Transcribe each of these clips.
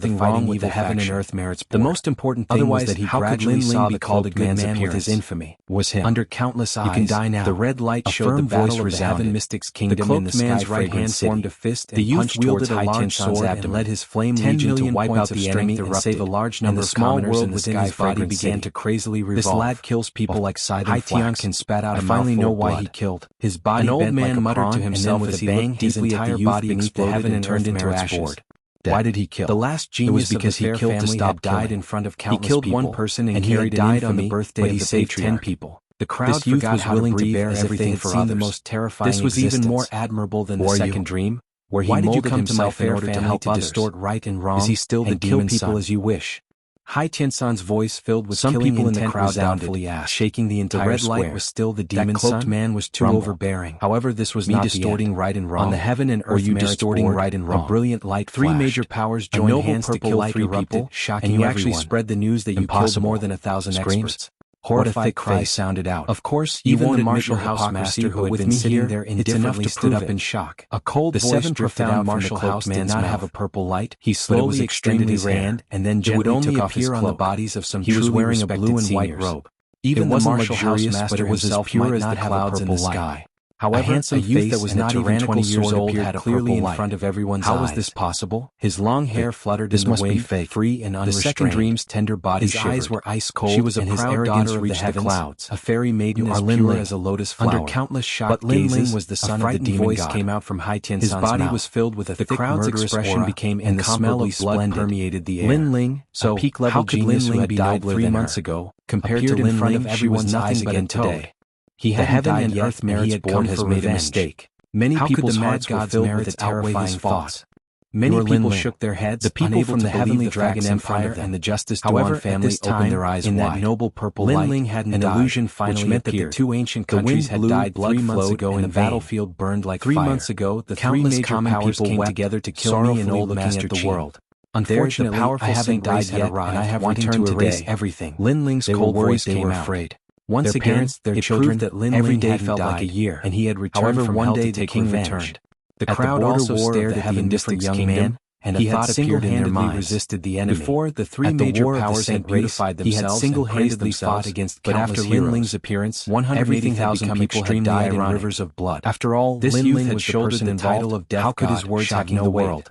something wrong with the Heaven and Earth Merits Board. The most important thing was that he gradually saw the called a good man with his infamy was him. Under countless eyes, you can die now. The red light showed the battle of the Heaven Mystics Kingdom in the sky. Right hand formed a fist, and the youth wielded a large sword and led his flame legion to wipe out the enemy and save a large number of commoners in the sky. His body began to crazily revolve. This lad kills people like silent flax. Tiankin spat out a mouthful of blood. I finally know why he killed. His body bent like a prawn. An old man muttered to himself as he looked deeply at the youth beneath the Heaven and turned into ashes. Why did he kill? The last genius because he killed to stop died in front of countless people. He killed one person and carried died on the birthday of the saved 10 people. The crowd forgot how to breathe as if they had seen the most terrifying existence. This was even more admirable than the second dream, where he molded himself in order to help others. Distort right and wrong. Is he still the demon son? Kill people as you wish. Hai Tiansan's voice filled with some people in the crowd doubtfully asked, shaking the entire square. The red light was still the demon son? That cloaked man was too overbearing. However, this was not distorting right and wrong. On the Heaven and Earth Merits distorting Board, right and wrong. A brilliant light flashed. 3 major powers joined hands to kill 3 people, shocking and you actually spread the news that you killed more than 1,000 experts. Horrified cries sounded out. Of course, even the Marshall House master who had been sitting there indifferently stood up in shock. A cold voice drifted out from the Marshall House did not have a purple light. He slowly extended his hand and then gently took off his cloak. On the bodies of some he was wearing a blue and white robe. Even the Marshall House master himself pure as the clouds in the sky. However, a handsome youth that was not even 20 years old had clearly in front of everyone's eyes. How was this possible? His long hair fluttered in the wind, free and unrestrained. The second dream's tender body shivered. His eyes were ice cold. She was a proud daughter of the heavens, clouds. A fairy maiden as pure as a lotus flower. Under countless shocked gazes, was the son of the demon god. Came out from Hai Tiansan's mouth. His body was filled with a thick murderous expression became and the smell of blood permeated the air. Lin Ling, so peak-level genius who had died 3 months ago, compared to Lin Ling, she was nothing but today. He had Heaven and Earth Merits Board has made a mistake. Many people's hearts were filled with a terrifying thought. Many people shook their heads, the people from the Heavenly Dragon Empire and the Justice Dawn family opened their eyes wide. In that noble purple light, Lin Ling hadn't an illusion finally meant that the 2 ancient countries had died 3 months ago and the battlefield burned like fire. 3 months ago, the 3 major powers came together to kill me and old Master the world. Unfortunately, I haven't died yet, and I have returned to erase everything. Lin Ling's cold voice came out. Once again, their children that Lin Ling day felt like a year, and he had returned from hell to take revenge. The crowd also stared at the indifferent young man, and a thought appeared in their minds. Resisted the enemy. Before the 3 major powers had beautified themselves, he had single-handedly fought against. But after Lin Ling's appearance, 180,000 people had died in rivers of blood. After all, this youth had shouldered the title of Death God. How could his words have no weight?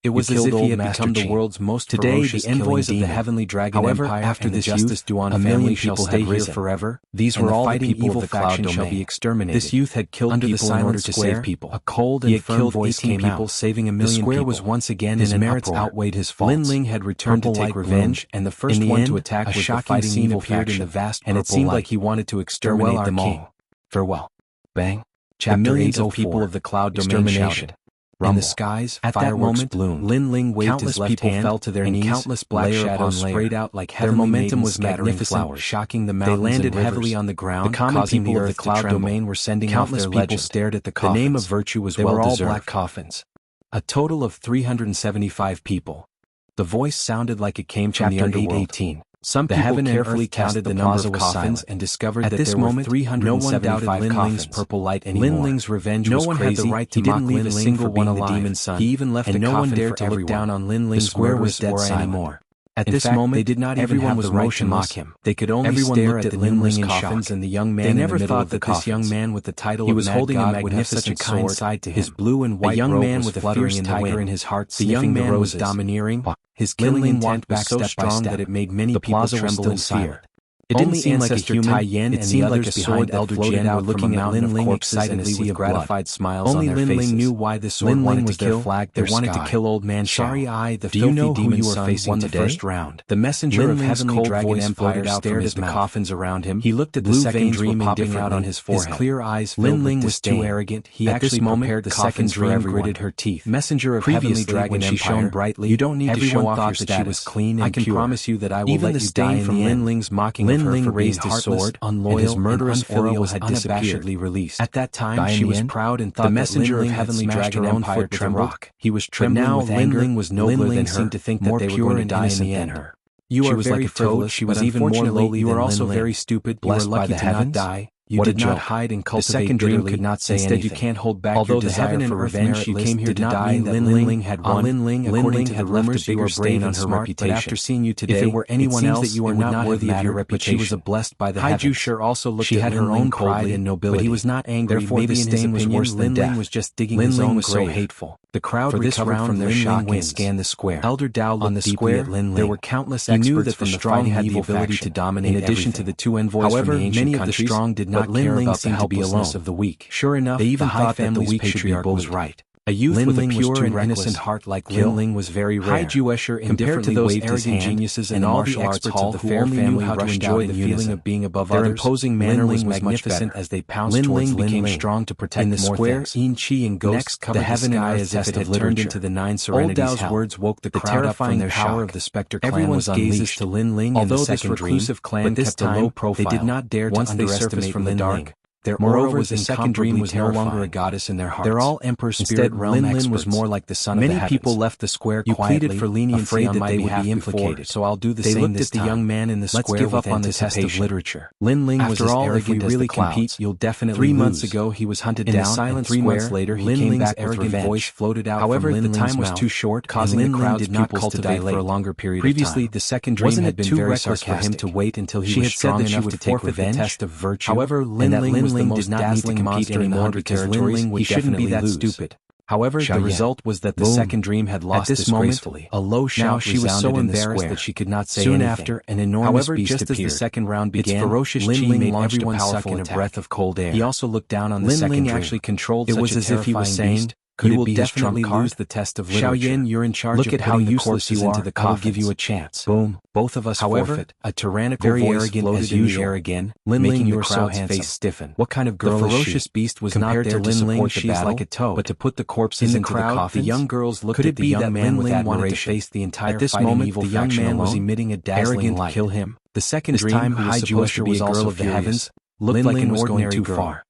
It was as if he had become the world's most ferocious envoys of the Heavenly Dragon Empire. After this Justice Dawn family shall stay here forever. These were all the people of the faction shall be exterminated. This youth had killed people in order to save people. A cold and firm voice came out, saving 1 million people. The square was once again his merits outweighed his faults. Lin Ling had returned to take revenge, and the first one to attack was the fighting evil faction, in the vast and it seemed like he wanted to exterminate them all. Farewell. Bang. The millions of people of the Cloud Domain shouted. In the skies, at that moment, bloomed. Lin Ling waved his left hand, fell to their knees, countless black shadows sprayed out like heavenly maidens. Their momentum was magnificent, shocking the mountains. They landed heavily on the ground, the common people of the Cloud Domain were sending countless people stared at the coffins. The name of virtue was well deserved. They were all black coffins. A total of 375 people. The voice sounded like it came from the underworld. 18. Some people carefully counted the number of coffins and discovered that there were 375 Lin Ling's purple light anymore. Lin Ling's revenge was crazy. No one had the right to mock Lin Ling for being the demon son. He even left a coffin for everyone. Look down on Lin Ling's murderous aura anymore. At this moment, they did not even have the right to mock him. They could only stare at Lin Ling in coffins and the young man in the middle of the coffins. They never thought that this young man with the title of Mad God would have such a kind side to him. His blue and white robe was fluttering in the wind. In his heart, the young man was domineering. His killing intent was so strong that it made many people tremble in fear. It didn't seem like a human, it seemed like a sword elder Jan were looking at Lin Ling excitedly with gratified smiles on their faces. Only Lin Ling knew why the sword wanted to kill. They wanted to kill old man Sorry Eye, the filthy demon son, won the first round. The messenger of Heavenly Dragon Empire stared at the coffins around him. He looked at the second dream popping out on his forehead. His clear eyes filled with disdain. Was too arrogant. He actually prepared the second dream, gritted her teeth. Messenger of Heavenly Dragon Empire, she shone brightly. You don't need to show off your status. She was clean and pure. I can promise you that I will let you die in the end. Ling's mocking of her for being sword, unloyal, and his murderous aura was unabashedly released. At that time, she was proud and thought the messenger of Heavenly Dragon Empire trembled. He was trembling with anger. Lin Ling was nobler than her, seemed to think more pure and innocent than her. You are very frivolous. She was even more lowly. You are also very stupid. Blessed by the heavens. Die. You did not hide and cultivate. The second dream could not say anything. Instead, you can't hold back your desire for revenge. You came here to die, and Lin Ling had won. Lin Ling, according to the rumors, you were brave and smart, but after seeing you today, if it were anyone else, that you are not worthy of your reputation. But she was blessed by the heavens. Haiju sure also looked at her own pride and nobility, but he was not angry. Therefore, maybe in his opinion, Lin Ling was just digging his own grave. Lin Ling was so hateful. The crowd recovered from their shock and scanned the square. Elder Dao looked deeply at Lin Ling. There were countless experts from the strong had the ability to dominate. In addition to the two envoys from the ancient countries, many of the strong did not care about the helplessness of the weak. Sure enough, they even thought that the weak patriarch was right. A youth with a pure and innocent heart like Lin Ling was very rare. Haiju Escher indifferently waved his hand, geniuses and all the experts of the fair family knew how to enjoy the feeling of being above others. Their imposing manner was magnificent as they pounced towards Lin Ling, became strong to protect more things. In the square, Yin Qi and ghosts covered the heaven and earth as if it had turned into the nine serenities. Old Dao's words woke the crowd up from their power of the Spectre clan was unleashed. Everyone's gazes to Lin Ling and the second dream, but this time they did not dare to underestimate from the dark. Moreover, the second dream was no longer a goddess in their hearts. They're all Emperor Spirit Realm experts. Lin Ling was more like the son of the heavens. Many people left the square quietly, pleaded for leniency on my behalf, implicated. So I'll do the same this time. They looked at the young man in the square. Let's give up on the test of literature. Lin Ling was as arrogant as the clouds. You'll definitely 3 months ago, he was hunted down, and 3 months later, he came back with revenge. Voice floated out. However, the time was too short, causing the crowd's pupils to dilate for a longer period of time. Previously, the second dream had been very sarcastic for him to wait until he was strong enough to take revenge. Test of virtue. However, Lin Ling was the most dazzling monster in 100 territories. He shouldn't be that stupid. However, the result was that the second dream had lost disgracefully. A low shout she was so embarrassed that she could not say anything. Soon after, an enormous beast appeared. Just as the second round began, its ferocious Lin Ling made everyone suck in a breath of cold air. He also looked down on the second dream. Lin Ling actually controlled such a terrifying beast. It was as if he was saying, you will definitely lose the test of literature. Xiaoyan, you're in charge of putting the corpses into the coffins. I'll give you a chance. Boom. Both of us forfeit. A tyrannical voice floated as usual. In the air again, making the crowd's face stiffen. What kind of girl is she? The ferocious beast was not there to support the battle, like a toad, but to put the corpses into the coffins. The young girls looked at the young man with admiration. Face the entire. At this moment, the young man was emitting a dazzling light. Kill him. The second dream, who was supposed to be a girl of the heavens, looked like an ordinary girl.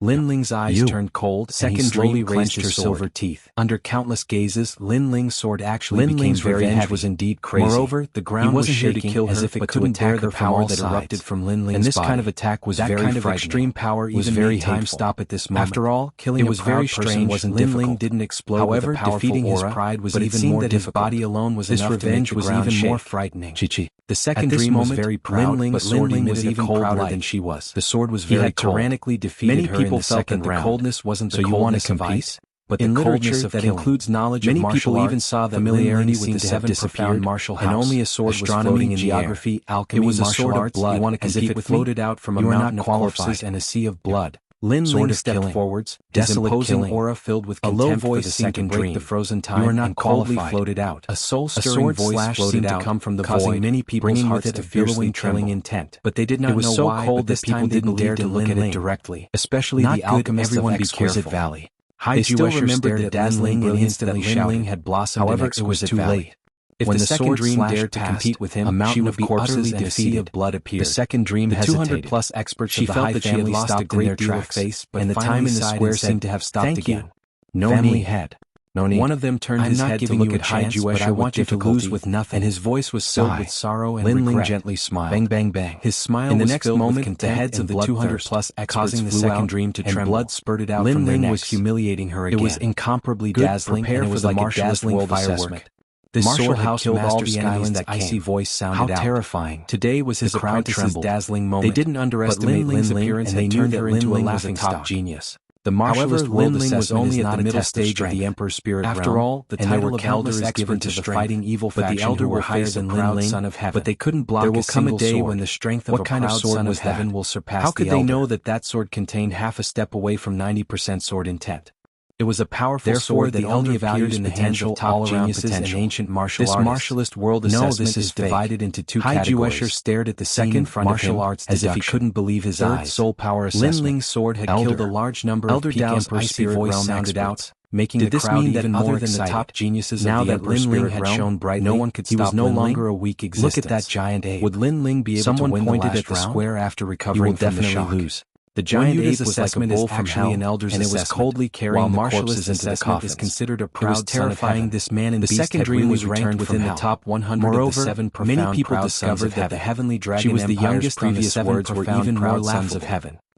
Lin Ling's eyes turned cold, and he slowly raised her silver teeth. Under countless gazes, Lin Ling's sword actually became very heavy. Was indeed crazy. Moreover, the ground was shaking to kill her, as if it could attack the power that erupted from Lin Ling's body. And this kind of attack was very frightening. That kind of extreme power even made time stop at this moment. After all, killing a proud person wasn't difficult. Lin Ling didn't explode. However, defeating his pride was even more difficult. His body alone was enough to make the ground shake. This revenge was even more frightening. The second dream was very proud, but Lin Ling was even prouder than she was. The sword was very cold. He had tyrannically defeated her in the second round. Coldness wasn't the coldness of ice, but in literature that includes knowledge of martial arts. Many people even saw that familiarity with the 7 profound martial house, and only a sword was floating in geography, alchemy, martial arts. You want to compete with floated out from a mountain of corpses and a sea of blood. Lin Ling stepped forwards, desolate imposing aura filled with contempt. A low voice seemed to break the frozen time. You are not coldly floated out. A soul-stirring voice floated out, come from the void, many people's hearts to billowing, trilling intent. But they did not know why. But this people didn't dare to look at it directly, especially the alchemists of Exquisite Valley. They still remembered the dazzling brilliance that Lin Ling had blossomed in Exquisite Valley. If the second dream dared to compete with him, a mountain of corpses and a sea of blood appeared. The second dream hesitated. 200+ experts of the high family stopped in their tracks, and the time in the square seemed to have stopped again. No family had. No need. One of them turned his head to look at Haiju, but I want you to lose with nothing. And his voice was filled with sorrow and regret. Lin Ling gently smiled. Bang, bang, bang. His smile was filled with contempt. The heads of the 200+ experts causing the second dream to tremble. Blood spurted out from their necks. Lin Ling was humiliating her again. It was incomparably dazzling, and it was like a dazzling firework. This sword house killed all the enemies. That icy voice sounded out. How terrifying. Today was his apprentice's dazzling moment. They didn't underestimate Lin Ling's appearance, and they turned her into a laughingstock genius. The martialist Lin Ling was only at the middle stage of the Emperor's spirit realm. After all, the title of elder is given to the fighting evil faction, but the elder were higher than Lin Ling, son of heaven. But they couldn't block. There will come a day when the strength of a proud son of heaven will surpass the elder. How could they know that that sword contained half a step away from 90% sword intent? It was a powerful sword that only appeared in the hands of top geniuses and ancient martial artists. This martialist world assessment is divided into 2 categories. Haiju Escher stared at the second martial arts as if he couldn't believe his eyes. Soul power assessment. Lin Ling's sword had killed a large number of peak Emperor's spirit realm sounded out, making the crowd even more excited. Than the top geniuses now that Lin Ling had shown brightly, no one could stop. He was no longer a weak existence. Look at that giant ape. Would Lin Ling be able to win the last round? Square after recovering from the shock. Lose. The giant ape assessment is actually an elder's assessment, and it was coldly carrying the corpses into the coffins. Is considered a proud terrifying. This man and the second dream was ranked within the top 100 of the 7 profound many people discovered that the heavenly dragon she was the youngest. Previous words were even more laughable. Sons of heaven.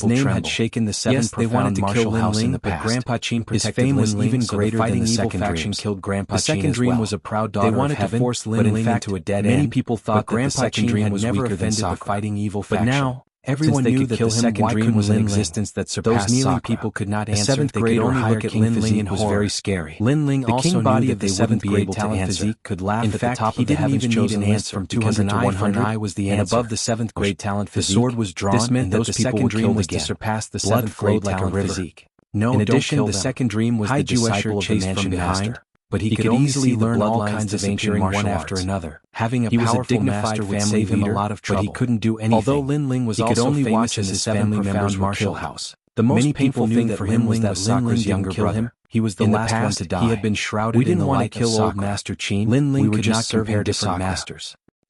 people tremble. His name had shaken the seven profound martial house in the past. Grandpa Qin protected Lin Ling, even greater than the second dream. Killed Grandpa Qin. The second dream was a proud daughter of heaven, to force Lin Ling into a dead end. Many people thought that the second dream was weaker than the fighting evil faction. But now, everyone knew that the second dream was an existence that surpassed those kneeling people could not answer. The seventh grade only look at Lin Ling in horror. Was very scary. Lin Ling also knew that the seventh grade talent physique could laugh at the top of the heavens chosen list from 200 to 100. An eye was the answer. And above the seventh grade talent physique, the sword was drawn. This meant that the second dream was to surpass the seventh grade talent physique. No, in addition, the second dream was the disciple of the mansion master. But he could easily learn all kinds of ancient one after another. Having a powerful master would save him a lot of trouble. But he couldn't do anything. Although Lin Ling was also famous as his family members' martial house. The most painful thing for him was that Lin Ling's younger brother. He was the last one to die. He had been shrouded in the light of soccer. We didn't want to kill old Master Qin. Lin Ling could not compare different masters.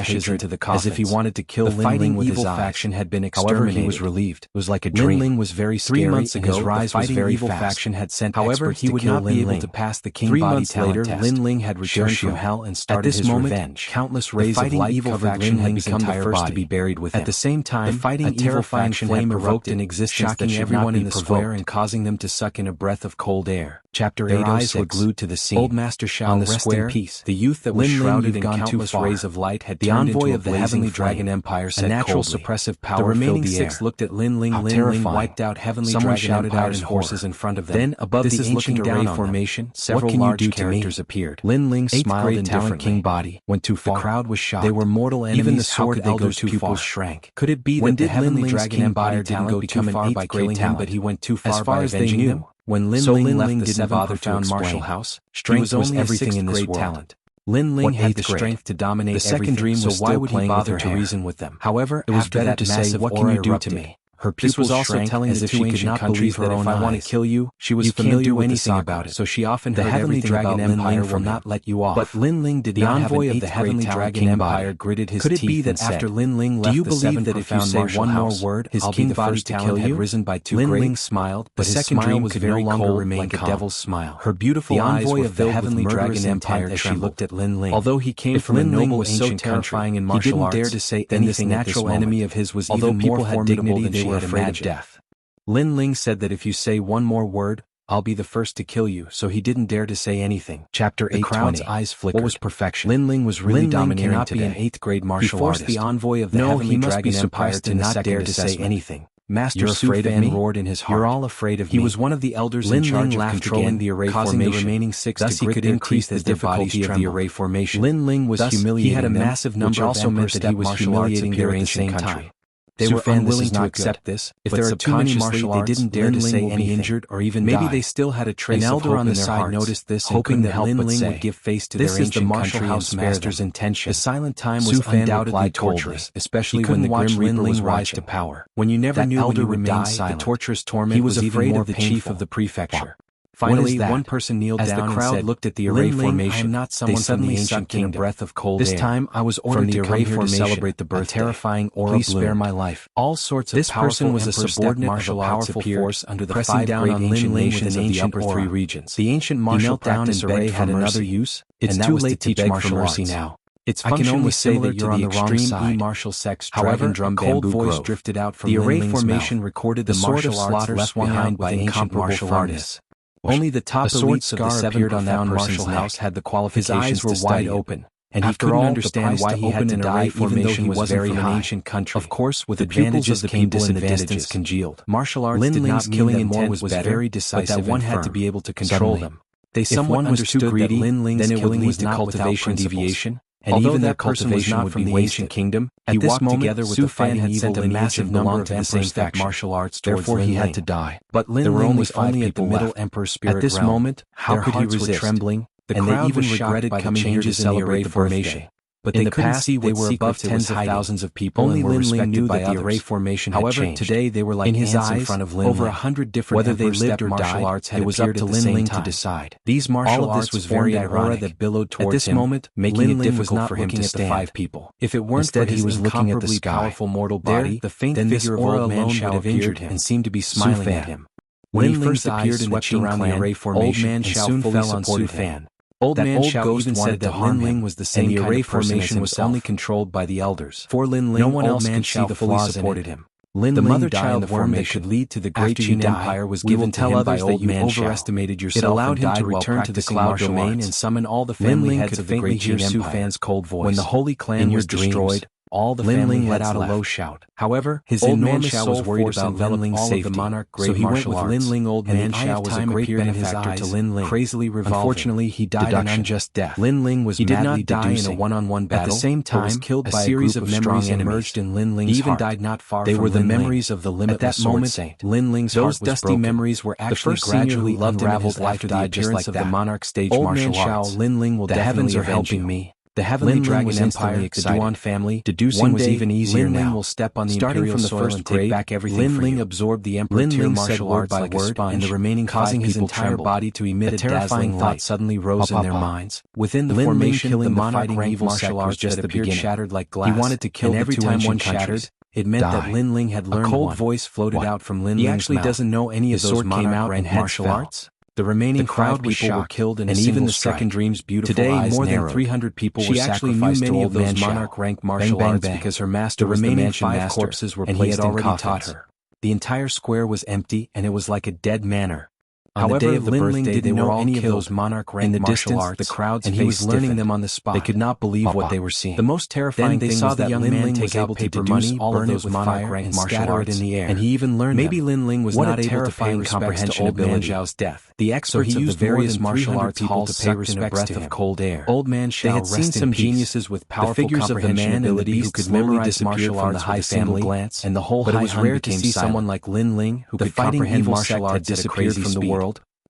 ashes into the coffins, as if he wanted to kill the Lin fighting Ling with evil his eyes. faction had been However, exterminated. he was relieved. It was like a Lin dream. Ling was very scary. 3 months and ago, his rise the was fighting very evil fast. faction had sent However, experts he to would kill not be Lin able Ling. to pass the King 3 Body months talent later, test. Lin Ling had returned from hell and started At this his moment, revenge. countless The rays of fighting light evil covered faction Lin had Ling's become the entire first body. to be buried with him. At the same time, The fighting a evil terrifying faction flame had provoked erupted, an existence shocking that should everyone not in be the square provoked. and causing them to suck in a breath of cold air. Chapter Their 806. eyes were glued to the scene. Old Master Shao, On the rest square, in peace. the youth that was Lin Ling, shrouded you've in gone too countless far. rays of light had The turned envoy into a of the blazing Heavenly flame. Dragon Empire A said natural coldly. suppressive power The remaining filled the 6 air. looked at Lin Ling. How Lin Ling terrifying. wiped out Heavenly Someone Dragon shouted out Empire's in horses horror. in front of them. Then, above This the is ancient looking down array on them. formation, several What can you large do to me? characters appeared. Lin Ling Eighth smiled grade indifferently. talent King Body Went too The far. crowd was shocked. They were mortal enemies. Even the How sword could they go elder's too pupils far? shrank. Could it be When that the did Lin Heavenly Ling's Dragon King Empire Body didn't go become too an far by 8th killing grade him, talent? but he went too far As far by as they avenging knew, them? when Lin So Ling Lin left Ling the didn't 7th bother or to found explain. Marshall House, Strength he was was only everything everything in this grade world. talent. Lin Ling What had 8th the grade? strength to dominate The second everything, dream so was why still would he playing with bother her to hair. reason with them? However, It was after better that to say, massive "What can aura you do to erupted, me?" Her pupils shrank as if she could not believe that if I want to kill you, she was familiar with anything about it. So she often heard everything about Lin Ling will not let you off. But Lin Ling did not have an eighth grade Dragon Empire gritted his teeth. Could it be that after Lin Ling left the seventh profound martial house, his king body talent had risen by 2 grades? Lin Ling smiled, but his second dream could no longer remain like a devil's smile. Her beautiful eyes were filled with murderous intent as she looked at Lin Ling. Although he came from a noble ancient terrifying in martial arts, he didn't dare to say anything. This natural enemy of his was even more formidable than they were afraid of death. Lin Ling said that if you say one more word, I'll be the first to kill you, so he didn't dare to say anything. Chapter 8. The crowd's eyes flickered. What was perfection? Lin Ling was really domineering today. Be an 8th grade martial artist. He forced the envoy of the Heavenly Dragon Empire to not dare to say anything. Master Su Fan roared in his heart. You're all afraid of me. He was one of the elders in charge of controlling the array formation, causing the remaining 6 to grit their teeth as the difficulty of the array formation. Lin Ling was humiliating. He had a massive number, which also meant that he was humiliating their ancient country. They were unwilling to accept this. If there are too many martial arts, they didn't dare to say anything. Injured or even maybe they still had a trace of hope on the side. Noticed this, hoping that Lin Ling would give face to their ancient country and master's intention. The silent time was undoubtedly torturous, especially when the grim Reaper was rise to power. When you never knew when you would die, the torturous torment was even more painful. The chief of the prefecture. Finally, one person kneeled down as the crowd looked at the array formation. They suddenly sucked in a breath of cold air. This time, I was ordered to come here to celebrate the birthday. Terrifying aura bloomed. Please spare my life. All sorts of this person was a subordinate powerful force under the pressing down on Lin Ling with the upper 3 regions. The ancient martial practice array had another use. It's too late to teach martial arts now. Its function was similar to the extreme martial sex. However, a cold voice drifted out from the array formation, recorded the martial slaughter left behind by ancient martial artists. Only the top elites of the 7 on that martial house had the qualifications. His eyes were wide open, and he couldn't understand why he had to die even though he was very high. Ancient country. Of course, with advantages came disadvantages congealed. Martial arts did not killing intent was very decisive, but that one had to be able to control them. They somewhat understood that Lin Ling's killing was not cultivation deviation. And although even that person was not from the ancient kingdom, at this moment together with the fighting had sent a massive number of emperors that martial arts towards Lin Ling. Therefore he had to die. But Lin Ling was only at the middle emperor's spirit realm. At this moment, how could he resist? Trembling, and they even regretted coming here to celebrate the formation. But in the past, they were above tens of thousands of people. Only Lin Ling knew that the array formation had changed. However, today they were like in his eyes in front of Lin Ling. Over 100 different whether they lived or died, arts had it was up to Lin Ling to decide. These martial arts was very ironic that billowed towards him. At this moment, making it difficult for him to stand. 5 people. If it weren't that he was looking at the powerful mortal body, the faint figure of old man would have injured him and seemed to be smiling at him. When he first appeared in the Qing around the array formation, and soon fell on Su Fan. Old Man Xiao even said that Lin Ling was the same kind of formation was only controlled by the elders. For Lin Ling, no one else could see the flaws supported him. The mother-child worm that could lead to the great Qin Empire was given to him by Old Man Xiao. Overestimated yourself. It allowed him to return to the cloud domain and summon all the family heads of the great Qin Empire. Su Fan's cold voice. When the Holy Clan was destroyed, all the Lin Ling let out a low shout. However, his enormous soul was worried about Lin Ling's safety, so he went with Lin Ling. Old Man Xiao was a great benefactor to Lin Ling, crazily revolving. Unfortunately, he died an unjust death. Lin Ling was madly deducing. In a one-on-one battle. At the same time, was killed by a series of memories emerged in Lin Ling's heart. He even died not far from Lin Ling. They were the memories of the limitless sword saint. Lin Ling's heart was broken. Those dusty memories were actually gradually unraveled after the appearance of the monarch stage martial arts. Lin Ling will definitely avenge you. The Heavenly Dragon Empire, the Duan family, deducing was even easier now. Lin Ling will step on the imperial soil and take back everything. Lin Ling absorbed the emperor tier martial arts like a sponge, and the remaining causing his entire body to emit a terrifying thought suddenly rose in their minds. Within the formation, the monarch evil martial arts just appeared shattered like glass. He wanted to kill, and every time one shattered, it meant that Lin Ling had learned. A cold voice floated out from Lin Ling's mouth. He actually doesn't know any of those monarch martial arts. The remaining crowd people were killed, and even the second dream's beautiful eyes narrowed. Today, more than 300 people were sacrificed. She actually knew many of those monarch-rank martial arts because her master was the remaining 5 corpses were placed in coffins. The entire square was empty, and it was like a dead manor. However, the day of the birthday, they were all any of those monarch-rank martial arts, the crowds, and he was learning them on the spot. They could not believe what they were seeing. The most terrifying thing was that Lin Ling was able to deduce all of those monarch-rank martial arts in the air, and he even learned maybe Lin Ling was not able to pay respects to Old Man Xiao's death. The experts of the various martial arts halls to pay respects to him. Cold air. Old Man Xiao had seen some geniuses with powerful comprehension abilities who could memorize martial arts with a single glance, and the whole high was rare to see someone like Lin Ling who could comprehend martial arts had disappeared from the world.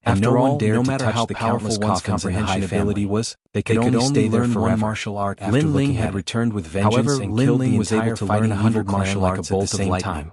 After all, no matter how powerful one's comprehension ability was, they could only stay there forever. One martial art after Lin Ling had returned with vengeance. However, Lin Ling was able to learn 100 martial arts at the same time.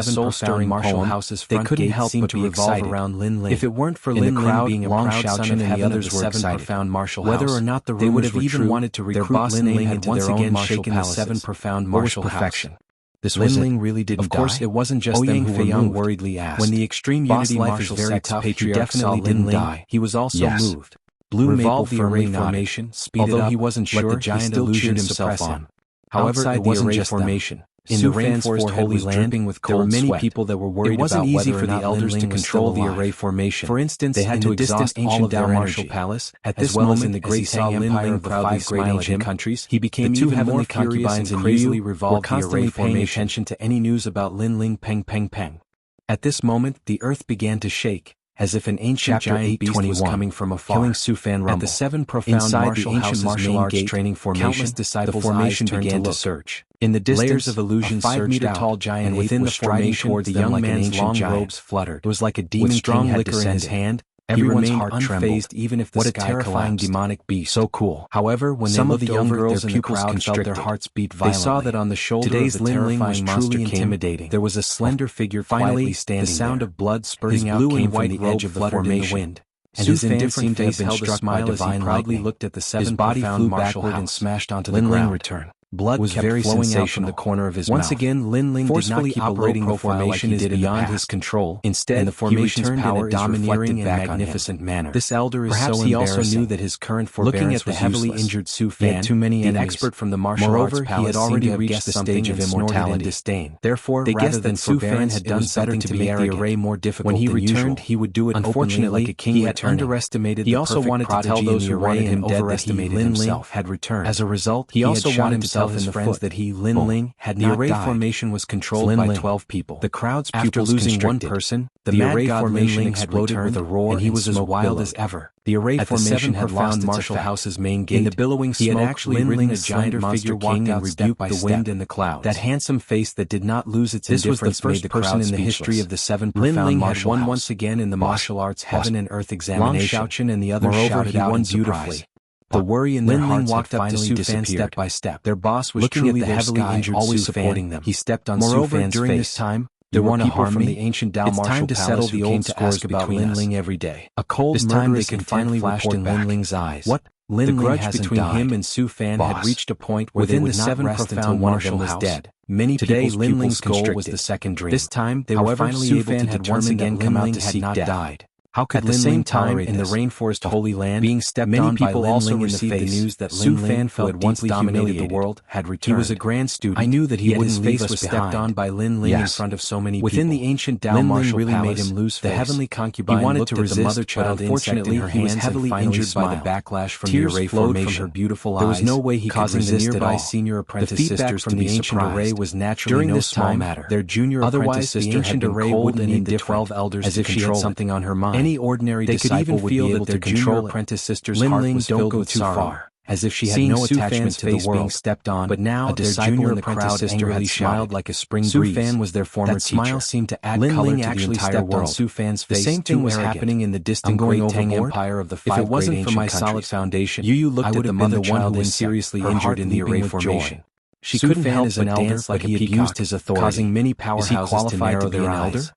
seven profound martial houses front gate help but to revolve around Lin Ling. If it weren't for Lin Ling being a proud son and the others were excited, profound martial house, whether or not the rumors would have even wanted to recruit Lin Ling into their own martial palaces. The seven profound martial perfection. This Lin Ling really didn't die. Of course, it wasn't just them who were moved. Worriedly asked. When the extreme unity martial very tough, he definitely didn't die. He was also moved. Blue Maple the array formation speeded up, he wasn't sure, like the giant illusion himself on. However, it wasn't just formation. In the rainforest Holy Land, there were many people that were worried about whether or not elders to control the array formation. For instance, they had to exhaust all of their martial palace. At this moment, in the great Tang Empire of the five great ancient countries, he became even more concubines and usually revolved the array paying attention to any news about Lin Ling Peng Peng Peng. At this moment, the earth began to shake, as if an ancient giant beast was coming from afar, killing Sufan Rumble. At the seven profound martial houses martial arts training formation, the formation began to surge. In the distance, layers of illusion surged out, tall giant and within the formation, the young man's long robes fluttered. It was like a demon king had descended. In his hand, everyone's heart trembled, even if the sky terrifying demonic beast. So cool. However, when some of the young girls in the crowd felt their hearts beat violently, they saw that on the shoulder today's of the terrifying monster intimidating. There was a slender figure finally standing. The sound of blood spurting out came from the edge of the formation. and his indifferent face held a smile as he proudly looked at the seven profound martial house and smashed onto the ground. Return. Blood was very flowing out from the corner of his mouth. Once again, Lin Ling did not keep operating the formation as beyond his control. Instead, the formation's power is domineering and magnificent manner. This elder is so embarrassing. Perhaps he also knew that his current forbearance was useless. Looking at the heavily injured Su Fan, too many enemies. The expert from the martial arts palace, he had already reached the stage of immortality and disdain. Therefore, they guessed that Su Fan had done better to make the array more difficult. When he returned, he would do it openly like a king. He had underestimated the perfect prodigy in the array and overestimated himself. Had returned. As a result, he also wanted to tell his friends that Lin Ling had not died. The array formation was controlled by 12 people. The crowd's pupils losing one person, the array formation exploded with a roar and he was as wild as ever. The array formation had lost martial house's main gate. In the billowing smoke, he had actually ridden a giant monster king and rebuked the wind and the clouds. That handsome face that did not lose its indifference made the person in the history of the seven profound martial house. Once again in the martial arts heaven and earth examination. Long Xiaochen and the others shouted out in surprise. The worry in their hearts walked up to Su Fan step by step. Their boss was looking at the heavily injured always supporting them. He stepped on Su Fan's during this time, there were people from the ancient Dao martial palace who came to ask about Lin Ling every day. A cold murderous they could finally flashed in Lin Ling's eyes. What? Lin Ling hasn't between him and Su Fan had reached a point where within the seven profound martial was dead. Many today Lin Ling's goal was the second dream. This time they were finally able to determine that Lin Ling had not died. How could at the same time in the rainforest Holy Land, being stepped on by Lin Ling in the face, these that Su Fan, who had once dominated the world, had returned. He was a grand student. I knew that he wouldn't leave us stepped on by Lin Ling in front of so many people. Within the ancient Dao martial really made him lose face. The heavenly concubine he wanted to resist the mother child. Unfortunately, he was heavily injured by the backlash from the array formation. From her beautiful eyes. There was no way he could resist the senior apprentice sisters from the ancient array was naturally no small matter. Their junior apprentice sister had been cold and indifferent, the 12 elders as if she had something on her mind. Any ordinary disciple would be able to control apprentice sister's heart was filled with sorrow, as if she had no attachment to the world being stepped on. But now a disciple in the crowd angrily smiled like a spring breeze. Su Fan was their former teacher. That smile seemed to add color to the entire world. Su Fan's face. The same thing was happening in the distant Great Tang Empire of the five great ancient countries. If it wasn't for my solid foundation, Yu looked at the mother one who was seriously injured in the array formation. She couldn't help but dance like he abused his authority, causing many powerhouses to narrow their eyes.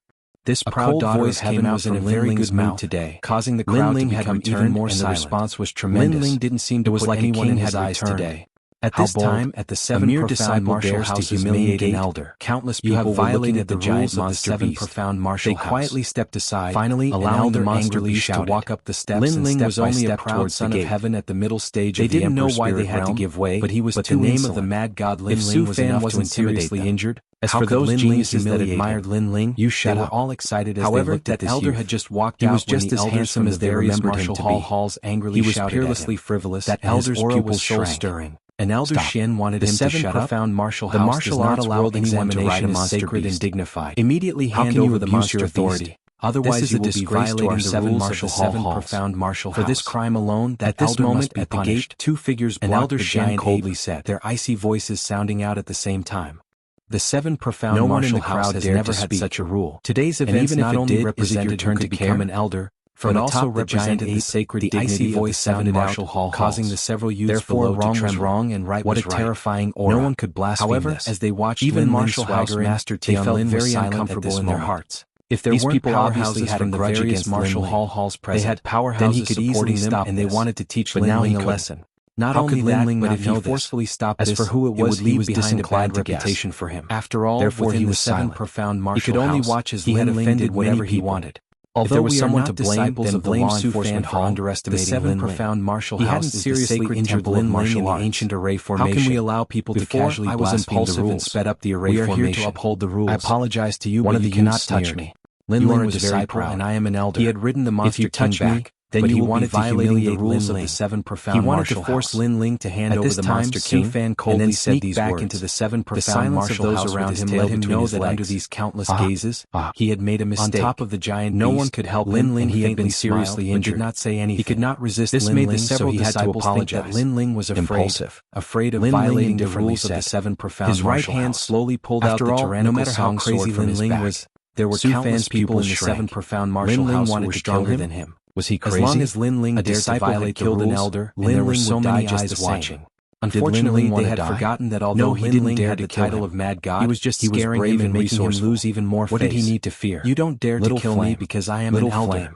This proud daughter of heaven was in a very good mood today, causing the crowd to become even more silent. The response was tremendous. Lin Ling didn't seem to put anyone in his eyes today. At this time, at the seven profound martial house to humiliate an elder, countless people violated the rules of the seven profound martial house. They quietly stepped aside, finally allowing the monster beast to walk up the steps. Lin Ling was only a proud son of heaven at the middle stage of the Emperor's spirit realm. They didn't know why they had to give way, but he was the name of the mad god Lin Ling was enough to intimidate them. As for those geniuses that admired Lin Ling, they were all excited as they looked at this elder had just walked out. He was just as handsome as the various martial halls angrily shouted at him. He was peerlessly frivolous. That elder's aura was soul-stirring. An elder Shen wanted him to shut up. The seven profound martial house does not allow anyone to ride a sacred and dignified. Immediately hand over the monster authority. Otherwise, you will be violating the rules of the seven profound martial house. For this crime alone, that elder must be punished. At the gate, two figures blocked the giant coldly said, their icy voices sounding out at the same time. The seven profound martial house has never had such a rule. Today's events not only represent your turn to become an elder, but also represented the sacred dignity of the seven martial hall, causing the several youths below to tremble. Wrong and right was right. What a terrifying aura. No one could blaspheme this. However, as they watched even martial house master Tianlin very uncomfortable in their hearts. If there weren't powerhouses had from the various martial halls present, they had powerhouses then he could easily stop and they wanted to teach Lin Ling a lesson. Not only that, but if he forcefully stopped this, as for who it would leave behind a bad reputation for him. After all, therefore he was seven profound martial house. He could only watch as Lin Ling did whatever he wanted. Although there was someone to blame, then blame Su Fan for underestimating the seven profound martial house. He hadn't seriously injured Lin Ling in the ancient array formation. How can we allow people to casually blaspheme the rules and sped up the array formation? We are here to uphold the rules. I apologize to you, but you cannot touch me. Lin Ling was very proud, and I am an elder. He had ridden the monster king back. Then he wanted to humiliate the rules of the seven profound martial house. He wanted to force Lin Ling to hand over the monster king, and then sneak back into the seven profound martial house. The silence of those around him let him know that under these countless gazes, he had made a mistake. On top of the giant no one could help Lin Ling. He had been seriously injured, did not say anything. He could not resist Lin Ling, so he had to apologize. Lin Ling was afraid of violating the rules of the seven profound martial house. His right hand slowly pulled out the tyrannical song sword from his back. There were countless people in the seven profound martial house who were stronger than him. Was he crazy? As long as Lin Ling dared to violate the rules, an elder, and there were so many eyes watching. Unfortunately, they had forgotten that although he didn't dare the title of Mad God, he was just scaring him and making him lose even more faith. What did he need to fear? You don't dare to kill me because I am an elder.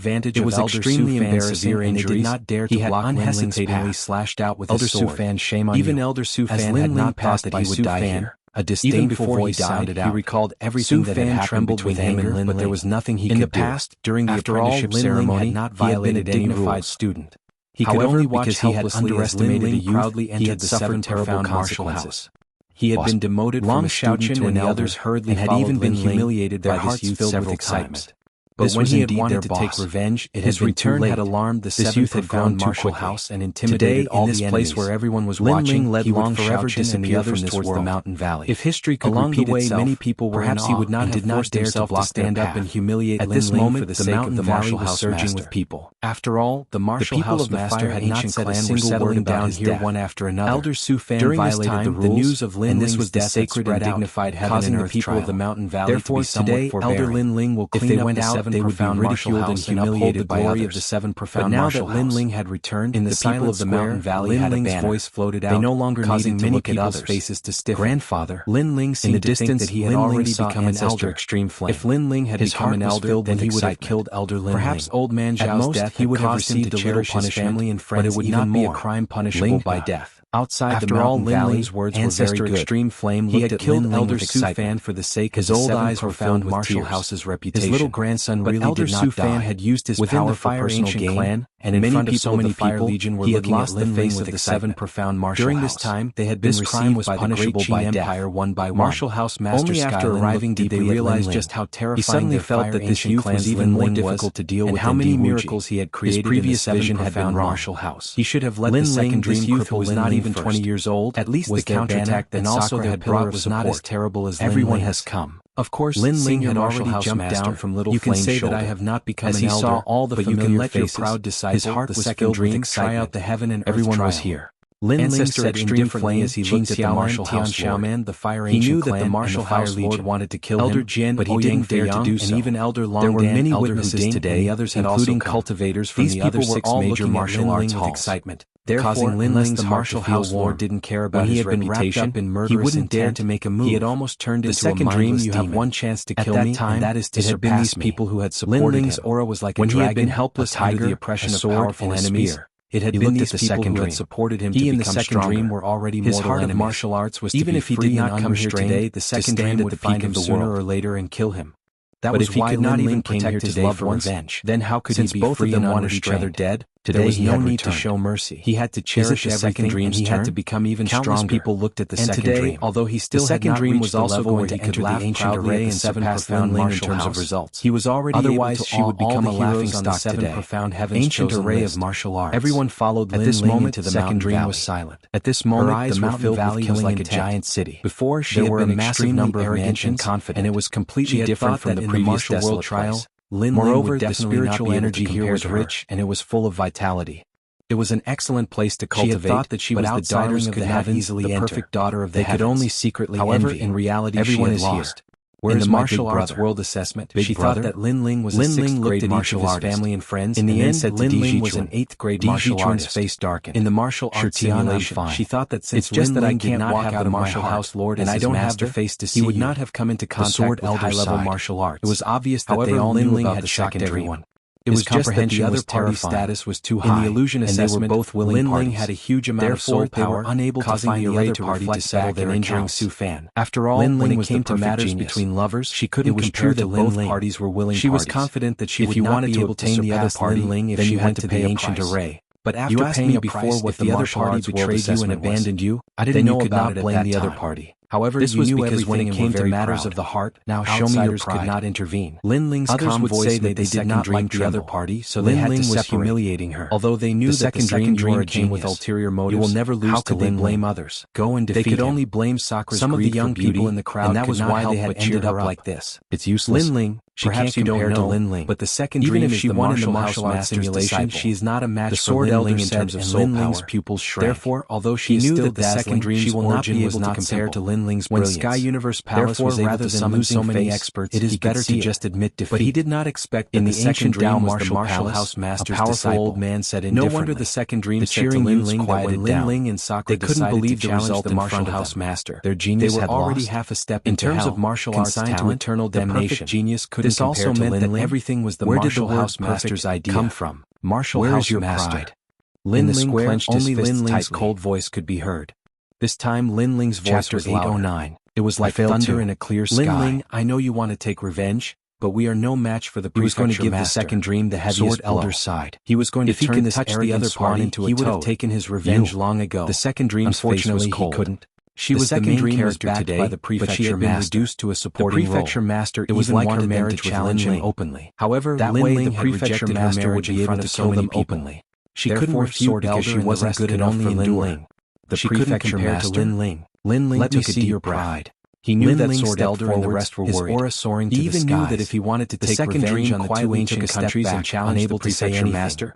advantage It of was Elder extremely Su Fan's embarrassing severe and they injuries. did not dare He to had block Lin Ling's unhesitatingly path. slashed out with Elder his Su sword. Fan, shame on Even you. Elder Su As Fan Lin had Ling not passed thought by that he would Su die Fan, here. a Even disdainful before he voice sounded died, out. he recalled everything Su that had Fan happened trembled between with him anger, and Lin but there Ling. was nothing he In the could do. past, during the After all, apprenticeship Lin Ling ceremony, had not he had been a violated any dignified rules. student. He could However, only watch because he had helplessly as Lin underestimated the Ling youth, proudly he entered had the suffered terrible terrible martial consequences. house. He had been demoted Long from a student to and an the elder, others hurriedly and had followed even been Lin Ling, humiliated their by this hearts youth filled with several excitement. times. But This when was he had indeed wanted their to boss. take revenge, His his return too had late. alarmed the This seventh youth had profound grown too martial quickly. house and intimidated Today, all in this the place enemies. where everyone was Lin watching, Ling led he would Long forever Shaochen and the disappear others from this towards the world. mountain valley. If history could Along the repeat way, itself, many people were perhaps in he awe would not and have did not forced dare himself to to stand up and humiliate At Lin this Ling moment, for the the sake mountain of the valley martial was house surging master. with people. After all, the martial people house of the master Fire had not Ancient said a clan were single settling word about down his here death. one after another. Elder Su Fan During this violated time, the the rules, news of Lin and this Ling's was the death had sacred and spread out, dignified heaven causing and the earth people of the trial. mountain valley Therefore, to be somewhat today, Elder forbearing. Lin Ling will If clean they up went the out seven profound martial house and humiliated by others. Of the seven profound martial house. But now that Lin Ling had returned, in the people of the mountain valley had a banner. Voice floated out, they no longer causing many people's faces to stiffen. Grandfather, Lin Ling seemed in the distance that he had already become an elder. Extreme flame. If Lin Ling had become an elder, then he would have killed elder Lin Ling. Perhaps old man Zhao's death he would have received to cherish his family and friends, but it would not be a crime punishable by death. Outside the mountain valley's words were very good. Extreme Flame he had killed Elder Su Fan for the sake of his old eyes were filled with Martial House's reputation. His little grandson really did not die. Had used his power for personal gain, and in front of so many people, he had lost the face of the seven profound martial house. During this time, they had been received by the great Qin Empire one by one. Martial House Master Only after arriving did they realize just how terrifying he suddenly felt that this youth was even more difficult to deal with, and how many miracles he had created. His previous vision had been Martial House. He should have let the second dream youth who was not even 20 years old. At least the counterattack that Sakura had brought was not as terrible as everyone has come. Of course, Lin Ling had already jumped down from Little Flame's shoulder. You can say that I have not become an elder, saw all the but you can let your proud disciple, his heart was filled with excitement. Try out the heaven and everyone was here. Lin Ling said indifferently as he looked at the Martial House Lord. The Fire Ancient He knew that the Martial House Lord wanted to kill Elder Jin, but he didn't dare to do so. And even Elder Long there were many witnesses today, the others had including cultivators from the other 6 major martial arts halls. Excitement. Therefore, Lin Ling's Martial House Lord didn't care about his reputation, he wouldn't dare to make a move. He had almost turned into a mindless demon. You have one chance to kill me, and that is to surpass me. People who had supported Lin Ling's aura was like a dragon, when he had been helpless under the oppression of powerful enemies. It had been these people who had supported him to become stronger. He and the second dream were already mortal enemies. His heart of martial arts was to be free and unrestrained today. The second dream would find him sooner or later and kill him. That was why Lin Ling came here today for revenge. Then how could he be free and wanted each other dead? Today was no need to show mercy. He had to cherish the second dream's turn. He had to become even stronger. Countless people looked at the second dream. Although he still had not reached the level where he could enter the ancient array and surpass Lin Ling in terms of results. He was already otherwise she would become a laughingstock today. Ancient array of martial arts. Everyone followed Lin Ling into the mountain valley. Was silent. At this moment, the mountain valley was like a giant city. Before, she had been a massive number of arrogant and confident, and it was completely different from the previous desolate trial. Moreover, the spiritual energy here was rich and it was full of vitality. It was an excellent place to cultivate. She had thought that she was the darling of the heavens, the perfect daughter of the heavens. They could only secretly envy. In reality, everyone is lost. In the martial arts world assessment, she thought that Lin Ling was a 6th grade martial artist. Family and friends. In the end, Lin Ling was an 8th grade martial artist. Face darkened. In the martial arts simulation, she thought that since Lin Ling did not walk out of Martial House Lord and I don't have the face to see, he would not have come into contact with high-level martial arts. It was obvious that they all knew about the shocked everyone. It was just that the other party's status was too high. In the illusion assessment, and they were both willing parties. Lin Ling had a huge amount of soul power, unable to find the other party to settle their injuring Su Fan. After all, when it came to matters between lovers, she couldn't compare to both parties were willing parties. She was confident that she would not be able to obtain the other party, then you had to pay ancient array. But after you asked me before what the other party betrayed you and abandoned you, I didn't know about it. Blame the other party. However, this was because when it came to matters of the heart, now show me your pride. Could not intervene. Lin Ling's calm voice say that they did not like the other party, so they had to separate. Humiliating her. Although they knew that the second dream came with ulterior motives, you will never lose. How could they blame others? Go and defeat him. They could only blame Sakura's greed for beauty. Some of the young people in the crowd, and that was why they had ended up like this. It's useless. Lin Ling. Perhaps you don't know Lin Ling, but the second dream is the martial house simulation. She is not a match for Lin Ling in terms of soul power. Pupils shrank. Therefore, although she knew that the second dream's origin was not compare to Lin Ling's brilliance. When Sky Universe Palace was able to summon so many experts, it is better to just admit defeat. But he did not expect that the second dream was the martial house master's disciple. Old man said indifferently. No wonder the second dream said to Lin Ling that when Lin Ling and Sakura decided to challenge the martial house master, their genius had lost. They were already half a step in terms of martial arts talent. Eternal damnation. Genius couldn't compare to Lin Ling. Everything was the martial house master's idea come from. Martial house your pride. Lin Ling clenched only Lin Ling's cold voice could be heard. This time Lin Ling's voice was 809. It was like thunder in a clear sky. Lin Ling, I know you want to take revenge, but we are no match for the prefecture. He was going to give the second dream the heaviest elder's side. He was going to turn this arrogant swan into a toad. He would have taken his revenge long ago. The second dream's face was cold. He couldn't. She was the main character today, by the prefecture but she had been reduced to a supporting role. The prefecture master even wanted them to challenge him openly. However, that way the prefecture master would be able to kill them openly. She couldn't refute because she wasn't good enough for Lin Ling. The prefecture master, Lin Ling. Lin Ling took a deep breath. He knew that Sword Elder and the rest were worried. His aura soaring to the skies. He even knew that if he wanted to take revenge on the two ancient countries and challenge the prefecture master,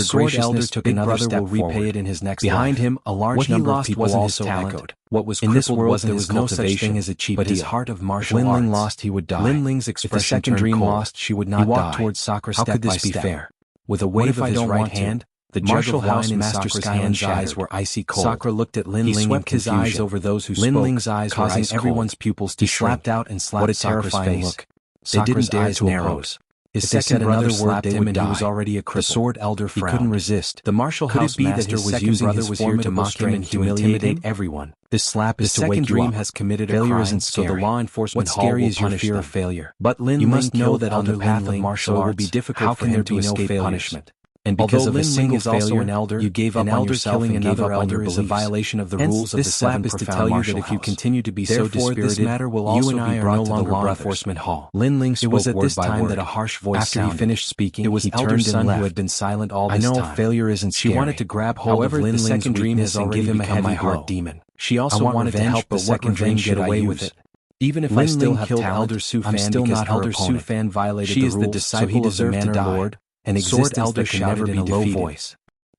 Your sword elder graciousness took Big another Brother step will repay forward. it in his next Behind life. him, a large What he number of lost people wasn't his also talent. echoed. What was In this crippled world, wasn't there his was no such cultivation, thing as a cheap but his deal. heart of If martial Lin Ling arts. lost, he would die. Lin Ling's If the expression second turned dream cold. lost, she would He not walked die. towards Sakura How step could by this be step. fair? With a What wave if of I his don't right want to? hand, the The jug martial of house wine in master's Sakura's eyes hand were icy cold. Sakura looked at Lin He Ling in swept his eyes confusion. over those who Lin spoke, Ling's eyes were causing ice everyone's cold. pupils He to shrink. slapped out and slapped What a Sakura's terrifying face. look. They Sakura's didn't dare eyes to narrowed. oppose. His If they second said brother another slapped word, him they and he would was die. already a cripple. The sword elder He frowned. couldn't resist. The martial Could house it be that master his was second using brother his was here to formidable mock him and strength to humiliate intimidate him? everyone? This slap The is to wake second you dream up. has committed a Failure crime, isn't so the scary. law enforcement What's hall scary will is your punish fear them. of failure. But Lin You Ling must know killed that on Elder the Lin path of Ling, martial so it will arts, be difficult how for can him there to be no escape failures? punishment. And because Although of a Lin Ling single is also failure, an elder, you gave up an on elder yourself killing and gave another up on elder your is a beliefs. violation of the Hence, rules of this the slap seven is to profound tell you that martial if you house. continue to be so Therefore, dispirited, this matter will you also and be I are brought no to the longer law brothers. enforcement hall. Lin Ling It spoke was at word this by time word. that a harsh voice After he sounded. finished speaking, It was he Elder turned Sun and left. who had been silent all I this know time. failure isn't She scary. wanted to grab hold However, of the Lin Ling's second dream weakness has and already give him a become heavy my blow. heart demon. She also I want wanted to revenge, help, but but what what revenge revenge get should I away use? with it? Even if I Lin still Ling have killed talent, Elder Su I'm Fan still because not her Elder Su opponent. Fan violated She the is the rules, so he disciple of the deserved to manner die. lord, An sword existence elder that can shouted never in be a low defeated. voice.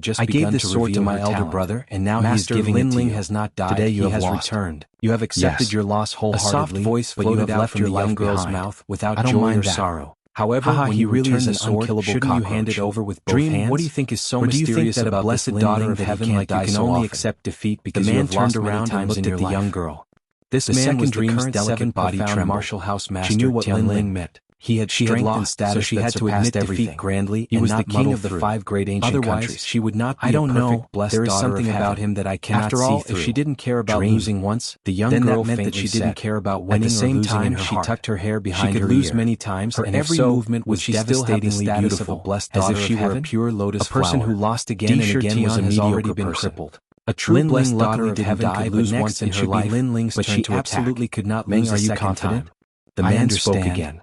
had just I begun gave this to sword to reveal my her elder talent. brother, and now Master he is giving it to Linling you. has not died. Today you He have has lost. returned. You have accepted Yes. your loss A wholeheartedly. soft voice but you floated have out left from your the young young girl's behind. mouth without I don't joy mind or that. sorrow. However, Haha, when he you really is return an the sword, unkillable shouldn't you hand cockroach. it over with both Dream, hands? what do you think is so Or do you think mysterious that a about blessed this daughter Linling of that he heaven can't like die you can so only often? accept defeat The because you man have lost turned many around and times looked in at your the young life? girl. This The man second was the dream's current delicate seventh body profound trembled. martial house master She knew what Tianling. Linling meant. He had She had strength and lost, status so she that had to surpassed admit everything. defeat grandly He and was the not king muddle of the through. 5 great ancient Otherwise, countries. she would not be I don't a perfect know, blessed there is daughter something of about heaven. him that I cannot After see all, through. if she didn't care about Dream. losing once, the young Then girl that meant that faintly she said, didn't care about at winning the same or losing in time, her she heart. tucked her hair She behind could her lose ear. many times, Her and if every so, movement would was she still have the devastatingly status beautiful, of a blessed as daughter if she of were a heaven? pure lotus A person flower. who lost again and again was a has already mediocre been person. crippled. A true blessed Linling daughter luckily of didn't heaven die, could but lose next once in it her should be life, Linling's but turn she to attack. absolutely could not Meng, lose are a you second confident? time. The I man spoke understand. again.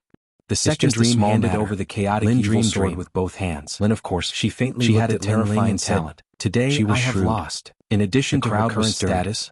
The It's second just a dream small handed matter. over the chaotic Lin evil dreamed sword dream. with both hands. Lin, of course, She faintly she looked had a at Linling terrifying and said, talent. Today She was I have shrewd. lost. In addition The to her crowd was current stirred. status,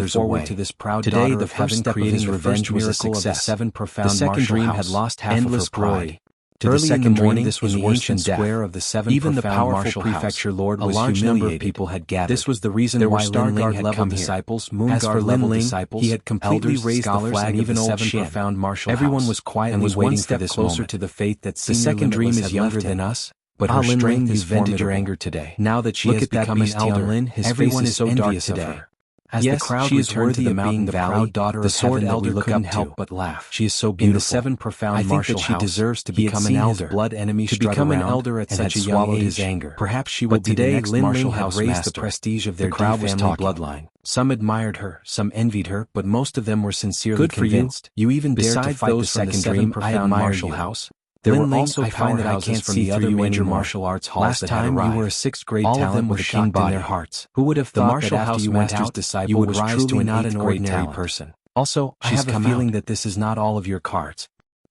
others away. To this proud today, the first step of his revenge was a success. The second dream had lost half of her pride. To the second morning, this was worse than death. Square of the seven even the powerful prefecture lord was humiliated. A large number of people had gathered. This was the reason why Lin Ling had come disciples, Moon Guard for Lin Ling, disciples, he had completely raised the flag even of the seven profound martial house. Everyone was quietly waiting for this closer to the faith that the second dream is younger than us, but her strength has vented her anger today. Now that she has become an elder, everyone is so envious of her. As the crowd returned to the mountain valley, the sword elder couldn't help but laugh. She is so beautiful. In the seven profound martial house, she deserves to become an elder. Blood enemy to become an elder at such a young age. His anger. Perhaps she will be the next martial house master. Raised the prestige of their family bloodline. Some admired her, some envied her, but most of them were sincerely convinced. You even dared to fight the second dream. I admire you. House. There were also powerhouses from the other major martial arts halls. Last time you were a sixth grade talent. All of them were shocked in their hearts. Who would have thought the martial house master's disciple you would rise to not an ordinary person? Also, I have a feeling that this is not all of your cards.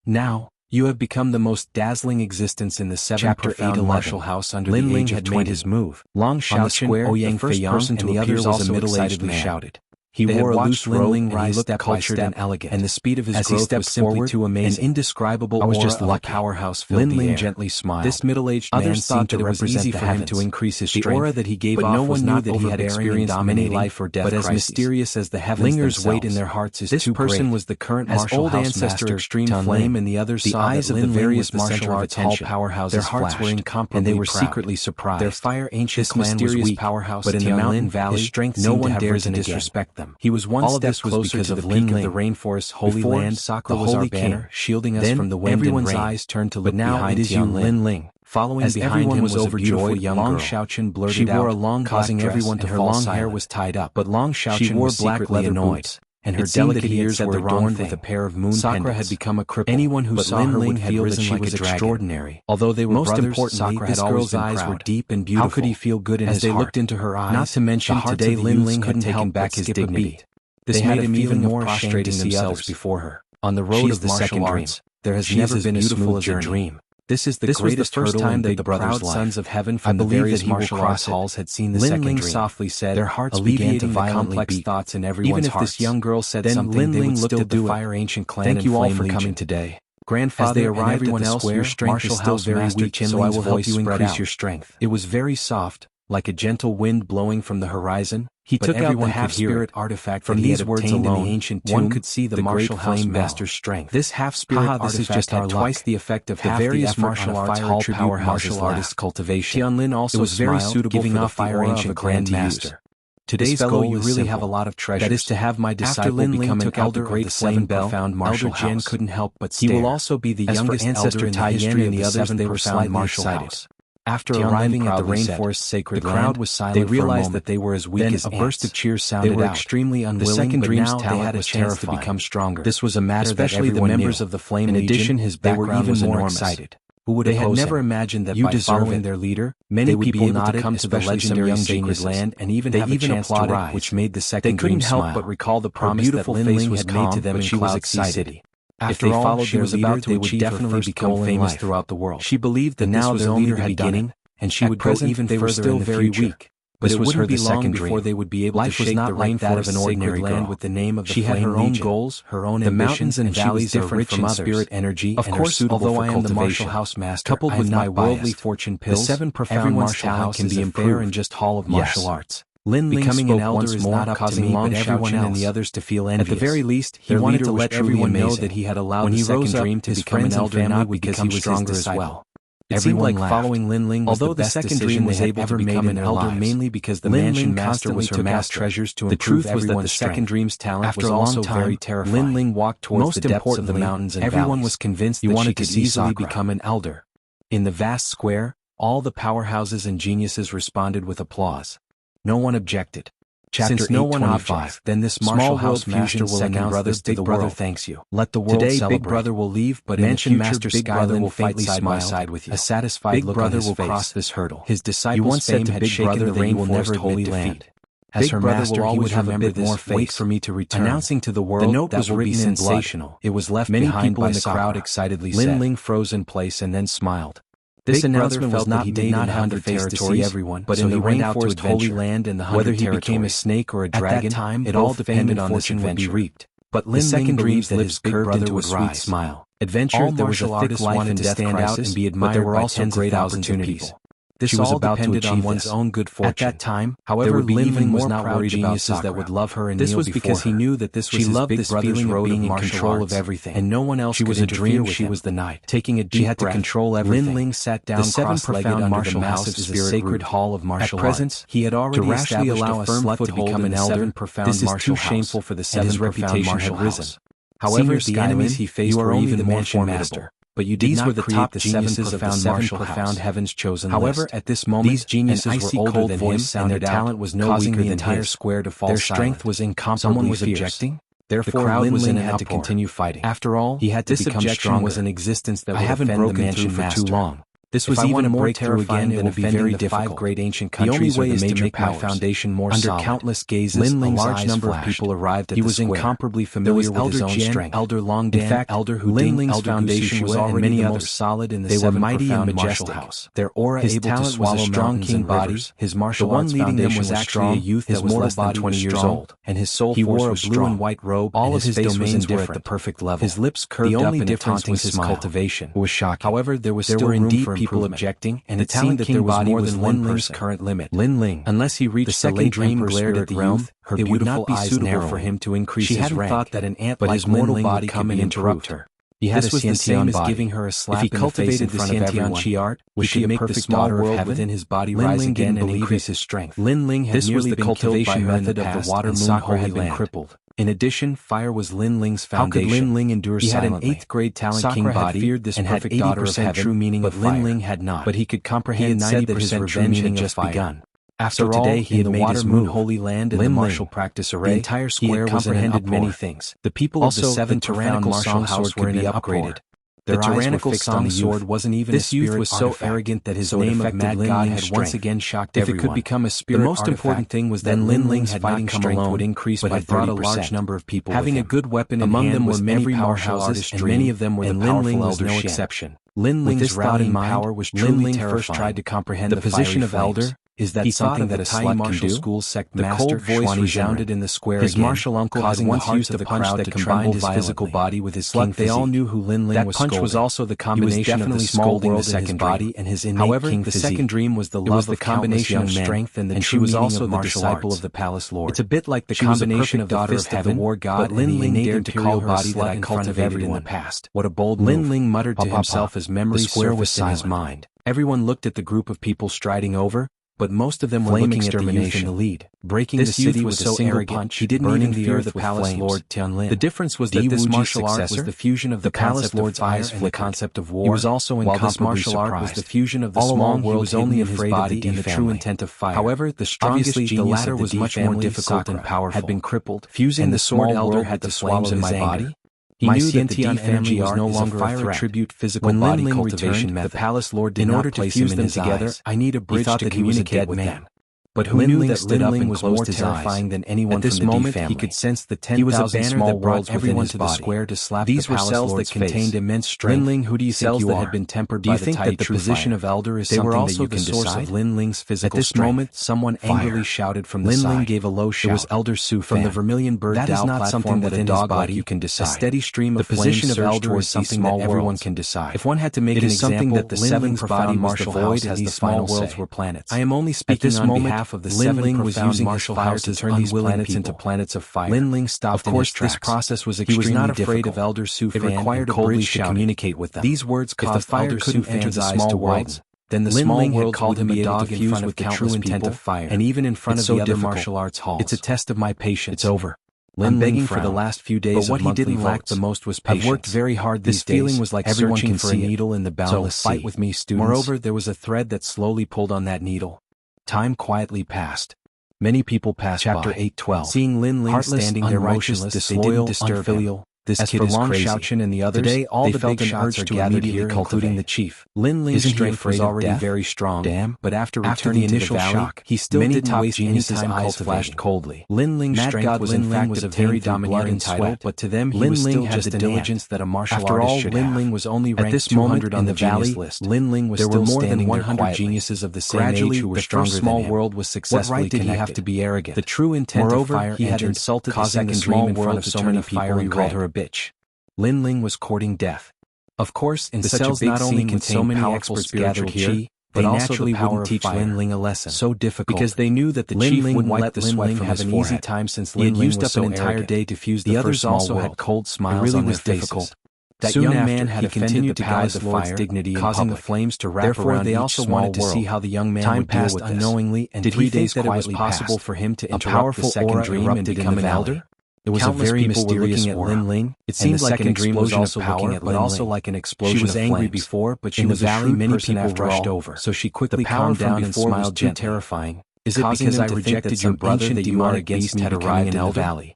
Now, you have become the most dazzling existence in the seven profound martial house under the age of 20. Had made his move. Long Xiaoqin, Ouyang Feiyang, and the others also excitedly shouted. He They wore had a watched loose robe, and he rise looked step by cultured step, and elegant, and the speed of his as he growth stepped was simply forward, too amazing. an indescribable I was aura just of lucky. a powerhouse filled the Lin Ling air. gently smiled. This middle-aged man Others thought seemed to that it was represent easy the for him heavens. to increase his The strength, aura that he gave but off no one was knew not that he had experienced many life or death but as crises. mysterious as the heavens Lingers' themselves. weight in their hearts is This too person great. was the current As martial old house ancestor master, Extreme Tian Flame Lin, and the others the saw eyes that of the Lin Ling various was the martial center of arts hall attention. powerhouses Their hearts were flashed, incomparably and they were proud. secretly surprised. Their fire ancient This clan was mysterious weak, powerhouse, but in the Tian mountain Lin, valley, his strength no seemed one to have dared to risen again. disrespect them. He was one All of step this was closer because to of the Lin peak Ling. of the rainforest's holy Before, land, Sakura the was our holy banner, king, shielding us then from the wind and everyone's rain. eyes turned to look But now behind it is Tian Lin Ling. Following As behind everyone him was was a overjoyed, beautiful young Long girl. Xiaoqian blurted She wore out, a long causing black dress, everyone to and her fall long silent. hair was tied up. But Long She Xiaoqian wore was black secretly leather annoyed, boots, and her it seemed delicate that he had ears said were the wrong adorned thing. with a pair of moon Sakura pendants. had become a cripple. Anyone who but saw Lin her Ling would had feel that risen she like was a dragon. extraordinary. Although they were Most brothers, importantly, Sakura this had always girl's been eyes proud. were deep and beautiful. How could he feel good in as his they heart? looked into her eyes? Not to mention the hearts today of the Lin youths Ling had couldn't taken help back but his skip a dignity. beat. This They made had a him feeling even more prostrating ashamed to see themselves others. before her. On the She road is of the martial second dream. arts, there has She never is as been a beautiful smooth as a journey. dream. This was the first time that the proud sons of heaven from the various martial arts halls had seen the second dream. Softly said, their hearts began to violently complex beat. Thoughts in everyone's Even if hearts. this young girl said then something, Lin they Ling would looked still at the do it. Fire Ancient Clan Thank and you all Flame for Legion. coming today. Grandfather, As they arrived arrived at the square, your strength is still very weak, so I will help you increase your strength. It was very soft, like a gentle wind blowing from the horizon. He took out the half-spirit artifact from these words alone. In the ancient tomb, one could see the martial house master's strength. This half-spirit artifact had twice the effect of the various martial arts hall powerhouse martial artist cultivation. Tian Lin also was very suitable giving off the fire ancient grand master. Today's goal you really have a lot of treasures. That is to have my disciple become an elder of the Great Profound Martial House. Elder Jen couldn't help but stare. He will also be the youngest ancestor in the history of the Seven Profound Martial House. After arriving at the rainforest sacred land, the crowd was silent. They realized that they were as weak as ants. A burst of cheers sounded out. They were extremely unwilling, the second dream's talent was terrifying. To become stronger. This was a matter especially that everyone the members knew. Of the Flame Legion. In addition, his background was more excited. Who would they had never imagined that by following their leader, many people nodded, come to the legendary sacred land, and even have a chance to rise, which made the second dream smile. They couldn't help but recall the promise that Lin Ling had made to them in Cloud City. After they followed their leader, they would definitely become famous throughout the world. She believed that now their leader had done it, and she would go even further. They were still very weak. But it wouldn't be long before they would be able to shake the rainforest of an ordinary land with the name of the Flame Legion. She had her own goals, her own ambitions, the mountains and valleys different from others. Spirit energy, of course, although I am the martial house master, coupled with my worldly fortune pills, the Seven Profound Martial House can be fair and just hall of martial arts. Lin Ling becoming an elder is not up to me, but everyone and the others to feel envious. At the very least, he wanted to let everyone know that he had allowed the second dream to become an elder not because he was stronger as well. It seemed like following Lin Ling was the best decision was able to become an elder mainly because the mansion master was her master. Treasures to the truth was that the second dream's talent was also very terrifying. Lin Ling walked towards the depths of the mountains and everyone was convinced that she could easily become an elder. In the vast square, all the powerhouses and geniuses responded with applause. No one objected. Since no one objects, then this martial house master will announce this Big Brother thanks you. Let the world celebrate. Today Big Brother will leave, but Mansion Master Big Brother will fight side by side with you. A satisfied look on his face. Big Brother will cross this hurdle. His disciples' fame had shaken the rainforest holy land. As her master, he would have a bit more faith. Wait for me to return. Announcing to the world the note was written sensational. It was left behind by Sakura. Many people in the crowd excitedly said. Lin Ling froze in place and then smiled. This announcement was not made in the 100 face to see everyone, but in the rainforest holy land and the 100 territories. Whether he became a snake or a dragon, at that time, it all depended on this adventure. Reaped. But Lin Ling believed that his big brother would rise. Smile. Adventure, there was a thick life and death stand out and be admired, but there were also great opportunities. This all depended on one's own good fortune. At that time, however, Lin Ling was not worried about Sakura. That would love her and this was because he knew that this was his big brother's road being in control of everything, and no one else could interfere. She was the night. Taking a deep breath, she had to control everything. Lin Ling sat down cross-legged under the massive sacred hall of martial arts. At present, he had already established a firm foothold in the Seven Profound Martial House. This is too shameful for the Seven Profound Martial House. However, the enemies he faced were even more formidable. But you did not create the geniuses of the Seven Profound Heavens chosen list. However, at this moment, these geniuses were older than him, and their talent was no weaker than the entire square to fall silent. Their strength was incomparably fierce. Someone was objecting. Therefore, Lin Ling had to continue fighting. After all, he had to become strong. Was an existence that would offend the mansion master for too long. This was even more terrifying than offending the 5 great ancient countries. The only way is to make my foundation more solid. Under countless gazes, a large number of people arrived at the square. He was incomparably familiar with his own strength. Elder Longdan, in fact, Elder Ling's foundation was already the most solid in the 7 mighty and majestic. Their aura able to swallow strong king body. His martial arts foundation was actually a youth that was less than 20 years old, and his soul force was strong. He wore a blue and white robe. All of his domains were at the perfect level. His lips curved up in a taunting smile. His cultivation was shocking. However, there was still room for people objecting, and it seemed that there was more than one Ling's current limit. Lin Ling, unless he reached the second dream, glared at the youth. It would not be suitable for him to increase his rank. She hadn't thought that an ant like his mortal body would come and interrupt her. This was the same as giving her a slap in the face in front of everyone. Art, was she make the small world within his body rise again and increase his strength? Lin Ling had merely been killed by her method of the water moon holy land. Crippled. In addition, fire was Lin Ling's foundation. How could Lin Ling endure silently? He had an 8th grade talent king body feared this and perfect had 80% true meaning of fire. Lin Ling had not. But he could comprehend 90% revenge had just begun. After today, he had made his moon holy land and the martial practice array. The entire square was comprehended many things. The people of the 7 tyrannical song house were being upgraded. The tyrannical song sword wasn't even a spirit. This youth was so arrogant that his name of Mad God had once again shocked everyone. If it could become a spirit, the most important thing was that Lin Ling's fighting strength would increase by 30%. A large number of people having a good weapon in hand. Among them were many powerhouses, and many of them were the powerful elder no exception. Lin Ling's rallying power was truly terrifying. First tried to comprehend the position of elder. Is that something that a slut martial school sect master? The cold voice resounded in the square. His martial uncle had once used the punch that combined his physical body with his slut. They all knew who Lin Ling was. That punch was also the combination of the small world in his body and his innate king physique. However, the second dream was the love of combination of strength and the true meaning of martial arts. Of the palace lord. It's a bit like the combination of the fist of the war god, but Lin Ling dared to call her body that I cultivated in the past. What a bold move. Lin Ling muttered to himself as memories surfaced in his mind. Everyone looked at the group of people striding over, but most of them were looking at the youth in the lead. Breaking the city with a single punch, he didn't even fear the palace lord Tianlin. The difference was that this martial art was the fusion of the palace lord's eyes and the concept of war. He was also incomparably surprised. While this martial art was the fusion of the small world, he was only afraid of the true intent of fire. However, the strongest genius the latter was much more difficult and powerful. Had been crippled, fusing the sword elder had the flames in my body. He knew that the D family was no longer a threat. When Lin Ling returned, the palace lord did not place him in his eyes. I need a bridge to communicate with them. But who knew that Lin Ling was more terrifying than anyone from the D family? He could sense the 10,000 small worlds everyone to the square to slap the palace lord's face. These were cells that contained immense strength. Lin Ling, who do you think you are? That had been tempered by the tide true position of elder is something that you can decide? They were also the source of Lin Ling's physical strength. At this moment, someone angrily shouted from the side. Lin Ling gave a low shout. It was Elder Su from the Vermilion Bird Dao platform. That is not something that a dog like you can decide. A steady stream of flame surged towards something that everyone can decide. If one had to make an example, that the 7 profound martial void as the final worlds were planets. I am only speaking on behalf of the 7 was using martial fire to turn these planets into planets of fire. Lin Ling stopped in his tracks. This process was extremely difficult. He was not afraid of Elder Su Fan. It required a bridge to communicate with them. These words caused Elder Su Fan to small worlds. Then the small world called him a dog in front of the true intent of fire, and even in front of the other martial arts halls. It's a test of my patience. It's over. I'm begging for the last few days of monthly votes. But what he didn't lack the most was patience. I've worked very hard these days. This feeling was like searching for a needle in the boundless sea. Fight with me, students. Moreover, there was a thread that slowly pulled on that needle. Time quietly passed. Many people passed Chapter 8:12. Seeing Lin Ling standing there motionless, disloyal, unfilial. This kid is crazy. Xiaochen and the others, today all the big shots are gathered here, including the chief. Lin Ling's strength was already very strong. But after returning the initial shock, he still didn't waste any time. Eyes flashed coldly. Lin Ling's strength was in fact a very domineering title, but to them he was still just the diligence that a martial artist should have. After all, Lin Ling was only ranked 200 on the valley list. Lin Ling was still standing there quietly. There were more than 100 geniuses of the same age who were stronger than him. The small world was successfully connected. What right did he have to be arrogant? The true intent of fire he had insulted the second dream in front of so many people and called her a bitch. Lin Ling was courting death. Of course, in such a big not only contained so many experts gathered here, they naturally wouldn't teach Lin Ling a lesson. So difficult. Because they knew that the chief wouldn't let the sweat from his forehead. He had an easy time since Lin Ling used up an entire day to fuse the others also had cold smiles on their faces. That young man had offended the palace lord's dignity, causing the flames to wrap around each small world. Therefore, they also wanted to see how the young man would deal with this. Time passed unknowingly, and 3 days quietly passed. Did he think that it was possible for him to interrupt the second dream and become an elder? It was a very mysterious aura. Lin Ling. It seemed like an explosion of power, but also like an explosion of flames. She was angry before, but she was a shrewd many people rushed over. So she quickly calmed down and smiled gently. Terrifying. Is it because I rejected your brother that you are against me had arrived in the valley?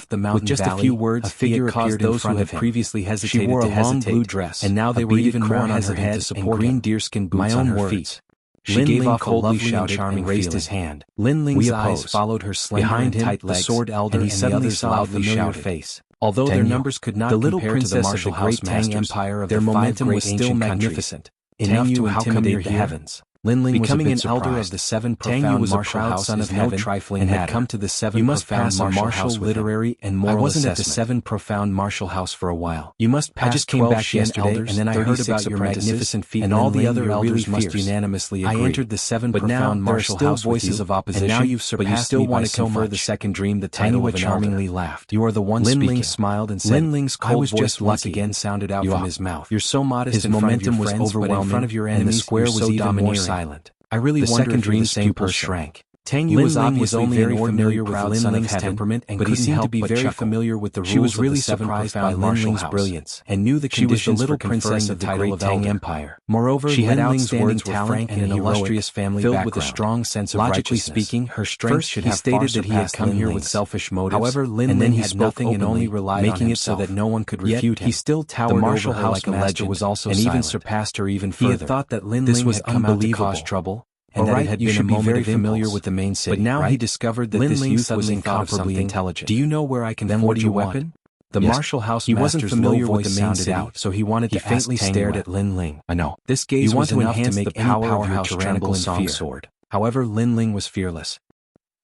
left the mountain With just valley, a few words, a figure caused appeared in those front who of had him. previously hesitated She wore a to long hesitate, blue dress, and now they a were beaded even more crown on her hesitant head, to support and green him. deerskin My boots on own her words. feet. She Lin gave Ling off a coldly lovely shouted charming and raised feeling. his hand. Lin Ling's We eyes oppose. followed her slender Behind and him, tight the legs, sword elder and he and the suddenly others saw a loudly familiar shouted. face. Although their Tenyu, numbers could not the little compare to the princess of martial the great Tang housemasters, Empire of their the five momentum great was still ancient magnificent, countries. enough Tenyu, to how come intimidate you're the here? heavens. Lin Ling was a Becoming bit an surprised. elder of the seven Tenyu profound was a martial proud houses son of no heaven, trifling and had matter. come to the seven You must profound pass a martial martial house with him. literary and moral I wasn't at the assessment. seven profound martial house for a while. You must I pass just came 12 back yesterday, elders, and then I heard 36 about your apprentices, magnificent feat, and all Lin the Ling, other you're elders really must fierce. unanimously I agree. entered the seven But now profound there are martial still house with voices you, of opposition, and now you've but you surpassed still me want by to so confer the much. second dream, the title Tenyu of an elder. charmingly laughed. You are the one Lin speaking. Ling smiled and said, Lin Ling's I cold was voice just once lucky. again sounded out You from are. his mouth. You're so modest His in front of momentum your was friends, but in overwhelming, front of your and the enemies, square you're was so even more domineering. silent. I really The wonder second if you're the dream's same pupils person. shrank. Tang Yue was obviously very familiar with Lin Ling's temperament, but he seemed to be very familiar with the rules. She was really surprised by Lin Ling's brilliance, and knew the conditions for conferring the title of Tang Empire. Moreover, she had outstanding talent and an illustrious family filled with a strong sense of logically speaking, her strength should have far surpassed. He stated that he had come here with selfish motives. However, Lin Ling had nothing and only relied on himself, making it so that no one could refute him. He still towered over her like a legend, was also and even surpassed her even further. He had thought that Lin Ling had come out to cause trouble, and that it had been a moment of familiar with the main city. But now he discovered that this youth was incomparably intelligent. Do you know where I can forge a weapon? The martial house master's low voice sounded out, so he wanted to faintly stared at Lin Ling. I know. This gaze was enough to make the powerhouse tyrannical song sword. However, Lin Ling was fearless.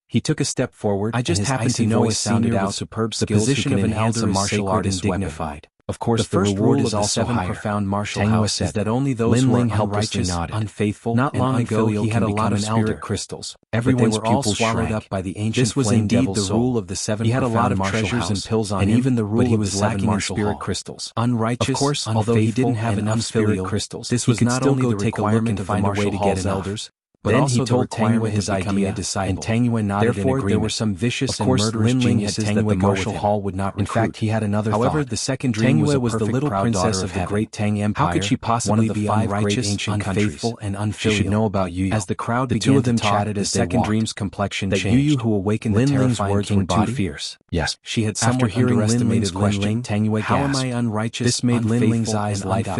He took a step forward. I just happened to know it sounded out superb skills. The position of an elder martial art is dignified. Of course, the first rule is also higher. Profound martial house is that only those who are unrighteous, unfaithful, not long ago he had a lot of spirit crystals. Everyone's pupils swallowed up by the ancient. This was indeed the rule of the seven. He had a lot of treasures and pills on him, and even the rule he was lacking in spirit crystals. Unrighteous, of course, although he didn't have enough spirit crystals. This was not only the requirement of the martial hall's elders, but then also he told Tang Yue his idea, and Tang Yue nodded in agreement. There were some vicious and murderous geniuses that the martial hall would not recruit. In fact, he had another thought. However, the second dream was the little princess of the great Tang Empire. How could she possibly be unrighteous, unfaithful, and unfilial? She should know about Yu Yu. As the crowd began to talk, the second dream's complexion changed. Yu Yu, who awakened the terrifying words, were too fierce. Yes, she had somewhat underestimated Lin Ling. Tang Yue gasped. How am I unrighteous? This made Lin Ling's eyes light up.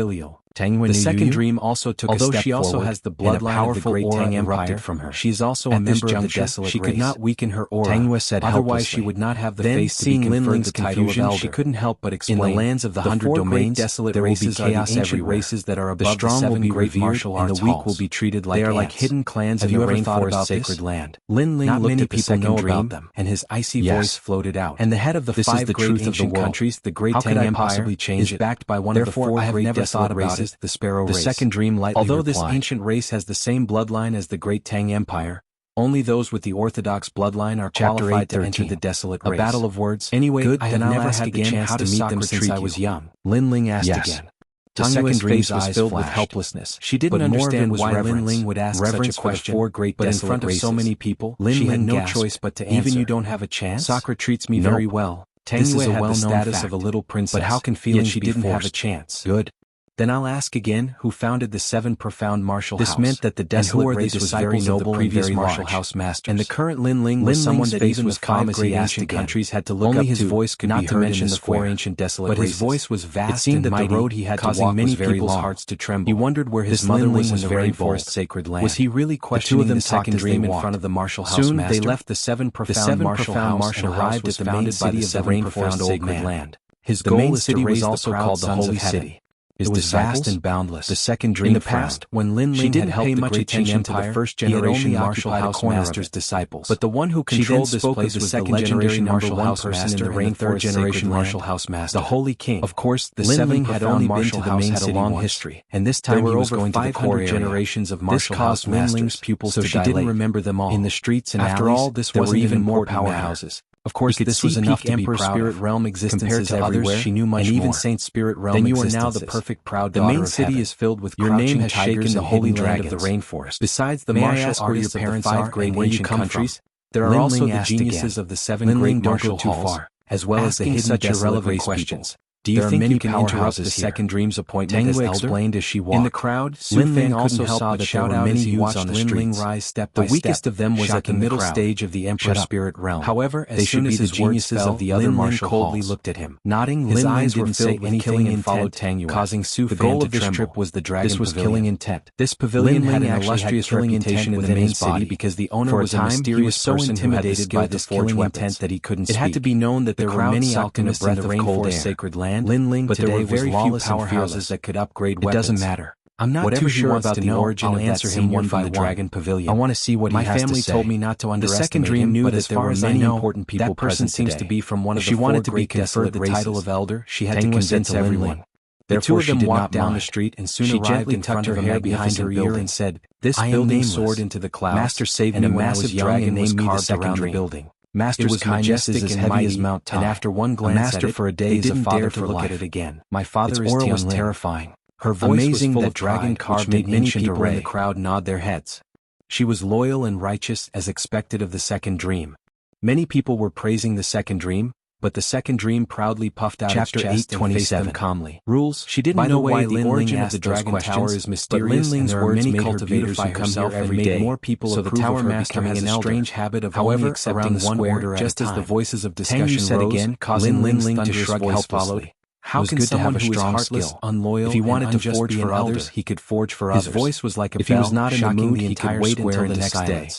The second dream also took a step forward. Although she also has the bloodline of the great Tang Empire from her, she is also a member of the desolate race. She could not weaken her aura. Tang Yue said otherwise she would not have the face to be conferred the title of elder. She couldn't help but explain. In the lands of the 100 domains, desolate races are the ancient races that are above the seven great martial arts halls. And the weak will be treated like ants. They are like hidden clans in the rainforest sacred land. Lin Ling looked at the second dream, and his icy voice floated out. And the head of the 5 great ancient countries, the great Tang Empire, is backed by one of the 4 great desolate races, the Sparrow race. The second dream lightly replied, although this ancient race has the same bloodline as the great Tang Empire, only those with the orthodox bloodline are qualified to enter the desolate race. A battle of words. Anyway, good, I have never had the chance to meet them since I was young. Lin Ling asked again. The second dream's face was filled with helplessness. She didn't understand why Lin Ling would ask such a question, but in front of so many people, she had no choice but to answer. Even you don't have a chance? Sakura treats me very well. Tang Yue had the status of a little princess, but how can feeling she didn't have a chance? Good. Then I'll ask again, who founded the 7 profound martial house? This meant that the desolate race was very noble and very martial house masters. And the current Lin Ling was someone that even the 5 great ancient countries had to look up to. Only his voice could be heard in the 4 ancient desolate races. But his voice was vast and mighty, the road he had causing many people's hearts to tremble. He wondered where his mother was in the rainforest sacred land. Was he really questioning the second dream in front of the martial house master? Soon they left the 7 profound martial house and arrived at the main city of the rainforest sacred land. His goal is to raise the proud sons of heaven. It was vast and boundless. The second dream. In the past, when Lin Ling had helped the great attention to the first generation martial house master's disciples, but the one who controlled this place was the legendary martial house master and the third generation martial house master, the Holy King. Of course, the Lin Ling had only been to the main city a long history, and this time he was going to the core generations of martial house masters. Lin Ling's pupils so she didn't remember them all. In the streets and after all, this wasn't even more powerhouses. Of course, this was enough to be proud Spirit Realm existences compared to others. She knew much more. And even Saint Spirit Realm then you are now the perfect proud daughter of heaven. The main city is filled with your name has shaken the holy land of the rainforest. Besides the martial artists of the 5 great ancient countries, there are also the geniuses of the 7 great martial halls, as well as the hidden desolate questions. Do you think you can interrupt the second dream's appointment as elder? Explained as she walked. In the crowd, Lin Ling also saw that there were many youths on the streets. The weakest of them was at the middle stage of the Emperor Spirit Realm. However, as soon as his geniuses of the other martial coldly looked at him, nodding, his eyes were filled with killing intent, causing Su Fan to tremble. The goal of this trip was the Dragon Pavilion. This was killing intent. This pavilion had an illustrious reputation in the main city because the owner was a mysterious person intimidated by this killing intent that he couldn't speak. It had to be known that there were many alchemists in the rainforest sacred land. Lin Ling but there were very few powerhouses that could upgrade weapons. It doesn't matter. I'm not too sure about the origin of that senior from the Dragon Pavilion. I want to see what he has to say. My family told me not to underestimate him. The second dream knew that there were many important people present today. That person seems to be from one of the 4 great desolate races. If she wanted to be conferred the title of elder, she had to convince everyone. The 2 of them walked down the street and soon arrived in front of her hair behind her ear and said, "This building soared into the clouds. Master saved me when I was young and named me the second building." Master's kindness is as heavy as Mount Tai, and after one glance at it, for a day is a father for life. Look at it again. My father is Tian Lin. Terrifying. Her voice was full of dragon carved made many people in the crowd nod their heads. She was loyal and righteous as expected of the second dream. Many people were praising the second dream, but the second dream proudly puffed out its chest and faced them calmly. Rules. She didn't know why the origin of the dragon tower is mysterious, and there are many cultivators who come here every day. More people so the tower master has a strange habit of only accepting one order at a time. Just as the voices of discussion rose, again, causing Lin Ling to shrug helplessly. How can someone who is heartless, unloyal, if he wanted to forge for others, he could forge for others. His voice was like a bell. If he was not in the mood, he could wait until the next day.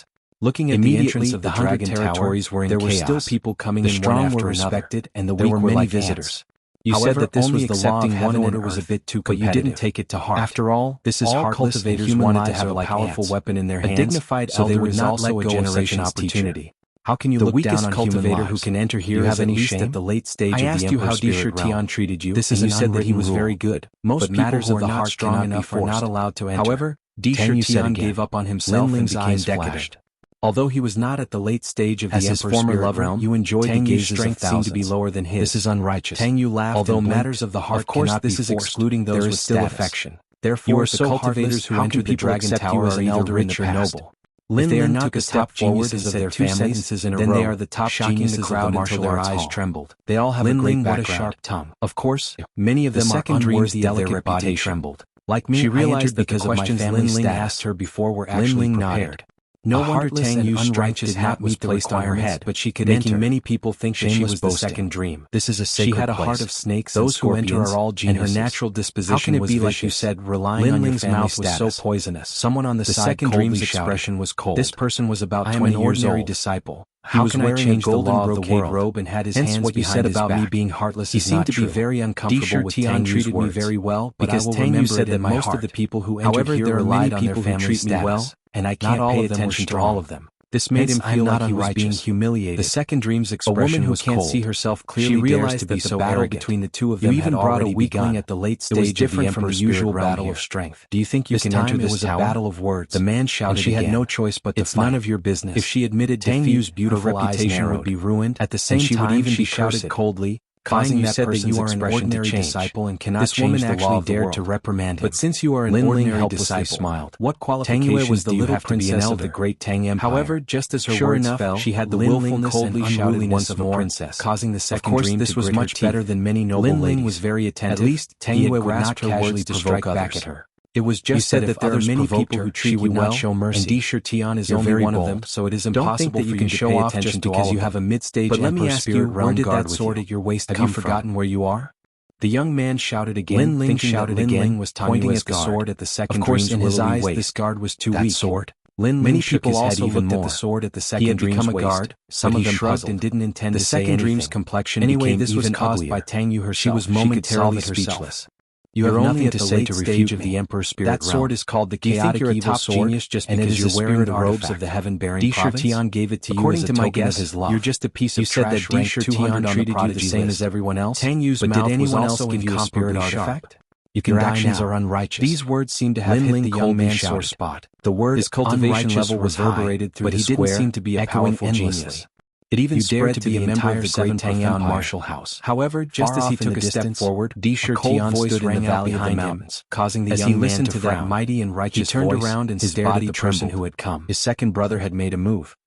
Looking at the entrance of the dragon territories were in chaos. There were still people coming in one after another, and the weak were like visitors. You said that this was the law of heaven and was a bit too competitive. But you didn't take it to heart. After all, this is heartless. Cultivators wanted to have a powerful weapon in their hands, a dignified elder, so they would not let go of such an opportunity. How can you look down on cultivator who can enter here as at least at the late stage of the Emperor's spirit realm? I asked you how Di Tian treated you, and you said that he was very good. Most matters of the heart strong enough are not allowed to enter. However, Di Tian gave up on himself and became decadent. Although he was not at the late stage of the Emperor's former love realm, you enjoyed the gazes of thousands. Seemed to be lower than his. This is unrighteous. Tang Yu laughed. Although matters of the heart cannot be forced, this is excluding those with still affection. Therefore, the cultivators who entered the dragon tower are either rich or noble. If they are not the top geniuses of their families, then they are the top geniuses of the martial arts hall. Trembled. They all have a great background. What a sharp tongue. Of course, many of them are unworthy of their reputation. Trembled. Like me, she realized that the questions Lin Ling asked her before were actually prepared. No wonder Tang Yu's strength did not meet the requirements, but she could enter, making many people think that she was the second dream. This is a sacred place. She had a heart of snakes and scorpions, those who enter are all geniuses, and her natural disposition was vicious. How can it be like you said, relying on your family status? Lin Ling's mouth was so poisonous. Someone on the side second dream's expression was cold. This person was about 20 years old. Disciple. He was wearing a golden brocade robe and had his hands what you said about me being heartless. He seemed to be very uncomfortable with Tang Yu's words. Treated me very well, because Tang Yu said that most of the people who entered here relied on their family status, and I can't pay attention to all of them. This made him feel like he was being humiliated. The second dream's expression was cold. A woman who can't see herself clearly realized that the battle between the two of them had already begun. At the late stage of the Emperor's usual battle of strength. Do you think you can enter this tower? It was a battle of words. The man shouted again. She had no choice but to fight. It's none of your business. If she admitted defeat, Tang Yu's beautiful reputation would be ruined. At the same time, she shouted coldly, causing that person you are an ordinary disciple and cannot change the law of the world. This woman actually dared to reprimand him. But since you are an ordinary disciple, smiled. What qualifications do you have to be an elder of the great Tang Empire? However, just as her words fell, she had the willfulness and unruliness of a princess, causing the second dream to grit her teeth. Of course, this was much better than many noble ladies. Lin Ling was very attentive. At least Tang Yu would not casually provoke back at her. It was just that if there are many people who treat you well, show mercy, and Di Tian is only one of them, so it is impossible for you to show off just because you have a mid-stage Emperor Spirit Realm guard with you. Where did that sword at your waist come from? Have you forgotten where you are? The young man shouted again. Lin Ling shouted again, pointing at the sword at the second dream's willowy waist. Of course, in his eyes, this guard was too weak. That sword. Many people also looked at the sword at the second dream's waist. Some of them shrugged and didn't intend to say anything. The second dream's complexion became this was caused by Tang Yu herself. She was momentarily speechless. You have nothing to say to refute of the Emperor's Spirit Realm. That sword is called the Chaotic Evil Sword, just because you're wearing the robes of the Heaven-bearing Province. Di Tian gave it to you as a token of his love. You're just a piece of trash. You said that Di Tian treated you the same as everyone else. Tang Yu's mouth was also give you a spirit artifact. Your actions are unrighteous. These words seem to have hit the young man's sore spot. The word his cultivation level reverberated through the square, but he didn't seem to be a powerful genius. It even spread to be a member of the great Tang Yan martial house. However, just as he took a step forward, Di Tian stood in the valley of the mountains, causing the young man to frown. That mighty and righteous voice, he turned around and stared at the person who had come. His second brother had made a move.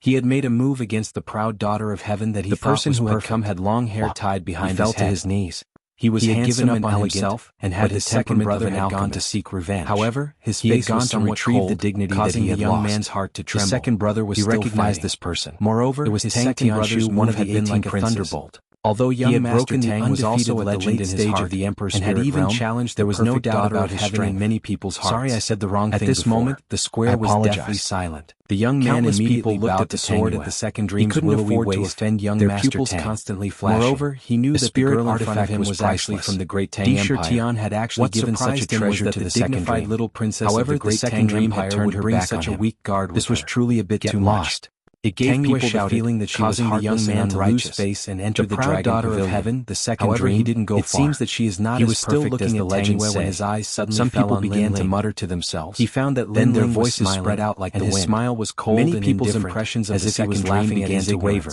He had made a move against the proud daughter of heaven that he thought was perfect. The person who had come had long hair tied behind his head. He fell to his knees. He was handsome and elegant, and had his second brother had gone to seek revenge. However, his face was somewhat cold, the dignity causing the young man's heart to tremble. The second brother was still fighting. He recognized this person. Moreover, it was his second brother's one had been like a thunderbolt. Although young Master Tang was also a legend in his heart, the Emperor's and had even challenged, there was no doubt about his strength in many people's hearts. Sorry, I said the wrong thing before. At this moment, the square was deathly silent. The young man immediately looked at the sword at the second dream's willowy waist. To offend young Their Master pupils Tang. Constantly flashing. Moreover, he knew that the girl in front of him was actually from the great Tang Empire. Di Tian had actually given such a treasure to the dignified little princess. However, the second dream had turned her back on him. This was truly a bit too much. It gave people the feeling that she was causing the young man to lose face and enter the dragon daughter of heaven. The second dream, he didn't go far. It seems that she is not as perfect as the legend said. When his eyes suddenly some people began to mutter to themselves. He found that then their voices spread out like the wind. His smile was cold and indifferent, as if he was laughing began to waver.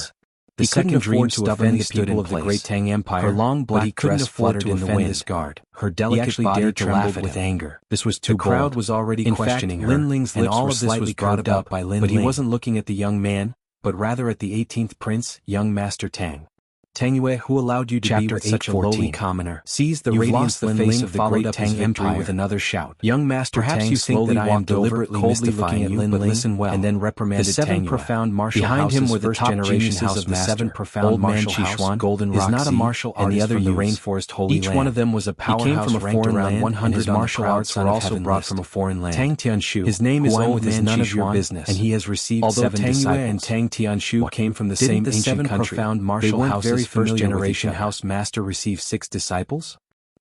The second dream to offend the people of the Great Tang Empire. Her long black dress fluttered in the wind. This guard. Her delicate body trembled with anger. This was too bold. The crowd was already questioning her. Lin Ling's lips were slightly brought up by Lin Ling. But he wasn't looking at the young man, but rather at the 18th prince, young Master Tang. Tang Yue, who allowed you to be with such a lowly commoner, seized the radiance the face of the Great Tang Empire with another shout. Young Master Tang, perhaps you think that I am deliberately mystifying you, but listen well. And then reprimanded the seven profound martial houses. Behind him were the top geniuses of the seven profound martial houses. Golden Rock is not a martial artist, and the other from the rainforest Holy Land. Each one of them was a powerhouse ranked around 100. Martial arts were also brought from a foreign land. Tang Tianshu, his name is old as none of your business, and he has received 7 disciples. Although Tang Yue and Tang Tianshu came from the same ancient country, profound martial houses first generation house master received 6 disciples?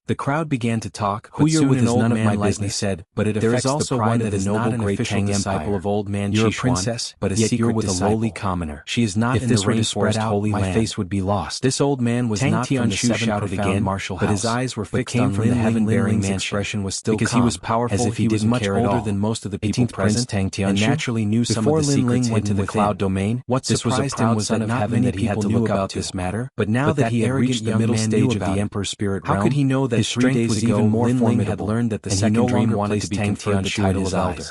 The crowd began to talk, who you're with is none of my business, said, but it affects the pride of the noble Great Tang disciple of old man You're a princess, but a secret with a lowly commoner. She is not in the rainforest Holy Land. My face would be lost. This old man was not from the 7 profound martial house, but his eyes were fixed on from the heaven-bearing man's expression was still because he was powerful, as if he was much older than most of the people present, and naturally knew some of the secrets into the cloud domain. What surprised him was that not many people knew about this matter, but now that he had reached the middle stage of the Emperor's spirit realm, how could he know that 3 days ago Lin Ling had learned that the second dream wanted to be conferred the title of elder?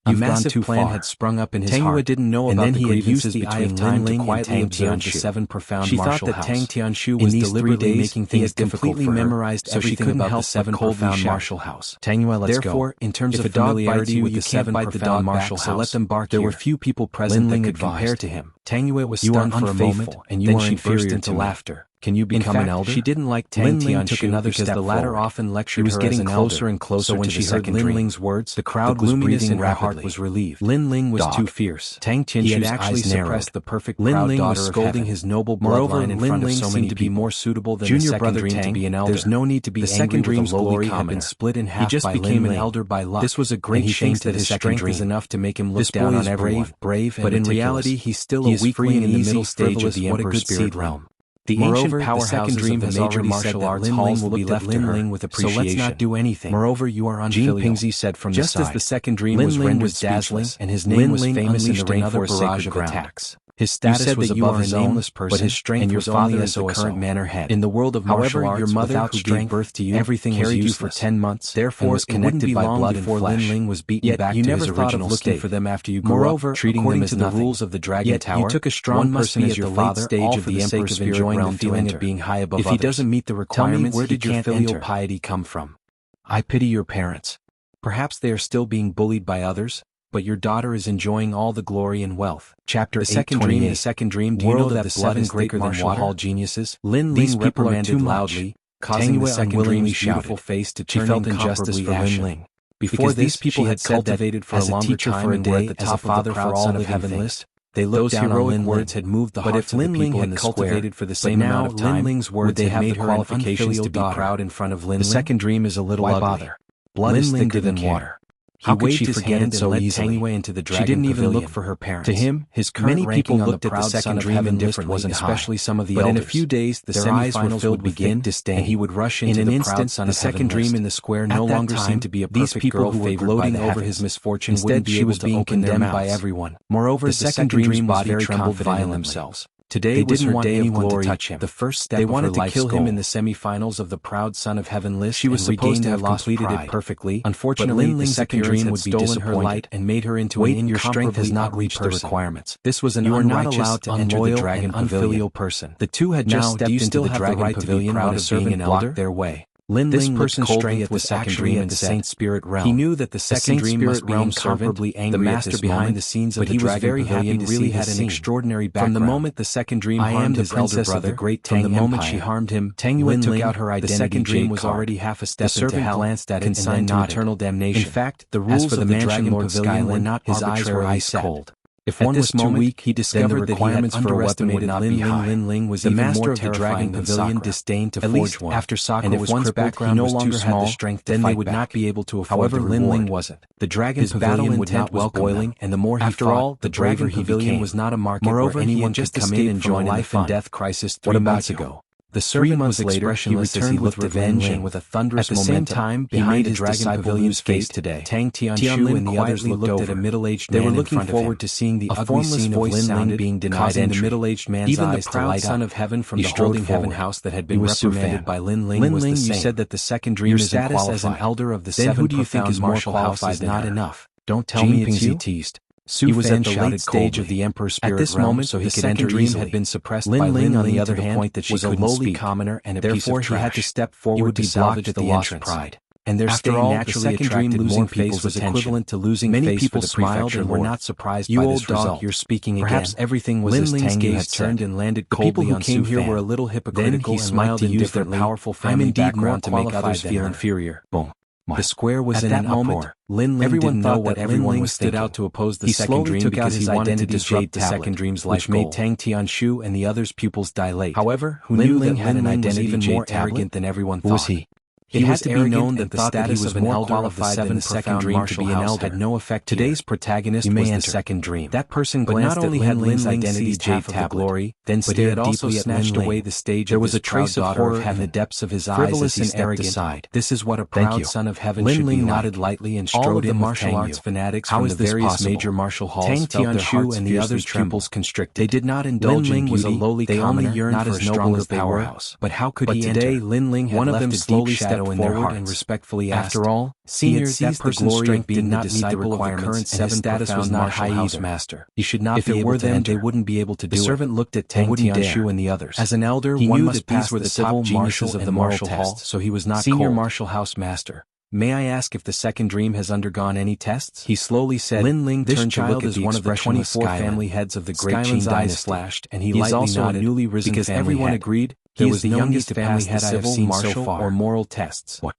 A massive plan had sprung up in his heart. Tang Yue didn't know about the grievances between Lin Ling and Tang Tianshu. The 7 profound martial house. She thought that Tang Tianshu was deliberately making things difficult for her, memorized so she couldn't help the 7 profound martial house. Tang Yue, let's go. Therefore, in terms of familiarity with the 7 profound martial house, so let them bark. There were few people present that could compare to him. Tang Yue was stunned for a moment, and then she burst into laughter. Can you become an elder? She didn't like Tang Tianshu took another step the latter often lectured her as an elder. Closer and closer so when she heard Lin Ling's words, the crowd was breathing in her heart was relieved. Lin Ling was too fierce. Tang Tianshu had actually suppressed the perfect Lin Ling was scolding his noble bloodline in front of so many to be more suitable than the second dream to be an elder. There's no need to be angry. The second dream's glory had been split in half. He just became an elder by luck. This was a great shame that his strength is enough to make him look down on everyone. Brave, but in reality he's still a weakling in the middle stage of the Emperor's spirit realm. The ancient powerhouses of the major martial arts halls will be left to Lin with appreciation. So let's not do anything. Moreover, you are unfilial. Jin Pingzi said from the side. Just as the second dream was rendered dazzling, and his name was famous in the rainforest barrage of attacks. His status was above his nameless person, but his strength was only as the current manor head. In the world of martial arts, your mother who gave birth to you, everything carried you for 10 months, therefore was connected by blood and flesh. Lin Ling was beaten back to his original state. For them after you grew up, treating them as the rules of the Dragon Tower. You took a strong person as your father, all for the sake of enjoying the feeling of being high above others. If he doesn't meet the requirements, where did your filial piety come from? I pity your parents. Perhaps they are still being bullied by others, but your daughter is enjoying all the glory and wealth. Chapter 828. The second dream. Do you know that blood is greater than water? Geniuses. Lin Ling reprimanded loudly, causing the second dream's beautiful face to turn injustice for Lin Ling. Before this, people had cultivated for a longer time and were at the top of the proud son of heaven list. They looked down on Lin words had moved the hearts of the people in the cultivated for the same amount of time. Lin Ling's words had made her qualifications to be proud in front of Lin Ling. The second dream is a little ugly. Blood is thicker than water. How could she forget it so easily? Into the Dragon she didn't even look for her parents. To him, his current ranking on the proud second dream indifferently, especially some of the elders. But in a few days, the semifinals would begin, and he would rush into the proud son of the second dream in the square no longer seemed to be a perfect girl who were gloating over his misfortune. Instead, she was being condemned by everyone. Moreover, the second dream's body trembled violently themselves. Today they didn't want anyone to touch him. The first step they wanted to kill him in the semifinals of the proud son of heaven list. She was supposed to have completed it perfectly. Unfortunately, the second dream would be stolen her light and made her into an incomparably your strength has not reached the requirements. This was an unrighteous, unloyal, and unfilial person. The two had just stepped into the Dragon Pavilion when a servant blocked their way. This person's strength was actually at the Saint Spirit realm. He knew that the second dream must be incomparably angry, the master behind the scenes of the Dragon Pavilion really had an extraordinary background. From the moment the second dream harmed his elder brother, from the moment she harmed him, Tang Yue took out her identity. The second dream was already half a step into hell. The servant glanced at it and then to eternal damnation. In fact, the rules of the Dragon Pavilion were not arbitrary cold. If one was too weak, he discovered that requirements for a weapon would not be high. Lin Ling was the master of the Dragon Pavilion disdained to forge one. After Sakura was crippled, he no longer had the strength to fight back. Then they would not be able to afford the reward. However, Lin Ling wasn't. The Dragon Pavilion would not welcome boiling, and the more he fought, the Dragon Pavilion was not a market where anyone could come in and join a life and death crisis 3 months ago. The servant was expressionless as he looked at Lin Ling with a thunderous momentum. At the same time, behind his Dragon Pavilion's gate today, Tang Tianshu and the others looked at a middle-aged man. They were looking forward to seeing the ugly scene of Lin Ling being denied entry. The middle-aged man's even eyes the proud son of heaven from the holding heaven house that had been reprimanded by Lin Ling was the same. You said that the second dream is qualified. Your status as an elder of the seven who do you think is more qualified is not enough. Don't tell me it's you. Teased. He was at the late stage of the Emperor's spirit realm, at this moment, so he could enter easily. Had been suppressed by Lin Ling, on the other hand, point that she was a lowly commoner and a piece of trash. Therefore, he had to step forward to salvage the lost pride. And their stay naturally attracted more face was equivalent to losing face. Many people smiled and were not surprised by this result. You're speaking again. Perhaps everything was as Ling's gaze turned and landed coldly on Su Fan. The people who came here were a little hypocritical and smiled indifferently. Powerful family background to make others feel inferior. Boom. The square was in an uproar. Lin Ling didn't know what everyone was stood out to oppose the second dream because he wanted to disrupt the second dream's life, which made Tang Tianshu and the others' pupils dilate. However, who knew that Lin Ling was even more arrogant than everyone thought? Who was he? It had to be known that the status of an elder of the seven second dream to be an elder had no effect. Today's protagonist was the second dream. That person glanced at Lin Ling's identity half of the glory, then stared deeply at Lin Ling. Away the stage. There was a trace of horror in the depths of his eyes as he stepped aside. This is what a proud son of heaven should be like. Lin Ling nodded lightly and strode in with martial arts fanatics from the various major martial halls. Tang Tianshu and the others' pupils constricted. They did not indulge in beauty. They only yearned for a stronger powerhouse. But how could he enter? But today, Lin Ling had left a deep shadow in their hearts and respectfully asked, after all, seniors, that person's strength did not meet the requirements, and his status was not high either. Master. He should not be able to enter. They wouldn't be able to do it. The servant looked at Tang Tianshu and the others. As an elder, he knew that these were the top geniuses of the martial hall, so he was not senior martial house master. May I ask if the second dream has undergone any tests? He slowly said, Lin Ling turned to look at the one of the 24 family heads of the great Qin dynasty. Flashed, and he lightly also nodded, a newly risen because everyone agreed he was the youngest family head I have seen so far, or moral tests. What?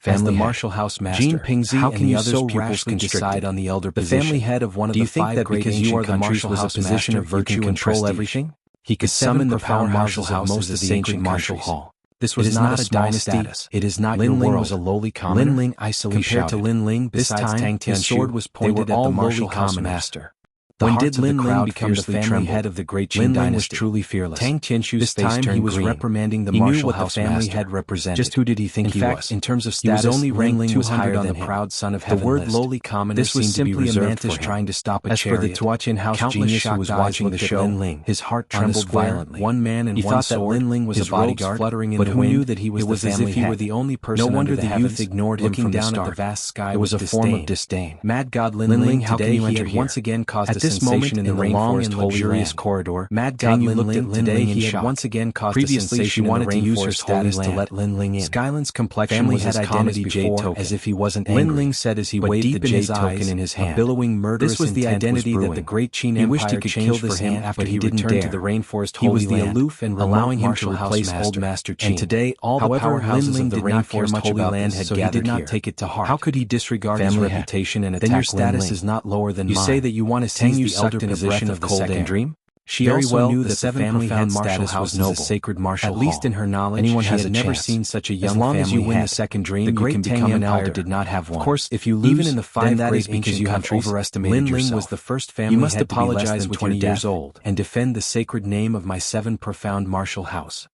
As the martial house master, Jean Pingzi how can you so rashly decide on the elder position? The family head of one of the five great ancient countries was a position of virtue control everything? He could summon the profound martial house most of the ancient martial hall. This was not a dynasty. It is not your world. Lin Ling was a lowly commoner. Lin Ling icily shouted. Compared to Lin Ling, besides Tang Tianshu, his sword was pointed at the martial house master. When did Lin Ling become the family head of the great Qin dynasty? Lin Ling was truly fearless. Tang Tianshu's face turned green. He was reprimanding the martial house master. He knew what the family head represented. Just who did he think he was? In fact, in terms of status, Lin Ling was higher than the proud son of heaven. The word lowly commoner seemed to be reserved for him. Trying to stop a chariot. As for the Tuachin house genius who was watching the show, his heart trembled violently. One man and one sword. He thought that Lin Ling was a bodyguard, fluttering in the wind. But who knew that he was the family head? He was the only person. No wonder the youth ignored him from down at the vast sky. It was a form of disdain. Mad God Lin Ling, how can you enter here? Once again caused a sensation in the long and luxurious corridor. Mad God Lin Ling today he had once again caused a sensation. She wanted to use her status to let Lin Ling in. Skyland's complexion was his comedy jade token, as if he wasn't angry. Lin Ling said as he waved the jade token in his hand. A billowing murderous intent was the identity that the great Qin Empire changed for him after he returned to the rainforest Holy Land. He was the aloof and allowing him to replace old Master Qin. And today all the powerhouses of the rainforest Holy Land had gathered here. He did not take it to heart. How could he disregard his reputation and attack Lin Ling? Then your status is not lower than mine. You say that you want to seize the elder position of the second dream? She also knew that the family head status was noble, a sacred martial hall. At least in her knowledge, anyone has never seen such a young family head. As long as you win the second dream, the great Tang Empire did not have one. Of course, if you lose, even in the five great ancient countries, Lin Ling was the first family head. You must apologize with 20 years old and defend the sacred name of my seven profound martial house.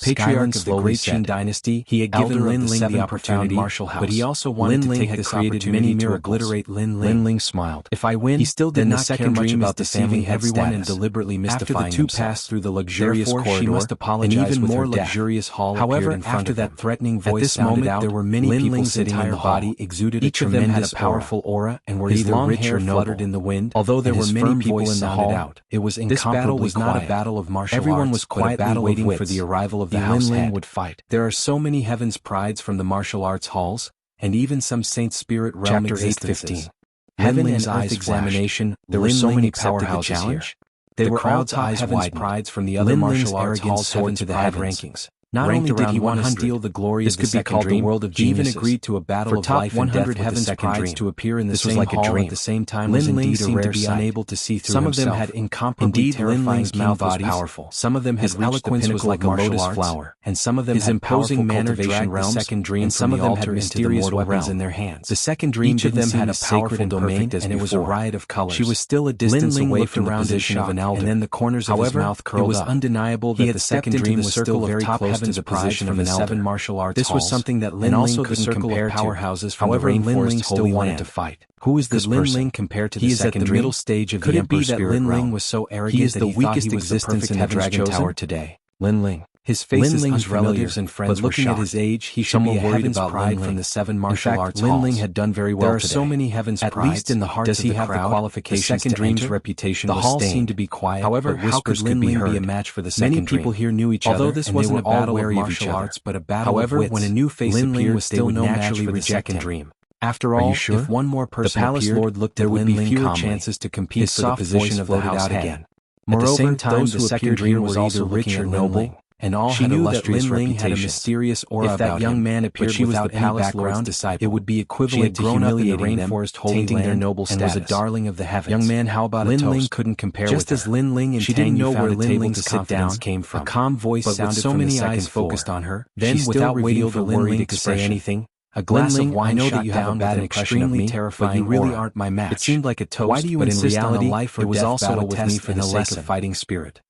Patriarch of the great Qin dynasty, he had given Lin Ling the opportunity, but he also wanted to take this opportunity to obliterate Lin Ling. Lin Ling smiled. If I win, he still did not care much about deceiving everyone and deliberately mystifying himself. After the two passed through the luxurious corridor, she must apologize with her luxurious hall. However, after that threatening voice sounded out, there were many people sitting in the body exuded a tremendous powerful aura and were either rich or fluttered in the wind. Although there were many people in the hall, it was incomparably quiet. This battle was not a battle of martial arts. Everyone was quietly waiting for the arrival of the house head would fight. There are so many heaven's prides from the martial arts halls, and even some saint spirit realm existences. Heaven and earth examination, there were so many powerhouses here. They were all top heaven's prides from the other martial arts halls soared to the head rankings. Not only did he want to steal the glory of the second dream, the world of geniuses, he even agreed to a battle of life and death with the second dream to appear in the same hall at the same time. Lin Ling seemed to be unable to see through himself. Some of them had incomparably terrifying mouth was powerful. Some of them his eloquence was like a lotus flower, and some of them his imposing manner dragged the second dream, and some of them had mysterious weapons in their hands. The second dream each of them had a powerful domain, and it was a riot of colors. She was still a distance away from the position of an elder, and then the corners of his mouth curled up. It was undeniable that the second dream was still very close to the position of the 7 martial arts halls. This was something that Lin Ling couldn't compare to. Powerhouses from the rainforest still wanted to fight. Who is this person? Lin Ling compared to the second middle stage of the Emperor's spirit realm? Could it be that Lin Ling was so arrogant that he thought he was the perfect Dragon Tower today? Lin Ling. His face is unfamiliar, relatives and friends but looking at his age, he should be a heaven's pride from the 7 martial arts halls. Lin Ling had done very well today. There are so many heaven's prides. At least in the hearts of the crowd. Does he have the qualifications to enter? The second dream's reputation was stained. The hall seemed to be quiet, however, how could Lin Ling be a match for the second dream? Many people here knew each other, although this wasn't a battle of martial arts, but a battle of wits. However, when a new face appeared, they would naturally reject the second dream. After all, if one more person appeared, the palace lord looked at Lin Ling fewer chances to compete for the position of the house head. Moreover, at the same time, the second dream was also rich or noble, and all she knew that Lin Ling had a mysterious aura about him. If that young man appeared without any background, it would be equivalent to humiliating them, tainting their noble status, and was a darling of the heavens. Young man, how about a toast? Lin Ling couldn't compare with her. Just as Lin Ling and she didn't know where Lin Ling's confidence came from. A calm voice sounded from the second floor. Focused on her. Then, without waiting for Lin Ling to say anything, a glass of wine shot down with an extremely terrifying aura. But you really aren't my match. It seemed like a toast, why do you insist on a life or death battle with me for the sake of fighting spirit?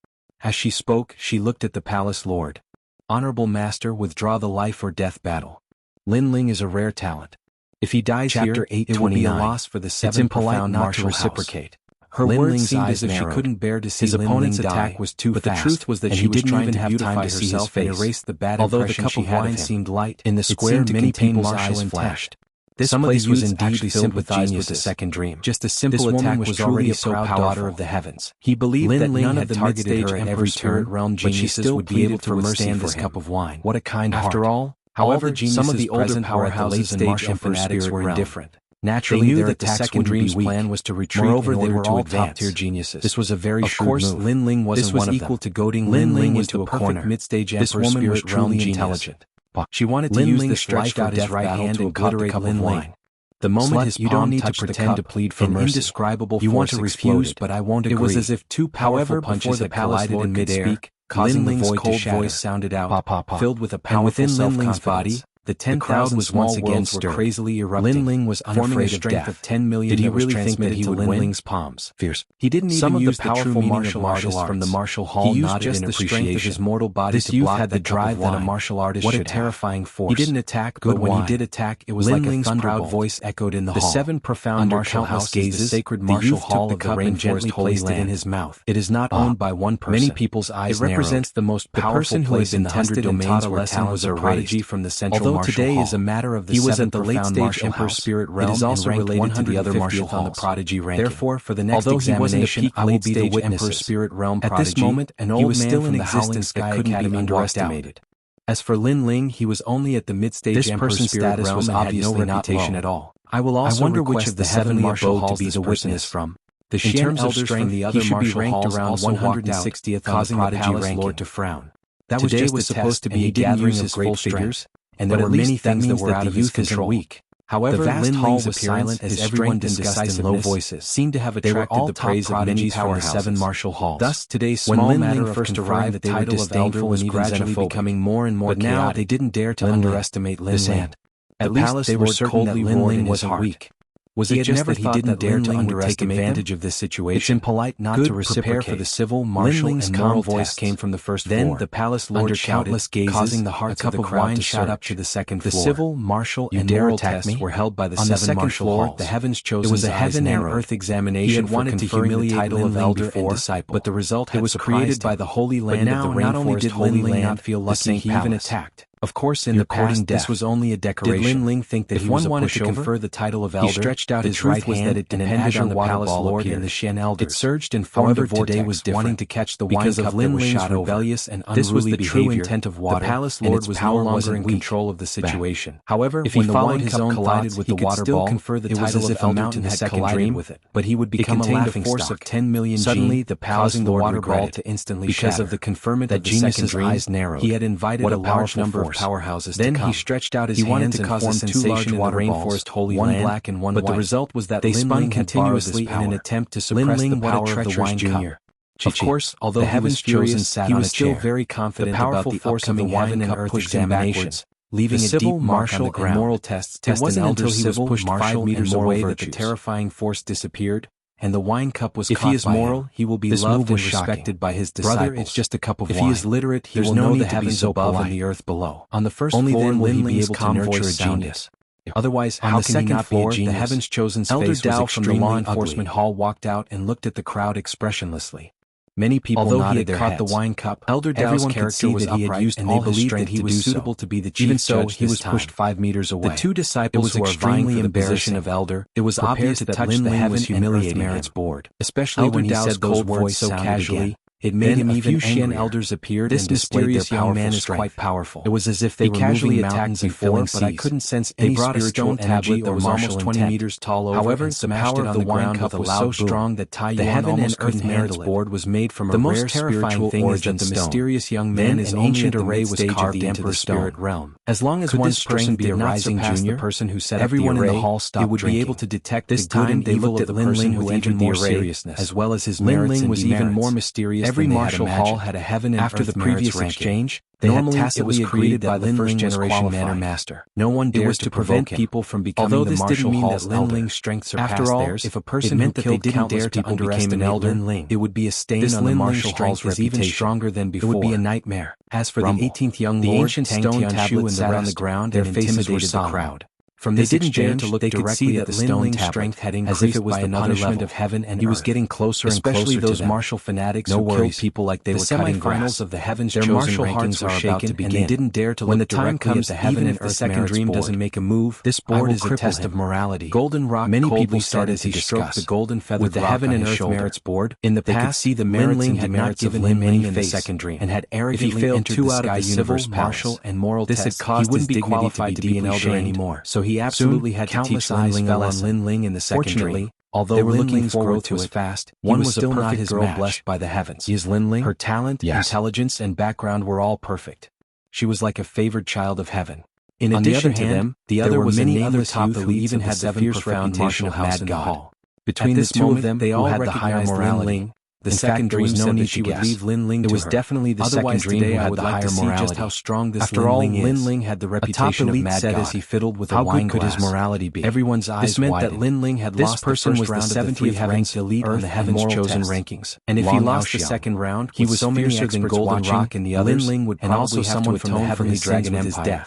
As she spoke, she looked at the palace lord. Honorable master, withdraw the life or death battle. Lin Ling is a rare talent. If he dies here, it will be a loss for the 7 profound not to reciprocate. Her words seemed as if she couldn't bear to see his opponent's attack was too fast, but the truth was that she was trying to have time to see his face and erase the bad impression she had of him. Although the cup of wine seemed light, in the square many people's eyes flashed. This place was indeed filled with geniuses. The second dream. Just a simple attack was already a proud daughter of the heavens. He believed that none of the targeted her at every turn realm geniuses would be able to withstand this cup of wine. What a kind heart. After all, however, some of the older powerhouses and martial fanatics were indifferent. Naturally, they knew that the second dream's plan was to retreat. Moreover, they were all top-tier geniuses. This was a very shrewd move. Of course, Lin Ling wasn't one of them. This was equal to goading Lin Ling into a corner. Mid-stage Emperor spirit realm intelligent. She wanted to use the stretched out his right hand and obliterate Lin Ling. The moment his palm touched the cup, an indescribable force exploded, but I won't agree. It was as if two powerful punches had collided in mid-air, causing the void to shatter. Voice sounded out, filled with a powerful self-confidence. The 10,000 small worlds were crazily erupting. Lin Ling was unafraid of death. Of 10 million. Did he really think that he would win? Lin Ling's palms. Fierce. He didn't even use the powerful martial artists from the martial hall. He used just the strength of his mortal body to block the drive that a martial artist should have. What a terrifying force. He didn't attack, but when he did attack, it was like a thunderbolt. Voice echoed in the hall. The 7 profound martial houses, the sacred martial hall of the rainforest, placed it in his mouth. It is not owned by one person. Many people's eyes narrowed. It represents the most powerful place in the 100 domains where talent was a prodigy from the central martial hall. Although today is a matter of the 7 profound martial Emperor spirit realm, it is also related to the other martial halls on the prodigy ranking. Therefore, for the next examination, I will be the Emperor spirit realm prodigy. At this moment, an old man from the Howling Sky couldn't be underestimated. As for Lin Ling, he was only at the mid-stage Emperor spirit realm and had no reputation at all. I will also wonder which of the 7 martial halls this person is from. The Xian elders from the other martial halls around 160th, causing the palace lord to frown. That was just supposed to be a gathering of great figures. And there were many things that were out of his control. Weak. However, the vast hall was silent as everyone discussed in low voices seemed to have attracted the praise of many from the 7 martial halls. Thus, today's small matter of first arrived, the title of elder was gradually becoming more and more chaotic. But now they didn't dare to underestimate Lin Ling. At least they were certain that Lin Ling wasn't weak. Was it just that he didn't dare to underestimate advantage of this situation? It's impolite not to reciprocate. For the civil, martial, and moral voice came from the first floor. Then the palace lord countless gazes, causing the hearts of the crowd to shot up to the second floor. The civil, martial, and moral tests were held by the 7 martial halls. The heavens chosen. It was a heaven and earth examination. He had wanted to humiliate the title of elder and disciple, but the result was created by the holy land of the rainforest. Not only did Holy Land not feel lucky, he even attacked. Of course, in the past, this was only a decoration. Did Lin Ling think that if one wanted to confer the title of elder, he stretched out his right hand and depended on the palace lord and the Xian elders. It surged and formed a vortex, today was wanting to catch the wine cup that was shot rebellious and unruly. This was the true intent of water. The palace lord was no longer in control of the situation. However, if he followed his own collided with the water ball, it was as if a mountain had collided with it. But he would become a laughing force of 10 million. Suddenly, the causing the water ball to instantly shatter. Because of the conferment that genius's eyes narrowed, he had invited a large number of powerhouses. Then he stretched out his hands and formed 2 large water rainforest holy one black and one white. But the result was that they spun continuously in an attempt to suppress the power of the wine cup. Of course, although the heavens furious, he was still very confident about the upcoming heaven and earth examinations, leaving a deep martial and moral tests. It wasn't until he was pushed 5 meters away that the terrifying force disappeared, and the wine cup was caught by him. If he is moral, he will be loved and respected by his disciples. Brother, it's just a cup of wine. If he is literate, he will know the heavens above and the earth below. On the first floor, will he be able to nurture a genius. Otherwise, how can he not be a genius? The heaven's chosen's face was extremely ugly. Elder Dao from the law enforcement hall walked out and looked at the crowd expressionlessly. Many people nodded their heads. Although he had caught the wine cup, Elder Dao's character was upright, and they believed that he was suitable to be the chief judge. Even so, he was pushed 5 meters away. The two disciples who were vying for the position of elder, it was obvious that Lin Ling was humiliating Merits board, especially when he said those words so casually. It made him even angrier. Elders appeared this mysterious young man is quite powerful. It was as if they casually attacked before, but I couldn't sense any spiritual energy that was almost 20 meters tall over. However, the power of the wine cup was so strong that Tai Yuan almost couldn't handle it. Board was made from a rare spiritual thing is that the mysterious young man is ancient array was carved into the spirit realm. As long as one person be a rising junior, the person who set everyone in the hall stopped drinking. It would be able to detect this time they looked at Lin Ling who entered the array, as well as his merits and demerits. Lin Ling was even more mysterious. Every martial hall had a heaven and after the previous exchange. Normally, it was created by the first-generation manor master. No one dares to prevent people from becoming the martial hall's elder. Lin Ling's strength surpassed theirs. If a person meant that they didn't dare to underestimate Lin Ling, it would be a stain on the martial hall's reputation. Even stronger than before. It would be a nightmare. As for the 18th young lord, the ancient stone tablet sat on the ground. Their faces intimidated the crowd. From this exchange, they could see that the stone strength had increased as if it was the punishment of heaven and earth. He was getting closer and closer to them. Especially those martial fanatics who killed people like they were cutting grass. Of the heavens their martial hearts are shaken, and they didn't dare to look directly at the heaven and earth. When the time comes, even if the second dream doesn't make a move, this board is a test of morality. Golden Rock many people said as he stroked the golden feathered rock on his shoulder. Merits board. In the past, they could see the merits and demerits of Lin Ling in the second dream, and had arrogantly entered the sky universe martial and moral test. This had caused his dignity to be an elder anymore. So he absolutely had countless eyes fell on Lin Ling in the second dream. Although Lin Ling's growth was fast, one was still not his girl blessed by the heavens. Is Lin Ling? Her talent, intelligence, and background were all perfect. She was like a favored child of heaven. In addition to them, the other was a nameless youth who even had the fierce reputation of mad god. Between the two of them, they all had the higher morality. The second dream was no need she would leave Lin Ling to her. It was definitely the second dream who had the higher morality. Just how strong this After all, Lin Ling had the reputation of mad god. As he fiddled with a wine glass. How good could his morality be? Everyone's eyes This meant that Lin Ling had lost the first round of the 70th ranked elite on the heaven's chosen rankings. And if he lost the second round, he was so fiercer than Golden Rock and the others, Lin Ling would probably have to atone for his Dragon Empire.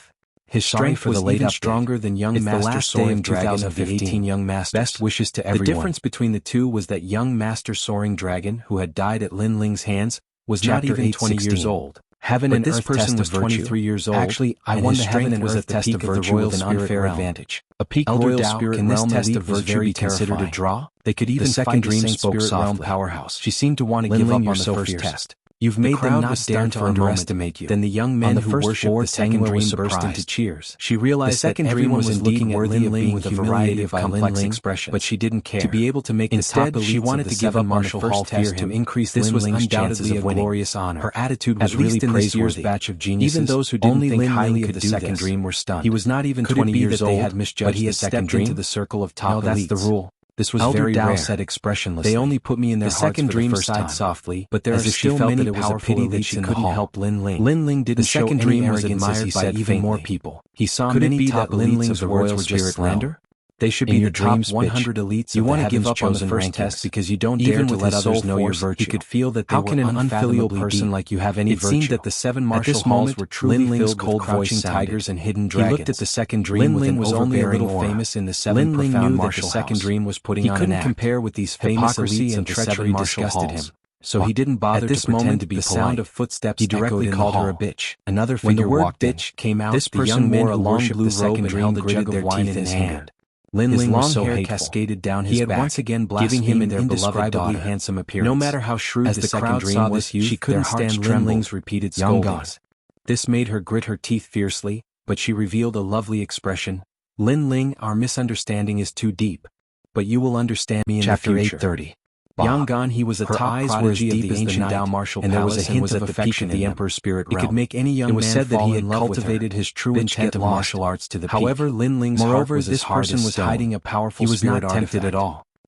His strength was even stronger than young Master Soaring Dragon of the 18 young masters. Best wishes to everyone. The difference between the two was that young Master Soaring Dragon, who had died at Lin Ling's hands, was not even 20 years old. Heaven and Earth person was 23 years old. Actually, I won the Heaven and Earth test of virtue with an unfair advantage. A peak royal spirit can this test of virtue be considered a draw? They could even fight the same spirit realm powerhouse. She seemed to want to give up on the first test. You've made them not dare to underestimate you. Then the young men who worshipped the second dream burst into cheers. She realized that everyone was indeed worthy of being with a variety of complex expressions, but she didn't care. To be able to make instead, the top she wanted to give up martial hall test to increase this was undoubtedly a glorious honor. Her attitude was really praiseworthy. Batch of geniuses, even those who didn't think highly of the second dream were stunned. He was not even 20 years old, but he had stepped into the circle of top elites. No, that's the rule. This was Elder very Dao rare. Said expressionlessly. They only put me in their hearts for the first time. Softly, but there are still many that it was a pity that she couldn't help Lin Ling. Lin Ling didn't show any dream was admired by even more people. He saw many top elites of the royal spirit slander. They should be the top 100 elites. You want to give up on the first test because you don't dare to let others know your virtue. He could feel that how can an unfilial person like you have any virtue? It seemed that the 7 martial halls were truly filled with crouching tigers and hidden dragons. He looked at the second dream with an overbearing aura. Famous in the 7 profound martial halls. The second dream was putting on an act. He couldn't compare with these famous elites and treachery disgusted him. So he didn't bother to pretend to be polite. The sound of footsteps he directly called her a bitch. Another figure walked in. When the word bitch came out, this person wore a long blue robe and held a jug of wine in his hand. Lin Ling was so hateful. Cascaded down his back, once again giving him an indescribably handsome appearance. No matter how shrewd the crowd saw this youth, she couldn't stand Lin Ling's repeated scoldings. This made her grit her teeth fiercely, but she revealed a lovely expression. Lin Ling, our misunderstanding is too deep, but you will understand me in Chapter the future. 830. Yangon, he was a top prodigy of the ancient Dao martial and there was a hint of affection at the Emperor's spirit realm. It could make any young man said that he had cultivated his true intent of martial arts to the peak. However, Lin Ling's heart was this person was hiding a powerful spirit artifact. He was not tempted at all.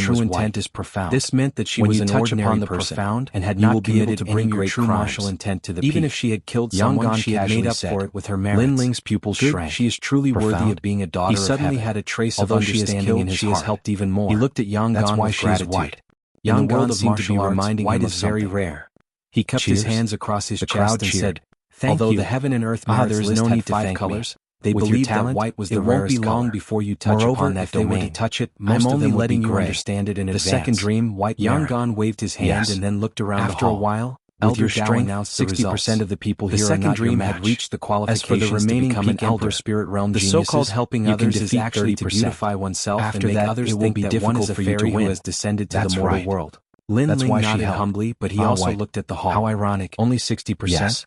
true was intent white. is profound. This meant that she When was you an touch ordinary upon the person, profound, and had you not will be able committed to any bring your great true crimes. martial intent to the Even peak. if she had killed Yang someone, Gan she had casually made up said, for it with her merits. Lin Ling's pupils Good, shrank. she is truly worthy Profound. of being a daughter He of suddenly heaven. had a trace Although of she has understanding killed, in his she heart. has helped even more. He looked at Yang That's Gan why with she is gratitude. white. In the Yang world Gan of seemed to be martial arts, reminding white him is of very something. rare. He cupped Cheers. his hands across his The chest crowd and cheered. said, Thank although you. the heaven and earth Ah, merits there is list no had need to 5 thank me. colors, they With your believed that talent, white was it the won't be rarest long color. before you touch Moreover, upon that if they were to domain. touch it, Most I'm of only them would letting be you gray. understand it in The advance. second dream, white Yang merit. Gan waved his hand Yes. and then looked around After the a hall. while, Elder with your Dao strength, announced the 60% results. of the people The here are second not your dream match. had reached the As for qualifications the remaining to become an peak emperor elder spirit realm the geniuses, so-called helping you can others is defeat actually 30% to beautify oneself After and make that, others it will think be that one difficult is a for you to fairy who win. has descended to That's the mortal right. world. Lin That's Ling why she nodded helped. humbly, but he Ah, also white. looked at the hall. How ironic. Only 60%? Yes.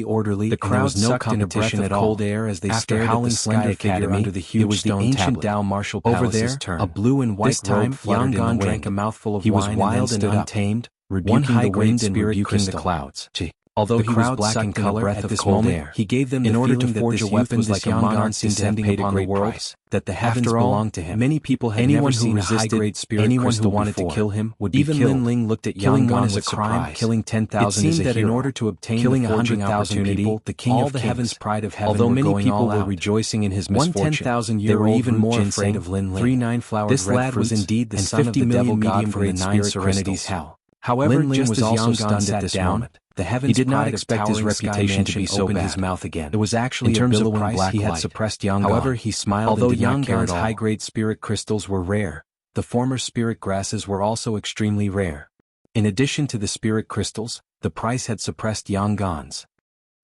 extremely orderly. The crowd was no competition at all. Cold air as they stared at the slender figure under the huge stone tablet. Dao Martial Palace's over there, turn. A blue and white robe fluttered in the wind. Drank a mouthful of wine. He was wild and untamed, rebuking the wind and rebuking the clouds. Although he was black in color at this moment, he gave them in order to forge a weapon like a monarch descending upon the world, that the heavens belonged to him. Many people had never seen a high-grade spirit. Anyone who wanted to kill him would be killed. Even Lin Ling looked at Yang Gan as a crime. Killing 10,000 is a hero. It seemed that in order to obtain killing 100,000 people, the king of the heavens, pride of heaven, although many people were rejoicing in his misfortune, they were even more afraid of Lin Ling. 39 this lad was indeed the son of the devil god from the 9 serenities hell. However, just as Yang Gan sat down, the heavens he did not expect his reputation to be so bad. His mouth again. It was actually in terms of price he had suppressed Yang Gan. However, he smiled. Although Yang Gan's high-grade spirit crystals were rare, the former spirit grasses were also extremely rare. In addition to the spirit crystals, the price had suppressed Yang Gan's.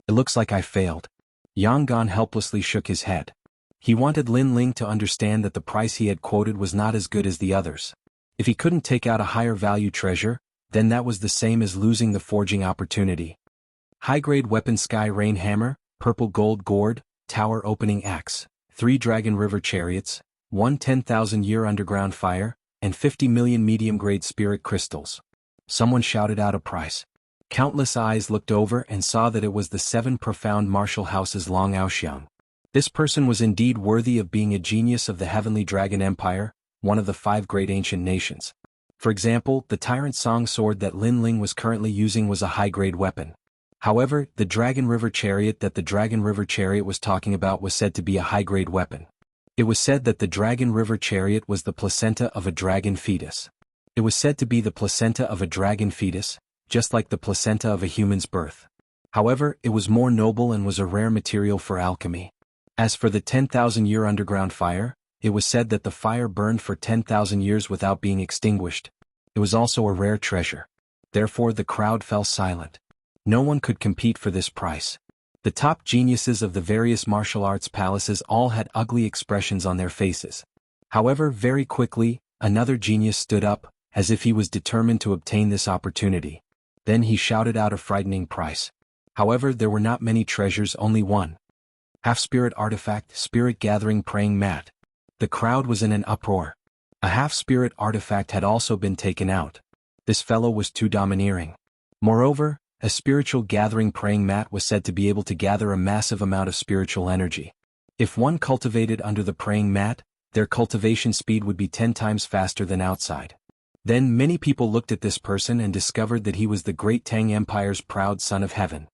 It looks like I failed. Yang Gan helplessly shook his head. He wanted Lin Ling to understand that the price he had quoted was not as good as the others. If he couldn't take out a higher value treasure, then that was the same as losing the forging opportunity. High-grade weapon Sky Rain Hammer, Purple Gold Gourd, Tower Opening Axe, 3 Dragon River Chariots, 1 10,000-year underground fire, and 50 million medium-grade spirit crystals. Someone shouted out a price. Countless eyes looked over and saw that it was the 7 profound martial houses Long Aoxiang. This person was indeed worthy of being a genius of the Heavenly Dragon Empire, one of the 5 great ancient nations. For example, the Tyrant Song sword that Lin Ling was currently using was a high-grade weapon. However, the Dragon River Chariot that the Dragon River Chariot was talking about was said to be a high-grade weapon. It was said that the Dragon River Chariot was the placenta of a dragon fetus. It was said to be the placenta of a dragon fetus, just like the placenta of a human's birth. However, it was more noble and was a rare material for alchemy. As for the 10,000-year underground fire, it was said that the fire burned for 10,000 years without being extinguished. It was also a rare treasure. Therefore the crowd fell silent. No one could compete for this price. The top geniuses of the various martial arts palaces all had ugly expressions on their faces. However, very quickly, another genius stood up, as if he was determined to obtain this opportunity. Then he shouted out a frightening price. However, there were not many treasures, only one. Half-spirit artifact, spirit gathering praying mat. The crowd was in an uproar. A half-spirit artifact had also been taken out. This fellow was too domineering. Moreover, a spiritual gathering praying mat was said to be able to gather a massive amount of spiritual energy. If one cultivated under the praying mat, their cultivation speed would be 10 times faster than outside. Then many people looked at this person and discovered that he was the great Tang Empire's proud son of heaven.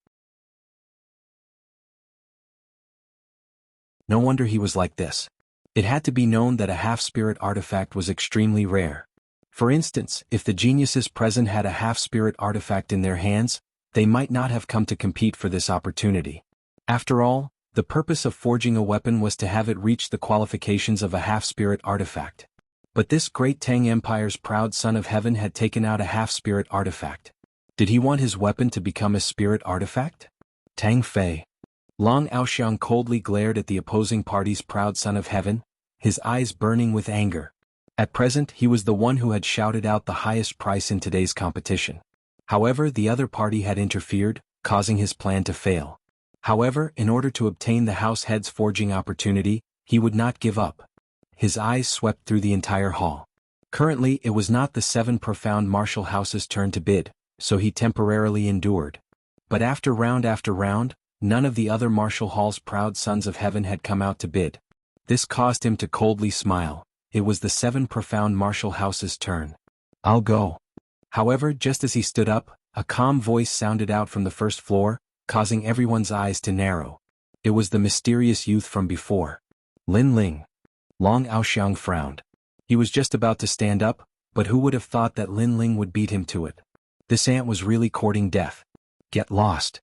No wonder he was like this. It had to be known that a half-spirit artifact was extremely rare. For instance, if the geniuses present had a half-spirit artifact in their hands, they might not have come to compete for this opportunity. After all, the purpose of forging a weapon was to have it reach the qualifications of a half-spirit artifact. But this great Tang Empire's proud son of heaven had taken out a half-spirit artifact. Did he want his weapon to become a spirit artifact? Tang Fei. Long Aoxiang coldly glared at the opposing party's proud son of heaven, his eyes burning with anger. At present he was the one who had shouted out the highest price in today's competition. However, the other party had interfered, causing his plan to fail. However, in order to obtain the house head's forging opportunity, he would not give up. His eyes swept through the entire hall. Currently it was not the 7 profound martial houses' turn to bid, so he temporarily endured. But after round, none of the other martial hall's proud sons of heaven had come out to bid. This caused him to coldly smile. It was the 7 profound martial houses' turn. I'll go. However, just as he stood up, a calm voice sounded out from the first floor, causing everyone's eyes to narrow. It was the mysterious youth from before. Lin Ling. Long Aoxiang frowned. He was just about to stand up, but who would have thought that Lin Ling would beat him to it? This ant was really courting death. Get lost.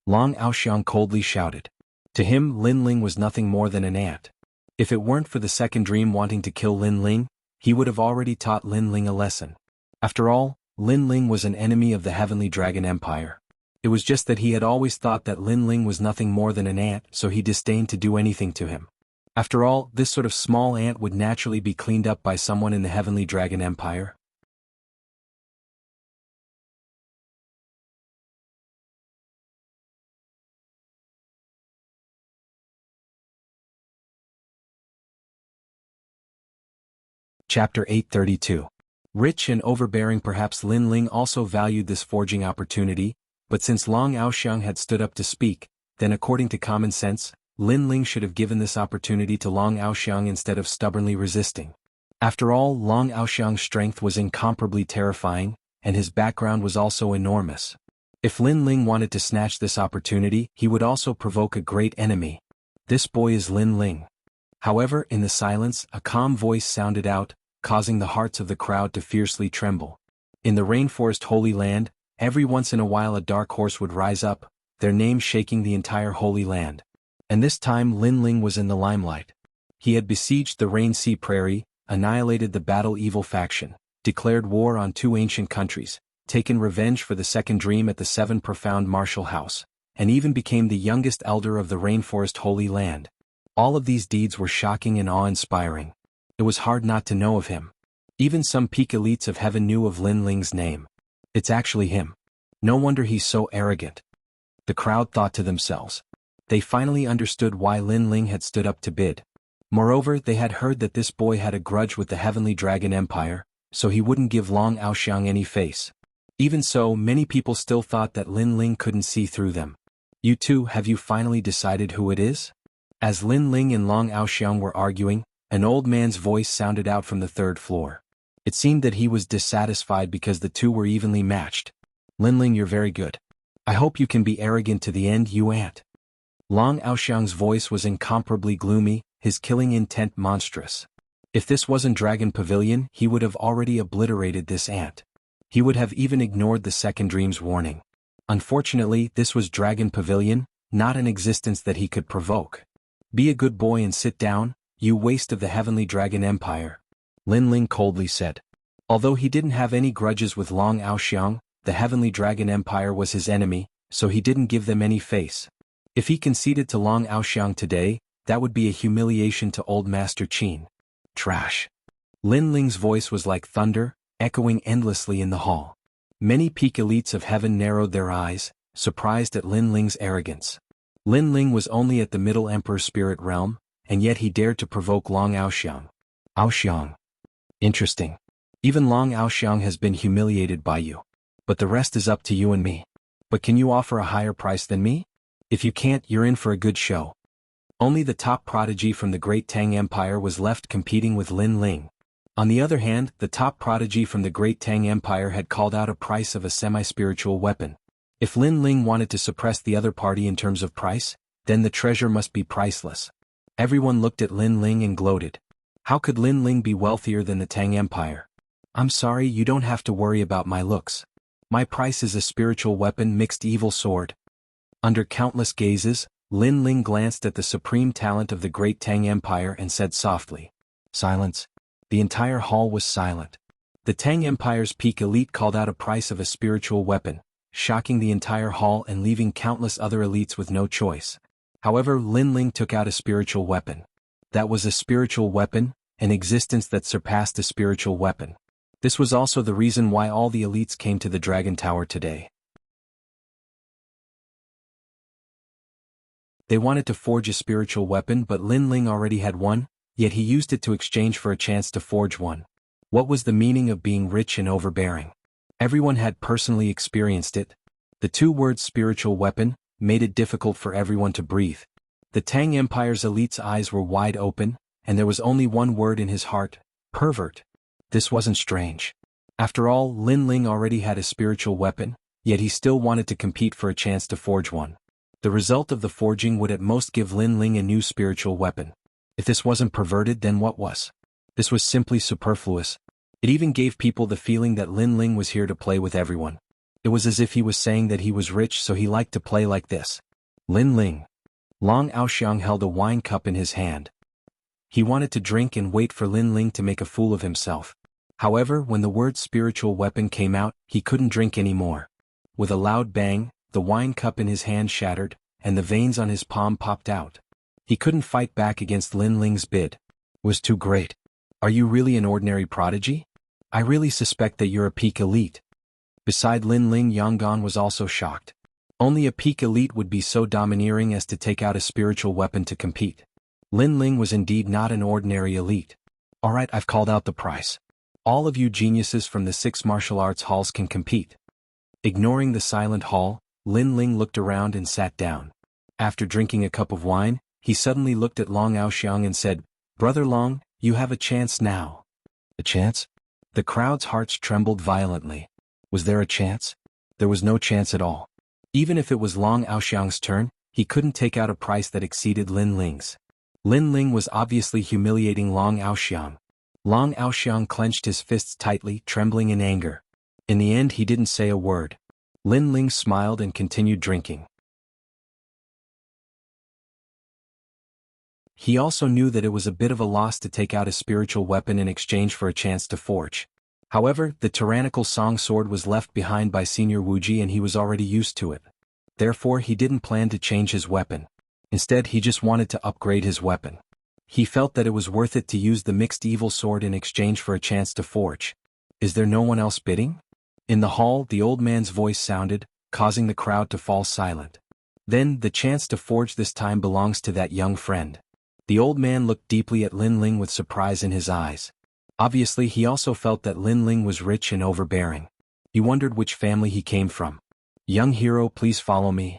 Long Aoxiang coldly shouted. To him, Lin Ling was nothing more than an ant. If it weren't for the second dream wanting to kill Lin Ling, he would have already taught Lin Ling a lesson. After all, Lin Ling was an enemy of the Heavenly Dragon Empire. It was just that he had always thought that Lin Ling was nothing more than an ant, so he disdained to do anything to him. After all, this sort of small ant would naturally be cleaned up by someone in the Heavenly Dragon Empire. Chapter 832. Rich and overbearing. Perhaps Lin Ling also valued this forging opportunity, but since Long Aoxiang had stood up to speak, then according to common sense, Lin Ling should have given this opportunity to Long Aoxiang instead of stubbornly resisting. After all, Long Aoxiang's strength was incomparably terrifying, and his background was also enormous. If Lin Ling wanted to snatch this opportunity, he would also provoke a great enemy. This boy is Lin Ling. However, in the silence, a calm voice sounded out, causing the hearts of the crowd to fiercely tremble. In the rainforest Holy Land, every once in a while a dark horse would rise up, their name shaking the entire Holy Land. And this time Lin Ling was in the limelight. He had besieged the Rain Sea Prairie, annihilated the Battle Evil faction, declared war on 2 ancient countries, taken revenge for the second dream at the 7 profound martial house, and even became the youngest elder of the rainforest Holy Land. All of these deeds were shocking and awe-inspiring. It was hard not to know of him. Even some peak elites of heaven knew of Lin Ling's name. It's actually him. No wonder he's so arrogant. The crowd thought to themselves. They finally understood why Lin Ling had stood up to bid. Moreover, they had heard that this boy had a grudge with the Heavenly Dragon Empire, so he wouldn't give Long Aoxiang any face. Even so, many people still thought that Lin Ling couldn't see through them. You two, have you finally decided who it is? As Lin Ling and Long Aoxiang were arguing, an old man's voice sounded out from the third floor. It seemed that he was dissatisfied because the two were evenly matched. Lin Ling, you're very good. I hope you can be arrogant to the end, you ant. Long Aoxiang's voice was incomparably gloomy, his killing intent monstrous. If this wasn't Dragon Pavilion, he would have already obliterated this ant. He would have even ignored the second dream's warning. Unfortunately, this was Dragon Pavilion, not an existence that he could provoke. Be a good boy and sit down, you waste of the Heavenly Dragon Empire, Lin Ling coldly said. Although he didn't have any grudges with Long Aoxiang, the Heavenly Dragon Empire was his enemy, so he didn't give them any face. If he conceded to Long Aoxiang today, that would be a humiliation to Old Master Qin. Trash. Lin Ling's voice was like thunder, echoing endlessly in the hall. Many peak elites of heaven narrowed their eyes, surprised at Lin Ling's arrogance. Lin Ling was only at the Middle Emperor Spirit Realm, and yet he dared to provoke Long Aoxiang. Aoxiang. Interesting. Even Long Aoxiang has been humiliated by you. But the rest is up to you and me. But can you offer a higher price than me? If you can't, you're in for a good show. Only the top prodigy from the Great Tang Empire was left competing with Lin Ling. On the other hand, the top prodigy from the Great Tang Empire had called out a price of a semi-spiritual weapon. If Lin Ling wanted to suppress the other party in terms of price, then the treasure must be priceless. Everyone looked at Lin Ling and gloated. How could Lin Ling be wealthier than the Tang Empire? I'm sorry, you don't have to worry about my looks. My price is a spiritual weapon mixed evil sword. Under countless gazes, Lin Ling glanced at the supreme talent of the Great Tang Empire and said softly, "Silence." The entire hall was silent. The Tang Empire's peak elite called out a price of a spiritual weapon, shocking the entire hall and leaving countless other elites with no choice. However, Lin Ling took out a spiritual weapon. That was a spiritual weapon, an existence that surpassed a spiritual weapon. This was also the reason why all the elites came to the Dragon Tower today. They wanted to forge a spiritual weapon, but Lin Ling already had one, yet he used it to exchange for a chance to forge one. What was the meaning of being rich and overbearing? Everyone had personally experienced it. The two words spiritual weapon made it difficult for everyone to breathe. The Tang Empire's elite's eyes were wide open, and there was only one word in his heart: pervert. This wasn't strange. After all, Lin Ling already had a spiritual weapon, yet he still wanted to compete for a chance to forge one. The result of the forging would at most give Lin Ling a new spiritual weapon. If this wasn't perverted, then what was? This was simply superfluous. It even gave people the feeling that Lin Ling was here to play with everyone. It was as if he was saying that he was rich, so he liked to play like this. Lin Ling. Long Aoxiang held a wine cup in his hand. He wanted to drink and wait for Lin Ling to make a fool of himself. However, when the word spiritual weapon came out, he couldn't drink anymore. With a loud bang, the wine cup in his hand shattered, and the veins on his palm popped out. He couldn't fight back against Lin Ling's bid. It was too great. Are you really an ordinary prodigy? I really suspect that you're a peak elite. Beside Lin Ling, Yonggan was also shocked. Only a peak elite would be so domineering as to take out a spiritual weapon to compete. Lin Ling was indeed not an ordinary elite. Alright, I've called out the price. All of you geniuses from the 6 martial arts halls can compete. Ignoring the silent hall, Lin Ling looked around and sat down. After drinking a cup of wine, he suddenly looked at Long Aoxiang and said, "Brother Long, you have a chance now." A chance? The crowd's hearts trembled violently. Was there a chance? There was no chance at all. Even if it was Long Aoxiang's turn, he couldn't take out a price that exceeded Lin Ling's. Lin Ling was obviously humiliating Long Aoxiang. Long Aoxiang clenched his fists tightly, trembling in anger. In the end, he didn't say a word. Lin Ling smiled and continued drinking. He also knew that it was a bit of a loss to take out a spiritual weapon in exchange for a chance to forge. However, the tyrannical song sword was left behind by Senior Wuji and he was already used to it. Therefore, he didn't plan to change his weapon. Instead, he just wanted to upgrade his weapon. He felt that it was worth it to use the mixed evil sword in exchange for a chance to forge. Is there no one else bidding? In the hall, the old man's voice sounded, causing the crowd to fall silent. Then, the chance to forge this time belongs to that young friend. The old man looked deeply at Lin Ling with surprise in his eyes. Obviously, he also felt that Lin Ling was rich and overbearing. He wondered which family he came from. "Young hero, please follow me,"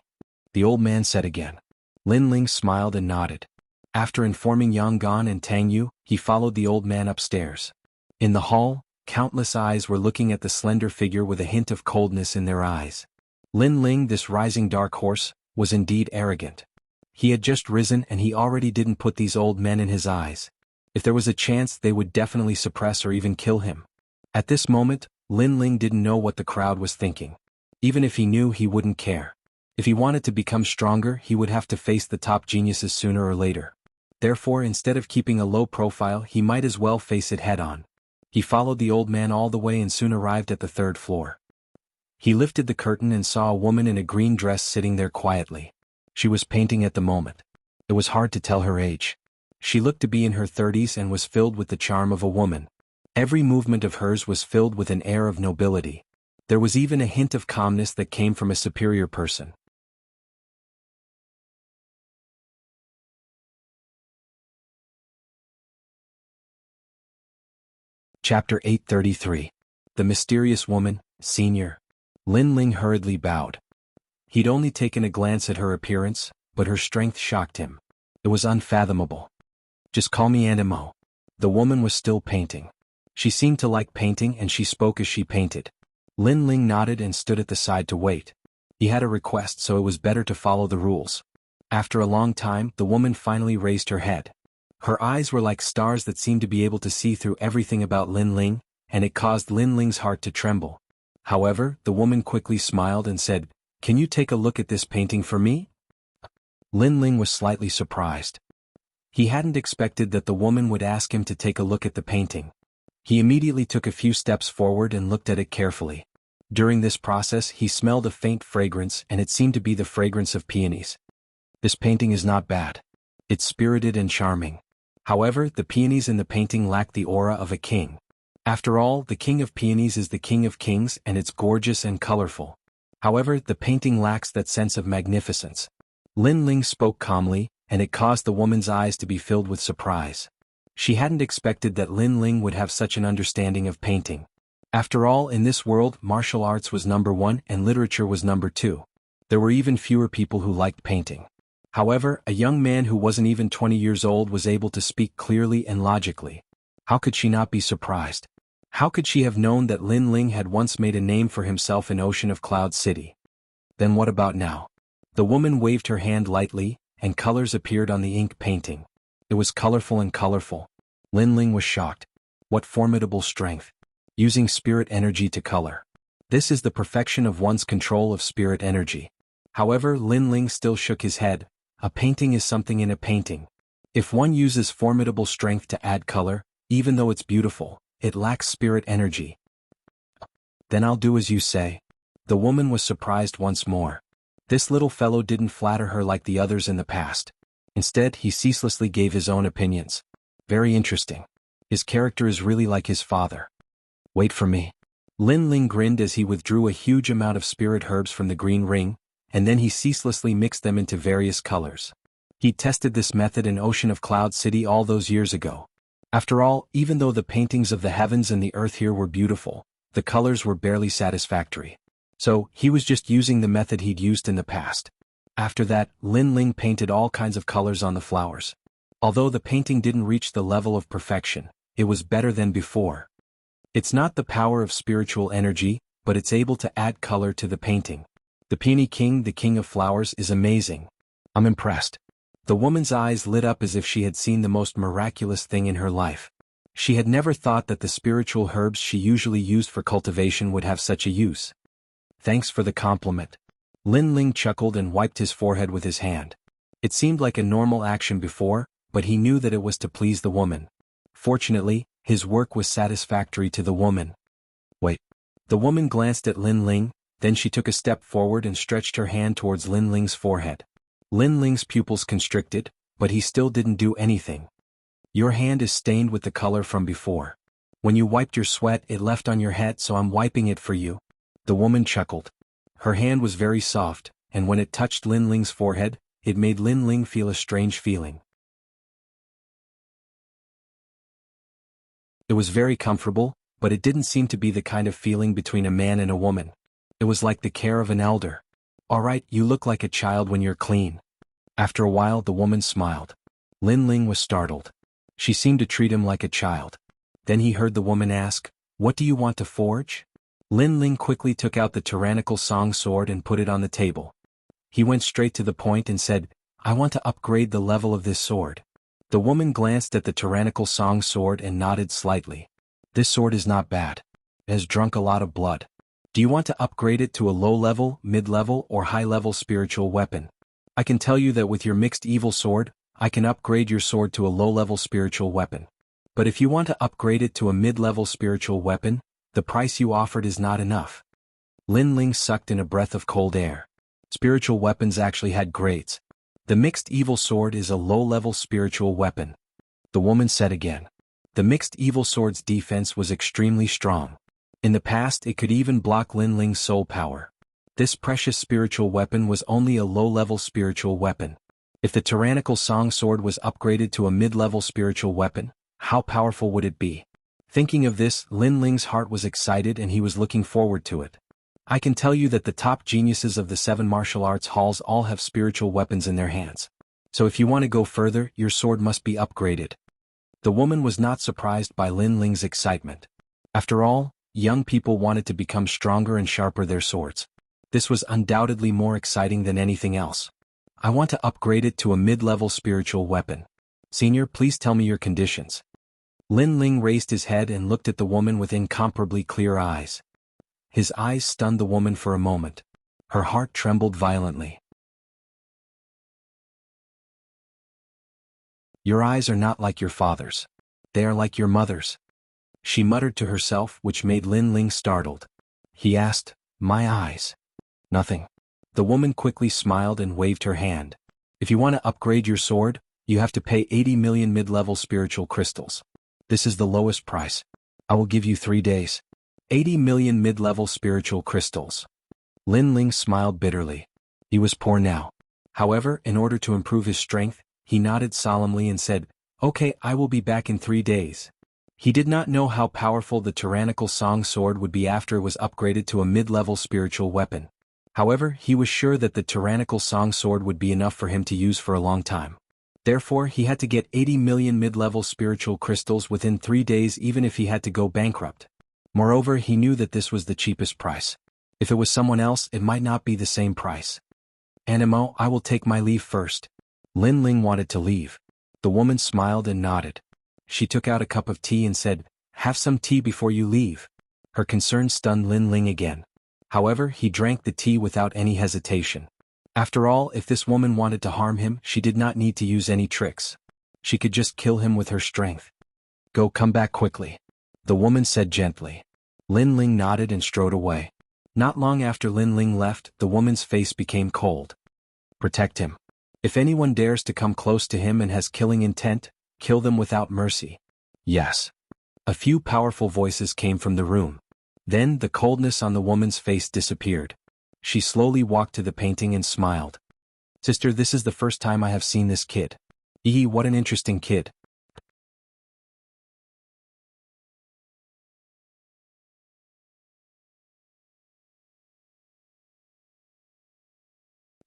the old man said again. Lin Ling smiled and nodded. After informing Yang Gan and Tang Yu, he followed the old man upstairs. In the hall, countless eyes were looking at the slender figure with a hint of coldness in their eyes. Lin Ling, this rising dark horse, was indeed arrogant. He had just risen and he already didn't put these old men in his eyes. If there was a chance, they would definitely suppress or even kill him. At this moment, Lin Ling didn't know what the crowd was thinking. Even if he knew, he wouldn't care. If he wanted to become stronger, he would have to face the top geniuses sooner or later. Therefore, instead of keeping a low profile, he might as well face it head-on. He followed the old man all the way and soon arrived at the third floor. He lifted the curtain and saw a woman in a green dress sitting there quietly. She was painting at the moment. It was hard to tell her age. She looked to be in her 30s and was filled with the charm of a woman. Every movement of hers was filled with an air of nobility. There was even a hint of calmness that came from a superior person. Chapter 833. The Mysterious Woman, Senior. Lin Ling hurriedly bowed. He'd only taken a glance at her appearance, but her strength shocked him. It was unfathomable. "Just call me Animo." The woman was still painting. She seemed to like painting and she spoke as she painted. Lin Ling nodded and stood at the side to wait. He had a request, so it was better to follow the rules. After a long time, the woman finally raised her head. Her eyes were like stars that seemed to be able to see through everything about Lin Ling, and it caused Lin Ling's heart to tremble. However, the woman quickly smiled and said, "Can you take a look at this painting for me?" Lin Ling was slightly surprised. He hadn't expected that the woman would ask him to take a look at the painting. He immediately took a few steps forward and looked at it carefully. During this process, he smelled a faint fragrance, and it seemed to be the fragrance of peonies. "This painting is not bad. It's spirited and charming. However, the peonies in the painting lack the aura of a king. After all, the king of peonies is the king of kings and it's gorgeous and colorful. However, the painting lacks that sense of magnificence." Lin Ling spoke calmly, and it caused the woman's eyes to be filled with surprise. She hadn't expected that Lin Ling would have such an understanding of painting. After all, in this world, martial arts was number 1 and literature was number 2. There were even fewer people who liked painting. However, a young man who wasn't even 20 years old was able to speak clearly and logically. How could she not be surprised? How could she have known that Lin Ling had once made a name for himself in Ocean of Cloud City? Then what about now? The woman waved her hand lightly, and colors appeared on the ink painting. It was colorful and colorful. Lin Ling was shocked. What formidable strength. Using spirit energy to color. This is the perfection of one's control of spirit energy. However, Lin Ling still shook his head. A painting is something in a painting. If one uses formidable strength to add color, even though it's beautiful, it lacks spirit energy. "Then I'll do as you say." The woman was surprised once more. This little fellow didn't flatter her like the others in the past. Instead, he ceaselessly gave his own opinions. Very interesting. His character is really like his father. "Wait for me." Lin Ling grinned as he withdrew a huge amount of spirit herbs from the green ring, and then he ceaselessly mixed them into various colors. He tested this method in Ocean of Cloud City all those years ago. After all, even though the paintings of the heavens and the earth here were beautiful, the colors were barely satisfactory. So, he was just using the method he'd used in the past. After that, Lin Ling painted all kinds of colors on the flowers. Although the painting didn't reach the level of perfection, it was better than before. It's not the power of spiritual energy, but it's able to add color to the painting. The Peony King, the King of Flowers, is amazing. I'm impressed. The woman's eyes lit up as if she had seen the most miraculous thing in her life. She had never thought that the spiritual herbs she usually used for cultivation would have such a use. "Thanks for the compliment." Lin Ling chuckled and wiped his forehead with his hand. It seemed like a normal action before, but he knew that it was to please the woman. Fortunately, his work was satisfactory to the woman. "Wait." The woman glanced at Lin Ling, then she took a step forward and stretched her hand towards Lin Ling's forehead. Lin Ling's pupils constricted, but he still didn't do anything. "Your hand is stained with the color from before. When you wiped your sweat, it left on your head, so I'm wiping it for you." The woman chuckled. Her hand was very soft, and when it touched Lin Ling's forehead, it made Lin Ling feel a strange feeling. It was very comfortable, but it didn't seem to be the kind of feeling between a man and a woman. It was like the care of an elder. "Alright, you look like a child when you're clean." After a while the woman smiled. Lin Ling was startled. She seemed to treat him like a child. Then he heard the woman ask, "What do you want to forge?" Lin Ling quickly took out the tyrannical song sword and put it on the table. He went straight to the point and said, "I want to upgrade the level of this sword." The woman glanced at the tyrannical song sword and nodded slightly. "This sword is not bad. It has drunk a lot of blood. Do you want to upgrade it to a low-level, mid-level, or high-level spiritual weapon? I can tell you that with your mixed evil sword, I can upgrade your sword to a low-level spiritual weapon. But if you want to upgrade it to a mid-level spiritual weapon, the price you offered is not enough." Lin Ling sucked in a breath of cold air. Spiritual weapons actually had grades. The mixed evil sword is a low-level spiritual weapon. The woman said again. The mixed evil sword's defense was extremely strong. In the past it could even block Lin Ling's soul power. This precious spiritual weapon was only a low-level spiritual weapon. If the tyrannical song sword was upgraded to a mid-level spiritual weapon, how powerful would it be? Thinking of this, Lin Ling's heart was excited and he was looking forward to it. I can tell you that the top geniuses of the 7 martial arts halls all have spiritual weapons in their hands. So if you want to go further, your sword must be upgraded. The woman was not surprised by Lin Ling's excitement. After all, young people wanted to become stronger and sharper their swords. This was undoubtedly more exciting than anything else. "I want to upgrade it to a mid-level spiritual weapon. Senior, please tell me your conditions." Lin Ling raised his head and looked at the woman with incomparably clear eyes. His eyes stunned the woman for a moment. Her heart trembled violently. "Your eyes are not like your father's. They are like your mother's," she muttered to herself, which made Lin Ling startled. He asked, "My eyes?" "Nothing." The woman quickly smiled and waved her hand. "If you want to upgrade your sword, you have to pay 80 million mid-level spiritual crystals. This is the lowest price. I will give you 3 days. 80 million mid-level spiritual crystals." Lin Ling smiled bitterly. He was poor now. However, in order to improve his strength, he nodded solemnly and said, "Okay, I will be back in 3 days." He did not know how powerful the tyrannical song sword would be after it was upgraded to a mid-level spiritual weapon. However, he was sure that the tyrannical song sword would be enough for him to use for a long time. Therefore, he had to get 80 million mid-level spiritual crystals within 3 days even if he had to go bankrupt. Moreover, he knew that this was the cheapest price. If it was someone else, it might not be the same price. "Animo, I will take my leave first." Lin Ling wanted to leave. The woman smiled and nodded. She took out a cup of tea and said, "Have some tea before you leave." Her concern stunned Lin Ling again. However, he drank the tea without any hesitation. After all, if this woman wanted to harm him, she did not need to use any tricks. She could just kill him with her strength. Come back quickly," the woman said gently. Lin Ling nodded and strode away. Not long after Lin Ling left, the woman's face became cold. "Protect him. If anyone dares to come close to him and has killing intent, kill them without mercy." "Yes." A few powerful voices came from the room. Then the coldness on the woman's face disappeared. She slowly walked to the painting and smiled. "Sister, this is the first time I have seen this kid. What an interesting kid."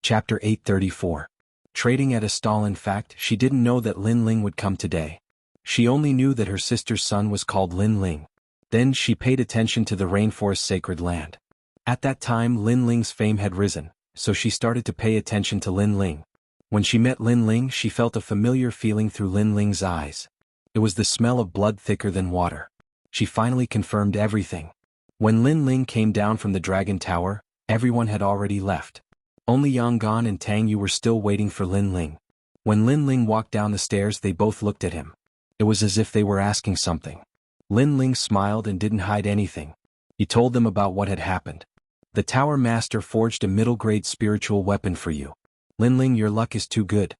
Chapter 834. Trading at a stall. In fact, she didn't know that Lin Ling would come today. She only knew that her sister's son was called Lin Ling. Then she paid attention to the rainforest's sacred land. At that time Lin Ling's fame had risen, so she started to pay attention to Lin Ling. When she met Lin Ling, she felt a familiar feeling through Lin Ling's eyes. It was the smell of blood thicker than water. She finally confirmed everything. When Lin Ling came down from the Dragon Tower, everyone had already left. Only Yonggan and Tang Yu were still waiting for Lin Ling. When Lin Ling walked down the stairs, they both looked at him. It was as if they were asking something. Lin Ling smiled and didn't hide anything. He told them about what had happened. "The Tower Master forged a middle-grade spiritual weapon for you. Lin Ling, your luck is too good."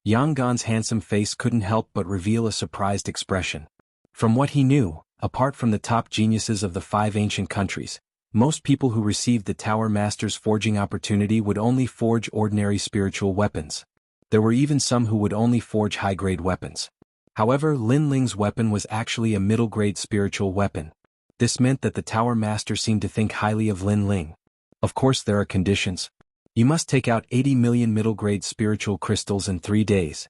Yonggan's handsome face couldn't help but reveal a surprised expression. From what he knew, apart from the top geniuses of the 5 ancient countries, Most people who received the Tower Master's forging opportunity would only forge ordinary spiritual weapons. There were even some who would only forge high-grade weapons. However, Lin Ling's weapon was actually a middle-grade spiritual weapon. This meant that the Tower Master seemed to think highly of Lin Ling. Of course, there are conditions. You must take out 80 million middle-grade spiritual crystals in 3 days.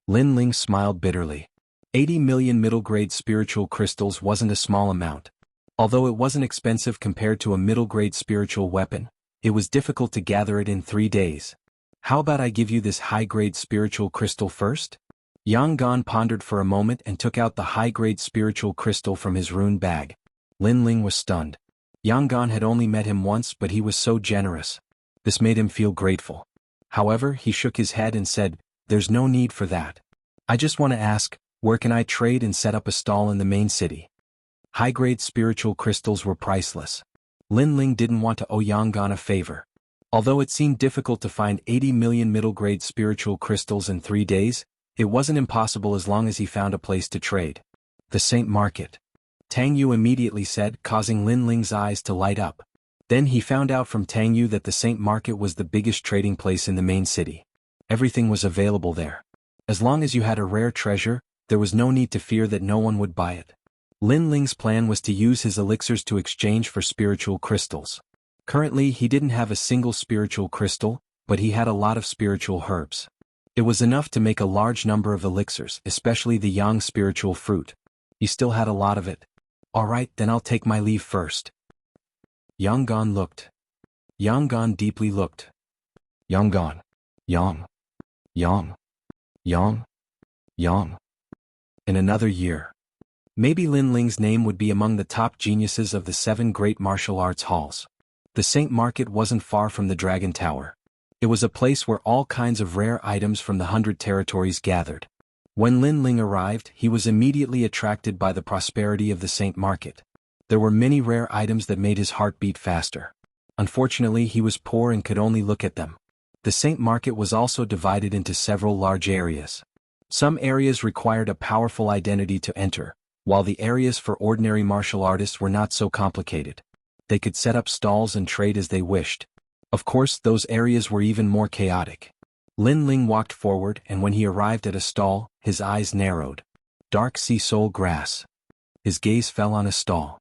Lin Ling smiled bitterly. 80 million middle-grade spiritual crystals wasn't a small amount. Although it wasn't expensive compared to a middle-grade spiritual weapon, it was difficult to gather it in 3 days. How about I give you this high-grade spiritual crystal first? Yang Gan pondered for a moment and took out the high-grade spiritual crystal from his rune bag. Lin Ling was stunned. Yang Gan had only met him once, but he was so generous. This made him feel grateful. However, he shook his head and said, "There's no need for that. I just want to ask, where can I trade and set up a stall in the main city?" High-grade spiritual crystals were priceless. Lin Ling didn't want to owe Yang Gan a favor. Although it seemed difficult to find 80 million middle-grade spiritual crystals in 3 days, it wasn't impossible as long as he found a place to trade. The Saint Market. Tang Yu immediately said, causing Lin Ling's eyes to light up. Then he found out from Tang Yu that the Saint Market was the biggest trading place in the main city. Everything was available there. As long as you had a rare treasure, there was no need to fear that no one would buy it. Lin Ling's plan was to use his elixirs to exchange for spiritual crystals. Currently, he didn't have a single spiritual crystal, but he had a lot of spiritual herbs. It was enough to make a large number of elixirs, especially the yang spiritual fruit. He still had a lot of it. "Alright, then I'll take my leave first." Yang Gan looked. Yang Gan deeply looked. Yang Gan. Yang. Yang. Yang. Yang. In another year. Maybe Lin Ling's name would be among the top geniuses of the 7 great martial arts halls. The Saint Market wasn't far from the Dragon Tower. It was a place where all kinds of rare items from the 100 territories gathered. When Lin Ling arrived, he was immediately attracted by the prosperity of the Saint Market. There were many rare items that made his heart beat faster. Unfortunately, he was poor and could only look at them. The Saint Market was also divided into several large areas. Some areas required a powerful identity to enter, while the areas for ordinary martial artists were not so complicated. They could set up stalls and trade as they wished. Of course, those areas were even more chaotic. Lin Ling walked forward, and when he arrived at a stall, his eyes narrowed. Dark sea soul grass. His gaze fell on a stall.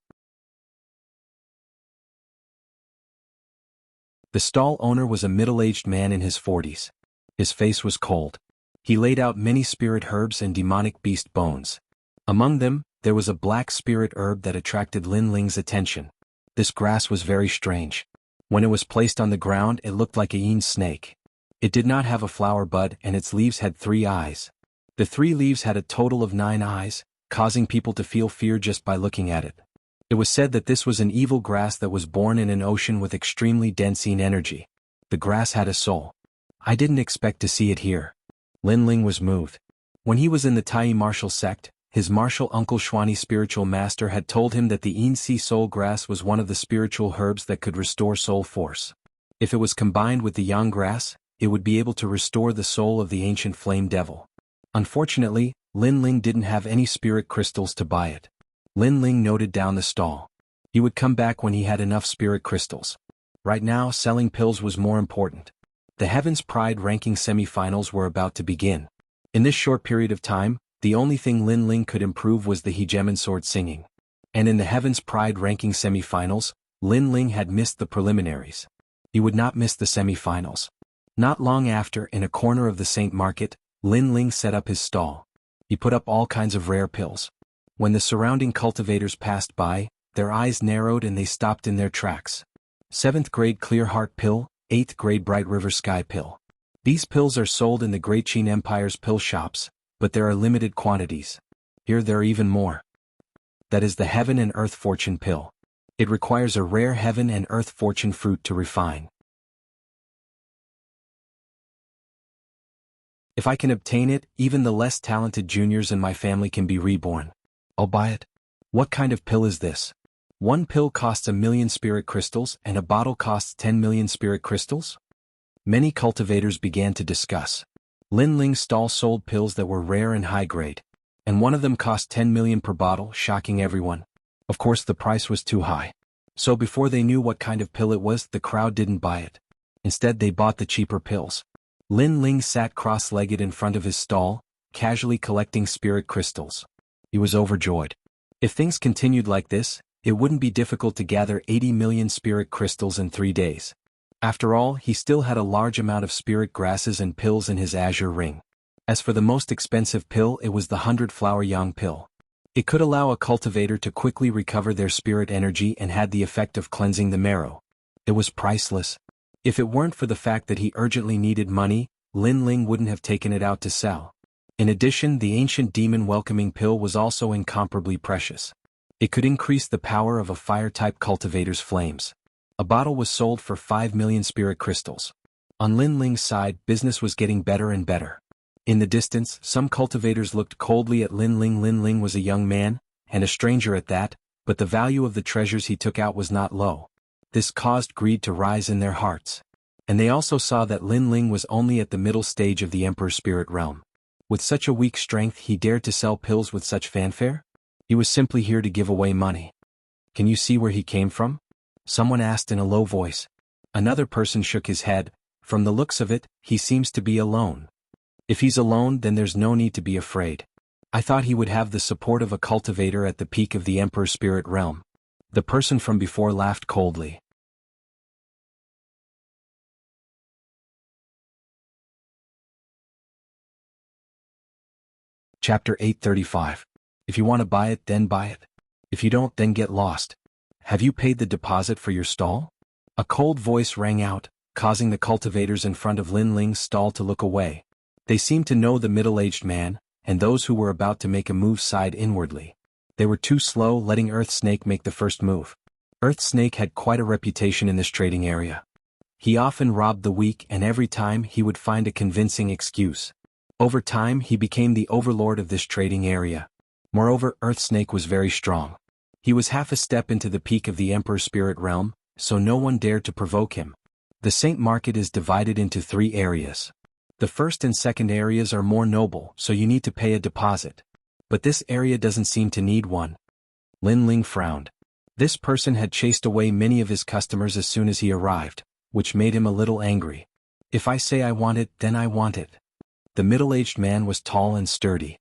The stall owner was a middle-aged man in his 40s. His face was cold. He laid out many spirit herbs and demonic beast bones. Among them, there was a black spirit herb that attracted Lin Ling's attention. This grass was very strange. When it was placed on the ground, it looked like a yin snake. It did not have a flower bud, and its leaves had 3 eyes. The 3 leaves had a total of 9 eyes, causing people to feel fear just by looking at it. It was said that this was an evil grass that was born in an ocean with extremely dense yin energy. The grass had a soul. I didn't expect to see it here. Lin Ling was moved. When he was in the Tai martial sect, his martial uncle Xuani spiritual master had told him that the yin sea soul grass was one of the spiritual herbs that could restore soul force. If it was combined with the yang grass, it would be able to restore the soul of the ancient flame devil. Unfortunately, Lin Ling didn't have any spirit crystals to buy it. Lin Ling noted down the stall. He would come back when he had enough spirit crystals. Right now, selling pills was more important. The Heaven's Pride ranking semi-finals were about to begin. In this short period of time, the only thing Lin Ling could improve was the hegemon sword singing. And in the Heaven's Pride ranking semi-finals, Lin Ling had missed the preliminaries. He would not miss the semi-finals. Not long after, in a corner of the Saint Market, Lin Ling set up his stall. He put up all kinds of rare pills. When the surrounding cultivators passed by, their eyes narrowed and they stopped in their tracks. 7th grade Clear Heart Pill, 8th grade Bright River Sky Pill. These pills are sold in the Great Qin Empire's pill shops, but there are limited quantities. Here there are even more. That is the Heaven and Earth Fortune Pill. It requires a rare Heaven and Earth Fortune fruit to refine. If I can obtain it, even the less talented juniors in my family can be reborn. I'll buy it. What kind of pill is this? 1 pill costs 1 million spirit crystals and a bottle costs 10 million spirit crystals? Many cultivators began to discuss. Lin Ling's stall sold pills that were rare and high grade, and one of them cost 10 million per bottle, shocking everyone. Of course the price was too high. So before they knew what kind of pill it was, the crowd didn't buy it. Instead they bought the cheaper pills. Lin Ling sat cross-legged in front of his stall, casually collecting spirit crystals. He was overjoyed. If things continued like this, it wouldn't be difficult to gather 80 million spirit crystals in 3 days. After all, he still had a large amount of spirit grasses and pills in his azure ring. As for the most expensive pill, it was the 100-flower yang pill. It could allow a cultivator to quickly recover their spirit energy and had the effect of cleansing the marrow. It was priceless. If it weren't for the fact that he urgently needed money, Lin Ling wouldn't have taken it out to sell. In addition, the ancient demon welcoming pill was also incomparably precious. It could increase the power of a fire-type cultivator's flames. A bottle was sold for 5 million spirit crystals. On Lin Ling's side, business was getting better and better. In the distance, some cultivators looked coldly at Lin Ling. Lin Ling was a young man, and a stranger at that, but the value of the treasures he took out was not low. This caused greed to rise in their hearts. And they also saw that Lin Ling was only at the middle stage of the Emperor's spirit realm. With such a weak strength, he dared to sell pills with such fanfare? He was simply here to give away money. Can you see where he came from? Someone asked in a low voice. Another person shook his head. From the looks of it, he seems to be alone. If he's alone, then there's no need to be afraid. I thought he would have the support of a cultivator at the peak of the Emperor's spirit realm. The person from before laughed coldly. Chapter 835. If you want to buy it, then buy it. If you don't, then get lost. Have you paid the deposit for your stall? A cold voice rang out, causing the cultivators in front of Lin Ling's stall to look away. They seemed to know the middle-aged man, and those who were about to make a move sighed inwardly. They were too slow, letting Earth Snake make the first move. Earth Snake had quite a reputation in this trading area. He often robbed the weak, and every time he would find a convincing excuse. Over time he became the overlord of this trading area. Moreover, Earth Snake was very strong. He was half a step into the peak of the Emperor's spirit realm, so no one dared to provoke him. The Saint Market is divided into 3 areas. The first and second areas are more noble, so you need to pay a deposit. But this area doesn't seem to need one. Lin Ling frowned. This person had chased away many of his customers as soon as he arrived, which made him a little angry. If I say I want it, then I want it. The middle-aged man was tall and sturdy.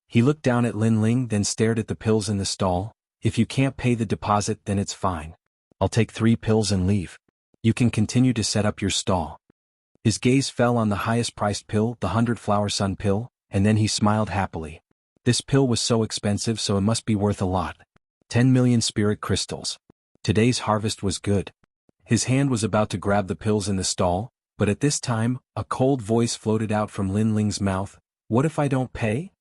He looked down at Lin Ling, then stared at the pills in the stall. If you can't pay the deposit, then it's fine. I'll take 3 pills and leave. You can continue to set up your stall. His gaze fell on the highest-priced pill, the 100-flower sun pill, and then he smiled happily. This pill was so expensive, so it must be worth a lot. 10 million spirit crystals. Today's harvest was good. His hand was about to grab the pills in the stall, but at this time, a cold voice floated out from Lin Ling's mouth. What if I don't pay?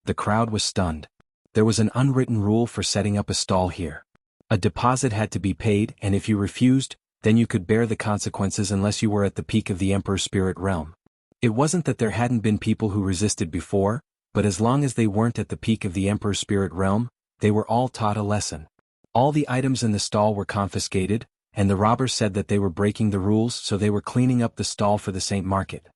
The crowd was stunned. There was an unwritten rule for setting up a stall here. A deposit had to be paid, and if you refused, then you could bear the consequences unless you were at the peak of the Emperor's spirit realm. It wasn't that there hadn't been people who resisted before, but as long as they weren't at the peak of the Emperor's spirit realm, they were all taught a lesson. All the items in the stall were confiscated, and the robbers said that they were breaking the rules, so they were cleaning up the stall for the Saint Market.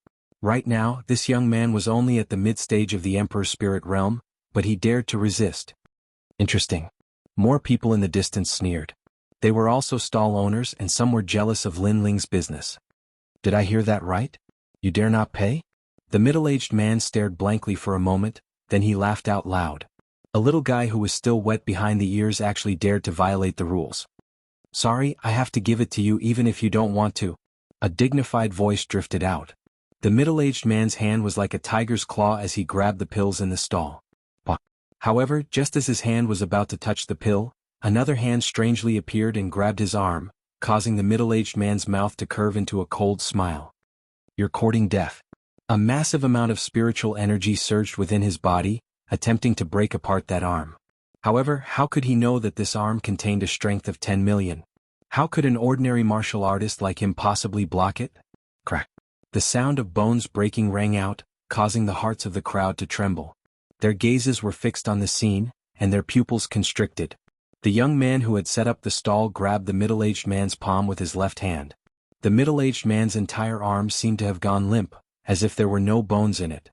Right now, this young man was only at the mid-stage of the Emperor's spirit realm, but he dared to resist. Interesting. More people in the distance sneered. They were also stall owners, and some were jealous of Lin Ling's business. Did I hear that right? You dare not pay? The middle-aged man stared blankly for a moment, then he laughed out loud. A little guy who was still wet behind the ears actually dared to violate the rules. Sorry, I have to give it to you even if you don't want to. A dignified voice drifted out. The middle-aged man's hand was like a tiger's claw as he grabbed the pills in the stall. However, just as his hand was about to touch the pill, another hand strangely appeared and grabbed his arm, causing the middle-aged man's mouth to curve into a cold smile. You're courting death. A massive amount of spiritual energy surged within his body, attempting to break apart that arm. However, how could he know that this arm contained a strength of 10 million? How could an ordinary martial artist like him possibly block it? Crack. The sound of bones breaking rang out, causing the hearts of the crowd to tremble. Their gazes were fixed on the scene, and their pupils constricted. The young man who had set up the stall grabbed the middle-aged man's palm with his left hand. The middle-aged man's entire arm seemed to have gone limp, as if there were no bones in it.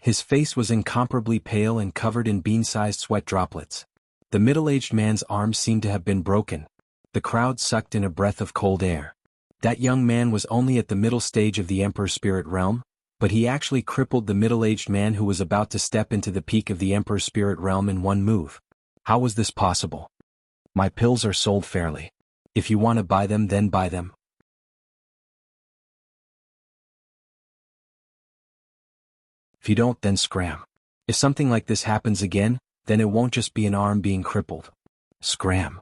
His face was incomparably pale and covered in bean-sized sweat droplets. The middle-aged man's arm seemed to have been broken. The crowd sucked in a breath of cold air. That young man was only at the middle stage of the Emperor's spirit realm, but he actually crippled the middle-aged man who was about to step into the peak of the Emperor's spirit realm in one move. How was this possible? My pills are sold fairly. If you want to buy them, then buy them. If you don't, then scram. If something like this happens again, then it won't just be an arm being crippled. Scram.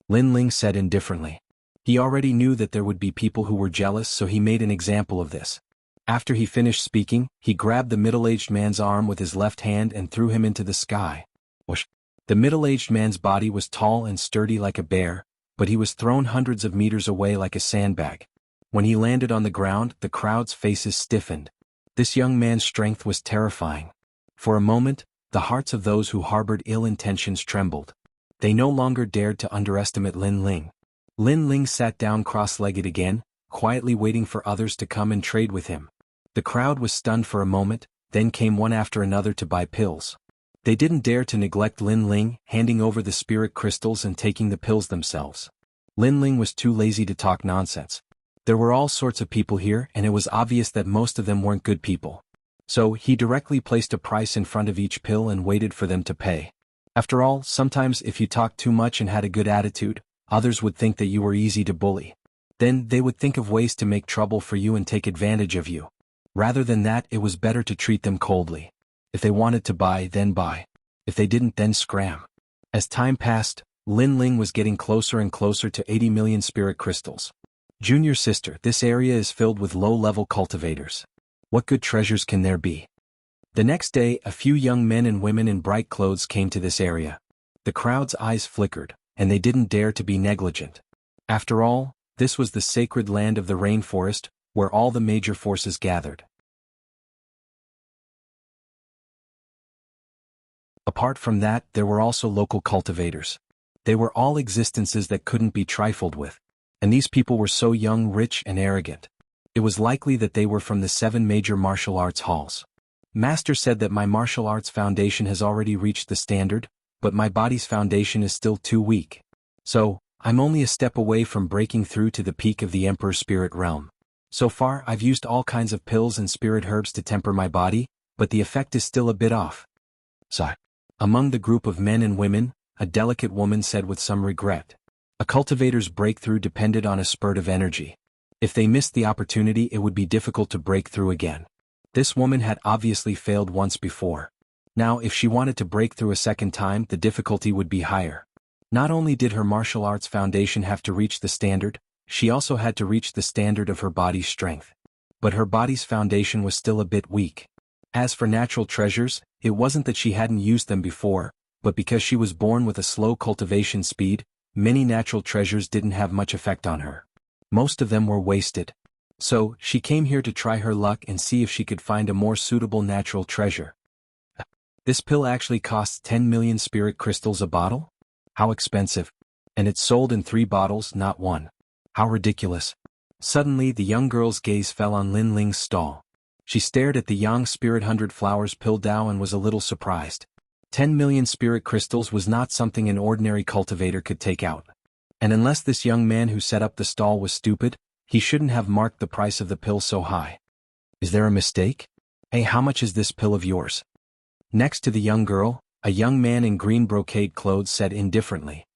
Lin Ling said indifferently. He already knew that there would be people who were jealous, so he made an example of this. After he finished speaking, he grabbed the middle-aged man's arm with his left hand and threw him into the sky. Whoosh. The middle-aged man's body was tall and sturdy like a bear, but he was thrown hundreds of meters away like a sandbag. When he landed on the ground, the crowd's faces stiffened. This young man's strength was terrifying. For a moment, the hearts of those who harbored ill intentions trembled. They no longer dared to underestimate Lin Ling. Lin Ling sat down cross-legged again, quietly waiting for others to come and trade with him. The crowd was stunned for a moment, then came one after another to buy pills. They didn't dare to neglect Lin Ling, handing over the spirit crystals and taking the pills themselves. Lin Ling was too lazy to talk nonsense. There were all sorts of people here, and it was obvious that most of them weren't good people. So he directly placed a price in front of each pill and waited for them to pay. After all, sometimes if you talked too much and had a good attitude, others would think that you were easy to bully. Then they would think of ways to make trouble for you and take advantage of you. Rather than that, it was better to treat them coldly. If they wanted to buy, then buy. If they didn't, then scram. As time passed, Lin Ling was getting closer and closer to 80 million spirit crystals. Junior sister, this area is filled with low-level cultivators. What good treasures can there be? The next day, a few young men and women in bright clothes came to this area. The crowd's eyes flickered, and they didn't dare to be negligent. After all, this was the sacred land of the rainforest, where all the major forces gathered. Apart from that, there were also local cultivators. They were all existences that couldn't be trifled with. And these people were so young, rich, and arrogant. It was likely that they were from the 7 major martial arts halls. Master said that my martial arts foundation has already reached the standard, but my body's foundation is still too weak. So, I'm only a step away from breaking through to the peak of the Emperor's spirit realm. So far, I've used all kinds of pills and spirit herbs to temper my body, but the effect is still a bit off. Sigh. Among the group of men and women, a delicate woman said with some regret. A cultivator's breakthrough depended on a spurt of energy. If they missed the opportunity, it would be difficult to break through again. This woman had obviously failed once before. Now, if she wanted to break through a second time, the difficulty would be higher. Not only did her martial arts foundation have to reach the standard, she also had to reach the standard of her body's strength. But her body's foundation was still a bit weak. As for natural treasures, it wasn't that she hadn't used them before, but because she was born with a slow cultivation speed, many natural treasures didn't have much effect on her. Most of them were wasted. So, she came here to try her luck and see if she could find a more suitable natural treasure. This pill actually costs 10 million spirit crystals a bottle? How expensive. And it's sold in 3 bottles, not 1. How ridiculous. Suddenly, the young girl's gaze fell on Lin Ling's stall. She stared at the Yang Spirit 100 Flowers pill Dao and was a little surprised. 10 million spirit crystals was not something an ordinary cultivator could take out. And unless this young man who set up the stall was stupid, he shouldn't have marked the price of the pill so high. Is there a mistake? Hey, how much is this pill of yours? Next to the young girl, a young man in green brocade clothes said indifferently.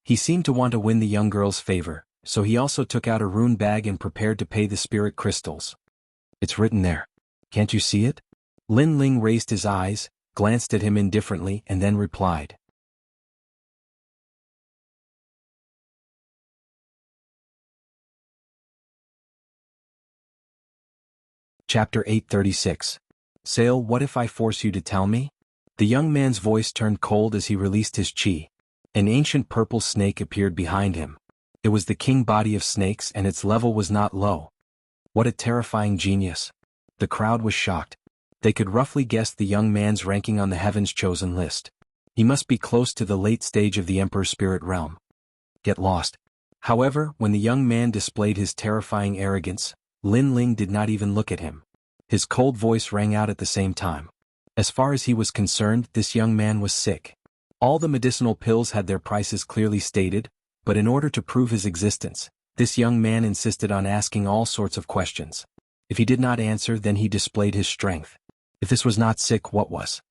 He seemed to want to win the young girl's favor, so he also took out a rune bag and prepared to pay the spirit crystals. It's written there. Can't you see it? Lin Ling raised his eyes, glanced at him indifferently, and then replied. Chapter 836. Sale, what if I force you to tell me? The young man's voice turned cold as he released his chi. An ancient purple snake appeared behind him. It was the king body of snakes and its level was not low. What a terrifying genius. The crowd was shocked. They could roughly guess the young man's ranking on the Heaven's Chosen list. He must be close to the late stage of the Emperor's spirit realm. Get lost. However, when the young man displayed his terrifying arrogance, Lin Ling did not even look at him. His cold voice rang out at the same time. As far as he was concerned, this young man was sick. All the medicinal pills had their prices clearly stated, But in order to prove his existence, this young man insisted on asking all sorts of questions. If he did not answer, then he displayed his strength. If this was not sick, what was?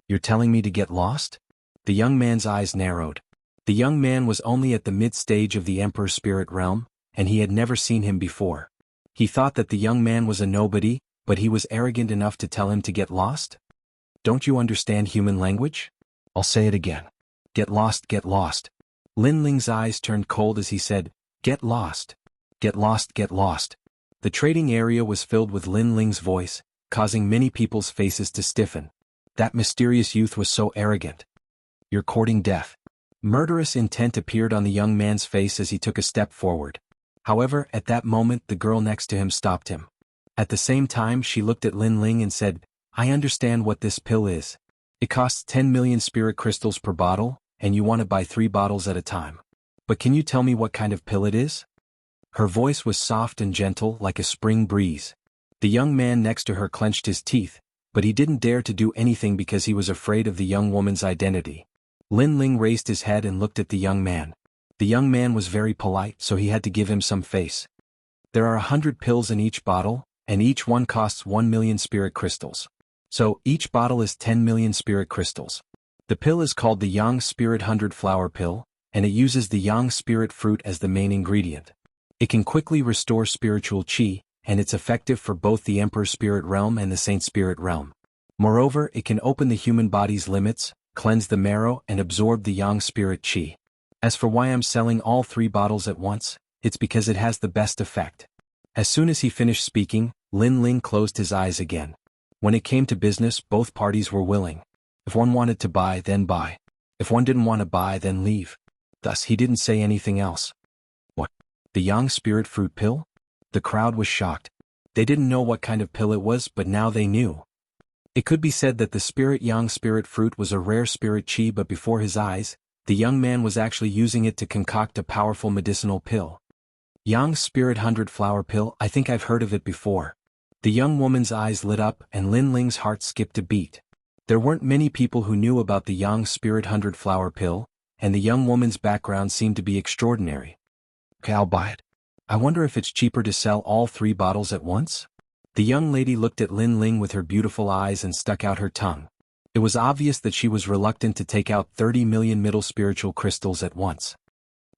You're telling me to get lost? The young man's eyes narrowed. The young man was only at the mid-stage of the Emperor's spirit realm, and he had never seen him before. He thought that the young man was a nobody, but he was arrogant enough to tell him to get lost? Don't you understand human language? I'll say it again. Get lost, get lost. Lin Ling's eyes turned cold as he said, get lost. Get lost, get lost. The trading area was filled with Lin Ling's voice, causing many people's faces to stiffen. That mysterious youth was so arrogant. You're courting death. Murderous intent appeared on the young man's face as he took a step forward. However, at that moment the girl next to him stopped him. At the same time she looked at Lin Ling and said, I understand what this pill is. It costs 10 million spirit crystals per bottle, and you want to buy 3 bottles at a time. But can you tell me what kind of pill it is? Her voice was soft and gentle like a spring breeze. The young man next to her clenched his teeth, but he didn't dare to do anything because he was afraid of the young woman's identity. Lin Ling raised his head and looked at the young man. The young man was very polite, so he had to give him some face. There are 100 pills in each bottle, and each one costs 1 million spirit crystals. So, each bottle is 10 million spirit crystals. The pill is called the Yang Spirit 100 Flower Pill, and it uses the Yang Spirit fruit as the main ingredient. It can quickly restore spiritual qi, and it's effective for both the Emperor's spirit realm and the Saint spirit realm. Moreover, it can open the human body's limits, cleanse the marrow, and absorb the Yang Spirit qi. As for why I'm selling all 3 bottles at once, it's because it has the best effect. As soon as he finished speaking, Lin Ling closed his eyes again. When it came to business, both parties were willing. If one wanted to buy, then buy. If one didn't want to buy, then leave. Thus he didn't say anything else. What? The Yang Spirit fruit pill? The crowd was shocked. They didn't know what kind of pill it was, but now they knew. It could be said that the spirit Yang Spirit fruit was a rare spirit qi, but before his eyes, the young man was actually using it to concoct a powerful medicinal pill. Yang Spirit 100 Flower Pill, I think I've heard of it before. The young woman's eyes lit up and Lin Ling's heart skipped a beat. There weren't many people who knew about the Yang Spirit 100 Flower Pill, and the young woman's background seemed to be extraordinary. Okay, I'll buy it. I wonder if it's cheaper to sell all 3 bottles at once? The young lady looked at Lin Ling with her beautiful eyes and stuck out her tongue. It was obvious that she was reluctant to take out 30 million middle spiritual crystals at once.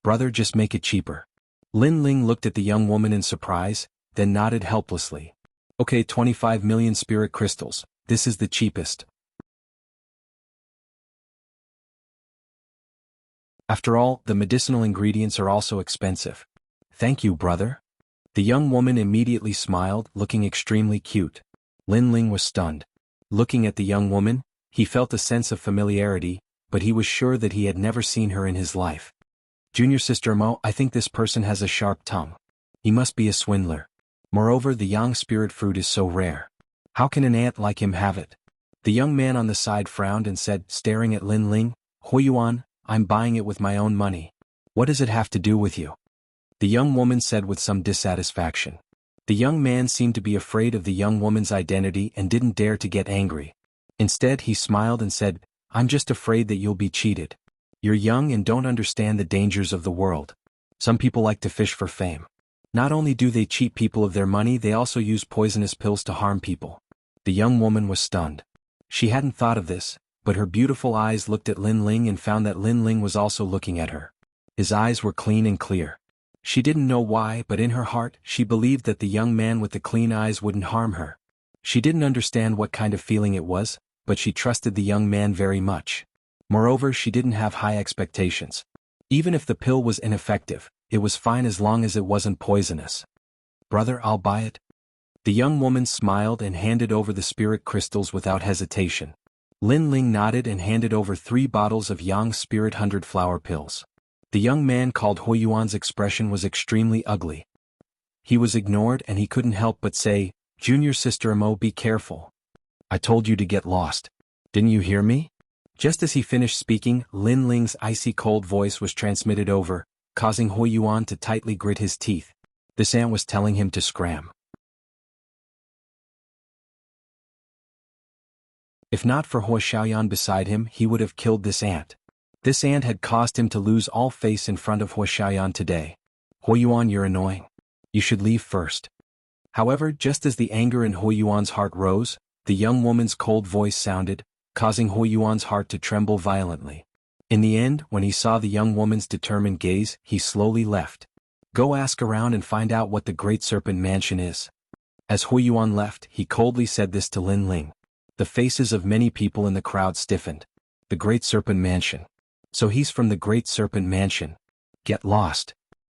Brother, just make it cheaper. Lin Ling looked at the young woman in surprise, then nodded helplessly. Okay, 25 million spirit crystals. This is the cheapest. After all, the medicinal ingredients are also expensive. Thank you, brother. The young woman immediately smiled, looking extremely cute. Lin Ling was stunned. Looking at the young woman, he felt a sense of familiarity, but he was sure that he had never seen her in his life. Junior Sister Mo, I think this person has a sharp tongue. He must be a swindler. Moreover, the Yang Spirit fruit is so rare. How can an ant like him have it? The young man on the side frowned and said, staring at Lin Ling, Huiyuan, I'm buying it with my own money. What does it have to do with you? The young woman said with some dissatisfaction. The young man seemed to be afraid of the young woman's identity and didn't dare to get angry. Instead, he smiled and said, I'm just afraid that you'll be cheated. You're young and don't understand the dangers of the world. Some people like to fish for fame. Not only do they cheat people of their money, they also use poisonous pills to harm people. The young woman was stunned. She hadn't thought of this, but her beautiful eyes looked at Lin Ling and found that Lin Ling was also looking at her. His eyes were clean and clear. She didn't know why, but in her heart, she believed that the young man with the clean eyes wouldn't harm her. She didn't understand what kind of feeling it was, but she trusted the young man very much. Moreover, she didn't have high expectations. Even if the pill was ineffective, it was fine as long as it wasn't poisonous. Brother, I'll buy it. The young woman smiled and handed over the spirit crystals without hesitation. Lin Ling nodded and handed over 3 bottles of Yang Spirit 100 Flower Pills. The young man called Huiyuan's expression was extremely ugly. He was ignored and he couldn't help but say, Junior Sister Mo, be careful. I told you to get lost. Didn't you hear me? Just as he finished speaking, Lin Ling's icy cold voice was transmitted over, causing Huiyuan to tightly grit his teeth. This ant was telling him to scram. If not for Huo Xiaoyan beside him, he would have killed this ant. This ant had caused him to lose all face in front of Huo today. Huo, you're annoying. You should leave first. However, just as the anger in Huo's heart rose, the young woman's cold voice sounded, causing Huo's heart to tremble violently. In the end, when he saw the young woman's determined gaze, he slowly left. Go ask around and find out what the Great Serpent Mansion is. As Huo left, he coldly said this to Lin Ling. The faces of many people in the crowd stiffened. The Great Serpent Mansion. So he's from the Great Serpent Mansion. Get lost.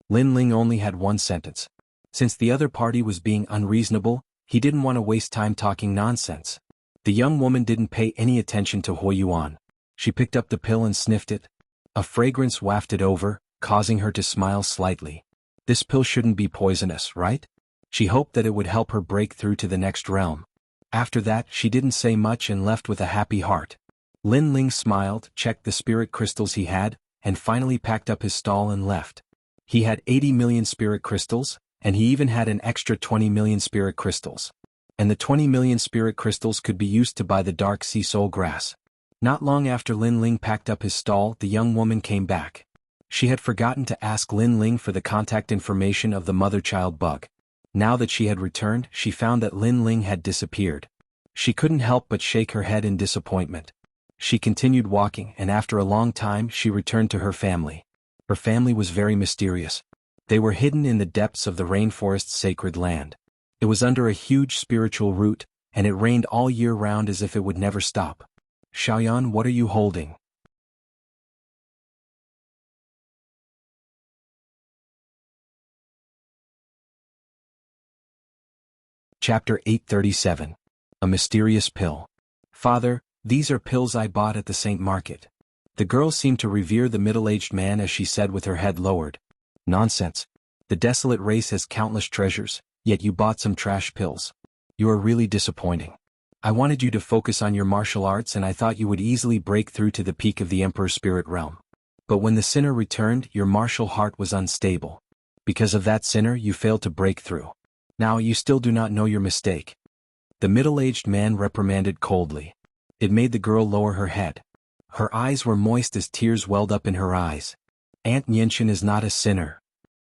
Lin Ling only had one sentence. Since the other party was being unreasonable, he didn't want to waste time talking nonsense. The young woman didn't pay any attention to Huo. She picked up the pill and sniffed it. A fragrance wafted over, causing her to smile slightly. This pill shouldn't be poisonous, right? She hoped that it would help her break through to the next realm. After that, she didn't say much and left with a happy heart. Lin Ling smiled, checked the spirit crystals he had, and finally packed up his stall and left. He had 80 million spirit crystals, and he even had an extra 20 million spirit crystals. And the 20 million spirit crystals could be used to buy the dark sea soul grass. Not long after Lin Ling packed up his stall, the young woman came back. She had forgotten to ask Lin Ling for the contact information of the mother-child bug. Now that she had returned, she found that Lin Ling had disappeared. She couldn't help but shake her head in disappointment. She continued walking, and after a long time she returned to her family. Her family was very mysterious. They were hidden in the depths of the rainforest's sacred land. It was under a huge spiritual root, and it rained all year round as if it would never stop. Xiaoyan, what are you holding? Chapter 837. A Mysterious Pill. Father, these are pills I bought at the Saint Market. The girl seemed to revere the middle-aged man as she said with her head lowered. Nonsense. The desolate race has countless treasures, yet you bought some trash pills. You are really disappointing. I wanted you to focus on your martial arts and I thought you would easily break through to the peak of the Emperor's spirit realm. But when the sinner returned, your martial heart was unstable. Because of that sinner, you failed to break through. Now you still do not know your mistake. The middle-aged man reprimanded coldly. It made the girl lower her head. Her eyes were moist as tears welled up in her eyes. Aunt Nianchen is not a sinner.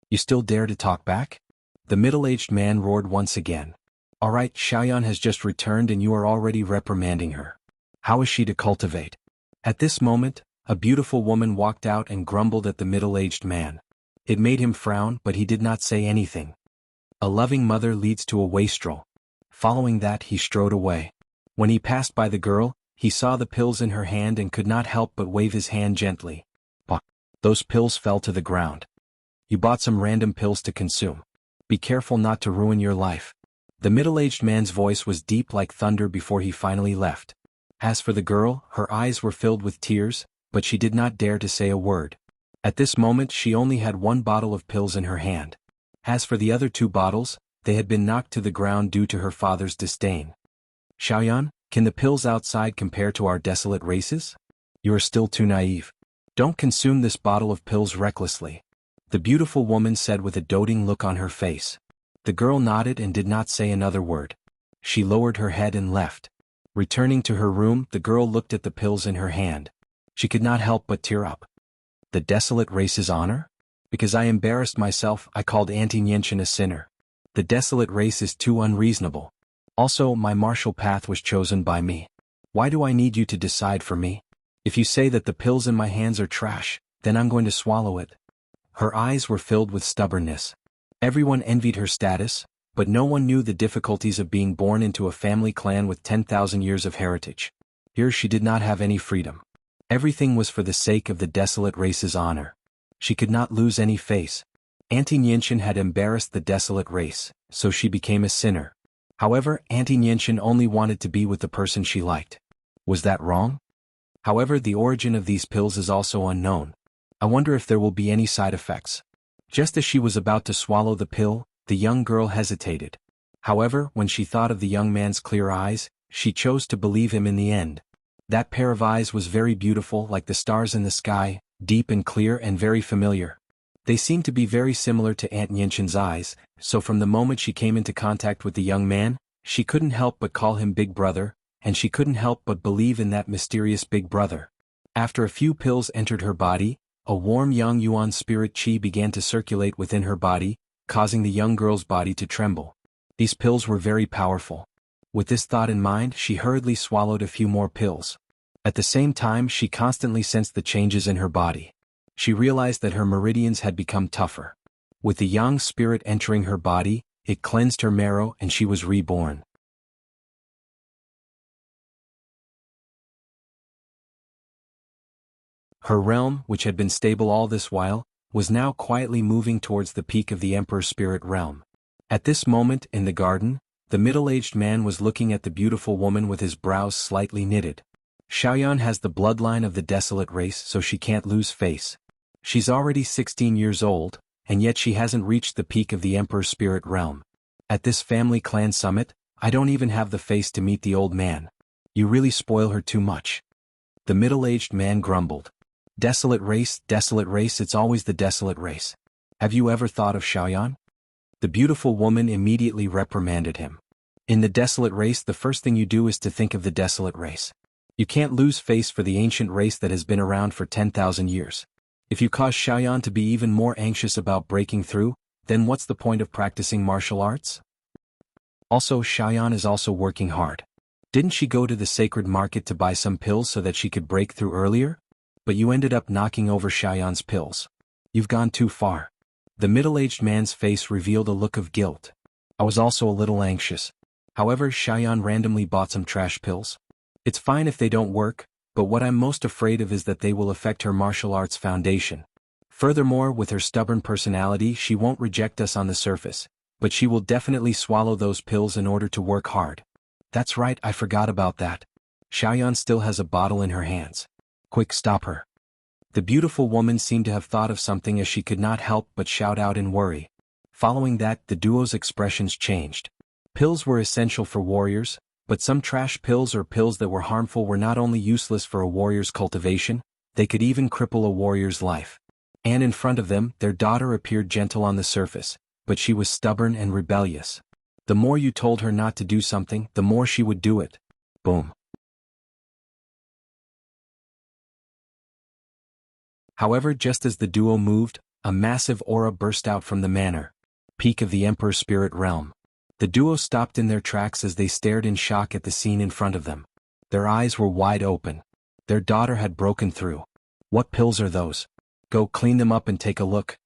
You still dare to talk back? The middle-aged man roared once again. All right, Xiaoyan has just returned and you are already reprimanding her. How is she to cultivate? At this moment, a beautiful woman walked out and grumbled at the middle-aged man. It made him frown, but he did not say anything. A loving mother leads to a wastrel. Following that, he strode away. When he passed by the girl, he saw the pills in her hand and could not help but wave his hand gently. Bah! Those pills fell to the ground. You bought some random pills to consume. Be careful not to ruin your life. The middle-aged man's voice was deep like thunder before he finally left. As for the girl, her eyes were filled with tears, but she did not dare to say a word. At this moment she only had one bottle of pills in her hand. As for the other two bottles, they had been knocked to the ground due to her father's disdain. Xiaoyan, can the pills outside compare to our desolate races? You are still too naive. Don't consume this bottle of pills recklessly. The beautiful woman said with a doting look on her face. The girl nodded and did not say another word. She lowered her head and left. Returning to her room, the girl looked at the pills in her hand. She could not help but tear up. The desolate race's honor? Because I embarrassed myself, I called Auntie Nianchen a sinner. The desolate race is too unreasonable. Also, my martial path was chosen by me. Why do I need you to decide for me? If you say that the pills in my hands are trash, then I'm going to swallow it. Her eyes were filled with stubbornness. Everyone envied her status, but no one knew the difficulties of being born into a family clan with 10,000 years of heritage. Here she did not have any freedom. Everything was for the sake of the desolate race's honor. She could not lose any face. Auntie Nianchen had embarrassed the desolate race, so she became a sinner. However, Auntie Nianchen only wanted to be with the person she liked. Was that wrong? However, the origin of these pills is also unknown. I wonder if there will be any side effects. Just as she was about to swallow the pill, the young girl hesitated. However, when she thought of the young man's clear eyes, she chose to believe him in the end. That pair of eyes was very beautiful, like the stars in the sky, deep and clear and very familiar. They seemed to be very similar to Aunt Nianchen's eyes, so from the moment she came into contact with the young man, she couldn't help but call him Big Brother, and she couldn't help but believe in that mysterious Big Brother. After a few pills entered her body, a warm young yuan spirit qi began to circulate within her body, causing the young girl's body to tremble. These pills were very powerful. With this thought in mind, she hurriedly swallowed a few more pills. At the same time, she constantly sensed the changes in her body. She realized that her meridians had become tougher. With the yang spirit entering her body, it cleansed her marrow and she was reborn. Her realm, which had been stable all this while, was now quietly moving towards the peak of the Emperor Spirit realm. At this moment, in the garden, the middle-aged man was looking at the beautiful woman with his brows slightly knitted. Xiaoyan has the bloodline of the desolate race, so she can't lose face. She's already 16 years old, and yet she hasn't reached the peak of the Emperor Spirit realm. At this family clan summit, I don't even have the face to meet the old man. You really spoil her too much. The middle-aged man grumbled. Desolate race, it's always the desolate race. Have you ever thought of Xiaoyan? The beautiful woman immediately reprimanded him. In the desolate race, the first thing you do is to think of the desolate race. You can't lose face for the ancient race that has been around for 10,000 years. If you cause Xiaoyan to be even more anxious about breaking through, then what's the point of practicing martial arts? Also, Xiaoyan is also working hard. Didn't she go to the sacred market to buy some pills so that she could break through earlier? But you ended up knocking over Xiaoyan's pills. You've gone too far. The middle-aged man's face revealed a look of guilt. I was also a little anxious. However, Xiaoyan randomly bought some trash pills. It's fine if they don't work, but what I'm most afraid of is that they will affect her martial arts foundation. Furthermore, with her stubborn personality, she won't reject us on the surface, but she will definitely swallow those pills in order to work hard. That's right, I forgot about that. Xiaoyan still has a bottle in her hands. Quick, stop her. The beautiful woman seemed to have thought of something as she could not help but shout out in worry. Following that, the duo's expressions changed. Pills were essential for warriors, but some trash pills or pills that were harmful were not only useless for a warrior's cultivation, they could even cripple a warrior's life. And in front of them, their daughter appeared gentle on the surface, but she was stubborn and rebellious. The more you told her not to do something, the more she would do it. Boom. However, just as the duo moved, a massive aura burst out from the manor. Peak of the Emperor Spirit realm. The duo stopped in their tracks as they stared in shock at the scene in front of them. Their eyes were wide open. Their daughter had broken through. What pills are those? Go clean them up and take a look.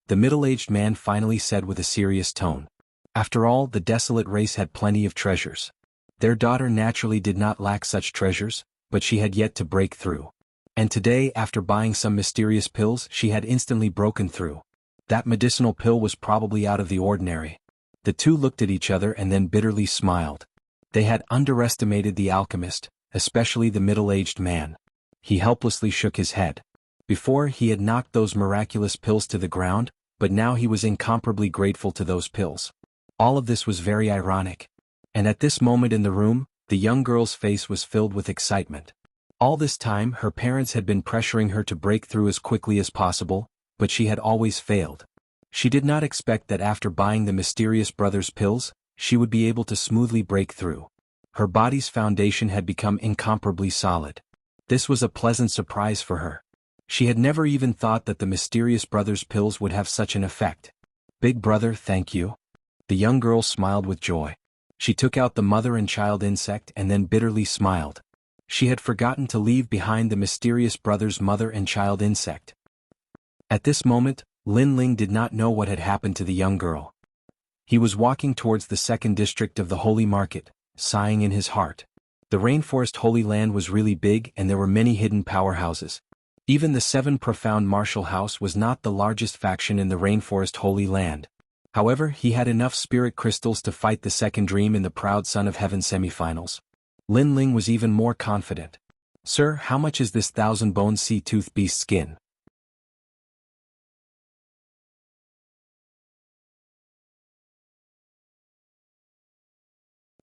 The middle-aged man finally said with a serious tone. After all, the desolate race had plenty of treasures. Their daughter naturally did not lack such treasures, but she had yet to break through. And today, after buying some mysterious pills, she had instantly broken through. That medicinal pill was probably out of the ordinary. The two looked at each other and then bitterly smiled. They had underestimated the alchemist, especially the middle-aged man. He helplessly shook his head. Before, he had knocked those miraculous pills to the ground, but now he was incomparably grateful to those pills. All of this was very ironic. And at this moment in the room, the young girl's face was filled with excitement. All this time, her parents had been pressuring her to break through as quickly as possible, but she had always failed. She did not expect that after buying the mysterious brothers' pills, she would be able to smoothly break through. Her body's foundation had become incomparably solid. This was a pleasant surprise for her. She had never even thought that the mysterious brothers' pills would have such an effect. Big brother, thank you. The young girl smiled with joy. She took out the mother and child insect and then bitterly smiled. She had forgotten to leave behind the mysterious brother's mother and child insect. At this moment, Lin Ling did not know what had happened to the young girl. He was walking towards the second district of the Holy Market, sighing in his heart. The Rainforest Holy Land was really big and there were many hidden powerhouses. Even the Seven Profound Martial House was not the largest faction in the Rainforest Holy Land. However, he had enough spirit crystals to fight the second dream in the Proud Son of Heaven semifinals. Lin Ling was even more confident. Sir, how much is this 1,000-bone sea-tooth beast skin?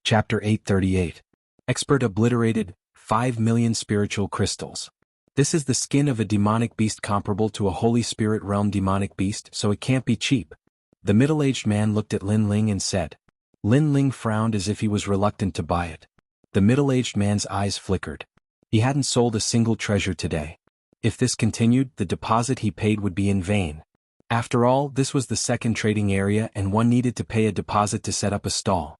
Chapter 838. Expert obliterated, 5 million spiritual crystals. This is the skin of a demonic beast comparable to a Holy Spirit realm demonic beast, so it can't be cheap. The middle-aged man looked at Lin Ling and said. Lin Ling frowned as if he was reluctant to buy it. The middle-aged man's eyes flickered. He hadn't sold a single treasure today. If this continued, the deposit he paid would be in vain. After all, this was the second trading area and one needed to pay a deposit to set up a stall.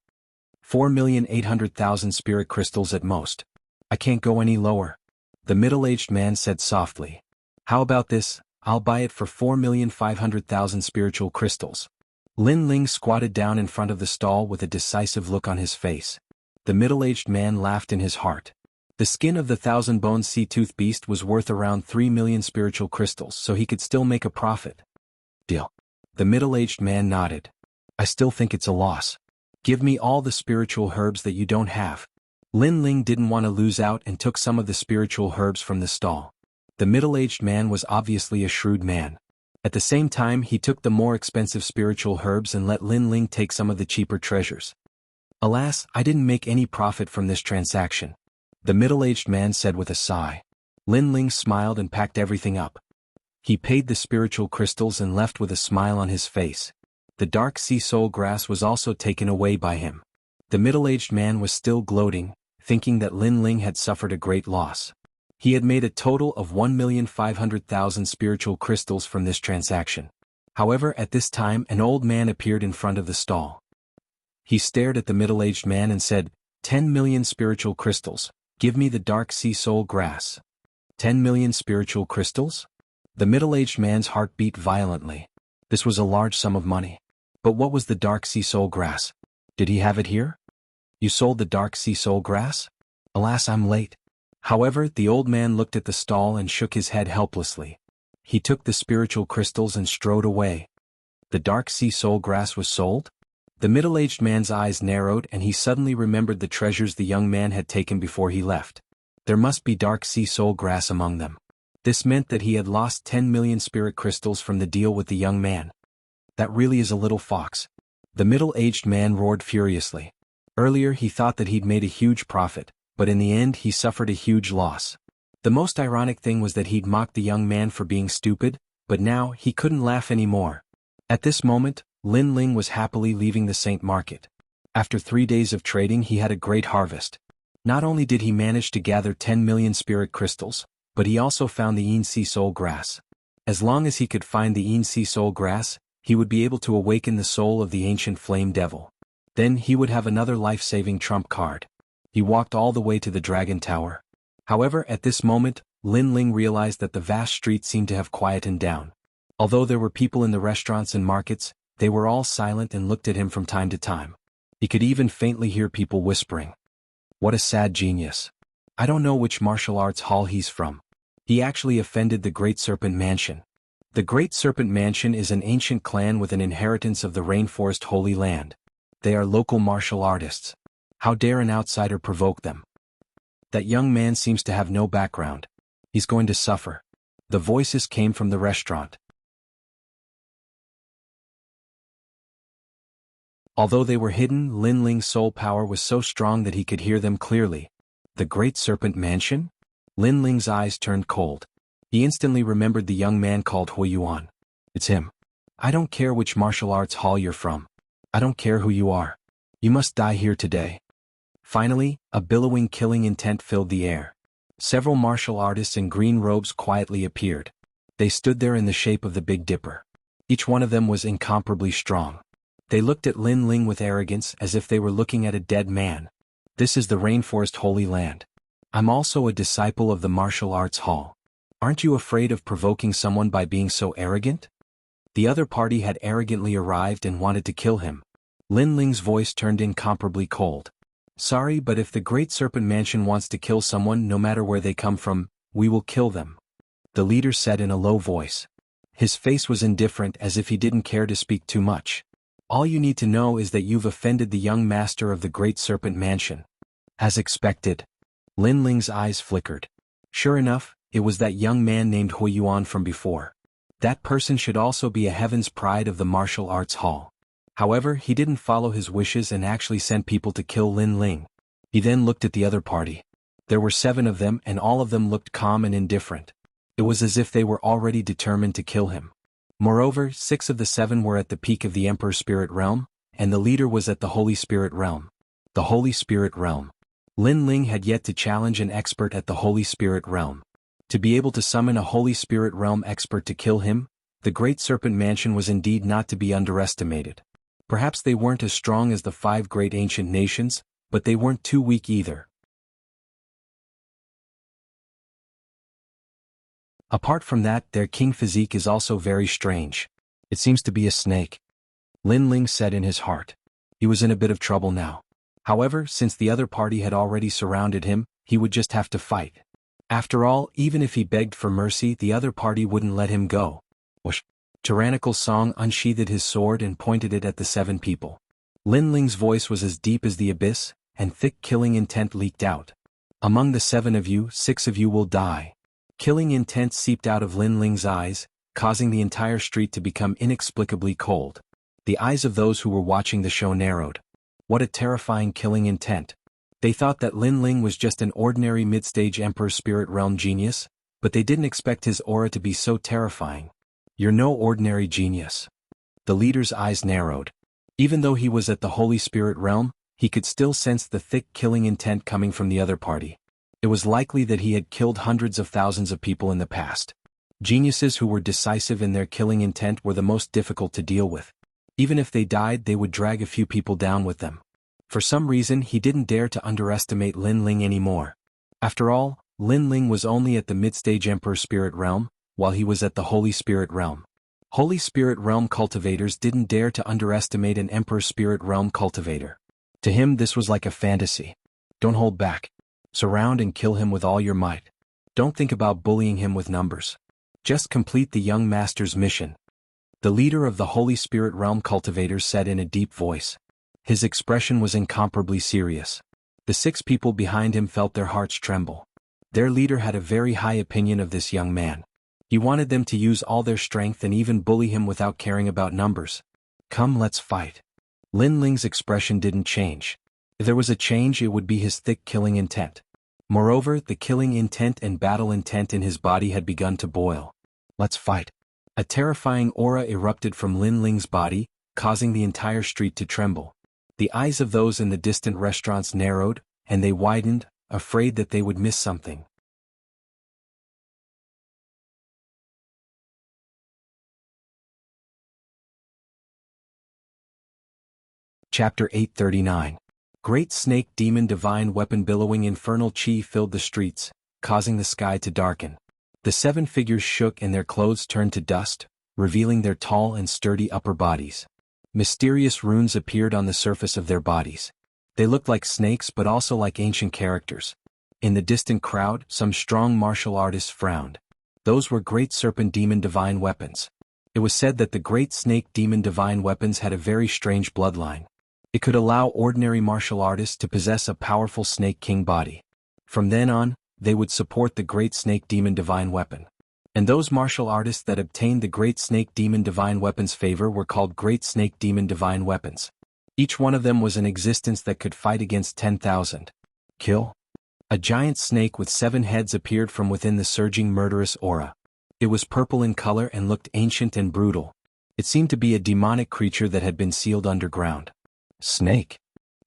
4,800,000 spirit crystals at most. I can't go any lower. The middle-aged man said softly. How about this? I'll buy it for 4,500,000 spiritual crystals. Lin Ling squatted down in front of the stall with a decisive look on his face. The middle-aged man laughed in his heart. The skin of the thousand-boned sea-tooth beast was worth around 3 million spiritual crystals, so he could still make a profit. Deal. The middle-aged man nodded. I still think it's a loss. Give me all the spiritual herbs that you don't have. Lin Ling didn't want to lose out and took some of the spiritual herbs from the stall. The middle-aged man was obviously a shrewd man. At the same time, he took the more expensive spiritual herbs and let Lin Ling take some of the cheaper treasures. Alas, I didn't make any profit from this transaction. The middle-aged man said with a sigh. Lin Ling smiled and packed everything up. He paid the spiritual crystals and left with a smile on his face. The dark sea soul grass was also taken away by him. The middle-aged man was still gloating, thinking that Lin Ling had suffered a great loss. He had made a total of 1,500,000 spiritual crystals from this transaction. However, at this time an old man appeared in front of the stall. He stared at the middle-aged man and said, 10 million spiritual crystals, give me the dark sea soul grass. 10 million spiritual crystals? The middle-aged man's heart beat violently. This was a large sum of money. But what was the dark sea soul grass? Did he have it here? You sold the dark sea soul grass? Alas, I'm late. However, the old man looked at the stall and shook his head helplessly. He took the spiritual crystals and strode away. The dark sea soul grass was sold? The middle-aged man's eyes narrowed and he suddenly remembered the treasures the young man had taken before he left. There must be dark sea soul grass among them. This meant that he had lost 10 million spirit crystals from the deal with the young man. That really is a little fox. The middle-aged man roared furiously. Earlier he thought that he'd made a huge profit, but in the end he suffered a huge loss. The most ironic thing was that he'd mocked the young man for being stupid, but now he couldn't laugh anymore. At this moment, Lin Ling was happily leaving the Saint Market. After 3 days of trading he had a great harvest. Not only did he manage to gather 10 million spirit crystals, but he also found the Yin Sea Soul Grass. As long as he could find the Yin Sea Soul Grass, he would be able to awaken the soul of the ancient flame devil. Then he would have another life-saving trump card. He walked all the way to the Dragon Tower. However, at this moment, Lin Ling realized that the vast street seemed to have quietened down. Although there were people in the restaurants and markets, they were all silent and looked at him from time to time. He could even faintly hear people whispering. What a sad genius. I don't know which martial arts hall he's from. He actually offended the Great Serpent Mansion. The Great Serpent Mansion is an ancient clan with an inheritance of the Rainforest Holy Land. They are local martial artists. How dare an outsider provoke them? That young man seems to have no background. He's going to suffer. The voices came from the restaurant. Although they were hidden, Lin Ling's soul power was so strong that he could hear them clearly. The Great Serpent Mansion? Lin Ling's eyes turned cold. He instantly remembered the young man called Hui Yuan. It's him. I don't care which martial arts hall you're from. I don't care who you are. You must die here today. Finally, a billowing killing intent filled the air. Several martial artists in green robes quietly appeared. They stood there in the shape of the Big Dipper. Each one of them was incomparably strong. They looked at Lin Ling with arrogance as if they were looking at a dead man. This is the Rainforest Holy Land. I'm also a disciple of the martial arts hall. Aren't you afraid of provoking someone by being so arrogant? The other party had arrogantly arrived and wanted to kill him. Lin Ling's voice turned incomparably cold. Sorry, but if the Great Serpent Mansion wants to kill someone no matter where they come from, we will kill them. The leader said in a low voice. His face was indifferent as if he didn't care to speak too much. All you need to know is that you've offended the young master of the Great Serpent Mansion. As expected. Lin Ling's eyes flickered. Sure enough, it was that young man named Hui Yuan from before. That person should also be a heaven's pride of the martial arts hall. However, he didn't follow his wishes and actually sent people to kill Lin Ling. He then looked at the other party. There were 7 of them and all of them looked calm and indifferent. It was as if they were already determined to kill him. Moreover, 6 of the 7 were at the peak of the Emperor Spirit Realm, and the leader was at the Holy Spirit Realm. The Holy Spirit Realm. Lin Ling had yet to challenge an expert at the Holy Spirit realm. To be able to summon a Holy Spirit realm expert to kill him, the Great Serpent Mansion was indeed not to be underestimated. Perhaps they weren't as strong as the 5 great ancient nations, but they weren't too weak either. Apart from that, their king physique is also very strange. It seems to be a snake. Lin Ling said in his heart. He was in a bit of trouble now. However, since the other party had already surrounded him, he would just have to fight. After all, even if he begged for mercy, the other party wouldn't let him go. Whoosh! Tyrannical Song unsheathed his sword and pointed it at the 7 people. Lin Ling's voice was as deep as the abyss, and thick killing intent leaked out. Among the 7 of you, 6 of you will die. Killing intent seeped out of Lin Ling's eyes, causing the entire street to become inexplicably cold. The eyes of those who were watching the show narrowed. What a terrifying killing intent. They thought that Lin Ling was just an ordinary mid-stage Emperor Spirit Realm genius, but they didn't expect his aura to be so terrifying. You're no ordinary genius. The leader's eyes narrowed. Even though he was at the Holy Spirit Realm, he could still sense the thick killing intent coming from the other party. It was likely that he had killed hundreds of thousands of people in the past. Geniuses who were decisive in their killing intent were the most difficult to deal with. Even if they died, they would drag a few people down with them. For some reason, he didn't dare to underestimate Lin Ling anymore. After all, Lin Ling was only at the mid-stage Emperor Spirit Realm, while he was at the Holy Spirit Realm. Holy Spirit Realm cultivators didn't dare to underestimate an Emperor Spirit Realm cultivator. To him, this was like a fantasy. Don't hold back. Surround and kill him with all your might. Don't think about bullying him with numbers. Just complete the young master's mission. The leader of the Holy Spirit Realm cultivators said in a deep voice. His expression was incomparably serious. The 6 people behind him felt their hearts tremble. Their leader had a very high opinion of this young man. He wanted them to use all their strength and even bully him without caring about numbers. Come, let's fight. Lin Ling's expression didn't change. If there was a change, it would be his thick killing intent. Moreover, the killing intent and battle intent in his body had begun to boil. Let's fight. A terrifying aura erupted from Lin Ling's body, causing the entire street to tremble. The eyes of those in the distant restaurants narrowed, and they widened, afraid that they would miss something. Chapter 839. Great Snake Demon Divine Weapon. Billowing infernal chi filled the streets, causing the sky to darken. The 7 figures shook and their clothes turned to dust, revealing their tall and sturdy upper bodies. Mysterious runes appeared on the surface of their bodies. They looked like snakes but also like ancient characters. In the distant crowd, some strong martial artists frowned. Those were Great Serpent Demon Divine Weapons. It was said that the Great Snake Demon Divine Weapons had a very strange bloodline. It could allow ordinary martial artists to possess a powerful Snake King body. From then on, they would support the Great Snake Demon Divine Weapon. And those martial artists that obtained the Great Snake Demon Divine Weapon's favor were called Great Snake Demon Divine Weapons. Each one of them was an existence that could fight against 10,000. Kill? A giant snake with 7 heads appeared from within the surging murderous aura. It was purple in color and looked ancient and brutal. It seemed to be a demonic creature that had been sealed underground. Snake?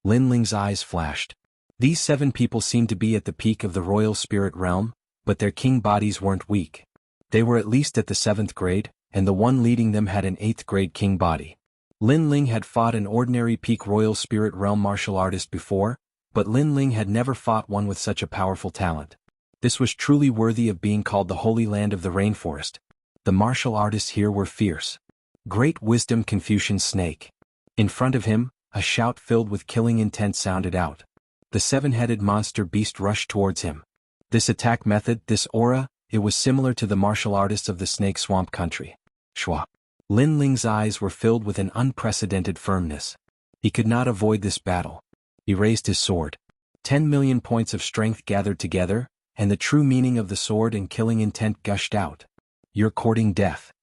Lin Ling's eyes flashed. These 7 people seemed to be at the peak of the royal spirit realm, but their king bodies weren't weak. They were at least at the 7th grade, and the one leading them had an 8th grade king body. Lin Ling had fought an ordinary peak royal spirit realm martial artist before, but Lin Ling had never fought one with such a powerful talent. This was truly worthy of being called the Holy Land of the Rainforest. The martial artists here were fierce. Great Wisdom Confucian Snake. In front of him, a shout filled with killing intent sounded out. The 7-headed monster beast rushed towards him. This attack method, this aura, it was similar to the martial artists of the Snake Swamp Country. Shwa. Lin Ling's eyes were filled with an unprecedented firmness. He could not avoid this battle. He raised his sword. 10 million points of strength gathered together, and the true meaning of the sword and killing intent gushed out. You're courting death.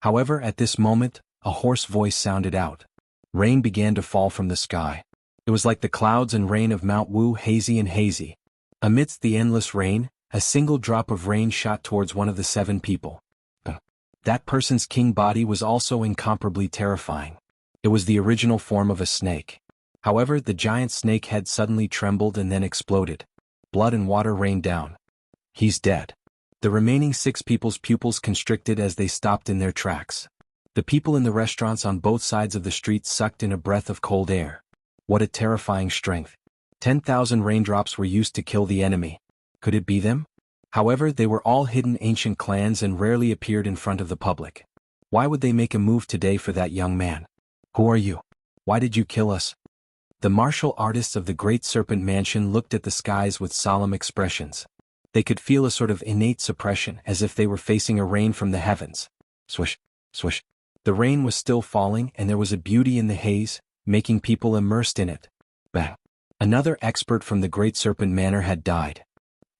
However, at this moment, a hoarse voice sounded out. Rain began to fall from the sky. It was like the clouds and rain of Mount Wu, hazy and hazy. Amidst the endless rain, a single drop of rain shot towards one of the 7 people. That person's king body was also incomparably terrifying. It was the original form of a snake. However, the giant snake head suddenly trembled and then exploded. Blood and water rained down. He's dead. The remaining 6 people's pupils constricted as they stopped in their tracks. The people in the restaurants on both sides of the street sucked in a breath of cold air. What a terrifying strength. 10,000 raindrops were used to kill the enemy. Could it be them? However, they were all hidden ancient clans and rarely appeared in front of the public. Why would they make a move today for that young man? Who are you? Why did you kill us? The martial artists of the Great Serpent Mansion looked at the skies with solemn expressions. They could feel a sort of innate suppression as if they were facing a rain from the heavens. Swish, swish. The rain was still falling and there was a beauty in the haze, making people immersed in it. Bang. Another expert from the Great Serpent Manor had died.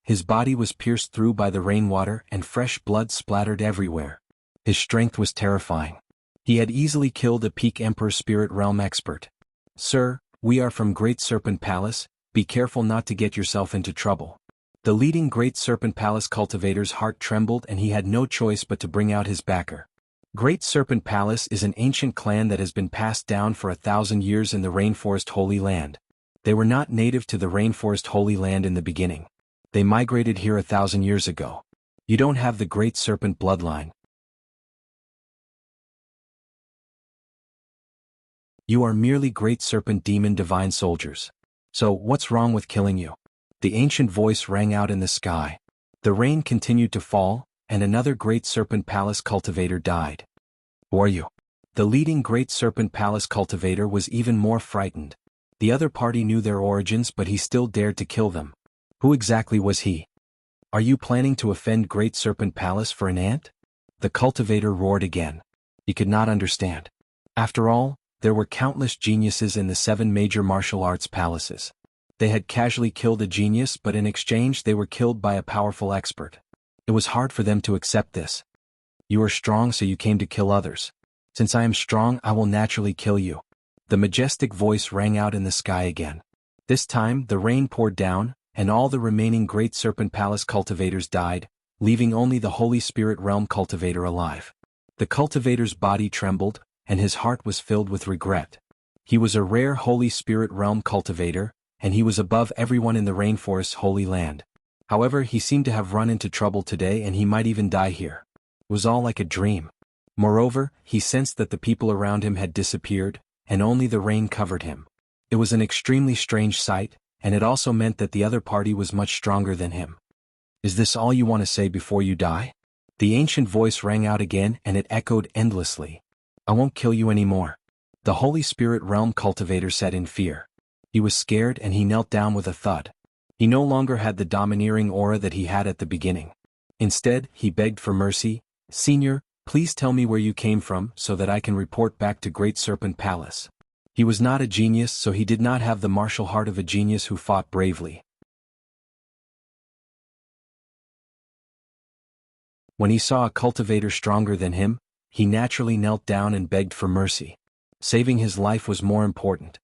His body was pierced through by the rainwater and fresh blood splattered everywhere. His strength was terrifying. He had easily killed a peak Emperor Spirit Realm expert. Sir, we are from Great Serpent Palace, be careful not to get yourself into trouble. The leading Great Serpent Palace cultivator's heart trembled and he had no choice but to bring out his backer. Great Serpent Palace is an ancient clan that has been passed down for 1,000 years in the Rainforest Holy Land. They were not native to the Rainforest Holy Land in the beginning. They migrated here 1,000 years ago. You don't have the Great Serpent bloodline. You are merely Great Serpent Demon Divine soldiers. So, what's wrong with killing you? The ancient voice rang out in the sky. The rain continued to fall, and another Great Serpent Palace cultivator died. Who are you? The leading Great Serpent Palace cultivator was even more frightened. The other party knew their origins but he still dared to kill them. Who exactly was he? Are you planning to offend Great Serpent Palace for an ant? The cultivator roared again. He could not understand. After all, there were countless geniuses in the 7 major martial arts palaces. They had casually killed a genius but in exchange they were killed by a powerful expert. It was hard for them to accept this. You are strong so you came to kill others. Since I am strong I will naturally kill you. The majestic voice rang out in the sky again. This time the rain poured down, and all the remaining Great Serpent Palace cultivators died, leaving only the Holy Spirit Realm cultivator alive. The cultivator's body trembled, and his heart was filled with regret. He was a rare Holy Spirit Realm cultivator, and he was above everyone in the Rainforest's Holy Land. However, he seemed to have run into trouble today and he might even die here. It was all like a dream. Moreover, he sensed that the people around him had disappeared, and only the rain covered him. It was an extremely strange sight, and it also meant that the other party was much stronger than him. Is this all you want to say before you die? The ancient voice rang out again and it echoed endlessly. I won't kill you anymore. The Holy Spirit Realm cultivator said in fear. He was scared and he knelt down with a thud. He no longer had the domineering aura that he had at the beginning. Instead, he begged for mercy. Senior, please tell me where you came from so that I can report back to Great Serpent Palace. He was not a genius so he did not have the martial heart of a genius who fought bravely. When he saw a cultivator stronger than him, he naturally knelt down and begged for mercy. Saving his life was more important.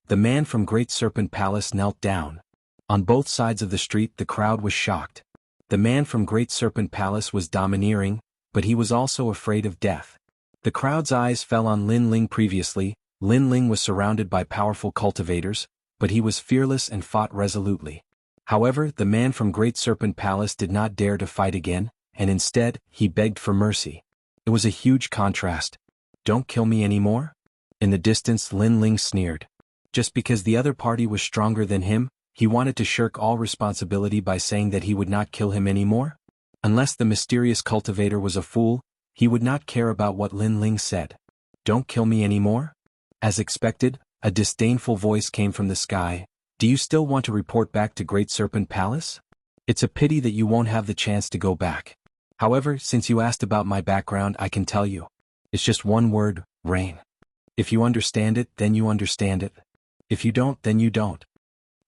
The man from Great Serpent Palace knelt down. On both sides of the street the crowd was shocked. The man from Great Serpent Palace was domineering, but he was also afraid of death. The crowd's eyes fell on Lin Ling previously. Lin Ling was surrounded by powerful cultivators, but he was fearless and fought resolutely. However, the man from Great Serpent Palace did not dare to fight again, and instead, he begged for mercy. It was a huge contrast. Don't kill me anymore? In the distance Lin Ling sneered. Just because the other party was stronger than him, he wanted to shirk all responsibility by saying that he would not kill him anymore? Unless the mysterious cultivator was a fool, he would not care about what Lin Ling said. Don't kill me anymore? As expected, a disdainful voice came from the sky. Do you still want to report back to Great Serpent Palace? It's a pity that you won't have the chance to go back. However, since you asked about my background I can tell you. It's just one word, rain. If you understand it, then you understand it. If you don't, then you don't.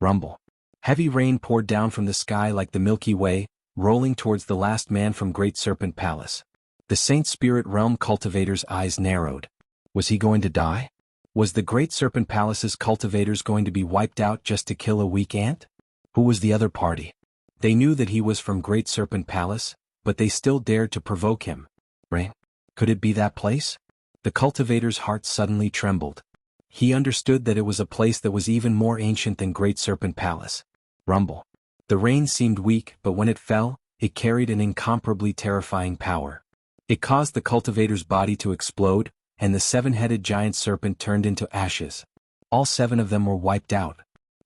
Rumble. Heavy rain poured down from the sky like the Milky Way, rolling towards the last man from Great Serpent Palace. The Saint Spirit Realm cultivator's eyes narrowed. Was he going to die? Was the Great Serpent Palace's cultivators going to be wiped out just to kill a weak ant? Who was the other party? They knew that he was from Great Serpent Palace, but they still dared to provoke him. Rain? Could it be that place? The cultivator's heart suddenly trembled. he understood that it was a place that was even more ancient than Great Serpent Palace. Rumble. The rain seemed weak, but when it fell, it carried an incomparably terrifying power. It caused the cultivator's body to explode, and the seven-headed giant serpent turned into ashes. All 7 of them were wiped out.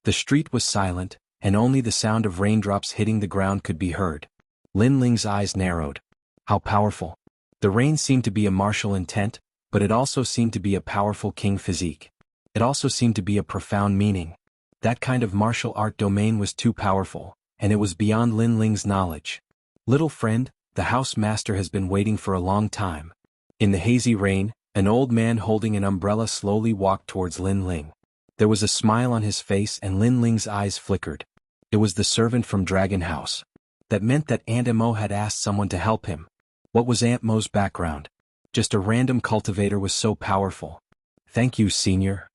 The street was silent, and only the sound of raindrops hitting the ground could be heard. Lin Ling's eyes narrowed. How powerful. The rain seemed to be a martial intent, but it also seemed to be a powerful king physique. It also seemed to be a profound meaning. That kind of martial art domain was too powerful, and it was beyond Lin Ling's knowledge. Little friend, the house master has been waiting for a long time. In the hazy rain, an old man holding an umbrella slowly walked towards Lin Ling. There was a smile on his face and Lin Ling's eyes flickered. It was the servant from Dragon House. That meant that Aunt Mo had asked someone to help him. What was Aunt Mo's background? Just a random cultivator was so powerful. Thank you, Senior.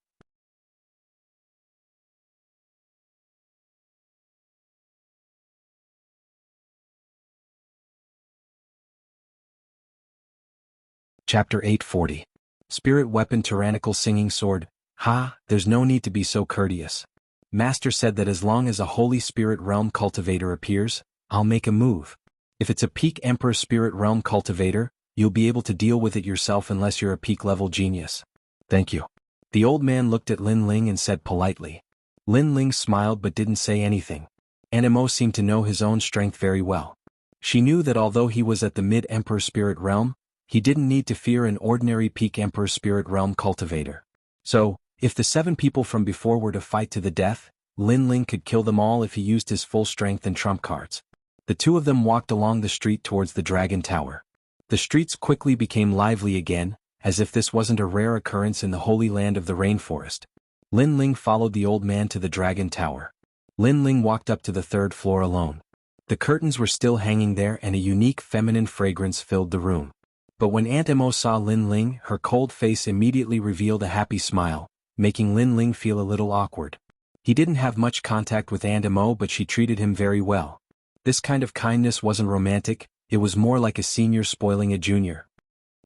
Chapter 840. Spirit Weapon Tyrannical Singing Sword. Ha, there's no need to be so courteous. Master said that as long as a Holy Spirit Realm cultivator appears, I'll make a move. If it's a peak Emperor Spirit Realm cultivator, you'll be able to deal with it yourself unless you're a peak-level genius. Thank you. The old man looked at Lin Ling and said politely. Lin Ling smiled but didn't say anything. Aunt Mo seemed to know his own strength very well. She knew that although he was at the mid-Emperor Spirit Realm, he didn't need to fear an ordinary peak Emperor Spirit Realm cultivator. So, if the 7 people from before were to fight to the death, Lin Ling could kill them all if he used his full strength and trump cards. The 2 of them walked along the street towards the Dragon Tower. The streets quickly became lively again, as if this wasn't a rare occurrence in the holy land of the rainforest. Lin Ling followed the old man to the Dragon Tower. Lin Ling walked up to the 3rd floor alone. The curtains were still hanging there and a unique feminine fragrance filled the room. But when Aunt Mo saw Lin Ling, her cold face immediately revealed a happy smile, making Lin Ling feel a little awkward. He didn't have much contact with Aunt Mo, but she treated him very well. This kind of kindness wasn't romantic, it was more like a senior spoiling a junior.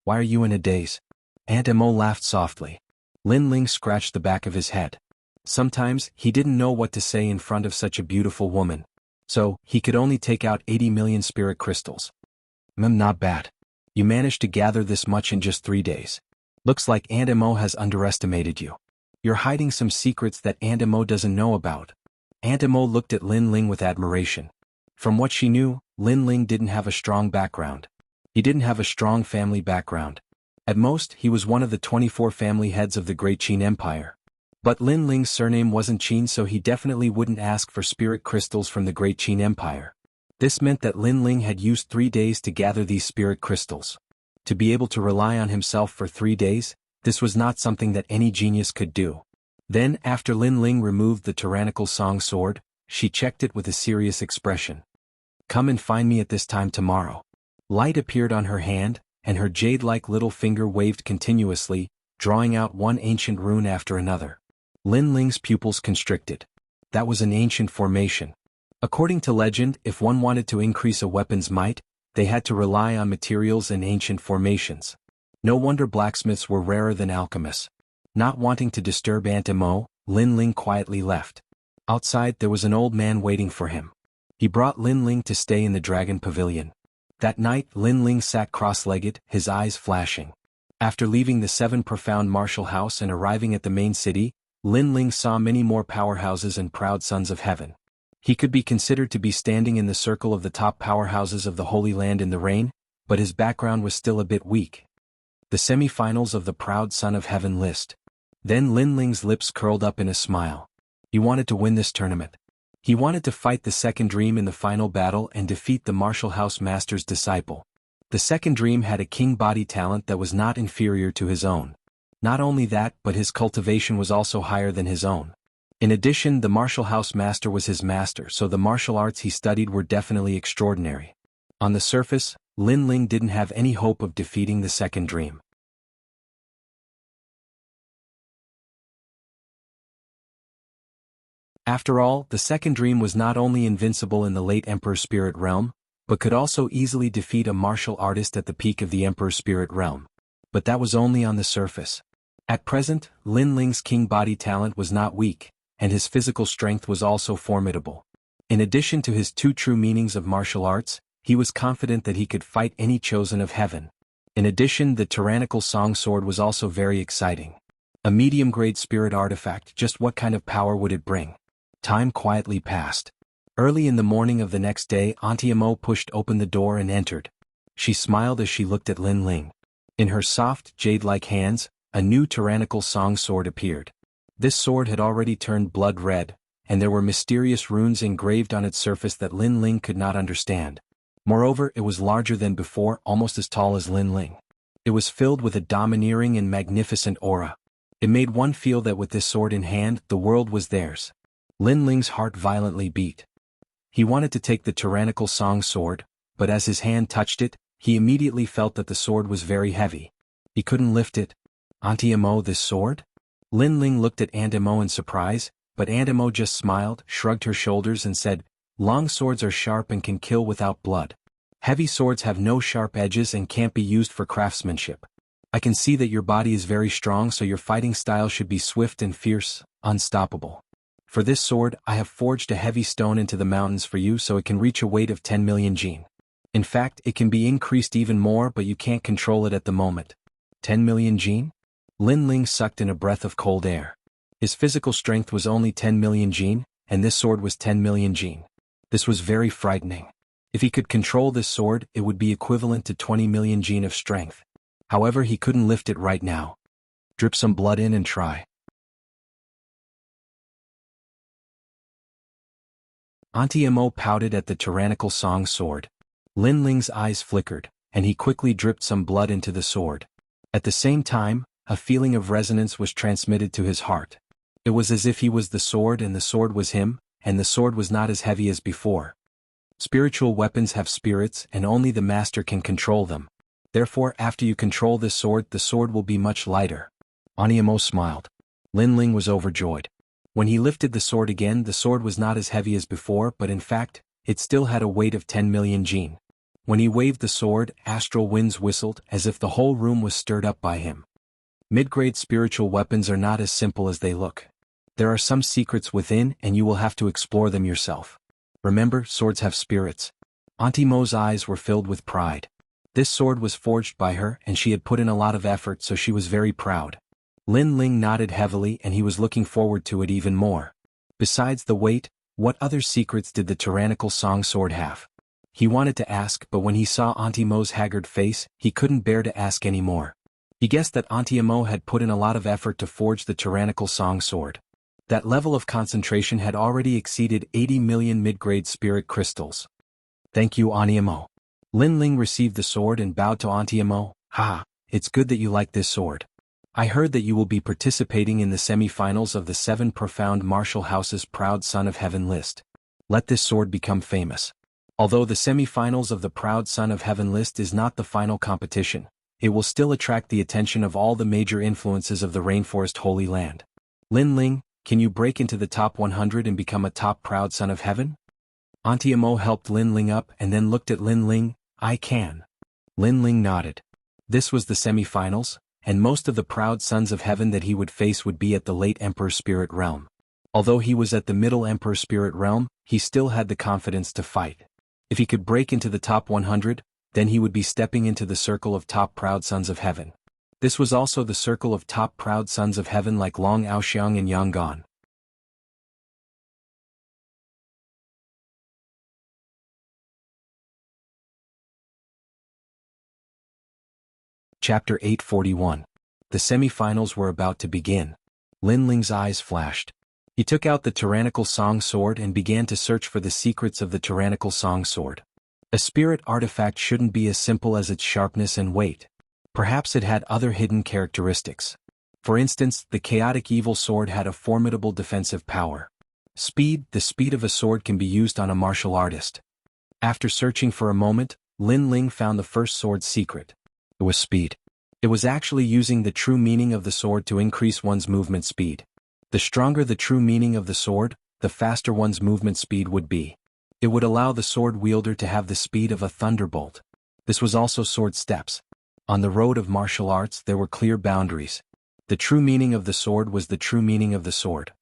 Why are you in a daze? Aunt Mo laughed softly. Lin Ling scratched the back of his head. Sometimes, he didn't know what to say in front of such a beautiful woman. So, he could only take out 80 million spirit crystals. Not bad. You managed to gather this much in just 3 days. Looks like Aunt Mo has underestimated you. You're hiding some secrets that Aunt Mo doesn't know about. Aunt Mo looked at Lin Ling with admiration. From what she knew, Lin Ling didn't have a strong background. He didn't have a strong family background. At most, he was one of the 24 family heads of the Great Qin Empire. But Lin Ling's surname wasn't Qin, so he definitely wouldn't ask for spirit crystals from the Great Qin Empire. This meant that Lin Ling had used 3 days to gather these spirit crystals. To be able to rely on himself for 3 days, this was not something that any genius could do. Then, after Lin Ling removed the tyrannical song sword, she checked it with a serious expression. Come and find me at this time tomorrow. Light appeared on her hand, and her jade-like little finger waved continuously, drawing out one ancient rune after another. Lin Ling's pupils constricted. That was an ancient formation. According to legend, if one wanted to increase a weapon's might, they had to rely on materials and ancient formations. No wonder blacksmiths were rarer than alchemists. Not wanting to disturb Aunt Mo, Lin Ling quietly left. Outside there was an old man waiting for him. He brought Lin Ling to stay in the Dragon Pavilion. That night Lin Ling sat cross-legged, his eyes flashing. After leaving the 7 profound martial house and arriving at the main city, Lin Ling saw many more powerhouses and proud sons of heaven. He could be considered to be standing in the circle of the top powerhouses of the Holy Land in the rain, but his background was still a bit weak. The semi-finals of the Proud Son of Heaven list. Then Lin Ling's lips curled up in a smile. He wanted to win this tournament. He wanted to fight the Second Dream in the final battle and defeat the Martial House Master's disciple. The Second Dream had a king body talent that was not inferior to his own. Not only that, but his cultivation was also higher than his own. In addition, the Martial House Master was his master, so the martial arts he studied were definitely extraordinary. On the surface, Lin Ling didn't have any hope of defeating the Second Dream. After all, the Second Dream was not only invincible in the late Emperor Spirit Realm, but could also easily defeat a martial artist at the peak of the Emperor Spirit Realm. But that was only on the surface. At present, Lin Ling's king body talent was not weak, and his physical strength was also formidable. In addition to his two true meanings of martial arts, he was confident that he could fight any chosen of heaven. In addition, the tyrannical song sword was also very exciting. A medium-grade spirit artifact, just what kind of power would it bring? Time quietly passed. Early in the morning of the next day, Auntie Amo pushed open the door and entered. She smiled as she looked at Lin Ling. In her soft, jade-like hands, a new tyrannical song sword appeared. This sword had already turned blood red, and there were mysterious runes engraved on its surface that Lin Ling could not understand. Moreover, it was larger than before, almost as tall as Lin Ling. It was filled with a domineering and magnificent aura. It made one feel that with this sword in hand, the world was theirs. Lin Ling's heart violently beat. He wanted to take the tyrannical song sword, but as his hand touched it, he immediately felt that the sword was very heavy. He couldn't lift it. Auntie Amo, this sword? Lin Ling looked at Aunt Amo in surprise, but Aunt Amo just smiled, shrugged her shoulders and said, "Long swords are sharp and can kill without blood. Heavy swords have no sharp edges and can't be used for craftsmanship. I can see that your body is very strong, so your fighting style should be swift and fierce, unstoppable. For this sword, I have forged a heavy stone into the mountains for you so it can reach a weight of 10 million jin. In fact, it can be increased even more, but you can't control it at the moment." 10 million jin? Lin Ling sucked in a breath of cold air. His physical strength was only 10 million jin, and this sword was 10 million jin. This was very frightening. If he could control this sword, it would be equivalent to 20 million jin of strength. However, he couldn't lift it right now. Drip some blood in and try. Auntie Amo pouted at the tyrannical song sword. Lin Ling's eyes flickered, and he quickly dripped some blood into the sword. At the same time, a feeling of resonance was transmitted to his heart. It was as if he was the sword and the sword was him, and the sword was not as heavy as before. Spiritual weapons have spirits and only the master can control them. Therefore, after you control this sword, the sword will be much lighter. Auntie Amo smiled. Lin Ling was overjoyed. When he lifted the sword again, the sword was not as heavy as before, but in fact, it still had a weight of 10 million jin. When he waved the sword, astral winds whistled as if the whole room was stirred up by him. Mid-grade spiritual weapons are not as simple as they look. There are some secrets within and you will have to explore them yourself. Remember, swords have spirits. Auntie Mo's eyes were filled with pride. This sword was forged by her and she had put in a lot of effort, so she was very proud. Lin Ling nodded heavily and he was looking forward to it even more. Besides the weight, what other secrets did the tyrannical song sword have? He wanted to ask, but when he saw Auntie Mo's haggard face, he couldn't bear to ask any more. He guessed that Auntie Amo had put in a lot of effort to forge the tyrannical song sword. That level of concentration had already exceeded 80 million mid-grade spirit crystals. "Thank you, Auntie Amo." Lin Ling received the sword and bowed to Auntie Amo. "Ha, it's good that you like this sword. I heard that you will be participating in the semi-finals of the 7 Profound Martial Houses Proud Son of Heaven list. Let this sword become famous." Although the semi-finals of the Proud Son of Heaven list is not the final competition, it will still attract the attention of all the major influences of the Rainforest Holy Land. Lin Ling, can you break into the top 100 and become a top Proud Son of Heaven? Auntie Amo helped Lin Ling up and then looked at Lin Ling. "I can." Lin Ling nodded. This was the semi-finals, and most of the proud sons of heaven that he would face would be at the late Emperor Spirit Realm. Although he was at the middle Emperor Spirit Realm, he still had the confidence to fight. If he could break into the top 100, then he would be stepping into the circle of top proud sons of heaven. This was also the circle of top proud sons of heaven like Long Aoxiang and Yangon. Chapter 841. The semi-finals were about to begin. Lin Ling's eyes flashed. He took out the tyrannical song sword and began to search for the secrets of the tyrannical song sword. A spirit artifact shouldn't be as simple as its sharpness and weight. Perhaps it had other hidden characteristics. For instance, the chaotic evil sword had a formidable defensive power. Speed. The speed of a sword can be used on a martial artist. After searching for a moment, Lin Ling found the first sword's secret. It was speed. It was actually using the true meaning of the sword to increase one's movement speed. The stronger the true meaning of the sword, the faster one's movement speed would be. It would allow the sword wielder to have the speed of a thunderbolt. This was also sword steps. On the road of martial arts there were clear boundaries. The true meaning of the sword was the true meaning of the sword.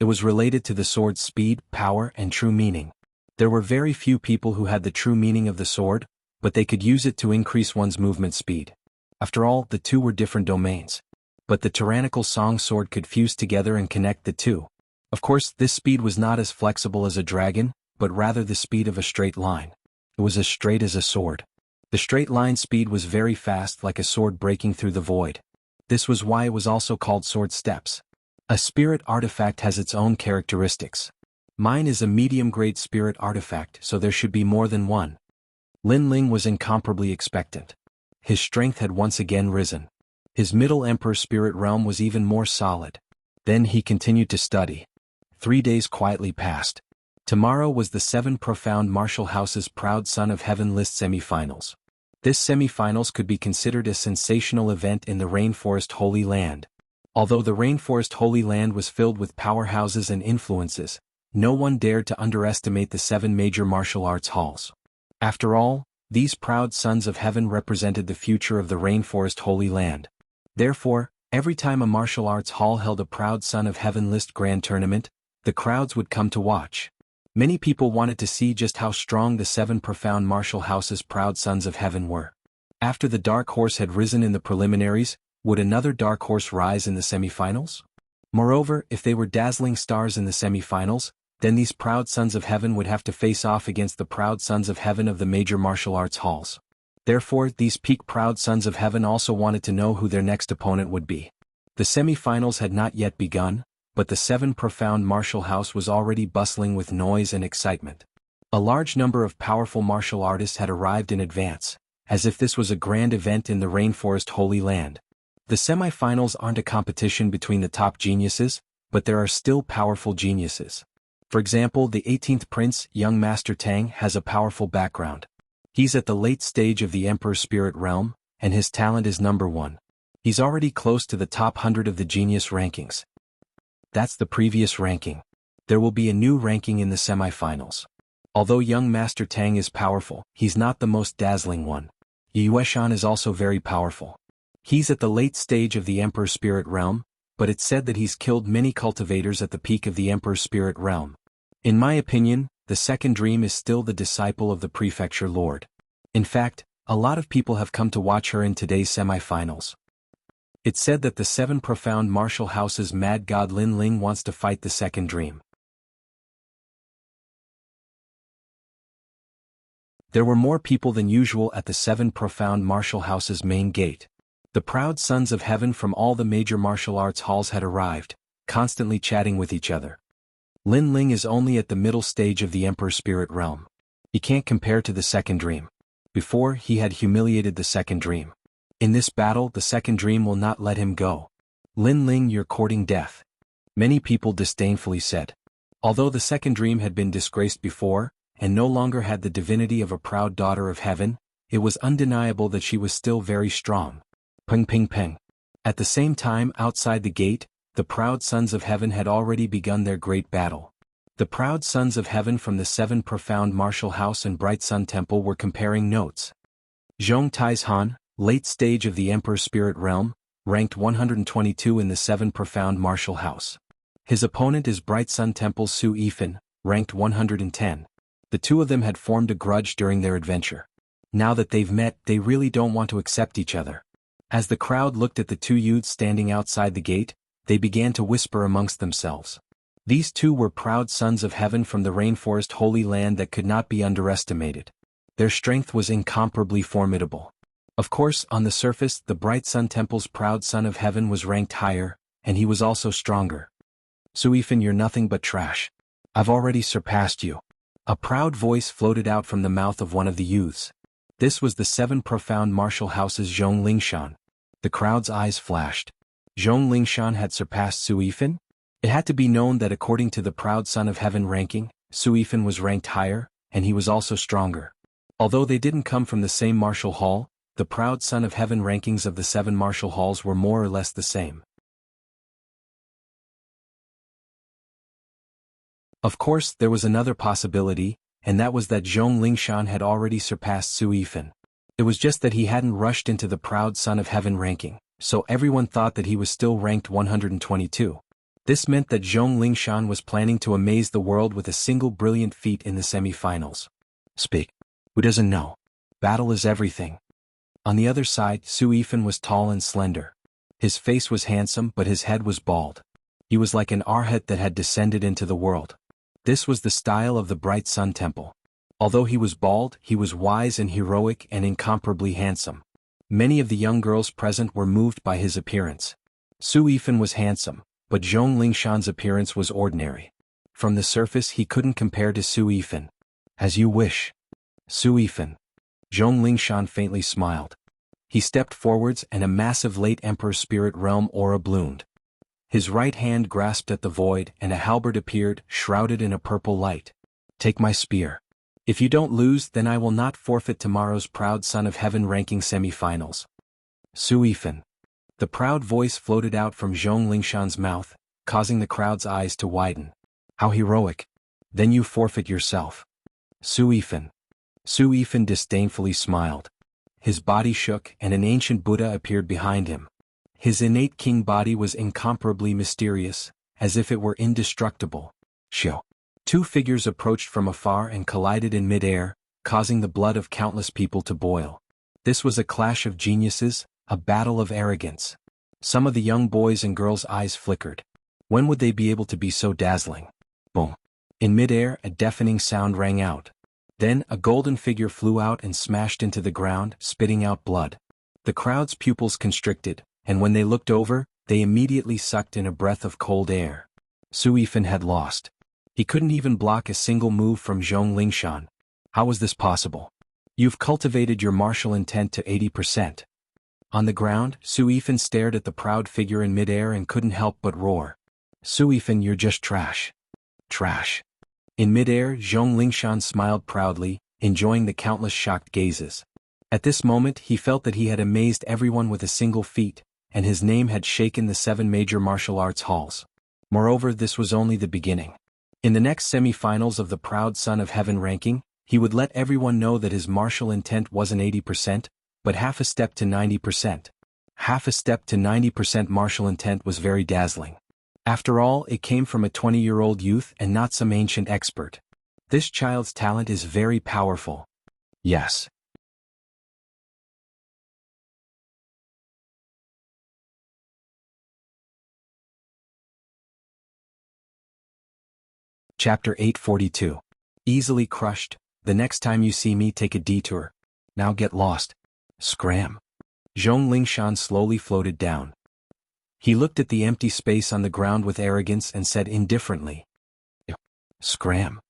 It was related to the sword's speed, power, and true meaning. There were very few people who had the true meaning of the sword, but they could use it to increase one's movement speed. After all, the two were different domains. But the tyrannical song sword could fuse together and connect the two. Of course, this speed was not as flexible as a dragon, but rather the speed of a straight line. It was as straight as a sword. The straight line speed was very fast, like a sword breaking through the void. This was why it was also called sword steps. A spirit artifact has its own characteristics. Mine is a medium-grade spirit artifact, so there should be more than one. Lin Ling was incomparably expectant. His strength had once again risen. His Middle Emperor spirit realm was even more solid. Then he continued to study. 3 days quietly passed. Tomorrow was the 7 Profound Martial House's Proud Son of Heaven list semi-finals. This semi-finals could be considered a sensational event in the Rainforest Holy Land. Although the Rainforest Holy Land was filled with powerhouses and influences, no one dared to underestimate the 7 major martial arts halls. After all, these proud sons of heaven represented the future of the Rainforest Holy Land. Therefore, every time a martial arts hall held a Proud Son of Heaven list grand tournament, the crowds would come to watch. Many people wanted to see just how strong the 7 Profound Martial House's Proud Sons of Heaven were. After the dark horse had risen in the preliminaries, would another dark horse rise in the semifinals? Moreover, if they were dazzling stars in the semifinals, then these Proud Sons of Heaven would have to face off against the Proud Sons of Heaven of the major martial arts halls. Therefore, these peak Proud Sons of Heaven also wanted to know who their next opponent would be. The semifinals had not yet begun, but the 7 Profound Martial House was already bustling with noise and excitement. A large number of powerful martial artists had arrived in advance, as if this was a grand event in the Rainforest Holy Land. The semifinals aren't a competition between the top geniuses, but there are still powerful geniuses. For example, the 18th Prince, young Master Tang, has a powerful background. He's at the late stage of the Emperor's Spirit Realm, and his talent is number 1. He's already close to the top 100 of the genius rankings. That's the previous ranking. There will be a new ranking in the semifinals. Although young Master Tang is powerful, he's not the most dazzling one. Yueshan is also very powerful. He's at the late stage of the Emperor's Spirit Realm, but it's said that he's killed many cultivators at the peak of the Emperor's Spirit Realm. In my opinion, the second dream is still the disciple of the Prefecture Lord. In fact, a lot of people have come to watch her in today's semifinals. It's said that the 7 Profound Martial House's Mad God Lin Ling wants to fight the second dream. There were more people than usual at the 7 Profound Martial House's main gate. The Proud Sons of Heaven from all the major martial arts halls had arrived, constantly chatting with each other. Lin Ling is only at the middle stage of the Emperor's Spirit Realm. He can't compare to the second dream. Before, he had humiliated the second dream. In this battle, the second dream will not let him go. Lin Ling, you're courting death. Many people disdainfully said. Although the second dream had been disgraced before, and no longer had the divinity of a proud daughter of heaven, it was undeniable that she was still very strong. Peng peng peng. At the same time, outside the gate, the Proud Sons of Heaven had already begun their great battle. The Proud Sons of Heaven from the 7 Profound Martial House and Bright Sun Temple were comparing notes. Zhong Taizhan, late stage of the Emperor's Spirit Realm, ranked 122 in the 7 Profound Martial House. His opponent is Bright Sun Temple's Su Yifan, ranked 110. The two of them had formed a grudge during their adventure. Now that they've met, they really don't want to accept each other. As the crowd looked at the two youths standing outside the gate, they began to whisper amongst themselves. These two were Proud Sons of Heaven from the Rainforest Holy Land that could not be underestimated. Their strength was incomparably formidable. Of course, on the surface, the Bright Sun Temple's Proud Son of Heaven was ranked higher, and he was also stronger. Su Yifan, you're nothing but trash. I've already surpassed you. A proud voice floated out from the mouth of one of the youths. This was the 7 Profound Martial House's Zhong Lingshan. The crowd's eyes flashed. Zhong Lingshan had surpassed Su Yifan? It had to be known that according to the Proud Son of Heaven ranking, Su Yifan was ranked higher, and he was also stronger. Although they didn't come from the same martial hall, the Proud Son of Heaven rankings of the 7 martial halls were more or less the same. Of course, there was another possibility, and that was that Zhong Lingshan had already surpassed Su Yifan. It was just that he hadn't rushed into the Proud Son of Heaven ranking. so everyone thought that he was still ranked 122. This meant that Zhong Lingshan was planning to amaze the world with a single brilliant feat in the semi-finals. Speak. Who doesn't know? Battle is everything. On the other side, Su Yifan was tall and slender. His face was handsome but his head was bald. He was like an arhat that had descended into the world. This was the style of the Bright Sun Temple. Although he was bald, he was wise and heroic and incomparably handsome. Many of the young girls present were moved by his appearance. Su Yifan was handsome, but Zhong Lingshan's appearance was ordinary. From the surface he couldn't compare to Su Yifan. As you wish. Su Yifan. Zhong Lingshan faintly smiled. He stepped forwards and a massive late Emperor Spirit Realm aura bloomed. His right hand grasped at the void and a halberd appeared, shrouded in a purple light. Take my spear. If you don't lose, then I will not forfeit tomorrow's Proud Son of Heaven ranking semi-finals. Su Yifan. The proud voice floated out from Zhong Lingshan's mouth, causing the crowd's eyes to widen. How heroic. Then you forfeit yourself. Su Yifan. Su Yifan disdainfully smiled. His body shook and an ancient Buddha appeared behind him. His innate king body was incomparably mysterious, as if it were indestructible. Shio. Two figures approached from afar and collided in mid-air, causing the blood of countless people to boil. This was a clash of geniuses, a battle of arrogance. Some of the young boys' and girls' eyes flickered. When would they be able to be so dazzling? Boom. In mid-air, a deafening sound rang out. Then, a golden figure flew out and smashed into the ground, spitting out blood. The crowd's pupils constricted, and when they looked over, they immediately sucked in a breath of cold air. Su Yifan had lost. He couldn't even block a single move from Zhong Lingshan. How was this possible? You've cultivated your martial intent to 80%. On the ground, Su Yifan stared at the proud figure in midair and couldn't help but roar. Su Yifan, you're just trash. Trash. In midair, Zhong Lingshan smiled proudly, enjoying the countless shocked gazes. At this moment he felt that he had amazed everyone with a single feat, and his name had shaken the 7 major martial arts halls. Moreover, this was only the beginning. In the next semi-finals of the Proud Son of Heaven ranking, he would let everyone know that his martial intent wasn't 80%, but half a step to 90%. Half a step to 90% martial intent was very dazzling. After all, it came from a 20-year-old youth and not some ancient expert. This child's talent is very powerful. Yes. Chapter 842. Easily crushed. The next time you see me, take a detour. Now get lost. Scram. Zhong Lingshan slowly floated down. He looked at the empty space on the ground with arrogance and said indifferently. Scram.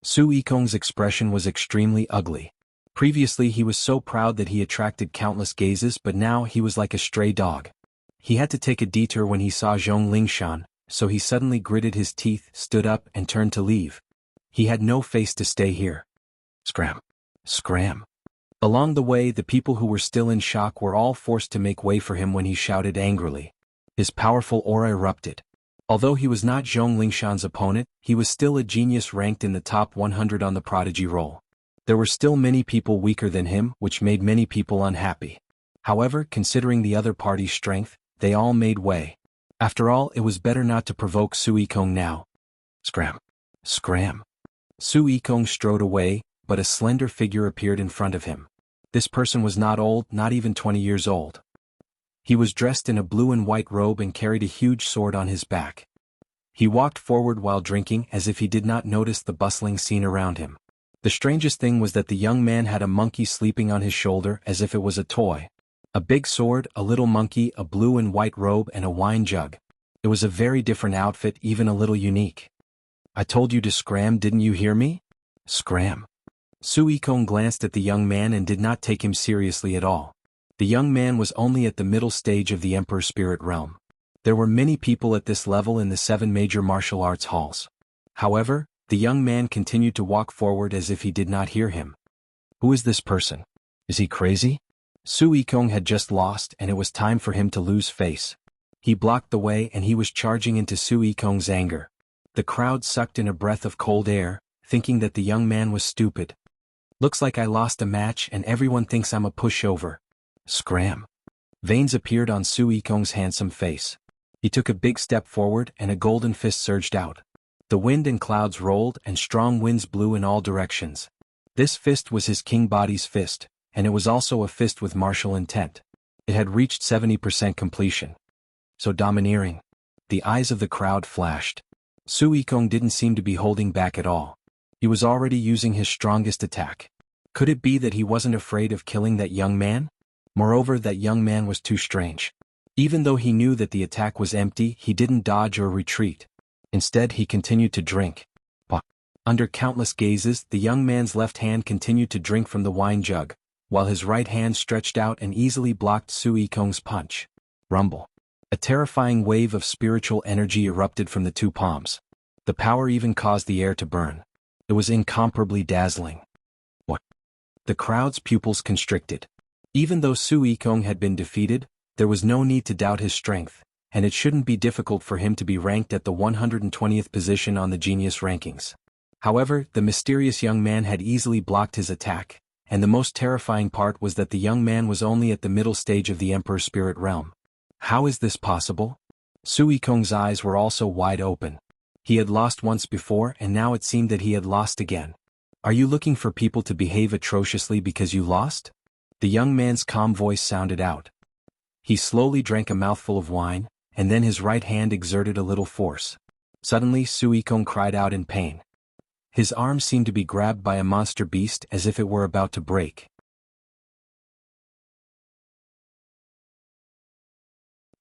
Su Yikong's expression was extremely ugly. Previously he was so proud that he attracted countless gazes, but now he was like a stray dog. He had to take a detour when he saw Zhong Lingshan, so he suddenly gritted his teeth, stood up and turned to leave. He had no face to stay here. Scram. Scram. Along the way, the people who were still in shock were all forced to make way for him when he shouted angrily. His powerful aura erupted. Although he was not Zhong Lingshan's opponent, he was still a genius ranked in the top 100 on the prodigy roll. There were still many people weaker than him, which made many people unhappy. However, considering the other party's strength, they all made way. After all, it was better not to provoke Su Yikong now. Scram. Scram. Su Yikong strode away, but a slender figure appeared in front of him. This person was not old, not even 20 years old. He was dressed in a blue and white robe and carried a huge sword on his back. He walked forward while drinking as if he did not notice the bustling scene around him. The strangest thing was that the young man had a monkey sleeping on his shoulder as if it was a toy. A big sword, a little monkey, a blue and white robe and a wine jug. It was a very different outfit, even a little unique. I told you to scram, didn't you hear me? Scram. Su Yikong glanced at the young man and did not take him seriously at all. The young man was only at the middle stage of the Emperor Spirit Realm. There were many people at this level in the 7 major martial arts halls. However, the young man continued to walk forward as if he did not hear him. Who is this person? Is he crazy? Su Yikong had just lost and it was time for him to lose face. He blocked the way and he was charging into Su Yikong's anger. The crowd sucked in a breath of cold air, thinking that the young man was stupid. Looks like I lost a match and everyone thinks I'm a pushover. Scram. Veins appeared on Su Yikong's handsome face. He took a big step forward and a golden fist surged out. The wind and clouds rolled and strong winds blew in all directions. This fist was his king body's fist, and it was also a fist with martial intent. It had reached 70% completion. So domineering. The eyes of the crowd flashed. Su Yikong didn't seem to be holding back at all. He was already using his strongest attack. Could it be that he wasn't afraid of killing that young man? Moreover, that young man was too strange. Even though he knew that the attack was empty, he didn't dodge or retreat. Instead, he continued to drink. Under countless gazes, the young man's left hand continued to drink from the wine jug, while his right hand stretched out and easily blocked Su Yikong's punch. Rumble. A terrifying wave of spiritual energy erupted from the two palms. The power even caused the air to burn. It was incomparably dazzling. The crowd's pupils constricted. Even though Su Yikong had been defeated, there was no need to doubt his strength, and it shouldn't be difficult for him to be ranked at the 120th position on the genius rankings. However, the mysterious young man had easily blocked his attack, and the most terrifying part was that the young man was only at the middle stage of the Emperor's spirit realm. How is this possible? Su Yikong's eyes were also wide open. He had lost once before and now it seemed that he had lost again. Are you looking for people to behave atrociously because you lost? The young man's calm voice sounded out. He slowly drank a mouthful of wine, and then his right hand exerted a little force. Suddenly Su Yikong cried out in pain. His arm seemed to be grabbed by a monster beast as if it were about to break.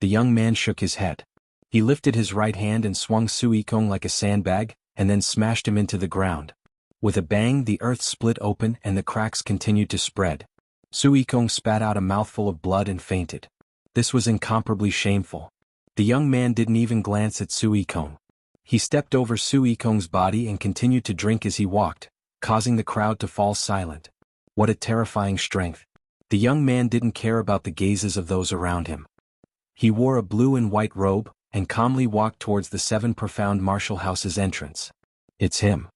The young man shook his head. He lifted his right hand and swung Su Yikong like a sandbag, and then smashed him into the ground. With a bang, the earth split open and the cracks continued to spread. Su Yikong spat out a mouthful of blood and fainted. This was incomparably shameful. The young man didn't even glance at Su Yikong. He stepped over Su Yikong's body and continued to drink as he walked, causing the crowd to fall silent. What a terrifying strength. The young man didn't care about the gazes of those around him. He wore a blue and white robe, and calmly walked towards the 7 profound martial house's entrance. It's him.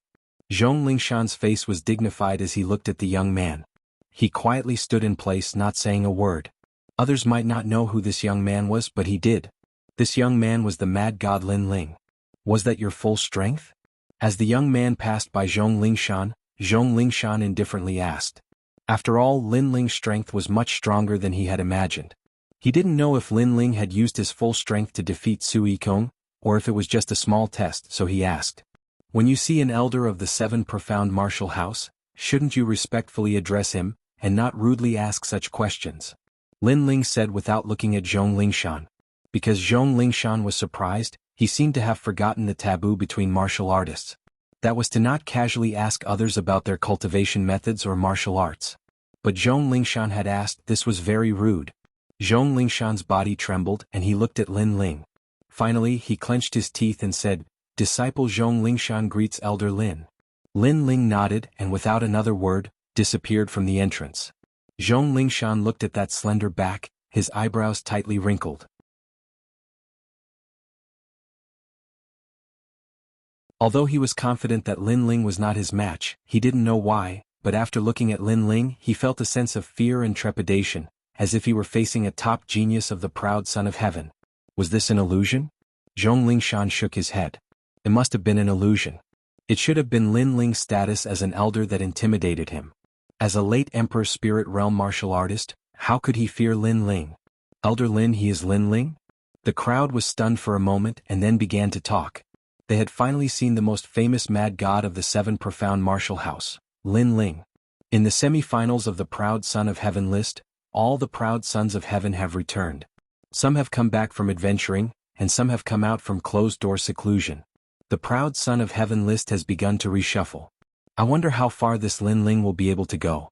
Zhong Lingshan's face was dignified as he looked at the young man. He quietly stood in place, not saying a word. Others might not know who this young man was, but he did. This young man was the mad god Lin Ling. Was that your full strength? As the young man passed by Zhong Lingshan indifferently asked. After all, Lin Ling's strength was much stronger than he had imagined. He didn't know if Lin Ling had used his full strength to defeat Su Yikong, or if it was just a small test, so he asked. When you see an elder of the 7 profound martial house, shouldn't you respectfully address him, and not rudely ask such questions? Lin Ling said without looking at Zhong Lingshan. Because Zhong Lingshan was surprised, he seemed to have forgotten the taboo between martial artists. That was to not casually ask others about their cultivation methods or martial arts. But Zhong Lingshan had asked. This was very rude. Zhong Lingshan's body trembled and he looked at Lin Ling. Finally, he clenched his teeth and said, "Disciple Zhong Lingshan greets Elder Lin." Lin Ling nodded and without another word, disappeared from the entrance. Zhong Lingshan looked at that slender back, his eyebrows tightly wrinkled. Although he was confident that Lin Ling was not his match, he didn't know why, but after looking at Lin Ling he felt a sense of fear and trepidation, as if he were facing a top genius of the proud son of heaven. Was this an illusion? Zhong Lingshan shook his head. It must have been an illusion. It should have been Lin Ling's status as an elder that intimidated him. As a late Emperor's spirit realm martial artist, how could he fear Lin Ling? Elder Lin, he is Lin Ling? The crowd was stunned for a moment and then began to talk. They had finally seen the most famous mad god of the 7 profound martial house, Lin Ling. In the semi-finals of the Proud Son of Heaven list, all the proud sons of heaven have returned. Some have come back from adventuring, and some have come out from closed-door seclusion. The Proud Son of Heaven list has begun to reshuffle. I wonder how far this Lin Ling will be able to go.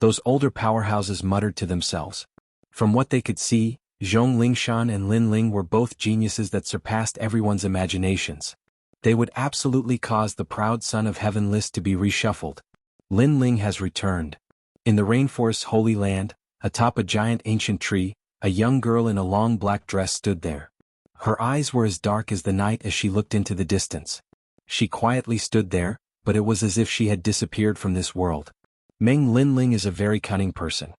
Those older powerhouses muttered to themselves. From what they could see, Zhong Lingshan and Lin Ling were both geniuses that surpassed everyone's imaginations. They would absolutely cause the Proud Son of Heaven list to be reshuffled. Lin Ling has returned. In the rainforest's holy land, atop a giant ancient tree, a young girl in a long black dress stood there. Her eyes were as dark as the night as she looked into the distance. She quietly stood there, but it was as if she had disappeared from this world. Meng Lin Ling is a very cunning person.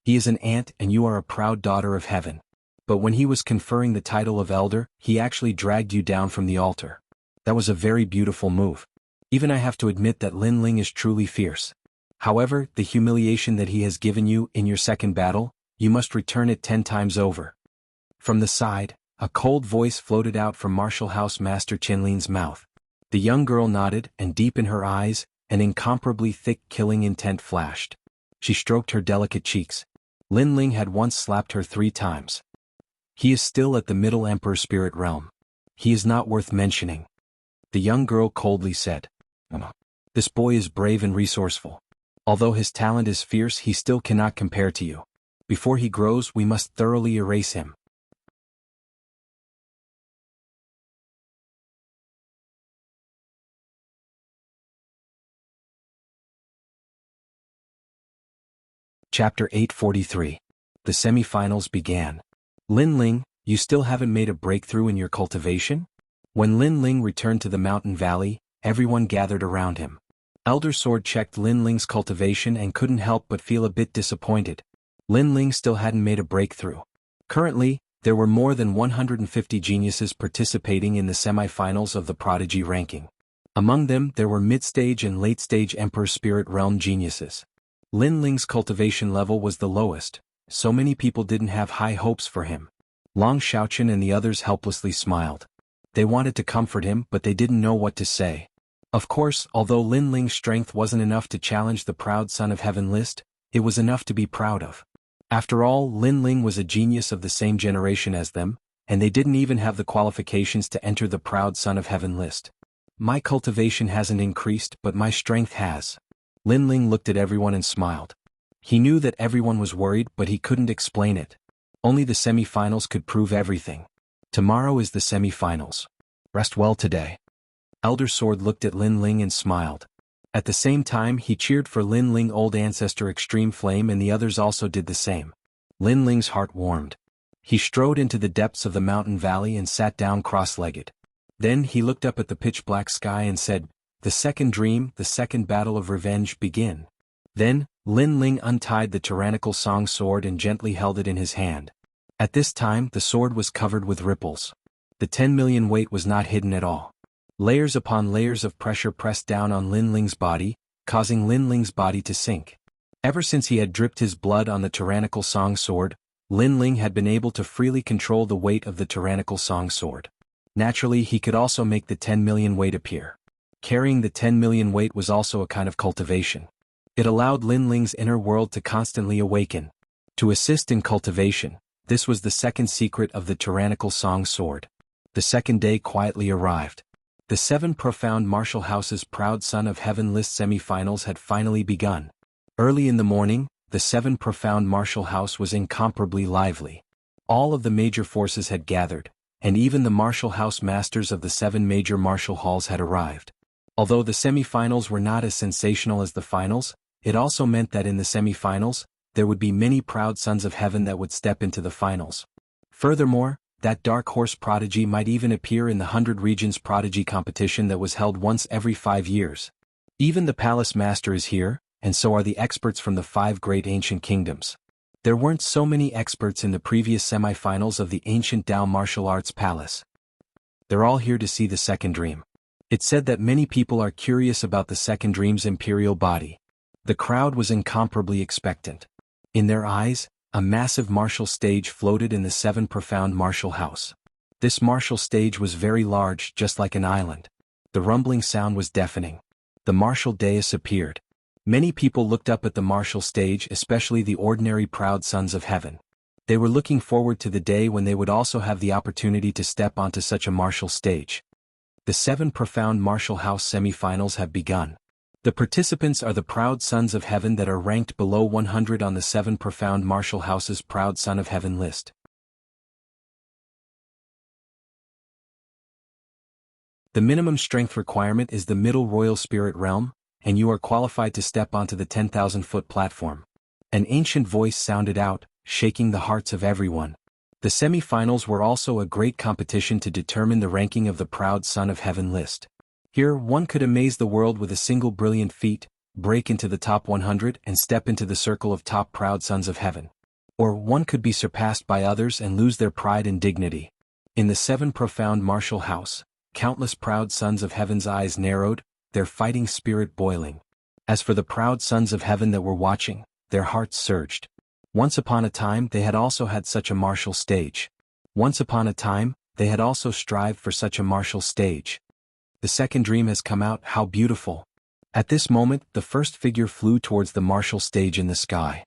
He is an ant and you are a proud daughter of heaven. But when he was conferring the title of elder, he actually dragged you down from the altar. That was a very beautiful move. Even I have to admit that Lin Ling is truly fierce. However, the humiliation that he has given you in your second battle, you must return it 10 times over. From the side, a cold voice floated out from Martial House Master Qinlin's mouth. The young girl nodded, and deep in her eyes, an incomparably thick killing intent flashed. She stroked her delicate cheeks. Lin Ling had once slapped her 3 times. He is still at the Middle Emperor Spirit Realm. He is not worth mentioning. The young girl coldly said. This boy is brave and resourceful. Although his talent is fierce, he still cannot compare to you. Before he grows, we must thoroughly erase him. Chapter 843. The semi-finals began. Lin Ling, you still haven't made a breakthrough in your cultivation? When Lin Ling returned to the mountain valley, everyone gathered around him. Elder Sword checked Lin Ling's cultivation and couldn't help but feel a bit disappointed. Lin Ling still hadn't made a breakthrough. Currently, there were more than 150 geniuses participating in the semi-finals of the Prodigy ranking. Among them, there were mid-stage and late-stage Emperor Spirit Realm geniuses. Lin Ling's cultivation level was the lowest, so many people didn't have high hopes for him. Long Xiaoqian and the others helplessly smiled. They wanted to comfort him, but they didn't know what to say. Of course, although Lin Ling's strength wasn't enough to challenge the proud son of heaven list, it was enough to be proud of. After all, Lin Ling was a genius of the same generation as them, and they didn't even have the qualifications to enter the proud son of heaven list. My cultivation hasn't increased, but my strength has. Lin Ling looked at everyone and smiled. He knew that everyone was worried, but he couldn't explain it. Only the semi-finals could prove everything. Tomorrow is the semi-finals. Rest well today. Elder Sword looked at Lin Ling and smiled. At the same time, he cheered for Lin Ling old ancestor Extreme Flame, and the others also did the same. Lin Ling's heart warmed. He strode into the depths of the mountain valley and sat down cross-legged. Then he looked up at the pitch-black sky and said, "The second dream, the second battle of revenge, begin." Then, Lin Ling untied the tyrannical song sword and gently held it in his hand. At this time, the sword was covered with ripples. The 10 million weight was not hidden at all. Layers upon layers of pressure pressed down on Lin Ling's body, causing Lin Ling's body to sink. Ever since he had dripped his blood on the tyrannical song sword, Lin Ling had been able to freely control the weight of the tyrannical song sword. Naturally, he could also make the 10 million weight appear. Carrying the 10 million weight was also a kind of cultivation. It allowed Lin Ling's inner world to constantly awaken. To assist in cultivation, this was the second secret of the tyrannical song sword. The second day quietly arrived. The 7 profound Martial House's proud son of heaven list semi-finals had finally begun. Early in the morning, the 7 profound Martial House was incomparably lively. All of the major forces had gathered, and even the Martial House masters of the 7 major martial halls had arrived. Although the semi-finals were not as sensational as the finals, it also meant that in the semi-finals, there would be many proud sons of heaven that would step into the finals. Furthermore, that dark horse prodigy might even appear in the 100 Regions Prodigy competition that was held once every 5 years. Even the Palace Master is here, and so are the experts from the 5 great ancient kingdoms. There weren't so many experts in the previous semi-finals of the ancient Dao Martial Arts Palace. They're all here to see the second dream. It's said that many people are curious about the second dream's imperial body. The crowd was incomparably expectant. In their eyes, a massive martial stage floated in the 7 profound martial house. This martial stage was very large, just like an island. The rumbling sound was deafening. The martial dais appeared. Many people looked up at the martial stage, especially the ordinary proud sons of heaven. They were looking forward to the day when they would also have the opportunity to step onto such a martial stage. The 7 profound martial house semi-finals have begun. The participants are the proud sons of heaven that are ranked below 100 on the 7 profound martial house's proud son of heaven list. The minimum strength requirement is the middle royal spirit realm, and you are qualified to step onto the 10,000-foot platform. An ancient voice sounded out, shaking the hearts of everyone. The semi-finals were also a great competition to determine the ranking of the proud son of heaven list. Here, one could amaze the world with a single brilliant feat, break into the top 100 and step into the circle of top proud sons of heaven. Or one could be surpassed by others and lose their pride and dignity. In the seven profound martial house, countless proud sons of heaven's eyes narrowed, their fighting spirit boiling. As for the proud sons of heaven that were watching, their hearts surged. Once upon a time they had also had such a martial stage. Once upon a time, they had also strived for such a martial stage. The second dream has come out, how beautiful. At this moment, the first figure flew towards the martial stage in the sky.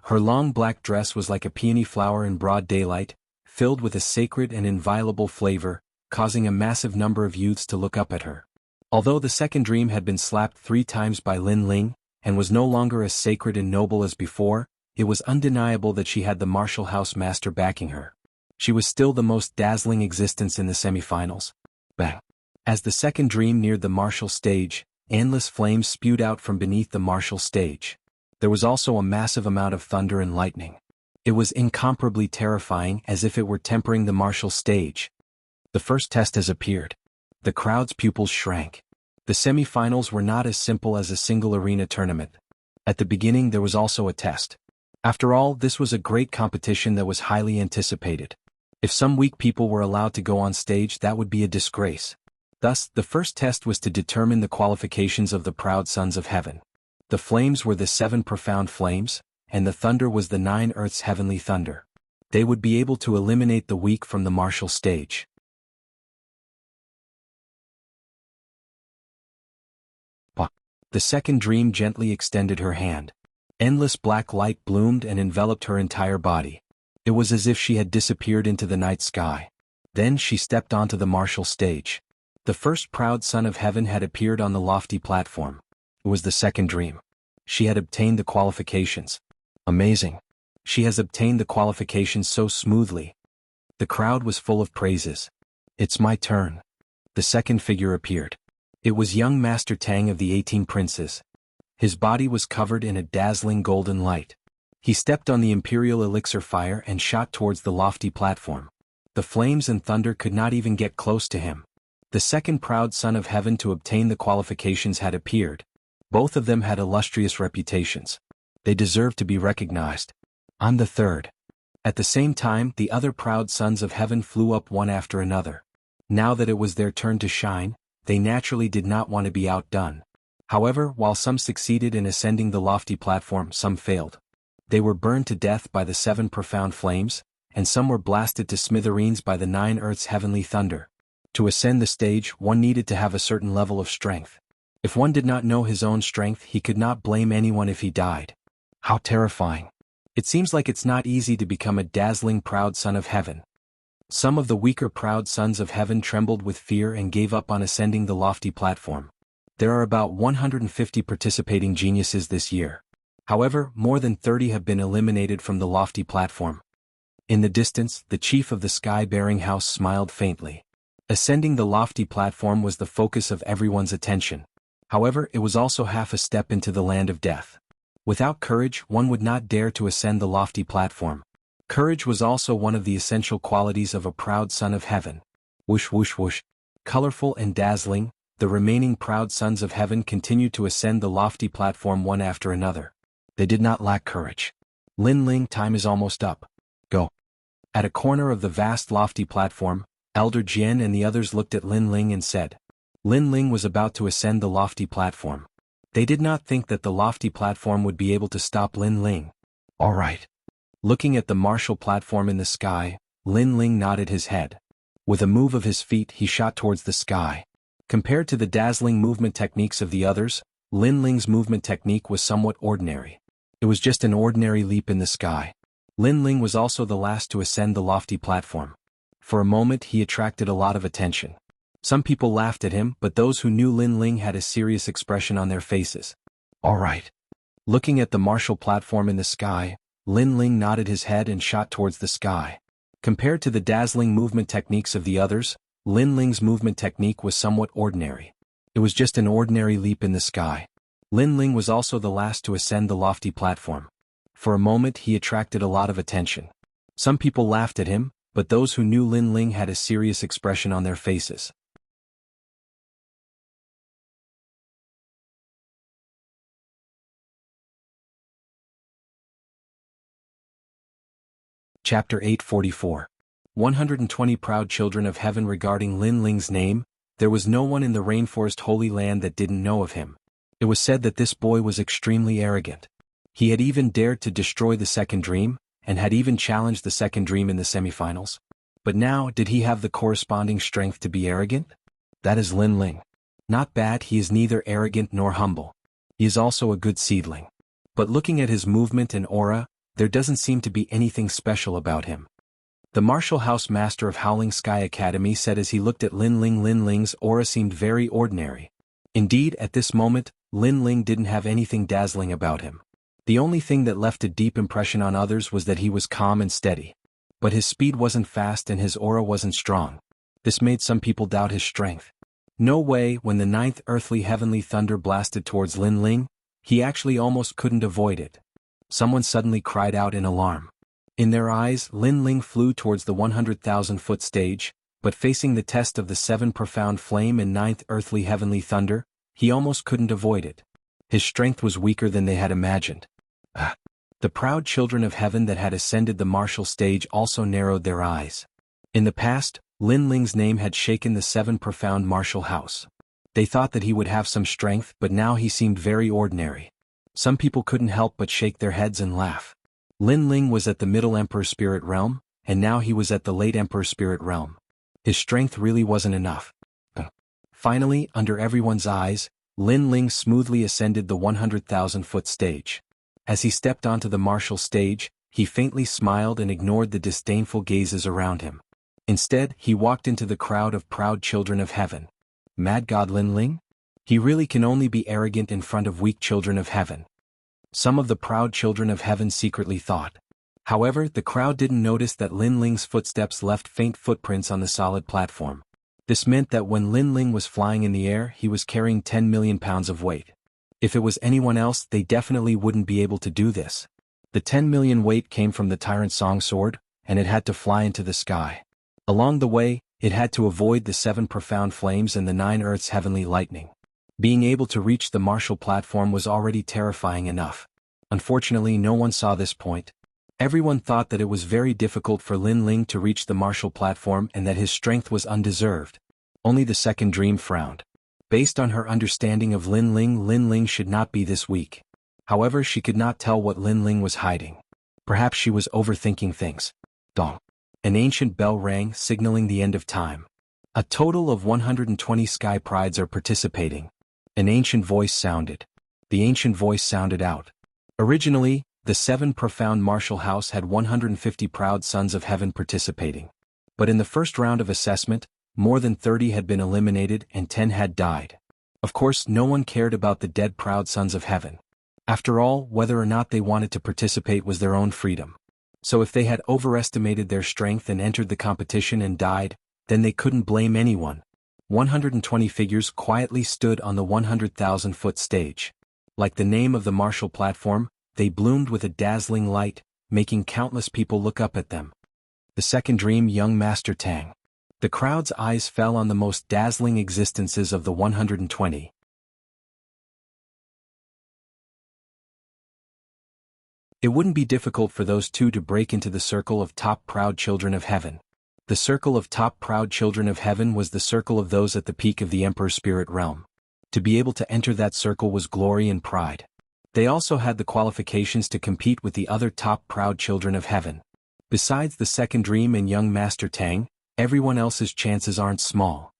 Her long black dress was like a peony flower in broad daylight, filled with a sacred and inviolable flavor, causing a massive number of youths to look up at her. Although the second dream had been slapped 3 times by Lin Ling, and was no longer as sacred and noble as before, it was undeniable that she had the martial house master backing her. She was still the most dazzling existence in the semifinals. Bang! As the second dream neared the martial stage, endless flames spewed out from beneath the martial stage. There was also a massive amount of thunder and lightning. It was incomparably terrifying, as if it were tempering the martial stage. The first test has appeared. The crowd's pupils shrank. The semi-finals were not as simple as a single arena tournament. At the beginning there was also a test. After all, this was a great competition that was highly anticipated. If some weak people were allowed to go on stage, that would be a disgrace. Thus, the first test was to determine the qualifications of the proud sons of heaven. The flames were the 7 profound flames, and the thunder was the 9 earths heavenly thunder. They would be able to eliminate the weak from the martial stage. The second dream gently extended her hand. Endless black light bloomed and enveloped her entire body. It was as if she had disappeared into the night sky. Then she stepped onto the martial stage. The first proud son of heaven had appeared on the lofty platform. It was the second dream. She had obtained the qualifications. Amazing. She has obtained the qualifications so smoothly. The crowd was full of praises. It's my turn. The second figure appeared. It was young Master Tang of the 18 Princes. His body was covered in a dazzling golden light. He stepped on the imperial elixir fire and shot towards the lofty platform. The flames and thunder could not even get close to him. The second proud son of heaven to obtain the qualifications had appeared. Both of them had illustrious reputations. They deserved to be recognized. I'm the third. At the same time, the other proud sons of heaven flew up one after another. Now that it was their turn to shine, they naturally did not want to be outdone. However, while some succeeded in ascending the lofty platform, some failed. They were burned to death by the 7 profound flames, and some were blasted to smithereens by the 9 earths heavenly thunder. To ascend the stage, one needed to have a certain level of strength. If one did not know his own strength, he could not blame anyone if he died. How terrifying. It seems like it's not easy to become a dazzling proud son of heaven. Some of the weaker proud sons of heaven trembled with fear and gave up on ascending the lofty platform. There are about 150 participating geniuses this year. However, more than 30 have been eliminated from the lofty platform. In the distance, the chief of the sky-bearing house smiled faintly. Ascending the lofty platform was the focus of everyone's attention. However, it was also half a step into the land of death. Without courage, one would not dare to ascend the lofty platform. Courage was also one of the essential qualities of a proud son of heaven. Whoosh whoosh whoosh. Colorful and dazzling, the remaining proud sons of heaven continued to ascend the lofty platform one after another. They did not lack courage. Lin Ling, time is almost up. Go. At a corner of the vast lofty platform, Elder Jian and the others looked at Lin Ling and said. Lin Ling was about to ascend the lofty platform. They did not think that the lofty platform would be able to stop Lin Ling. All right. Looking at the martial platform in the sky, Lin Ling nodded his head. With a move of his feet, he shot towards the sky. Compared to the dazzling movement techniques of the others, Lin Ling's movement technique was somewhat ordinary. It was just an ordinary leap in the sky. Lin Ling was also the last to ascend the lofty platform. For a moment he attracted a lot of attention. Some people laughed at him, but those who knew Lin Ling had a serious expression on their faces. All right. Looking at the martial platform in the sky, Lin Ling nodded his head and shot towards the sky. Compared to the dazzling movement techniques of the others, Lin Ling's movement technique was somewhat ordinary. It was just an ordinary leap in the sky. Lin Ling was also the last to ascend the lofty platform. For a moment he attracted a lot of attention. Some people laughed at him, but those who knew Lin Ling had a serious expression on their faces. Chapter 844. 120 Proud Children of Heaven. Regarding Lin Ling's name, there was no one in the rainforest Holy Land that didn't know of him. It was said that this boy was extremely arrogant. He had even dared to destroy the second dream, and had even challenged the second dream in the semifinals. But now, did he have the corresponding strength to be arrogant? That is Lin Ling. Not bad, he is neither arrogant nor humble. He is also a good seedling. But looking at his movement and aura, there doesn't seem to be anything special about him. The Martial House Master of Howling Sky Academy said as he looked at Lin Ling. Lin Ling's aura seemed very ordinary. Indeed, at this moment, Lin Ling didn't have anything dazzling about him. The only thing that left a deep impression on others was that he was calm and steady. But his speed wasn't fast and his aura wasn't strong. This made some people doubt his strength. No way, when the ninth earthly heavenly thunder blasted towards Lin Ling, he actually almost couldn't avoid it. Someone suddenly cried out in alarm. In their eyes, Lin Ling flew towards the 100,000-foot stage, but facing the test of the seven profound flame and ninth earthly heavenly thunder, he almost couldn't avoid it. His strength was weaker than they had imagined. The proud children of heaven that had ascended the martial stage also narrowed their eyes. In the past, Lin Ling's name had shaken the seven profound martial house. They thought that he would have some strength, but now he seemed very ordinary. Some people couldn't help but shake their heads and laugh. Lin Ling was at the Middle Emperor Spirit Realm, and now he was at the Late Emperor Spirit Realm. His strength really wasn't enough. Finally, under everyone's eyes, Lin Ling smoothly ascended the 100,000-foot stage. As he stepped onto the martial stage, he faintly smiled and ignored the disdainful gazes around him. Instead, he walked into the crowd of proud children of heaven. Mad God Lin Ling? He really can only be arrogant in front of weak children of heaven. Some of the proud children of heaven secretly thought. However, the crowd didn't notice that Lin Ling's footsteps left faint footprints on the solid platform. This meant that when Lin Ling was flying in the air, he was carrying 10 million pounds of weight. If it was anyone else, they definitely wouldn't be able to do this. The 10 million weight came from the Tyrant Song Sword, and it had to fly into the sky. Along the way, it had to avoid the seven profound flames and the 9 Earth's heavenly lightning. Being able to reach the martial platform was already terrifying enough. Unfortunately, no one saw this point. Everyone thought that it was very difficult for Lin Ling to reach the martial platform and that his strength was undeserved. Only the second dream frowned. Based on her understanding of Lin Ling should not be this weak. However, she could not tell what Lin Ling was hiding. Perhaps she was overthinking things. Dong. An ancient bell rang, signaling the end of time. A total of 120 sky prides are participating. An ancient voice sounded. The ancient voice sounded out. Originally, the seven profound martial house had 150 proud sons of heaven participating. But in the first round of assessment, more than 30 had been eliminated and 10 had died. Of course, no one cared about the dead proud sons of heaven. After all, whether or not they wanted to participate was their own freedom. So if they had overestimated their strength and entered the competition and died, then they couldn't blame anyone. 120 figures quietly stood on the 100,000-foot stage. Like the name of the martial platform, they bloomed with a dazzling light, making countless people look up at them. The second dream, young Master Tang. The crowd's eyes fell on the most dazzling existences of the 120. It wouldn't be difficult for those two to break into the circle of top proud children of heaven. The circle of top proud children of heaven was the circle of those at the peak of the Emperor Spirit Realm. To be able to enter that circle was glory and pride. They also had the qualifications to compete with the other top proud children of heaven. Besides the second dream and young Master Tang, everyone else's chances aren't small.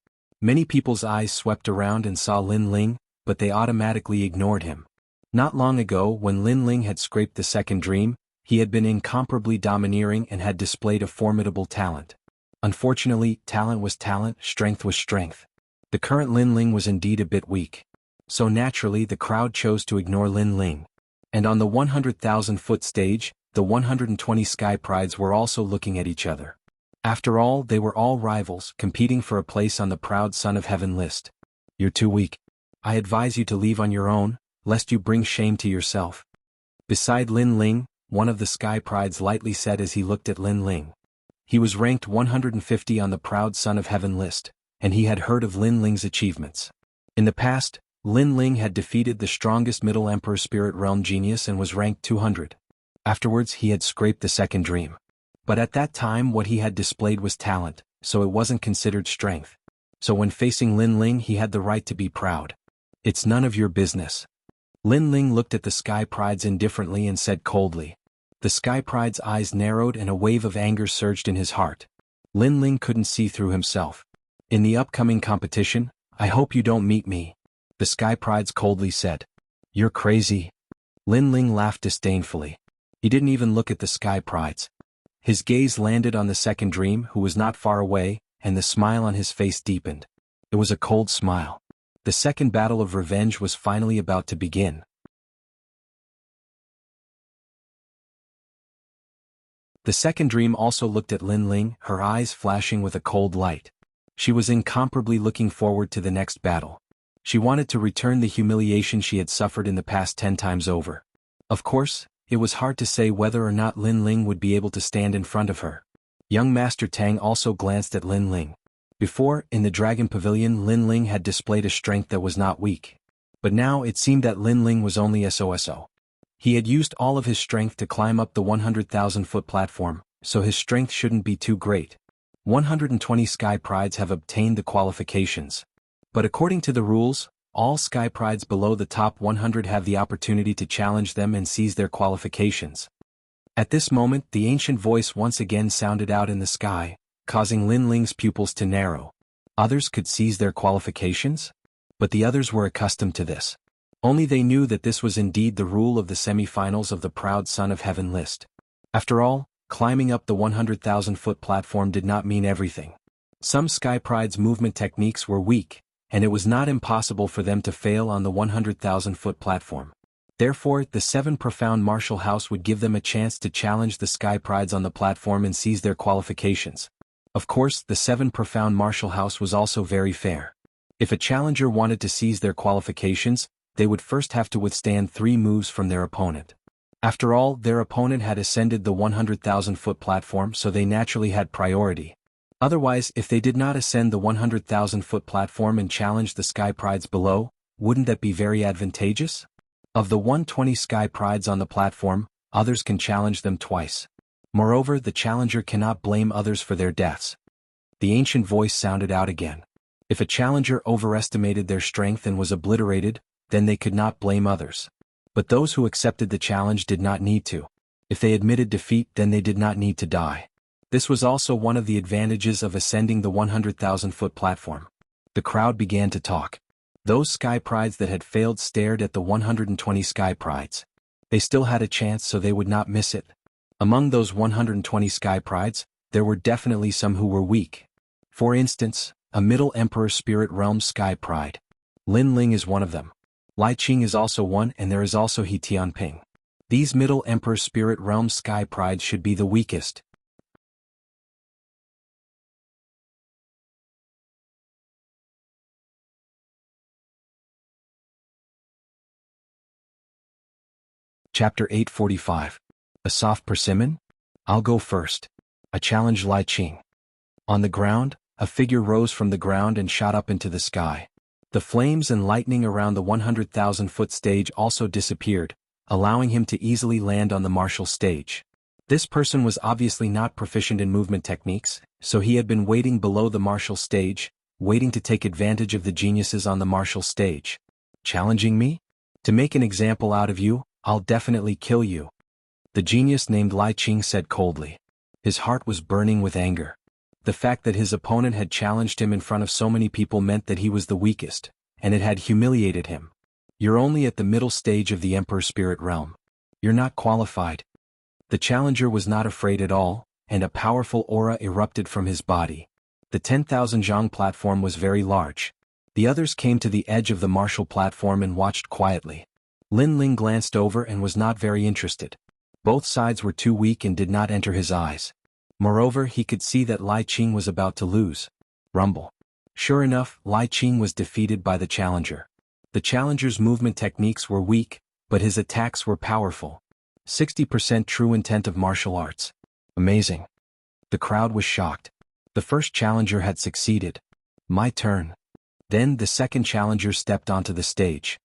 Many people's eyes swept around and saw Lin Ling, but they automatically ignored him. Not long ago, when Lin Ling had scraped the second dream, he had been incomparably domineering and had displayed a formidable talent. Unfortunately, talent was talent, strength was strength. The current Lin Ling was indeed a bit weak. So naturally, the crowd chose to ignore Lin Ling. And on the 100,000-foot stage, the 120 sky prides were also looking at each other. After all, they were all rivals, competing for a place on the proud Son of Heaven list. You're too weak. I advise you to leave on your own, lest you bring shame to yourself. Beside Lin Ling, one of the sky prides lightly said as he looked at Lin Ling. He was ranked 150 on the proud Son of Heaven list, and he had heard of Lin Ling's achievements. In the past, Lin Ling had defeated the strongest Middle Emperor Spirit Realm genius and was ranked 200. Afterwards, he had scraped the second dream. But at that time what he had displayed was talent, so it wasn't considered strength. So when facing Lin Ling he had the right to be proud. It's none of your business. Lin Ling looked at the Sky Prides indifferently and said coldly. The Sky Pride's eyes narrowed and a wave of anger surged in his heart. Lin Ling couldn't see through himself. In the upcoming competition, I hope you don't meet me. The Sky Prides coldly said. You're crazy. Lin Ling laughed disdainfully. He didn't even look at the Sky Prides. His gaze landed on the second dream, who was not far away, and the smile on his face deepened. It was a cold smile. The second battle of revenge was finally about to begin. The second dream also looked at Lin Ling, her eyes flashing with a cold light. She was incomparably looking forward to the next battle. She wanted to return the humiliation she had suffered in the past 10 times over. Of course, it was hard to say whether or not Lin Ling would be able to stand in front of her. Young Master Tang also glanced at Lin Ling. Before, in the Dragon Pavilion, Lin Ling had displayed a strength that was not weak. But now it seemed that Lin Ling was only SOSO. He had used all of his strength to climb up the 100,000-foot platform, so his strength shouldn't be too great. 120 Sky Prides have obtained the qualifications. But according to the rules, all Sky Prides below the top 100 have the opportunity to challenge them and seize their qualifications. At this moment the ancient voice once again sounded out in the sky, causing Lin Ling's pupils to narrow. Others could seize their qualifications? But the others were accustomed to this. Only they knew that this was indeed the rule of the semi-finals of the Proud Son of Heaven list. After all, climbing up the 100,000-foot platform did not mean everything. Some Sky Pride's movement techniques were weak, and it was not impossible for them to fail on the 100,000-foot platform. Therefore, the 7 Profound Martial House would give them a chance to challenge the Sky Prides on the platform and seize their qualifications. Of course, the 7 Profound Martial House was also very fair. If a challenger wanted to seize their qualifications, they would first have to withstand 3 moves from their opponent. After all, their opponent had ascended the 100,000-foot platform, so they naturally had priority. Otherwise, if they did not ascend the 100,000-foot platform and challenge the Sky Prides below, wouldn't that be very advantageous? Of the 120 Sky Prides on the platform, others can challenge them twice. Moreover, the challenger cannot blame others for their deaths. The ancient voice sounded out again. If a challenger overestimated their strength and was obliterated, then they could not blame others. But those who accepted the challenge did not need to. If they admitted defeat, then they did not need to die. This was also one of the advantages of ascending the 100,000-foot platform. The crowd began to talk. Those Sky Prides that had failed stared at the 120 Sky Prides. They still had a chance, so they would not miss it. Among those 120 Sky Prides, there were definitely some who were weak. For instance, a Middle Emperor Spirit Realm Sky Pride. Lin Ling is one of them. Lai Qing is also one, and there is also He Tianping. These Middle Emperor Spirit Realm Sky Prides should be the weakest. Chapter 845. A soft persimmon? I'll go first. I challenge Lai Qing. On the ground, a figure rose from the ground and shot up into the sky. The flames and lightning around the 100,000-foot stage also disappeared, allowing him to easily land on the martial stage. This person was obviously not proficient in movement techniques, so he had been waiting below the martial stage, waiting to take advantage of the geniuses on the martial stage. Challenging me? To make an example out of you, I'll definitely kill you. The genius named Lai Qing said coldly. His heart was burning with anger. The fact that his opponent had challenged him in front of so many people meant that he was the weakest, and it had humiliated him. You're only at the middle stage of the Emperor Spirit Realm. You're not qualified. The challenger was not afraid at all, and a powerful aura erupted from his body. The 10,000 zhang platform was very large. The others came to the edge of the martial platform and watched quietly. Lin Ling glanced over and was not very interested. Both sides were too weak and did not enter his eyes. Moreover, he could see that Lai Qing was about to lose. Rumble. Sure enough, Lai Qing was defeated by the challenger. The challenger's movement techniques were weak, but his attacks were powerful. 60% true intent of martial arts. Amazing. The crowd was shocked. The first challenger had succeeded. My turn. Then the second challenger stepped onto the stage.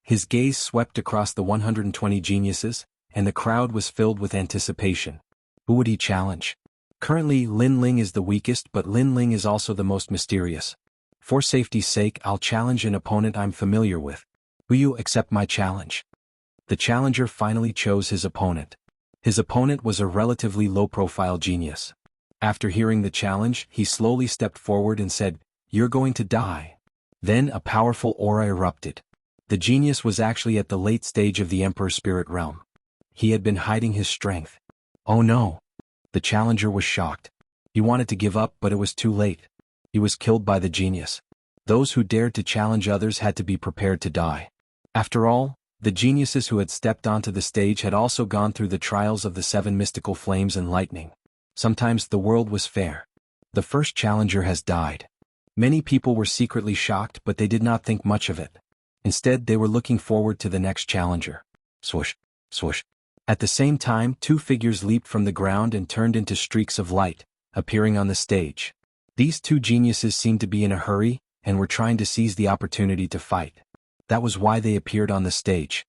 His gaze swept across the 120 geniuses, and the crowd was filled with anticipation. Who would he challenge? Currently, Lin Ling is the weakest, but Lin Ling is also the most mysterious. For safety's sake, I'll challenge an opponent I'm familiar with. Will you accept my challenge? The challenger finally chose his opponent. His opponent was a relatively low-profile genius. After hearing the challenge, he slowly stepped forward and said, "You're going to die." Then a powerful aura erupted. The genius was actually at the late stage of the Emperor's spirit realm. He had been hiding his strength. Oh no! The challenger was shocked. He wanted to give up, but it was too late. He was killed by the genius. Those who dared to challenge others had to be prepared to die. After all, the geniuses who had stepped onto the stage had also gone through the trials of the 7 mystical flames and lightning. Sometimes the world was fair. The first challenger has died. Many people were secretly shocked, but they did not think much of it. Instead, they were looking forward to the next challenger. Swoosh, swoosh. At the same time, 2 figures leaped from the ground and turned into streaks of light, appearing on the stage. These 2 geniuses seemed to be in a hurry, and were trying to seize the opportunity to fight. That was why they appeared on the stage.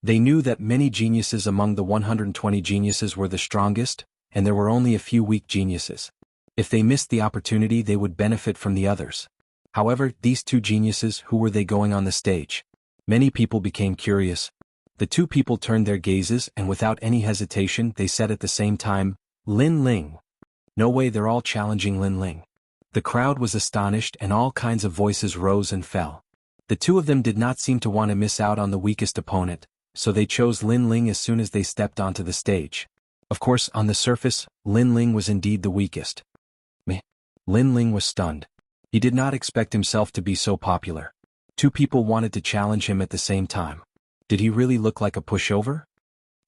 They knew that many geniuses among the 120 geniuses were the strongest, and there were only a few weak geniuses. If they missed the opportunity, they would benefit from the others. However, these 2 geniuses, who were they going on the stage? Many people became curious. The 2 people turned their gazes, and without any hesitation, they said at the same time, "Lin Ling." No way, they're all challenging Lin Ling. The crowd was astonished, and all kinds of voices rose and fell. The 2 of them did not seem to want to miss out on the weakest opponent, so they chose Lin Ling as soon as they stepped onto the stage. Of course, on the surface, Lin Ling was indeed the weakest. Meh. Lin Ling was stunned. He did not expect himself to be so popular. 2 people wanted to challenge him at the same time. Did he really look like a pushover?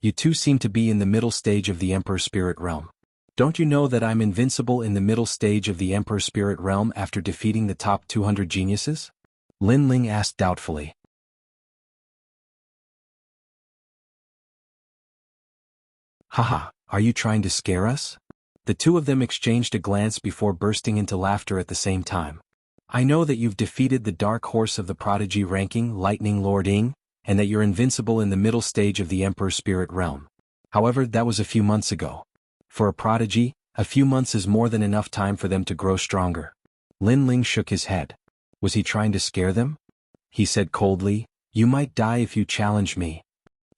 You 2 seem to be in the middle stage of the Emperor's spirit realm. Don't you know that I'm invincible in the middle stage of the Emperor's spirit realm after defeating the top 200 geniuses? Lin Ling asked doubtfully. Haha, are you trying to scare us? The 2 of them exchanged a glance before bursting into laughter at the same time. I know that you've defeated the dark horse of the prodigy ranking, Lightning Lord Ying, and that you're invincible in the middle stage of the Emperor's spirit realm. However, that was a few months ago. For a prodigy, a few months is more than enough time for them to grow stronger. Lin Ling shook his head. Was he trying to scare them? He said coldly, "You might die if you challenge me.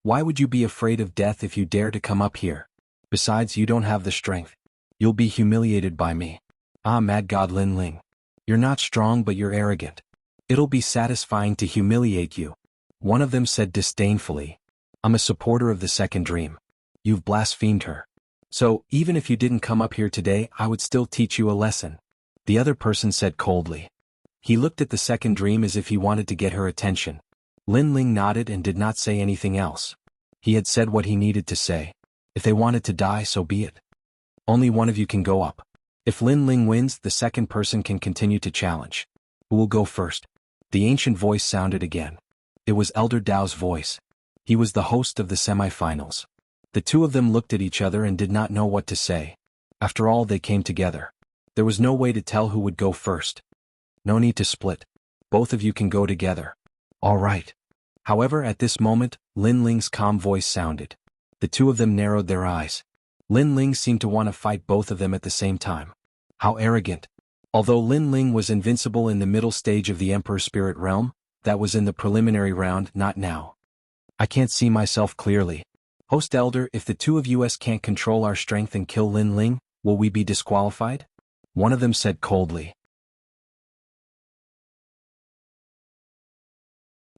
Why would you be afraid of death if you dare to come up here? Besides, you don't have the strength. You'll be humiliated by me." Ah, mad god Lin Ling. You're not strong, but you're arrogant. It'll be satisfying to humiliate you. One of them said disdainfully. I'm a supporter of the second dream. You've blasphemed her. So, even if you didn't come up here today, I would still teach you a lesson. The other person said coldly. He looked at the second dream as if he wanted to get her attention. Lin Ling nodded and did not say anything else. He had said what he needed to say. If they wanted to die, so be it. Only one of you can go up. If Lin Ling wins, the second person can continue to challenge. Who will go first? The ancient voice sounded again. It was Elder Dao's voice. He was the host of the semifinals. The 2 of them looked at each other and did not know what to say. After all, they came together. There was no way to tell who would go first. No need to split. Both of you can go together. All right. However, at this moment, Lin Ling's calm voice sounded. The 2 of them narrowed their eyes. Lin Ling seemed to want to fight both of them at the same time. How arrogant. Although Lin Ling was invincible in the middle stage of the Emperor's spirit realm, that was in the preliminary round, not now. I can't see myself clearly. Host Elder, if the 2 of us can't control our strength and kill Lin Ling, will we be disqualified? One of them said coldly.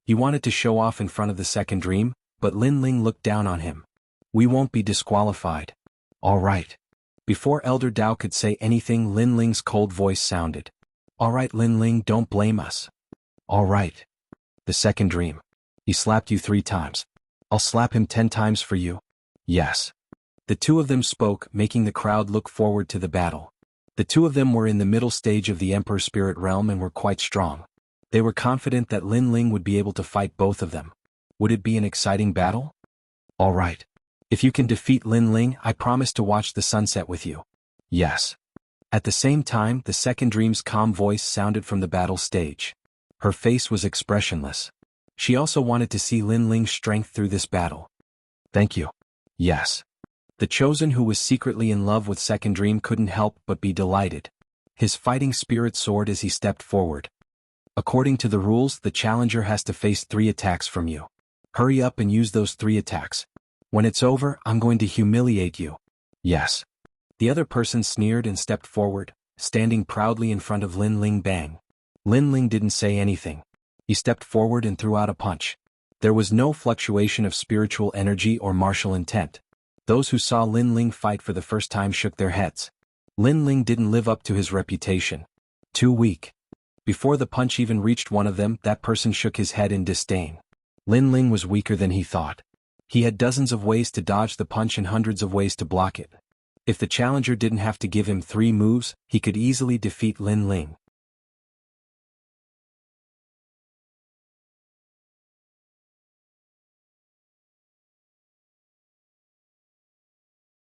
He wanted to show off in front of the second dream, but Lin Ling looked down on him. We won't be disqualified. All right. Before Elder Dao could say anything, Lin Ling's cold voice sounded. All right, Lin Ling, don't blame us. All right. The second dream. He slapped you 3 times. I'll slap him 10 times for you. Yes. The 2 of them spoke, making the crowd look forward to the battle. The 2 of them were in the middle stage of the Emperor's spirit realm and were quite strong. They were confident that Lin Ling would be able to fight both of them. Would it be an exciting battle? All right. If you can defeat Lin Ling, I promise to watch the sunset with you. Yes. At the same time, the second dream's calm voice sounded from the battle stage. Her face was expressionless. She also wanted to see Lin Ling's strength through this battle. Thank you. Yes. The chosen who was secretly in love with Second Dream couldn't help but be delighted. His fighting spirit soared as he stepped forward. According to the rules, the challenger has to face 3 attacks from you. Hurry up and use those 3 attacks. When it's over, I'm going to humiliate you. Yes. The other person sneered and stepped forward, standing proudly in front of Lin Ling Bang. Lin Ling didn't say anything. He stepped forward and threw out a punch. There was no fluctuation of spiritual energy or martial intent. Those who saw Lin Ling fight for the first time shook their heads. Lin Ling didn't live up to his reputation. Too weak. Before the punch even reached one of them, that person shook his head in disdain. Lin Ling was weaker than he thought. He had dozens of ways to dodge the punch and hundreds of ways to block it. If the challenger didn't have to give him 3 moves, he could easily defeat Lin Ling.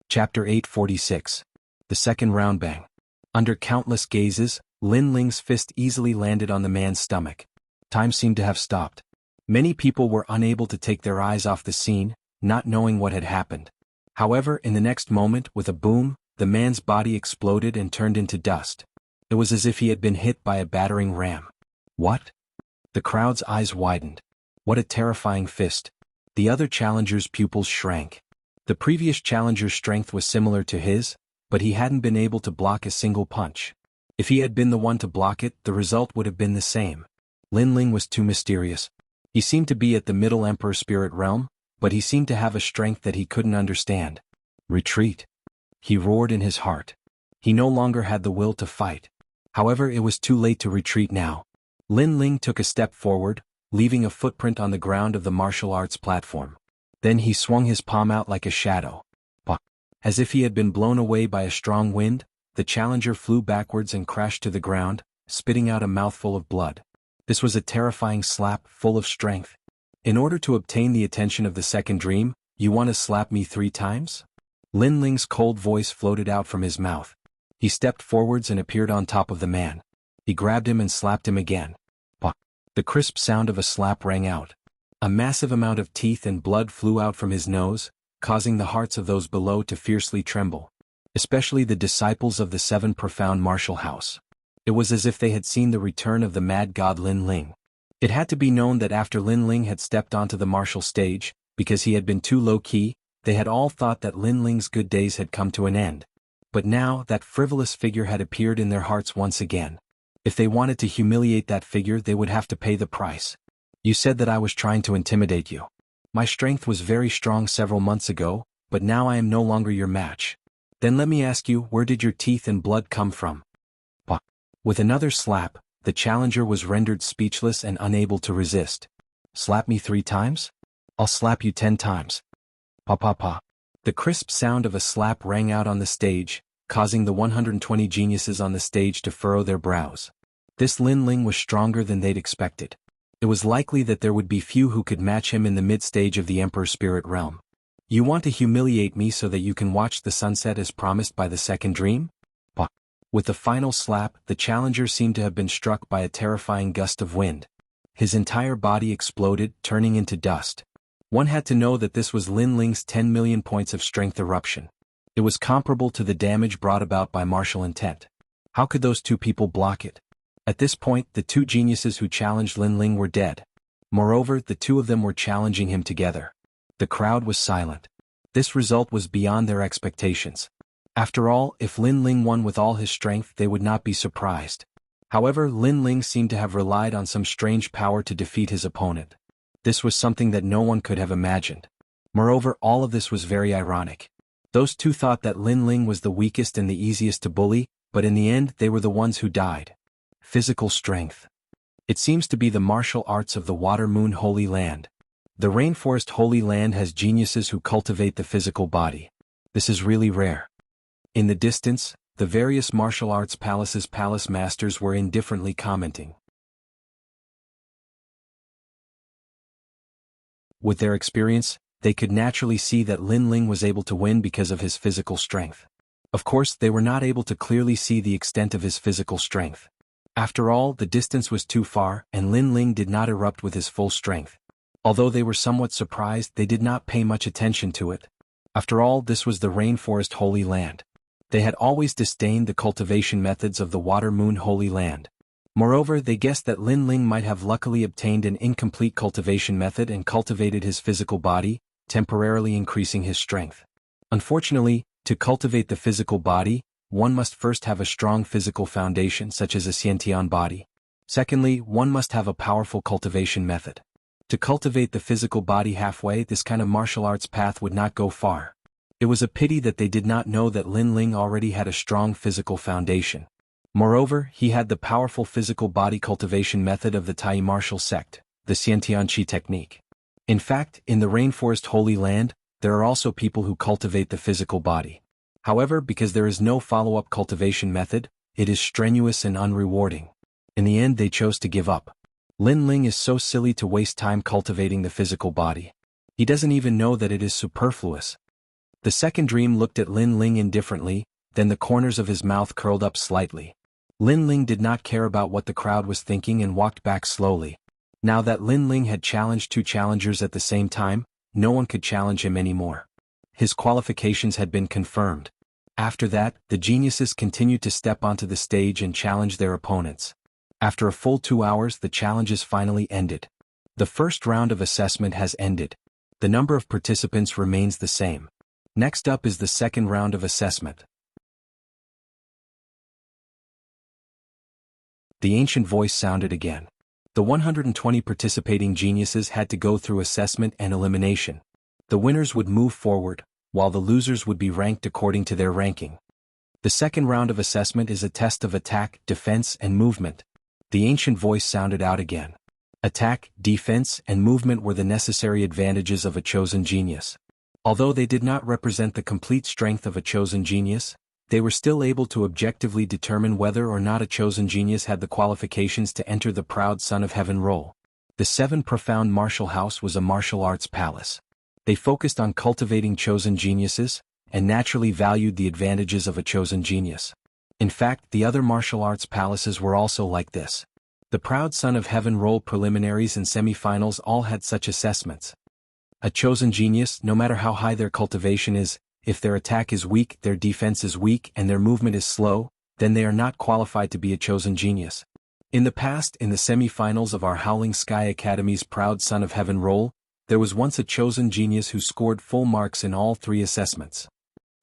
Chapter 846. The second round. Bang. Under countless gazes, Lin Ling's fist easily landed on the man's stomach. Time seemed to have stopped. Many people were unable to take their eyes off the scene, not knowing what had happened. However, in the next moment, with a boom, the man's body exploded and turned into dust. It was as if he had been hit by a battering ram. What? The crowd's eyes widened. What a terrifying fist. The other challenger's pupils shrank. The previous challenger's strength was similar to his, but he hadn't been able to block a single punch. If he had been the one to block it, the result would have been the same. Lin Ling was too mysterious. He seemed to be at the Middle Emperor Spirit Realm, but he seemed to have a strength that he couldn't understand. Retreat. He roared in his heart. He no longer had the will to fight. However, it was too late to retreat now. Lin Ling took a step forward, leaving a footprint on the ground of the martial arts platform. Then he swung his palm out like a shadow. Pah! As if he had been blown away by a strong wind, the challenger flew backwards and crashed to the ground, spitting out a mouthful of blood. This was a terrifying slap, full of strength. In order to obtain the attention of the Second Dream, you want to slap me 3 times? Lin Ling's cold voice floated out from his mouth. He stepped forwards and appeared on top of the man. He grabbed him and slapped him again. Pah! The crisp sound of a slap rang out. A massive amount of teeth and blood flew out from his nose, causing the hearts of those below to fiercely tremble. Especially the disciples of the 7 profound martial house. It was as if they had seen the return of the mad god Lin Ling. It had to be known that after Lin Ling had stepped onto the martial stage, because he had been too low-key, they had all thought that Lin Ling's good days had come to an end. But now, that frivolous figure had appeared in their hearts once again. If they wanted to humiliate that figure, they would have to pay the price. You said that I was trying to intimidate you. My strength was very strong several months ago, but now I am no longer your match. Then let me ask you, where did your teeth and blood come from? Pah! With another slap, the challenger was rendered speechless and unable to resist. Slap me 3 times? I'll slap you 10 times. Pa pa pa. The crisp sound of a slap rang out on the stage, causing the 120 geniuses on the stage to furrow their brows. This Lin Ling was stronger than they'd expected. It was likely that there would be few who could match him in the mid-stage of the Emperor Spirit Realm. You want to humiliate me so that you can watch the sunset as promised by the Second Dream? Pah! With the final slap, the challenger seemed to have been struck by a terrifying gust of wind. His entire body exploded, turning into dust. One had to know that this was Lin Ling's 10 million points of strength eruption. It was comparable to the damage brought about by martial intent. How could those 2 people block it? At this point, the 2 geniuses who challenged Lin Ling were dead. Moreover, the 2 of them were challenging him together. The crowd was silent. This result was beyond their expectations. After all, if Lin Ling won with all his strength, they would not be surprised. However, Lin Ling seemed to have relied on some strange power to defeat his opponent. This was something that no one could have imagined. Moreover, all of this was very ironic. Those 2 thought that Lin Ling was the weakest and the easiest to bully, but in the end they were the ones who died. Physical strength. It seems to be the martial arts of the Water Moon Holy Land. The Rainforest Holy Land has geniuses who cultivate the physical body. This is really rare. In the distance, the various martial arts palaces' palace masters were indifferently commenting. With their experience, they could naturally see that Lin Ling was able to win because of his physical strength. Of course, they were not able to clearly see the extent of his physical strength. After all, the distance was too far, and Lin Ling did not erupt with his full strength. Although they were somewhat surprised, they did not pay much attention to it. After all, this was the rainforest Holy Land. They had always disdained the cultivation methods of the Water Moon Holy Land. Moreover, they guessed that Lin Ling might have luckily obtained an incomplete cultivation method and cultivated his physical body, temporarily increasing his strength. Unfortunately, to cultivate the physical body, one must first have a strong physical foundation such as a Xiantian body. Secondly, one must have a powerful cultivation method. To cultivate the physical body halfway, this kind of martial arts path would not go far. It was a pity that they did not know that Lin Ling already had a strong physical foundation. Moreover, he had the powerful physical body cultivation method of the Tai martial sect, the Xiantian Qi technique. In fact, in the rainforest Holy Land, there are also people who cultivate the physical body. However, because there is no follow-up cultivation method, it is strenuous and unrewarding. In the end, they chose to give up. Lin Ling is so silly to waste time cultivating the physical body. He doesn't even know that it is superfluous. The second dream looked at Lin Ling indifferently, then the corners of his mouth curled up slightly. Lin Ling did not care about what the crowd was thinking and walked back slowly. Now that Lin Ling had challenged two challengers at the same time, no one could challenge him anymore. His qualifications had been confirmed. After that, the geniuses continued to step onto the stage and challenge their opponents. After a full 2 hours, the challenges finally ended. The first round of assessment has ended. The number of participants remains the same. Next up is the second round of assessment. The ancient voice sounded again. The 120 participating geniuses had to go through assessment and elimination. The winners would move forward, while the losers would be ranked according to their ranking. The second round of assessment is a test of attack, defense, and movement. The ancient voice sounded out again. Attack, defense, and movement were the necessary advantages of a chosen genius. Although they did not represent the complete strength of a chosen genius, they were still able to objectively determine whether or not a chosen genius had the qualifications to enter the proud Son of Heaven role. The 7 Profound Martial House was a martial arts palace. They focused on cultivating chosen geniuses, and naturally valued the advantages of a chosen genius. In fact, the other martial arts palaces were also like this. The proud Son of Heaven role preliminaries and semi-finals all had such assessments. A chosen genius, no matter how high their cultivation is, if their attack is weak, their defense is weak, and their movement is slow, then they are not qualified to be a chosen genius. In the past, in the semi-finals of our Howling Sky Academy's Proud Son of Heaven role, there was once a chosen genius who scored full marks in all 3 assessments.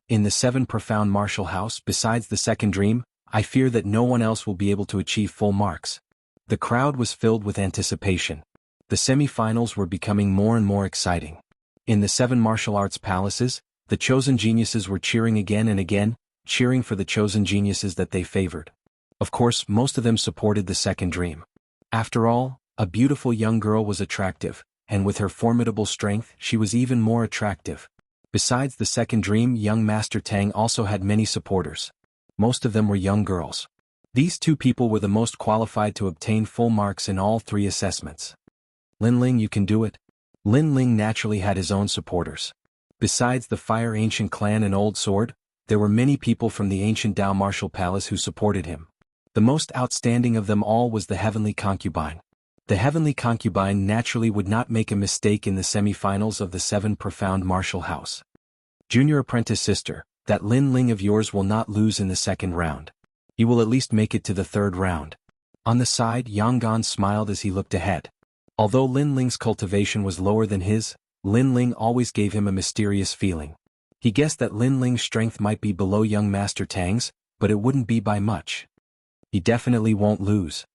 In the 7 Profound Martial House, besides the second dream, I fear that no one else will be able to achieve full marks. The crowd was filled with anticipation. The semi-finals were becoming more and more exciting. In the 7 martial arts palaces, the chosen geniuses were cheering again and again, cheering for the chosen geniuses that they favored. Of course, most of them supported the second dream. After all, a beautiful young girl was attractive, and with her formidable strength, she was even more attractive. Besides the second dream, young Master Tang also had many supporters. Most of them were young girls. These 2 people were the most qualified to obtain full marks in all 3 assessments. Lin Ling, you can do it. Lin Ling naturally had his own supporters. Besides the Fire Ancient Clan and Old Sword, there were many people from the ancient Dao Martial Palace who supported him. The most outstanding of them all was the Heavenly Concubine. The Heavenly Concubine naturally would not make a mistake in the semi-finals of the 7 Profound Martial House. Junior Apprentice Sister, that Lin Ling of yours will not lose in the second round. He will at least make it to the third round. On the side, Yanggan smiled as he looked ahead. Although Lin Ling's cultivation was lower than his, Lin Ling always gave him a mysterious feeling. He guessed that Lin Ling's strength might be below young Master Tang's, but it wouldn't be by much. He definitely won't lose.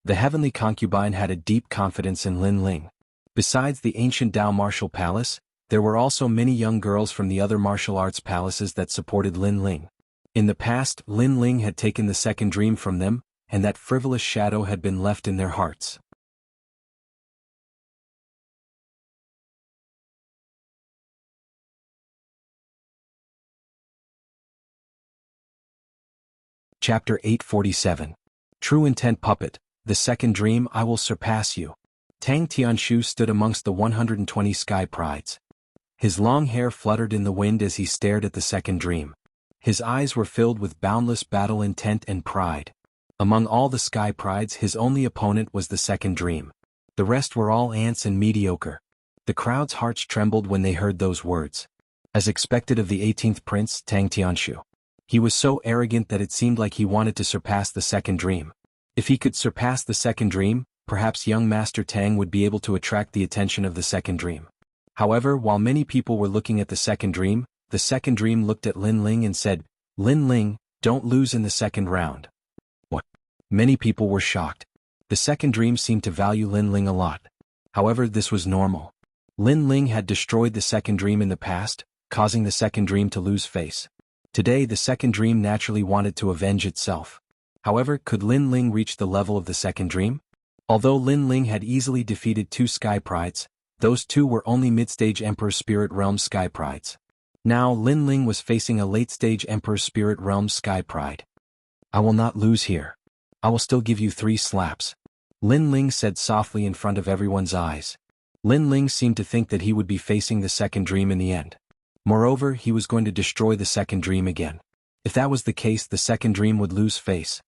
The Heavenly Concubine had a deep confidence in Lin Ling. Besides the ancient Dao Martial Palace, there were also many young girls from the other martial arts palaces that supported Lin Ling. In the past, Lin Ling had taken the second dream from them, and that frivolous shadow had been left in their hearts. Chapter 847. True Intent Puppet, the second dream. I will surpass you. Tang Tianshu stood amongst the 120 sky prides. His long hair fluttered in the wind as he stared at the second dream. His eyes were filled with boundless battle intent and pride. Among all the sky prides, his only opponent was the second dream. The rest were all ants and mediocre. The crowd's hearts trembled when they heard those words. as expected of the 18th prince, Tang Tianshu. He was so arrogant that it seemed like he wanted to surpass the second dream. If he could surpass the second dream, perhaps young Master Tang would be able to attract the attention of the second dream. However, while many people were looking at the second dream looked at Lin Ling and said, "Lin Ling, don't lose in the second round." What? Many people were shocked. The second dream seemed to value Lin Ling a lot. However, this was normal. Lin Ling had destroyed the second dream in the past, causing the second dream to lose face. Today the second dream naturally wanted to avenge itself. However, could Lin Ling reach the level of the second dream? Although Lin Ling had easily defeated 2 Sky Prides, those 2 were only mid-stage Emperor Spirit Realm Sky Prides. Now Lin Ling was facing a late-stage Emperor Spirit Realm Sky Pride. "I will not lose here. I will still give you 3 slaps," Lin Ling said softly in front of everyone's eyes. Lin Ling seemed to think that he would be facing the second dream in the end. Moreover, he was going to destroy the second dream again. If that was the case, the second dream would lose face.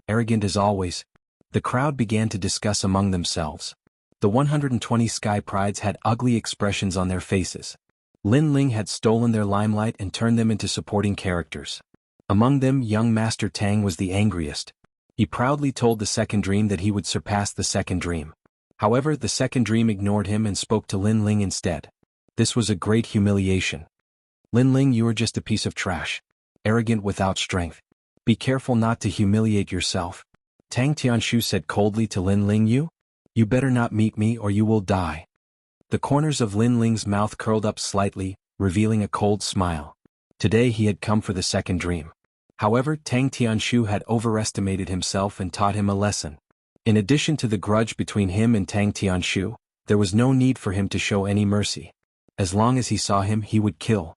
Arrogant as always, the crowd began to discuss among themselves. The 120 Sky Prides had ugly expressions on their faces. Lin Ling had stolen their limelight and turned them into supporting characters. Among them, young Master Tang was the angriest. He proudly told the second dream that he would surpass the second dream. However, the second dream ignored him and spoke to Lin Ling instead. This was a great humiliation. "Lin Ling, you are just a piece of trash. Arrogant without strength. Be careful not to humiliate yourself," Tang Tianshu said coldly to Lin Ling. You better not meet me or you will die." The corners of Lin Ling's mouth curled up slightly, revealing a cold smile. Today he had come for the second dream. However, Tang Tianshu had overestimated himself and taught him a lesson. In addition to the grudge between him and Tang Tianshu, there was no need for him to show any mercy. As long as he saw him, he would kill.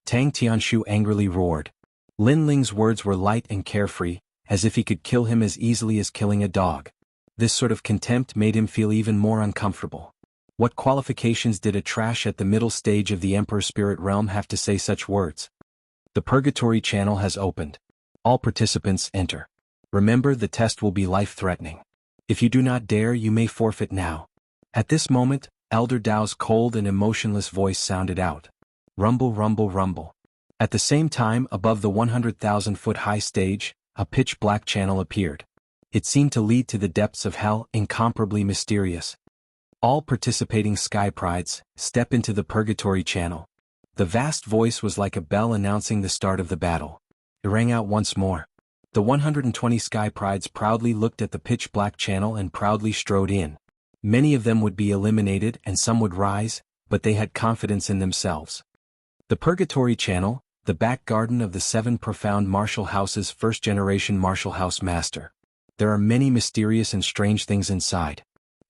Tang Tianshu angrily roared. Lin Ling's words were light and carefree, as if he could kill him as easily as killing a dog. This sort of contempt made him feel even more uncomfortable. What qualifications did a trash at the middle stage of the Emperor Spirit Realm have to say such words? The Purgatory Channel has opened. All participants enter. Remember, the test will be life-threatening. If you do not dare, you may forfeit now. At this moment, Elder Dao's cold and emotionless voice sounded out. Rumble, rumble, rumble. At the same time, above the 100,000-foot-high stage, a pitch-black channel appeared. It seemed to lead to the depths of hell, incomparably mysterious. All participating Sky Prides, step into the Purgatory Channel. The vast voice was like a bell announcing the start of the battle. It rang out once more. The 120 Sky Prides proudly looked at the pitch-black channel and proudly strode in. Many of them would be eliminated and some would rise, but they had confidence in themselves. The Purgatory Channel, the back garden of the 7 profound martial houses, first-generation martial house master. There are many mysterious and strange things inside.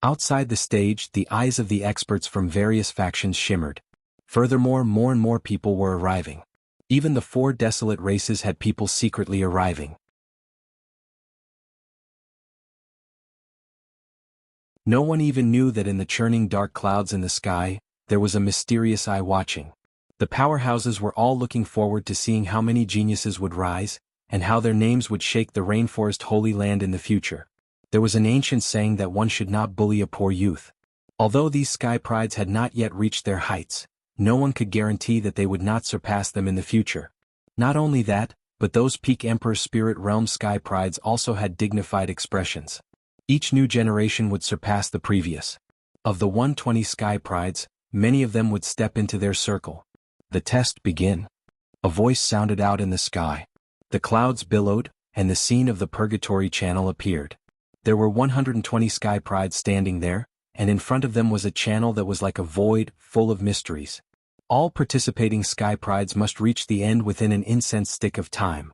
Outside the stage, the eyes of the experts from various factions shimmered. Furthermore, more and more people were arriving. Even the 4 desolate races had people secretly arriving. No one even knew that in the churning dark clouds in the sky, there was a mysterious eye watching. The powerhouses were all looking forward to seeing how many geniuses would rise, and how their names would shake the rainforest holy land in the future. There was an ancient saying that one should not bully a poor youth. Although these Sky Prides had not yet reached their heights, no one could guarantee that they would not surpass them in the future. Not only that, but those peak Emperor Spirit Realm Sky Prides also had dignified expressions. Each new generation would surpass the previous. Of the 120 Sky Prides, many of them would step into their circle. The test begin. A voice sounded out in the sky. The clouds billowed, and the scene of the Purgatory Channel appeared. There were 120 Sky Prides standing there, and in front of them was a channel that was like a void, full of mysteries. All participating Sky Prides must reach the end within an incense stick of time.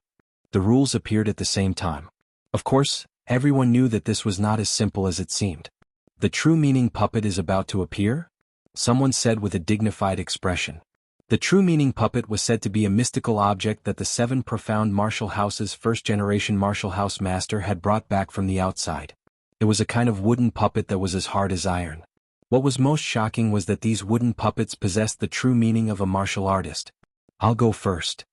The rules appeared at the same time. Of course, everyone knew that this was not as simple as it seemed. The true meaning puppet is about to appear? Someone said with a dignified expression. The true meaning puppet was said to be a mystical object that the 7 profound martial houses first-generation martial house master had brought back from the outside. It was a kind of wooden puppet that was as hard as iron. What was most shocking was that these wooden puppets possessed the true meaning of a martial artist. I'll go first.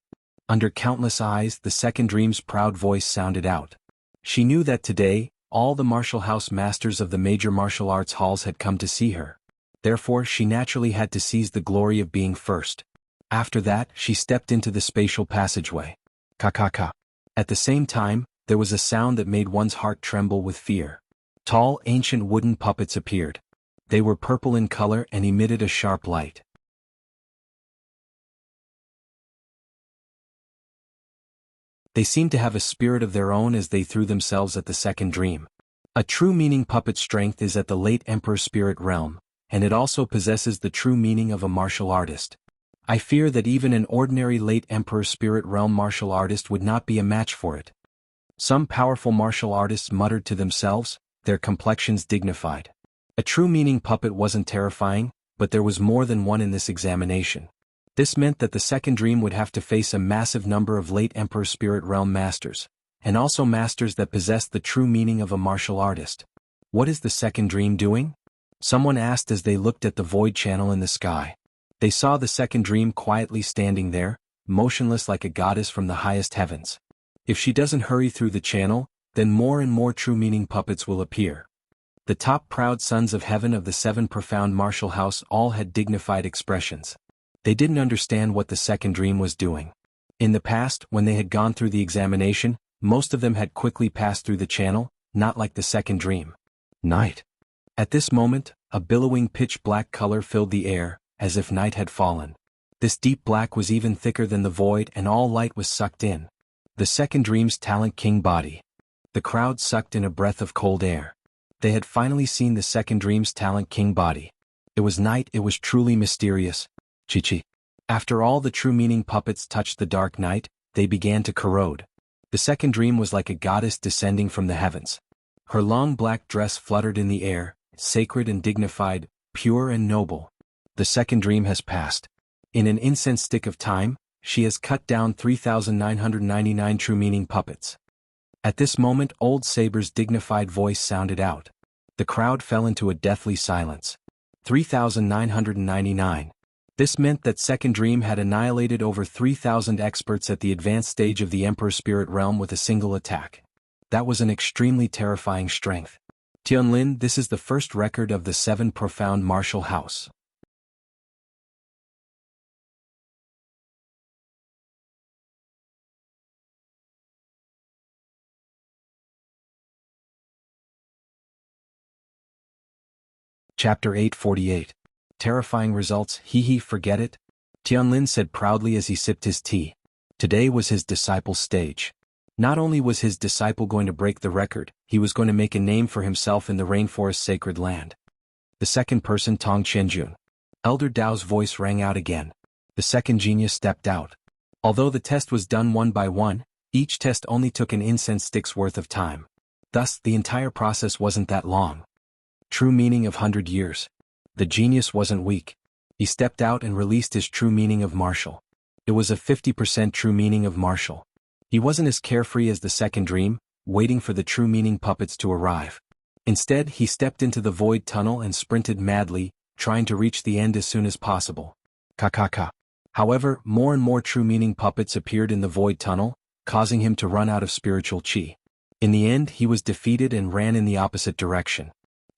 Under countless eyes, the second dream's proud voice sounded out. She knew that today, all the martial house masters of the major martial arts halls had come to see her. Therefore, she naturally had to seize the glory of being first. After that, she stepped into the spatial passageway. Ka. At the same time, there was a sound that made one's heart tremble with fear. Tall, ancient wooden puppets appeared. They were purple in color and emitted a sharp light. They seemed to have a spirit of their own as they threw themselves at the second dream. A true meaning puppet strength is at the late Emperor spirit realm, and it also possesses the true meaning of a martial artist. I fear that even an ordinary late Emperor spirit realm martial artist would not be a match for it. Some powerful martial artists muttered to themselves, their complexions dignified. A true meaning puppet wasn't terrifying, but there was more than one in this examination. This meant that the second dream would have to face a massive number of late Emperor spirit realm masters, and also masters that possessed the true meaning of a martial artist. What is the second dream doing? Someone asked as they looked at the void channel in the sky. They saw the second dream quietly standing there, motionless like a goddess from the highest heavens. If she doesn't hurry through the channel, then more and more true meaning puppets will appear. The top proud sons of heaven of the seven profound martial house all had dignified expressions. They didn't understand what the second dream was doing. In the past, when they had gone through the examination, most of them had quickly passed through the channel, not like the second dream. Night. At this moment, a billowing pitch-black color filled the air, as if night had fallen. This deep black was even thicker than the void and all light was sucked in. The second dream's talent king body. The crowd sucked in a breath of cold air. They had finally seen the second dream's talent king body. It was night, it was truly mysterious. Chi. After all the true meaning puppets touched the dark night, they began to corrode. The second dream was like a goddess descending from the heavens. Her long black dress fluttered in the air, sacred and dignified, pure and noble. The second dream has passed. In an incense stick of time, she has cut down 3,999 true meaning puppets. At this moment old Saber's dignified voice sounded out. The crowd fell into a deathly silence. 3,999. This meant that second dream had annihilated over 3,000 experts at the advanced stage of the Emperor spirit realm with a single attack. That was an extremely terrifying strength. Tianlin, this is the first record of the seven profound martial house. Chapter 848. Terrifying results, forget it? Tianlin said proudly as he sipped his tea. Today was his disciple's stage. Not only was his disciple going to break the record, he was going to make a name for himself in the rainforest's sacred land. The second person Tong Qianjun. Elder Dao's voice rang out again. The second genius stepped out. Although the test was done one by one, each test only took an incense stick's worth of time. Thus, the entire process wasn't that long. True meaning of 100 years. The genius wasn't weak. He stepped out and released his true meaning of martial. It was a 50% true meaning of martial. He wasn't as carefree as the second dream, waiting for the true meaning puppets to arrive. Instead, he stepped into the void tunnel and sprinted madly, trying to reach the end as soon as possible. Ka. However, more and more true meaning puppets appeared in the void tunnel, causing him to run out of spiritual chi. In the end, he was defeated and ran in the opposite direction.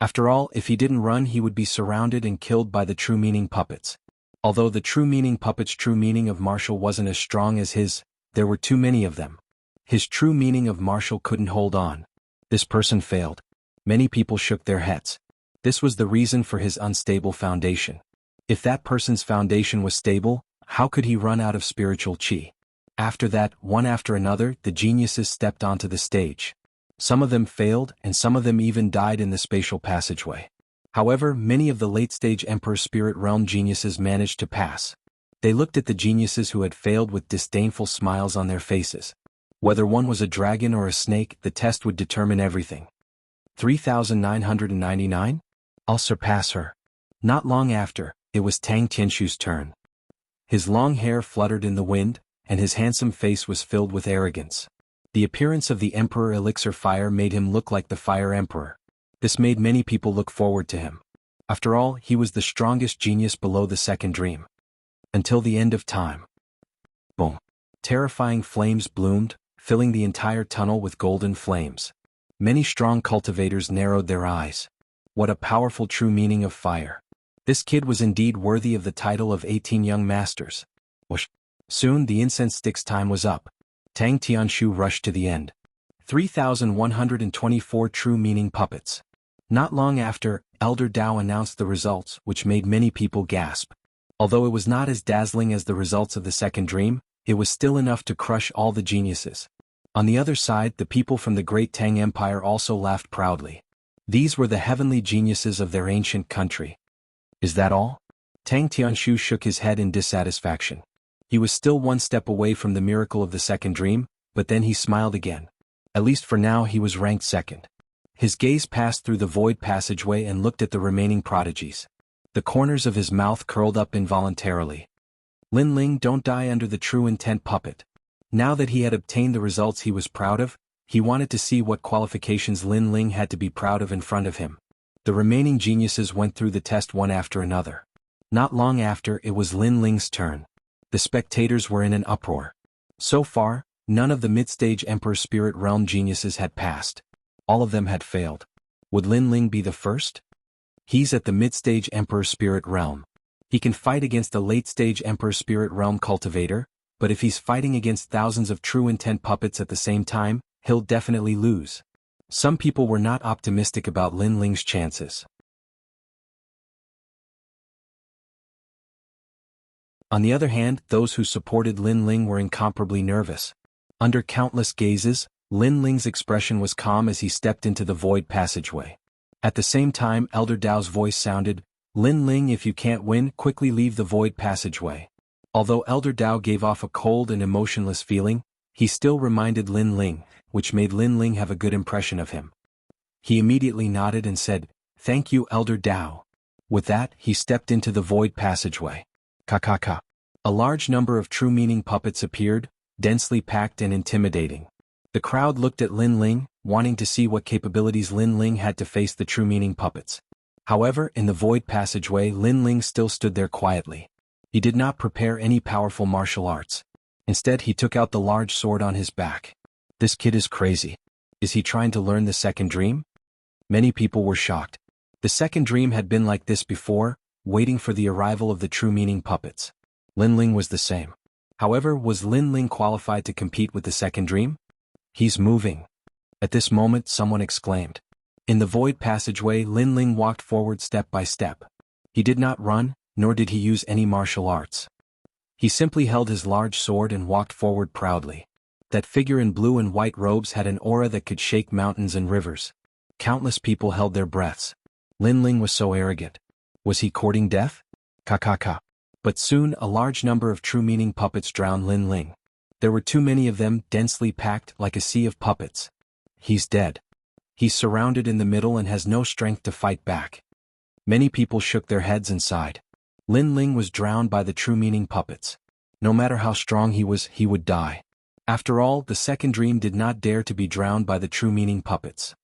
After all, if he didn't run he would be surrounded and killed by the true meaning puppets. Although the true meaning puppet's true meaning of martial wasn't as strong as his, there were too many of them. His true meaning of martial couldn't hold on. This person failed. Many people shook their heads. This was the reason for his unstable foundation. If that person's foundation was stable, how could he run out of spiritual chi? After that, one after another, the geniuses stepped onto the stage. Some of them failed, and some of them even died in the spatial passageway. However, many of the late-stage Emperor Spirit Realm geniuses managed to pass. They looked at the geniuses who had failed with disdainful smiles on their faces. Whether one was a dragon or a snake, the test would determine everything. 3,999? I'll surpass her. Not long after, it was Tang Tianshu's turn. His long hair fluttered in the wind, and his handsome face was filled with arrogance. The appearance of the Emperor Elixir Fire made him look like the Fire Emperor. This made many people look forward to him. After all, he was the strongest genius below the second dream. Until the end of time. Boom. Terrifying flames bloomed, filling the entire tunnel with golden flames. Many strong cultivators narrowed their eyes. What a powerful true meaning of fire. This kid was indeed worthy of the title of 18 young masters. Whoosh. Soon the incense stick's time was up. Tang Tianshu rushed to the end. 3,124 true meaning puppets. Not long after, Elder Dao announced the results, which made many people gasp. Although it was not as dazzling as the results of the second dream, it was still enough to crush all the geniuses. On the other side, the people from the great Tang Empire also laughed proudly. These were the heavenly geniuses of their ancient country. Is that all? Tang Tianshu shook his head in dissatisfaction. He was still one step away from the miracle of the second dream, but then he smiled again. At least for now he was ranked second. His gaze passed through the void passageway and looked at the remaining prodigies. The corners of his mouth curled up involuntarily. Lin Ling, don't die under the true intent puppet. Now that he had obtained the results he was proud of, he wanted to see what qualifications Lin Ling had to be proud of in front of him. The remaining geniuses went through the test one after another. Not long after, it was Lin Ling's turn. The spectators were in an uproar. So far, none of the mid-stage Emperor Spirit Realm geniuses had passed. All of them had failed. Would Lin Ling be the first? He's at the mid-stage Emperor Spirit Realm. He can fight against the late-stage Emperor Spirit Realm cultivator, but if he's fighting against thousands of true intent puppets at the same time, he'll definitely lose. Some people were not optimistic about Lin Ling's chances. On the other hand, those who supported Lin Ling were incomparably nervous. Under countless gazes, Lin Ling's expression was calm as he stepped into the void passageway. At the same time, Elder Dao's voice sounded, "Lin Ling, if you can't win, quickly leave the void passageway." Although Elder Dao gave off a cold and emotionless feeling, he still reminded Lin Ling, which made Lin Ling have a good impression of him. He immediately nodded and said, "Thank you, Elder Dao." With that, he stepped into the void passageway. Ka. A large number of true meaning puppets appeared, densely packed and intimidating. The crowd looked at Lin Ling, wanting to see what capabilities Lin Ling had to face the true meaning puppets. However, in the void passageway, Lin Ling still stood there quietly. He did not prepare any powerful martial arts. Instead, he took out the large sword on his back. This kid is crazy. Is he trying to learn the second dream? Many people were shocked. The second dream had been like this before, waiting for the arrival of the true meaning puppets. Lin Ling was the same. However, was Lin Ling qualified to compete with the second dream? He's moving. At this moment, someone exclaimed. In the void passageway, Lin Ling walked forward step by step. He did not run, nor did he use any martial arts. He simply held his large sword and walked forward proudly. That figure in blue and white robes had an aura that could shake mountains and rivers. Countless people held their breaths. Lin Ling was so arrogant. Was he courting death? Ka. But soon a large number of true meaning puppets drowned Lin Ling. There were too many of them, densely packed like a sea of puppets. He's dead. He's surrounded in the middle and has no strength to fight back. Many people shook their heads and sighed. Lin Ling was drowned by the true meaning puppets. No matter how strong he was, he would die. After all, the second dream did not dare to be drowned by the true meaning puppets.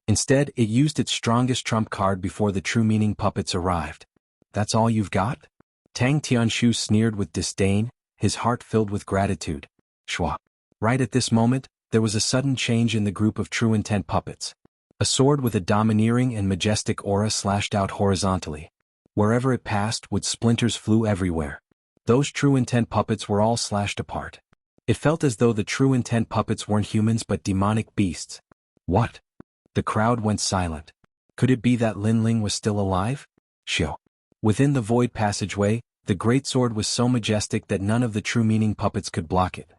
Instead, it used its strongest trump card before the true meaning puppets arrived. That's all you've got? Tang Tianshu sneered with disdain, his heart filled with gratitude. Shwa. Right at this moment, there was a sudden change in the group of true intent puppets. A sword with a domineering and majestic aura slashed out horizontally. Wherever it passed, wood splinters flew everywhere. Those true intent puppets were all slashed apart. It felt as though the true intent puppets weren't humans but demonic beasts. What? The crowd went silent. Could it be that Lin Ling was still alive? Shio. Within the void passageway, the great sword was so majestic that none of the true meaning puppets could block it.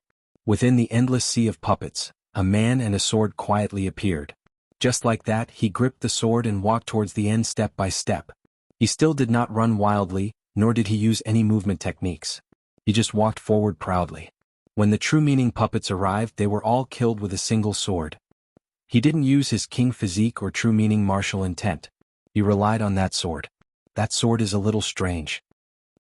Within the endless sea of puppets, a man and a sword quietly appeared. Just like that, he gripped the sword and walked towards the end step by step. He still did not run wildly, nor did he use any movement techniques. He just walked forward proudly. When the true meaning puppets arrived, they were all killed with a single sword. He didn't use his king physique or true meaning martial intent. He relied on that sword. That sword is a little strange.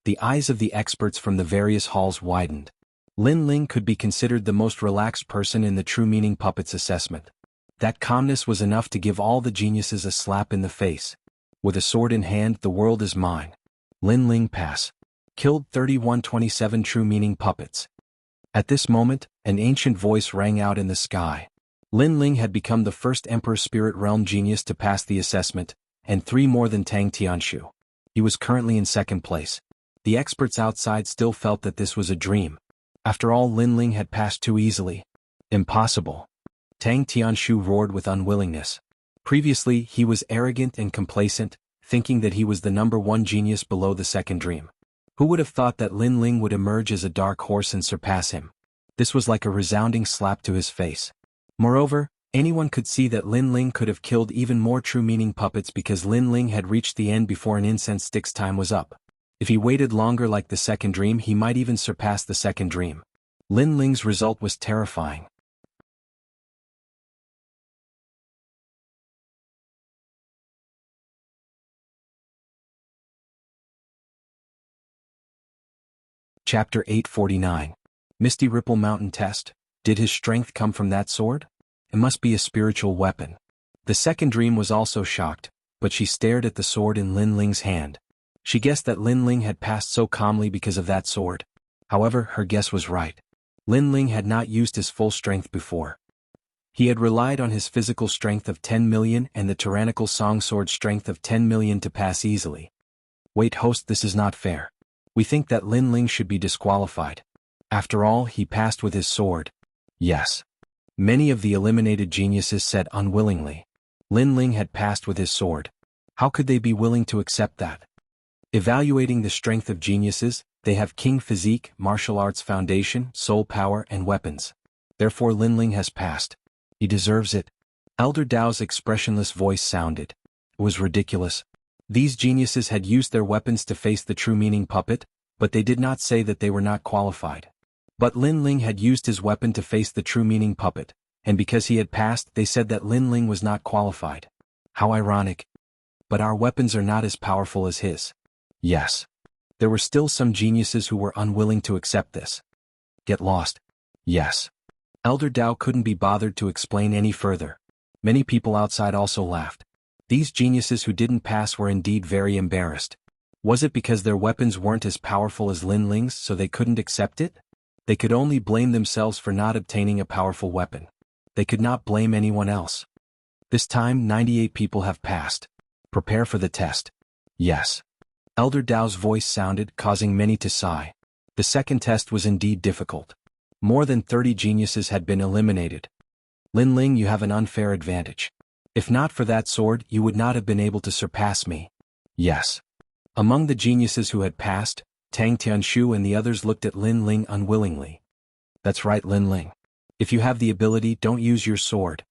The eyes of the experts from the various halls widened. Lin Ling could be considered the most relaxed person in the true meaning puppets assessment. That calmness was enough to give all the geniuses a slap in the face. With a sword in hand, the world is mine. Lin Ling pass. Killed 3127 true meaning puppets. At this moment, an ancient voice rang out in the sky. Lin Ling had become the first Emperor Spirit Realm genius to pass the assessment, and 3 more than Tang Tianshu. He was currently in second place. The experts outside still felt that this was a dream. After all, Lin Ling had passed too easily. Impossible. Tang Tianshu roared with unwillingness. Previously, he was arrogant and complacent, thinking that he was the number one genius below the second dream. Who would have thought that Lin Ling would emerge as a dark horse and surpass him? This was like a resounding slap to his face. Moreover, anyone could see that Lin Ling could have killed even more true meaning puppets because Lin Ling had reached the end before an incense stick's time was up. If he waited longer like the second dream, he might even surpass the second dream. Lin Ling's result was terrifying. Chapter 849. Misty Ripple Mountain Test. Did his strength come from that sword? It must be a spiritual weapon. The second dream was also shocked, but she stared at the sword in Lin Ling's hand. She guessed that Lin Ling had passed so calmly because of that sword. However, her guess was right. Lin Ling had not used his full strength before. He had relied on his physical strength of 10 million and the tyrannical song sword strength of 10 million to pass easily. Wait, host, this is not fair. We think that Lin Ling should be disqualified. After all, he passed with his sword. Yes. Many of the eliminated geniuses said unwillingly. Lin Ling had passed with his sword. How could they be willing to accept that? Evaluating the strength of geniuses, they have king physique, martial arts foundation, soul power and weapons. Therefore Lin Ling has passed. He deserves it. Elder Dao's expressionless voice sounded. It was ridiculous. These geniuses had used their weapons to face the true meaning puppet, but they did not say that they were not qualified. But Lin Ling had used his weapon to face the true meaning puppet, and because he had passed, they said that Lin Ling was not qualified. How ironic. But our weapons are not as powerful as his. Yes. There were still some geniuses who were unwilling to accept this. Get lost. Yes. Elder Dao couldn't be bothered to explain any further. Many people outside also laughed. These geniuses who didn't pass were indeed very embarrassed. Was it because their weapons weren't as powerful as Lin Ling's so they couldn't accept it? They could only blame themselves for not obtaining a powerful weapon. They could not blame anyone else. This time 98 people have passed. Prepare for the test. Yes. Elder Dao's voice sounded, causing many to sigh. The second test was indeed difficult. More than 30 geniuses had been eliminated. Lin Ling, you have an unfair advantage. If not for that sword, you would not have been able to surpass me. Yes. Among the geniuses who had passed, Tang Tianshu and the others looked at Lin Ling unwillingly. That's right, Lin Ling. If you have the ability, don't use your sword.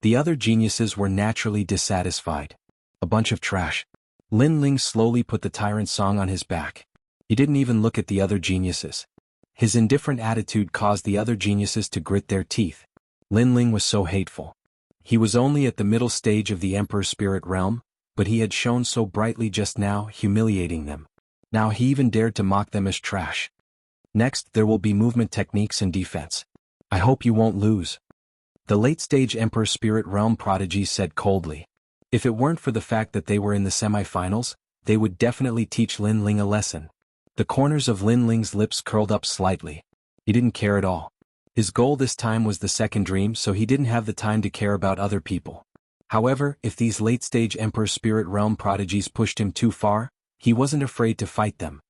The other geniuses were naturally dissatisfied. A bunch of trash. Lin Ling slowly put the tyrant song on his back. He didn't even look at the other geniuses. His indifferent attitude caused the other geniuses to grit their teeth. Lin Ling was so hateful. He was only at the middle stage of the Emperor's spirit realm, but he had shone so brightly just now, humiliating them. Now he even dared to mock them as trash. Next, there will be movement techniques and defense. I hope you won't lose. The late-stage Emperor's spirit realm prodigy said coldly. If it weren't for the fact that they were in the semi-finals, they would definitely teach Lin Ling a lesson. The corners of Lin Ling's lips curled up slightly. He didn't care at all. His goal this time was the second dream, so he didn't have the time to care about other people. However, if these late-stage Emperor's spirit realm prodigies pushed him too far, he wasn't afraid to fight them.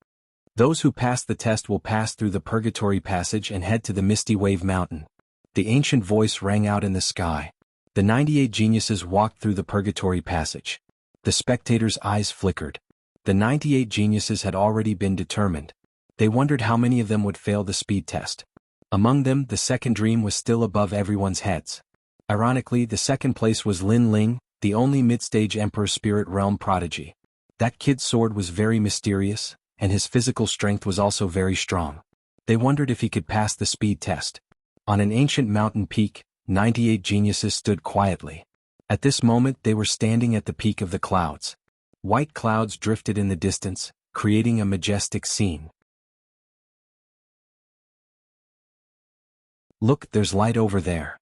Those who pass the test will pass through the Purgatory Passage and head to the Misty Wave Mountain. The ancient voice rang out in the sky. The 98 geniuses walked through the Purgatory Passage. The spectators' eyes flickered. The 98 geniuses had already been determined. They wondered how many of them would fail the speed test. Among them, the second dream was still above everyone's heads. Ironically, the second place was Lin Ling, the only mid-stage Emperor Spirit Realm prodigy. That kid's sword was very mysterious, and his physical strength was also very strong. They wondered if he could pass the speed test. On an ancient mountain peak, 98 geniuses stood quietly. At this moment they were standing at the peak of the clouds. White clouds drifted in the distance, creating a majestic scene. Look, there's light over there.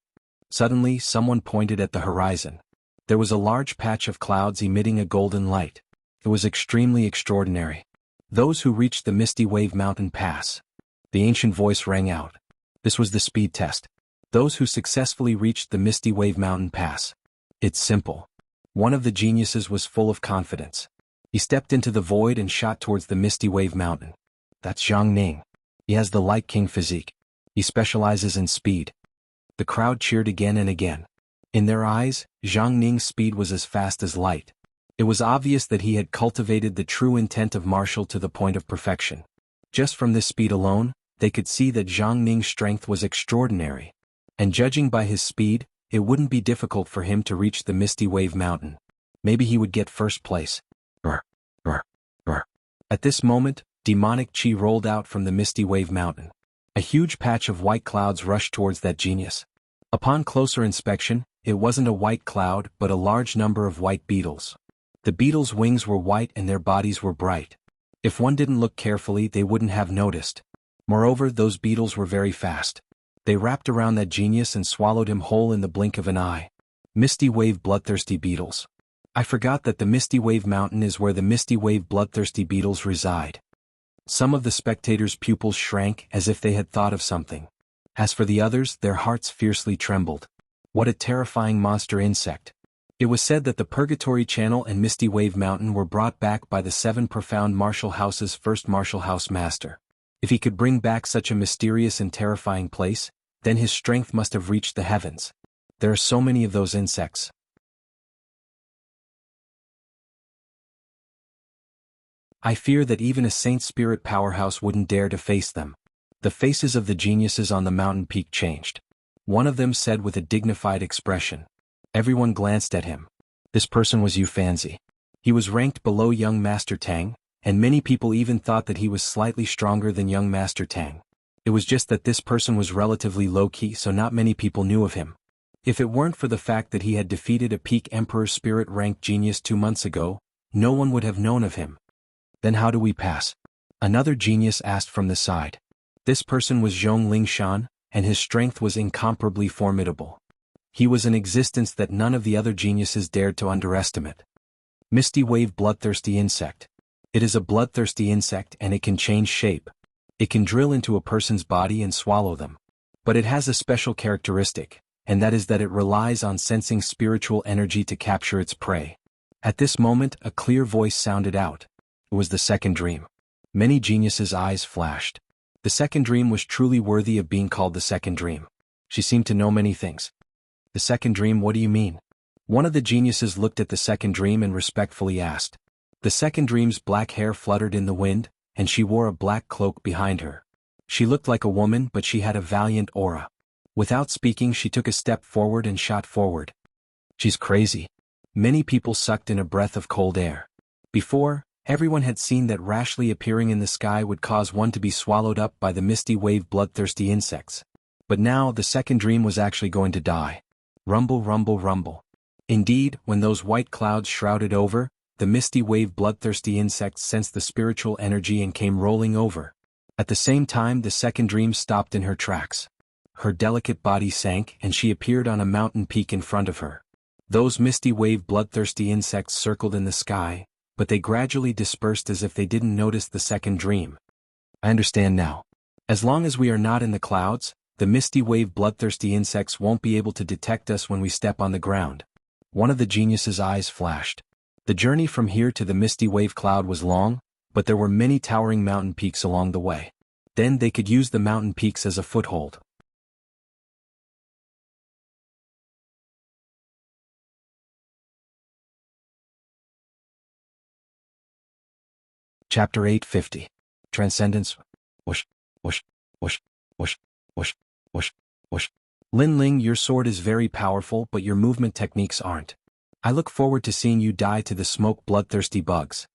Suddenly, someone pointed at the horizon. There was a large patch of clouds emitting a golden light. It was extremely extraordinary. Those who reached the Misty Wave Mountain pass. The ancient voice rang out. This was the speed test. Those who successfully reached the Misty Wave Mountain pass. It's simple. One of the geniuses was full of confidence. He stepped into the void and shot towards the Misty Wave Mountain. That's Zhang Ning. He has the Light King physique. He specializes in speed. The crowd cheered again and again. In their eyes, Zhang Ning's speed was as fast as light. It was obvious that he had cultivated the true intent of martial to the point of perfection. Just from this speed alone, they could see that Zhang Ning's strength was extraordinary. And judging by his speed, it wouldn't be difficult for him to reach the Misty Wave Mountain. Maybe he would get first place. At this moment, demonic chi rolled out from the Misty Wave Mountain. A huge patch of white clouds rushed towards that genius. Upon closer inspection, it wasn't a white cloud but a large number of white beetles. The beetles' wings were white and their bodies were bright. If one didn't look carefully, they wouldn't have noticed. Moreover, those beetles were very fast. They wrapped around that genius and swallowed him whole in the blink of an eye. Misty Wave bloodthirsty beetles. I forgot that the Misty Wave Mountain is where the Misty Wave bloodthirsty beetles reside. Some of the spectators' pupils shrank as if they had thought of something. As for the others, their hearts fiercely trembled. What a terrifying monster insect. It was said that the Purgatory Channel and Misty Wave Mountain were brought back by the 7 profound martial house's first martial house master. If he could bring back such a mysterious and terrifying place, then his strength must have reached the heavens. There are so many of those insects. I fear that even a Saint Spirit powerhouse wouldn't dare to face them. The faces of the geniuses on the mountain peak changed. One of them said with a dignified expression. Everyone glanced at him. This person was Yu Fanzi. He was ranked below young Master Tang, and many people even thought that he was slightly stronger than young Master Tang. It was just that this person was relatively low-key, so not many people knew of him. If it weren't for the fact that he had defeated a peak Emperor Spirit ranked genius 2 months ago, no one would have known of him. Then how do we pass? Another genius asked from the side. This person was Zhong Lingshan, and his strength was incomparably formidable. He was an existence that none of the other geniuses dared to underestimate. Misty Wave bloodthirsty insect. It is a bloodthirsty insect and it can change shape. It can drill into a person's body and swallow them. But it has a special characteristic, and that is that it relies on sensing spiritual energy to capture its prey. At this moment, a clear voice sounded out. It was the second dream. Many geniuses' eyes flashed. The second dream was truly worthy of being called the second dream. She seemed to know many things. The second dream, what do you mean? One of the geniuses looked at the second dream and respectfully asked. The second dream's black hair fluttered in the wind, and she wore a black cloak behind her. She looked like a woman, but she had a valiant aura. Without speaking, she took a step forward and shot forward. She's crazy. Many people sucked in a breath of cold air. Before, everyone had seen that rashly appearing in the sky would cause one to be swallowed up by the Misty Wave bloodthirsty insects. But now the second dream was actually going to die. Rumble, rumble, rumble. Indeed, when those white clouds shrouded over, the Misty Wave bloodthirsty insects sensed the spiritual energy and came rolling over. At the same time, the second dream stopped in her tracks. Her delicate body sank and she appeared on a mountain peak in front of her. Those Misty Wave bloodthirsty insects circled in the sky, but they gradually dispersed as if they didn't notice the second dream. I understand now. As long as we are not in the clouds, the Misty Wave bloodthirsty insects won't be able to detect us when we step on the ground. One of the geniuses' eyes flashed. The journey from here to the Misty Wave cloud was long, but there were many towering mountain peaks along the way. Then they could use the mountain peaks as a foothold. Chapter 850. Transcendence. Whoosh, whoosh, whoosh, whoosh, whoosh, whoosh, whoosh. Lin Ling, your sword is very powerful, but your movement techniques aren't. I look forward to seeing you die to the smoke bloodthirsty bugs.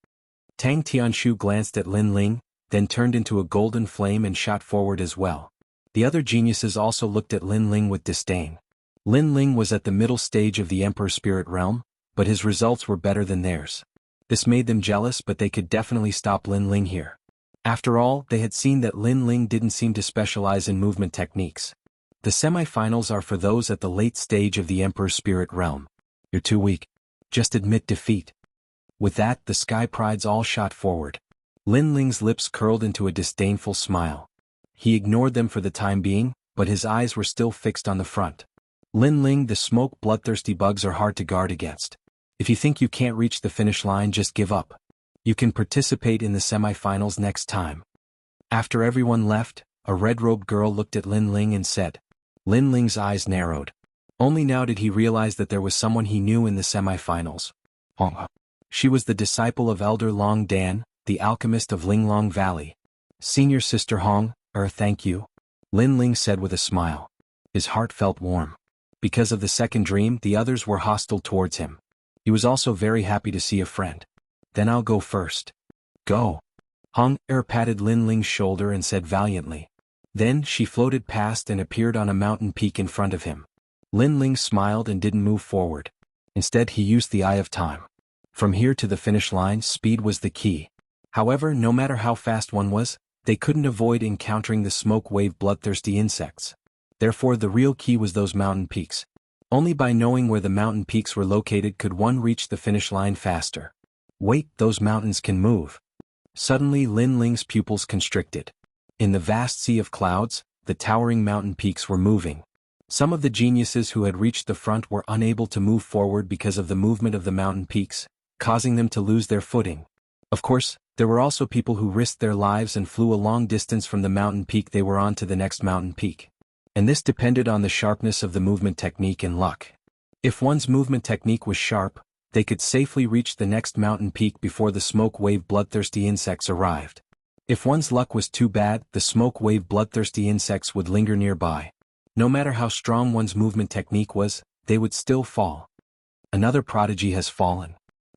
Tang Tianshu glanced at Lin Ling, then turned into a golden flame and shot forward as well. The other geniuses also looked at Lin Ling with disdain. Lin Ling was at the middle stage of the Emperor Spirit realm, but his results were better than theirs. This made them jealous, but they could definitely stop Lin Ling here. After all, they had seen that Lin Ling didn't seem to specialize in movement techniques. The semi-finals are for those at the late stage of the Emperor Spirit realm. You're too weak. Just admit defeat. With that, the Sky Prides all shot forward. Lin Ling's lips curled into a disdainful smile. He ignored them for the time being, but his eyes were still fixed on the front. Lin Ling, the smoke bloodthirsty bugs are hard to guard against. If you think you can't reach the finish line, just give up. You can participate in the semifinals next time. After everyone left, a red-robed girl looked at Lin Ling and said. Lin Ling's eyes narrowed. Only now did he realize that there was someone he knew in the semifinals. She was the disciple of Elder Long Dan, the alchemist of Linglong Valley. Senior Sister Hong, thank you. Lin Ling said with a smile. His heart felt warm. Because of the second dream, the others were hostile towards him. He was also very happy to see a friend. Then I'll go first. Go. Hong patted Lin Ling's shoulder and said valiantly. Then she floated past and appeared on a mountain peak in front of him. Lin Ling smiled and didn't move forward. Instead he used the Eye of Time. From here to the finish line, speed was the key. However, no matter how fast one was, they couldn't avoid encountering the smoke wave bloodthirsty insects. Therefore the real key was those mountain peaks. Only by knowing where the mountain peaks were located could one reach the finish line faster. Wait, those mountains can move. Suddenly Lin Ling's pupils constricted. In the vast sea of clouds, the towering mountain peaks were moving. Some of the geniuses who had reached the front were unable to move forward because of the movement of the mountain peaks, causing them to lose their footing. Of course, there were also people who risked their lives and flew a long distance from the mountain peak they were on to the next mountain peak. And this depended on the sharpness of the movement technique and luck. If one's movement technique was sharp, they could safely reach the next mountain peak before the smoke wave bloodthirsty insects arrived. If one's luck was too bad, the smoke wave bloodthirsty insects would linger nearby. No matter how strong one's movement technique was, they would still fall. Another prodigy has fallen.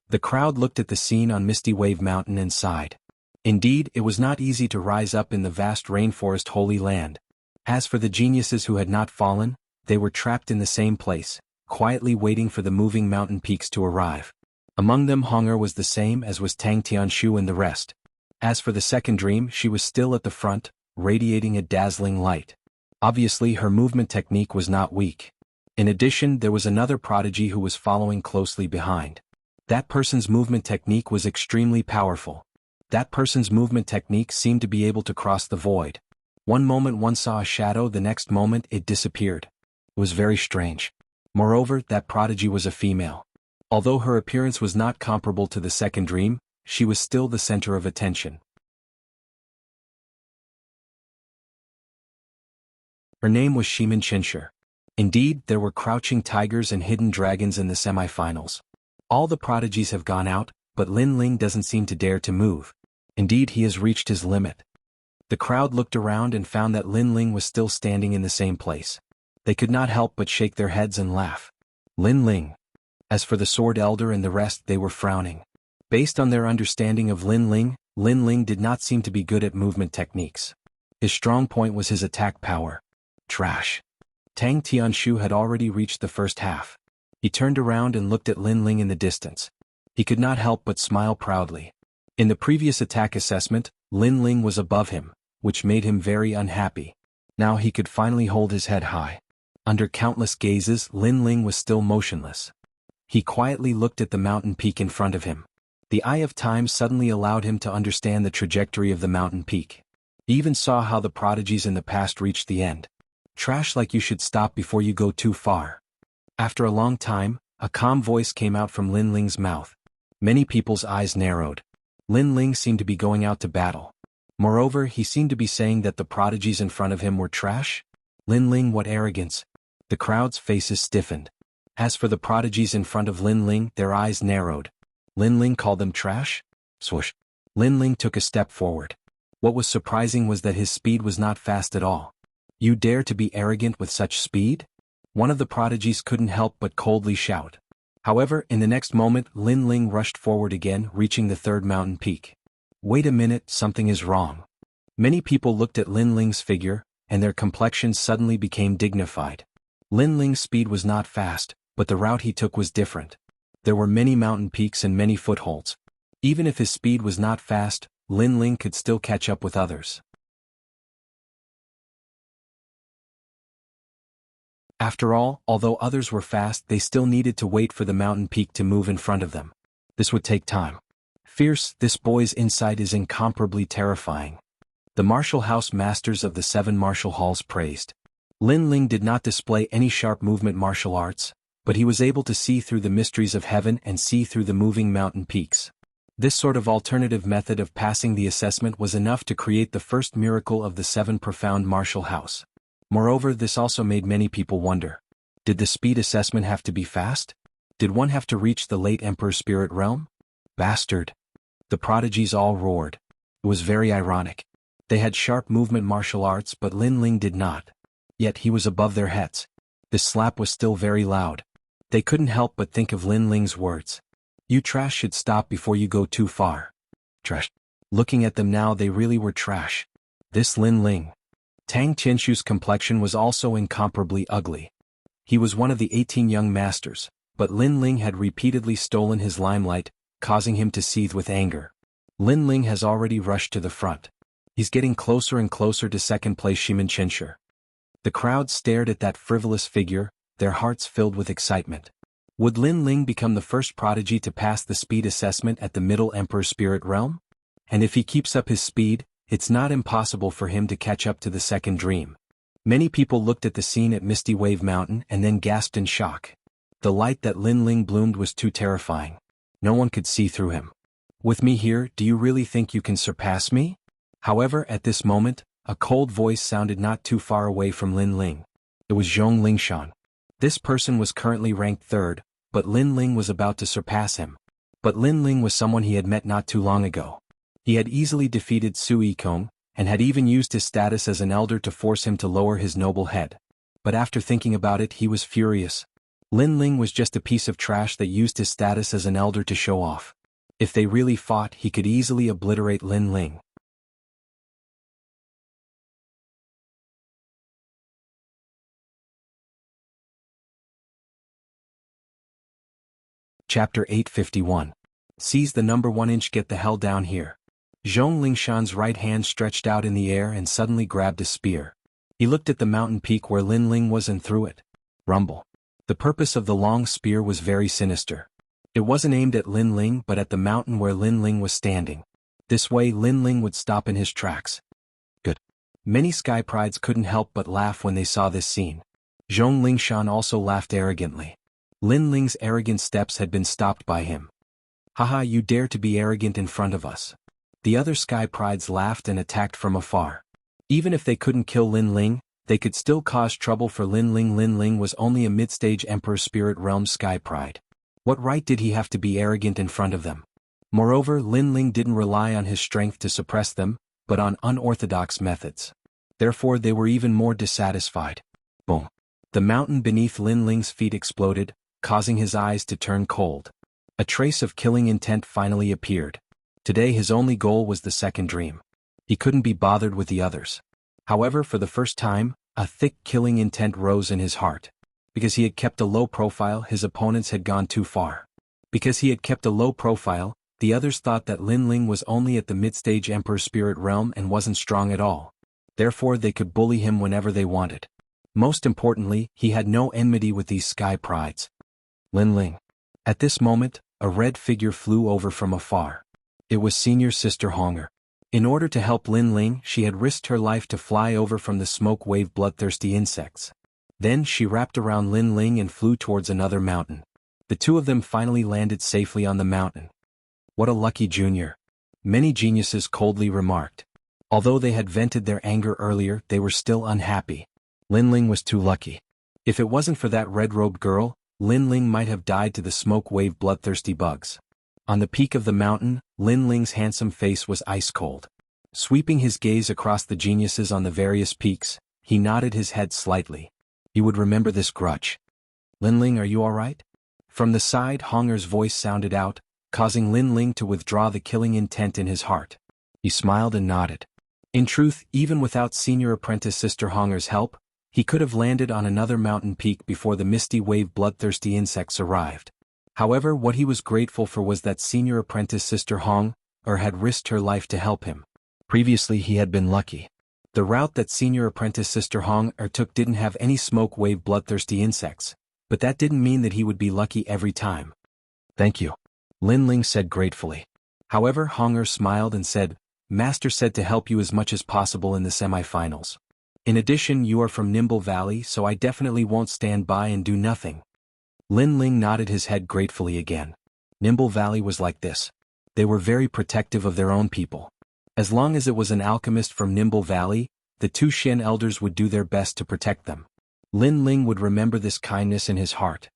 The crowd looked at the scene on Misty Wave Mountain and sighed. Indeed, it was not easy to rise up in the vast rainforest Holy Land. As for the geniuses who had not fallen, they were trapped in the same place, quietly waiting for the moving mountain peaks to arrive. Among them Honger was the same as was Tang Tianshu and the rest. As for the second dream, she was still at the front, radiating a dazzling light. Obviously her movement technique was not weak. In addition, there was another prodigy who was following closely behind. That person's movement technique was extremely powerful. That person's movement technique seemed to be able to cross the void. One moment one saw a shadow, the next moment it disappeared. It was very strange. Moreover, that prodigy was a female. Although her appearance was not comparable to the second dream, she was still the center of attention. Her name was Shimin Chinshur. Indeed, there were crouching tigers and hidden dragons in the semifinals. All the prodigies have gone out, but Lin Ling doesn't seem to dare to move. Indeed, he has reached his limit. The crowd looked around and found that Lin Ling was still standing in the same place. They could not help but shake their heads and laugh. Lin Ling. As for the Sword Elder and the rest, they were frowning. Based on their understanding of Lin Ling did not seem to be good at movement techniques. His strong point was his attack power. Trash. Tang Tianshu had already reached the first half. He turned around and looked at Lin Ling in the distance. He could not help but smile proudly. In the previous attack assessment, Lin Ling was above him, which made him very unhappy. Now he could finally hold his head high. Under countless gazes, Lin Ling was still motionless. He quietly looked at the mountain peak in front of him. The Eye of Time suddenly allowed him to understand the trajectory of the mountain peak. He even saw how the prodigies in the past reached the end. Trash, like you should stop before you go too far. After a long time, a calm voice came out from Lin Ling's mouth. Many people's eyes narrowed. Lin Ling seemed to be going out to battle. Moreover, he seemed to be saying that the prodigies in front of him were trash. Lin Ling, what arrogance. The crowd's faces stiffened. As for the prodigies in front of Lin Ling, their eyes narrowed. Lin Ling called them trash? Swoosh. Lin Ling took a step forward. What was surprising was that his speed was not fast at all. You dare to be arrogant with such speed? One of the prodigies couldn't help but coldly shout. However, in the next moment, Lin Ling rushed forward again, reaching the third mountain peak. Wait a minute, something is wrong. Many people looked at Lin Ling's figure, and their complexions suddenly became dignified. Lin Ling's speed was not fast, but the route he took was different. There were many mountain peaks and many footholds. Even if his speed was not fast, Lin Ling could still catch up with others. After all, although others were fast, they still needed to wait for the mountain peak to move in front of them. This would take time. Fierce, this boy's insight is incomparably terrifying. The martial house masters of the 7 martial halls praised. Lin Ling did not display any sharp movement martial arts, but he was able to see through the mysteries of heaven and see through the moving mountain peaks. This sort of alternative method of passing the assessment was enough to create the first miracle of the 7 profound martial house. Moreover, this also made many people wonder. Did the speed assessment have to be fast? Did one have to reach the late Emperor's spirit realm? Bastard! The prodigies all roared. It was very ironic. They had sharp movement martial arts, but Lin Ling did not. Yet he was above their heads. The slap was still very loud. They couldn't help but think of Lin Ling's words. You trash should stop before you go too far. Trash. Looking at them now, they really were trash. This Lin Ling. Tang Qinshu's complexion was also incomparably ugly. He was one of the 18 young masters, but Lin Ling had repeatedly stolen his limelight, causing him to seethe with anger. Lin Ling has already rushed to the front. He's getting closer and closer to second place Shimin Qinshu. The crowd stared at that frivolous figure, their hearts filled with excitement. Would Lin Ling become the first prodigy to pass the speed assessment at the Middle Emperor's spirit realm? And if he keeps up his speed, it's not impossible for him to catch up to the second dream. Many people looked at the scene at Misty Wave Mountain and then gasped in shock. The light that Lin Ling bloomed was too terrifying. No one could see through him. With me here, do you really think you can surpass me? However, at this moment, a cold voice sounded not too far away from Lin Ling. It was Zhong Lingshan. This person was currently ranked 3rd, but Lin Ling was about to surpass him. But Lin Ling was someone he had met not too long ago. He had easily defeated Su Yikong, and had even used his status as an elder to force him to lower his noble head. But after thinking about it, he was furious. Lin Ling was just a piece of trash that used his status as an elder to show off. If they really fought, he could easily obliterate Lin Ling. Chapter 851. Seize the number 1 inch, get the hell down here. Zhong Lingshan's right hand stretched out in the air and suddenly grabbed a spear. He looked at the mountain peak where Lin Ling was and threw it. Rumble. The purpose of the long spear was very sinister. It wasn't aimed at Lin Ling but at the mountain where Lin Ling was standing. This way Lin Ling would stop in his tracks. Good. Many sky prides couldn't help but laugh when they saw this scene. Zhong Lingshan also laughed arrogantly. Lin Ling's arrogant steps had been stopped by him. Haha, you dare to be arrogant in front of us. The other sky prides laughed and attacked from afar. Even if they couldn't kill Lin Ling, they could still cause trouble for Lin Ling. Lin Ling was only a mid-stage Emperor Spirit Realm sky pride. What right did he have to be arrogant in front of them? Moreover, Lin Ling didn't rely on his strength to suppress them, but on unorthodox methods. Therefore they were even more dissatisfied. Boom. The mountain beneath Lin Ling's feet exploded, causing his eyes to turn cold. A trace of killing intent finally appeared. Today his only goal was the second dream. He couldn't be bothered with the others. However, for the first time, a thick killing intent rose in his heart. Because he had kept a low profile, his opponents had gone too far. Because he had kept a low profile, the others thought that Lin Ling was only at the mid-stage Emperor Spirit Realm and wasn't strong at all. Therefore they could bully him whenever they wanted. Most importantly, he had no enmity with these sky prides. Lin Ling. At this moment, a red figure flew over from afar. It was Senior Sister Honger. In order to help Lin Ling, she had risked her life to fly over from the smoke wave bloodthirsty insects. Then she wrapped around Lin Ling and flew towards another mountain. The two of them finally landed safely on the mountain. What a lucky junior. Many geniuses coldly remarked. Although they had vented their anger earlier, they were still unhappy. Lin Ling was too lucky. If it wasn't for that red-robed girl, Lin Ling might have died to the smoke wave bloodthirsty bugs. On the peak of the mountain, Lin Ling's handsome face was ice cold. Sweeping his gaze across the geniuses on the various peaks, he nodded his head slightly. He would remember this grudge. Lin Ling, are you all right? From the side, Honger's voice sounded out, causing Lin Ling to withdraw the killing intent in his heart. He smiled and nodded. In truth, even without Senior Apprentice Sister Honger's help, he could have landed on another mountain peak before the misty wave bloodthirsty insects arrived. However, what he was grateful for was that Senior Apprentice Sister Honger had risked her life to help him. Previously he had been lucky. The route that Senior Apprentice Sister Honger took didn't have any smoke wave bloodthirsty insects, but that didn't mean that he would be lucky every time. Thank you, Lin Ling said gratefully. However, Honger smiled and said, Master said to help you as much as possible in the semi-finals. In addition, you are from Nimble Valley, so I definitely won't stand by and do nothing. Lin Ling nodded his head gratefully again. Nimble Valley was like this. They were very protective of their own people. As long as it was an alchemist from Nimble Valley, the two Shin elders would do their best to protect them. Lin Ling would remember this kindness in his heart.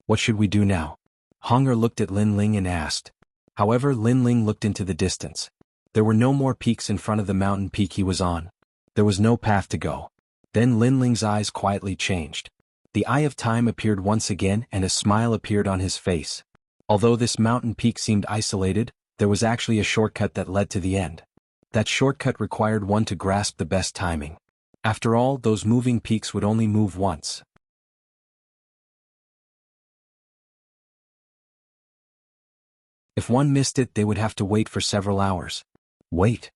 What should we do now? Hunger looked at Lin Ling and asked. However, Lin Ling looked into the distance. There were no more peaks in front of the mountain peak he was on. There was no path to go. Then Lin Ling's eyes quietly changed. The eye of time appeared once again and a smile appeared on his face. Although this mountain peak seemed isolated, there was actually a shortcut that led to the end. That shortcut required one to grasp the best timing. After all, those moving peaks would only move once. If one missed it, they would have to wait for several hours. Wait,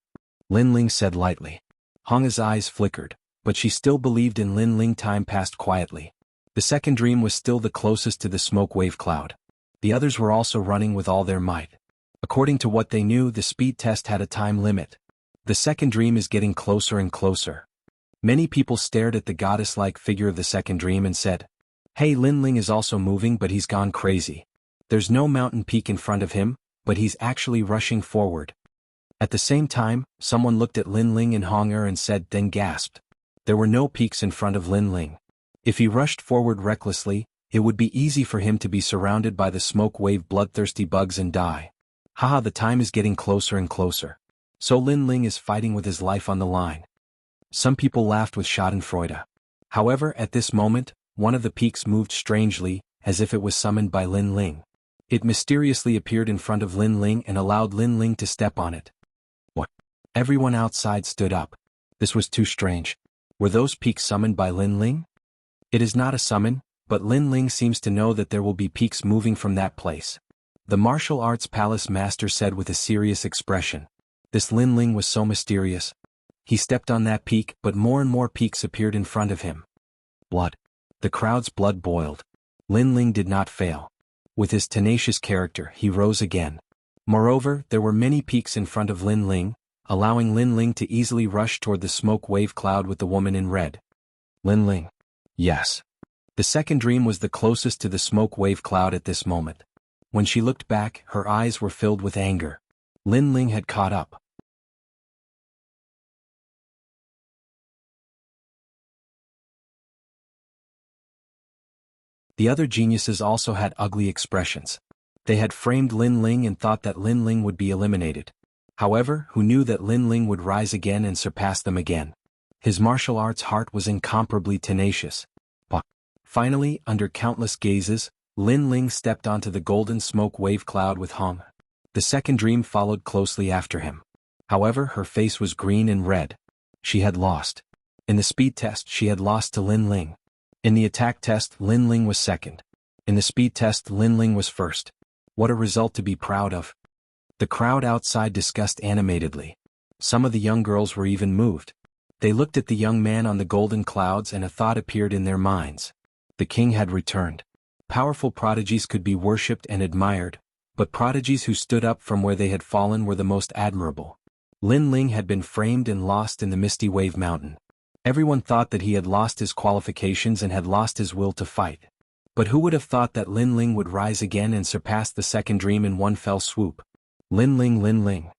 Lin Ling said lightly. Hong's eyes flickered, but she still believed in Lin Ling. Time passed quietly. The second dream was still the closest to the smoke wave cloud. The others were also running with all their might. According to what they knew, the speed test had a time limit. The second dream is getting closer and closer. Many people stared at the goddess-like figure of the second dream and said, "Hey, Lin Ling is also moving, but he's gone crazy. There's no mountain peak in front of him, but he's actually rushing forward." At the same time, someone looked at Lin Ling and Honger and said, then gasped. There were no peaks in front of Lin Ling. If he rushed forward recklessly, it would be easy for him to be surrounded by the smoke wave bloodthirsty bugs and die. Haha, the time is getting closer and closer. So Lin Ling is fighting with his life on the line. Some people laughed with schadenfreude. However, at this moment, one of the peaks moved strangely, as if it was summoned by Lin Ling. It mysteriously appeared in front of Lin Ling and allowed Lin Ling to step on it. What? Everyone outside stood up. This was too strange. Were those peaks summoned by Lin Ling? It is not a summon, but Lin Ling seems to know that there will be peaks moving from that place. The martial arts palace master said with a serious expression. This Lin Ling was so mysterious. He stepped on that peak, but more and more peaks appeared in front of him. Blood. The crowd's blood boiled. Lin Ling did not fail. With his tenacious character, he rose again. Moreover, there were many peaks in front of Lin Ling, allowing Lin Ling to easily rush toward the smoke wave cloud with the woman in red. Lin Ling. Yes. The second dream was the closest to the smoke wave cloud at this moment. When she looked back, her eyes were filled with anger. Lin Ling had caught up. The other geniuses also had ugly expressions. They had framed Lin Ling and thought that Lin Ling would be eliminated. However, who knew that Lin Ling would rise again and surpass them again? His martial arts heart was incomparably tenacious. But finally, under countless gazes, Lin Ling stepped onto the golden smoke wave cloud with Hong. The second dream followed closely after him. However, her face was green and red. She had lost. In the speed test, she had lost to Lin Ling. In the attack test, Lin Ling was second. In the speed test, Lin Ling was first. What a result to be proud of. The crowd outside discussed animatedly. Some of the young girls were even moved. They looked at the young man on the golden clouds and a thought appeared in their minds. The king had returned. Powerful prodigies could be worshipped and admired, but prodigies who stood up from where they had fallen were the most admirable. Lin Ling had been framed and lost in the misty wave mountain. Everyone thought that he had lost his qualifications and had lost his will to fight. But who would have thought that Lin Ling would rise again and surpass the second dream in one fell swoop? Lin Ling, Lin Ling.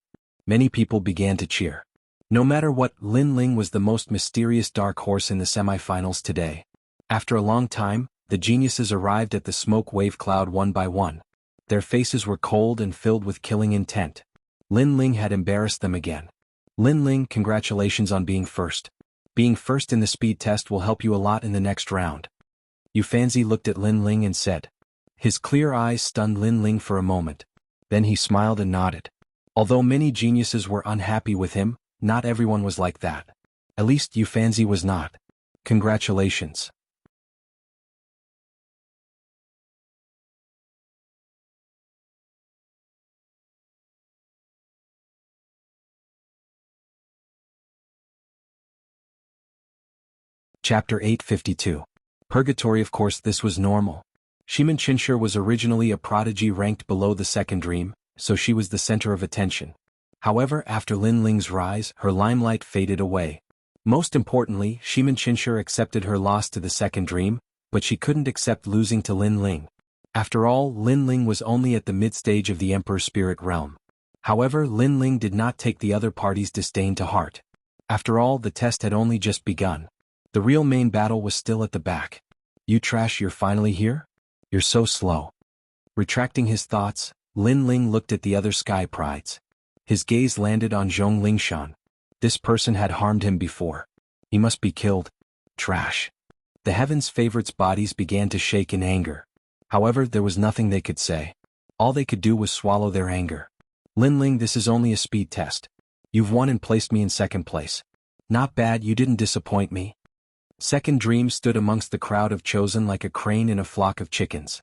Many people began to cheer. No matter what, Lin Ling was the most mysterious dark horse in the semifinals today. After a long time, the geniuses arrived at the smoke wave cloud one by one. Their faces were cold and filled with killing intent. Lin Ling had embarrassed them again. Lin Ling, congratulations on being first. Being first in the speed test will help you a lot in the next round. Yu Fanzi looked at Lin Ling and said. His clear eyes stunned Lin Ling for a moment. Then he smiled and nodded. Although many geniuses were unhappy with him, not everyone was like that. At least Yu Fanzi was not. Congratulations. Chapter 852. Purgatory. Of course this was normal. Shimin Chinshur was originally a prodigy ranked below the second dream, so she was the center of attention. However, after Lin Ling's rise, her limelight faded away. Most importantly, Shimin Chinshur accepted her loss to the second dream, but she couldn't accept losing to Lin Ling. After all, Lin Ling was only at the mid-stage of the Emperor's spirit realm. However, Lin Ling did not take the other party's disdain to heart. After all, the test had only just begun. The real main battle was still at the back. You trash, you're finally here? You're so slow. Retracting his thoughts, Lin Ling looked at the other sky prides. His gaze landed on Zhong Lingshan. This person had harmed him before. He must be killed. Trash. The Heaven's favorites' bodies began to shake in anger. However, there was nothing they could say. All they could do was swallow their anger. Lin Ling, this is only a speed test. You've won and placed me in second place. Not bad, you didn't disappoint me. Second Dream stood amongst the crowd of chosen like a crane in a flock of chickens.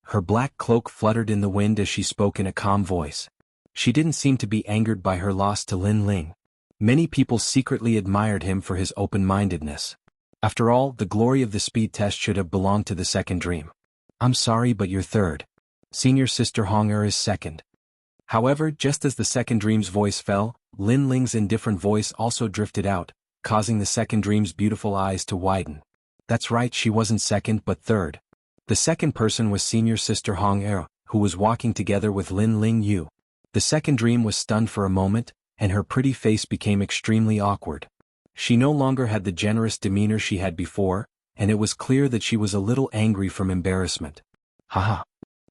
Her black cloak fluttered in the wind as she spoke in a calm voice. She didn't seem to be angered by her loss to Lin Ling. Many people secretly admired him for his open-mindedness. After all, the glory of the speed test should have belonged to the Second Dream. I'm sorry, but you're third. Senior sister Hong Er is second. However, just as the Second Dream's voice fell, Lin Ling's indifferent voice also drifted out, causing the Second Dream's beautiful eyes to widen. That's right, she wasn't second but third. The second person was senior sister Hong Er, who was walking together with Lin Ling Yu. The Second Dream was stunned for a moment, and her pretty face became extremely awkward. She no longer had the generous demeanor she had before, and it was clear that she was a little angry from embarrassment. Haha.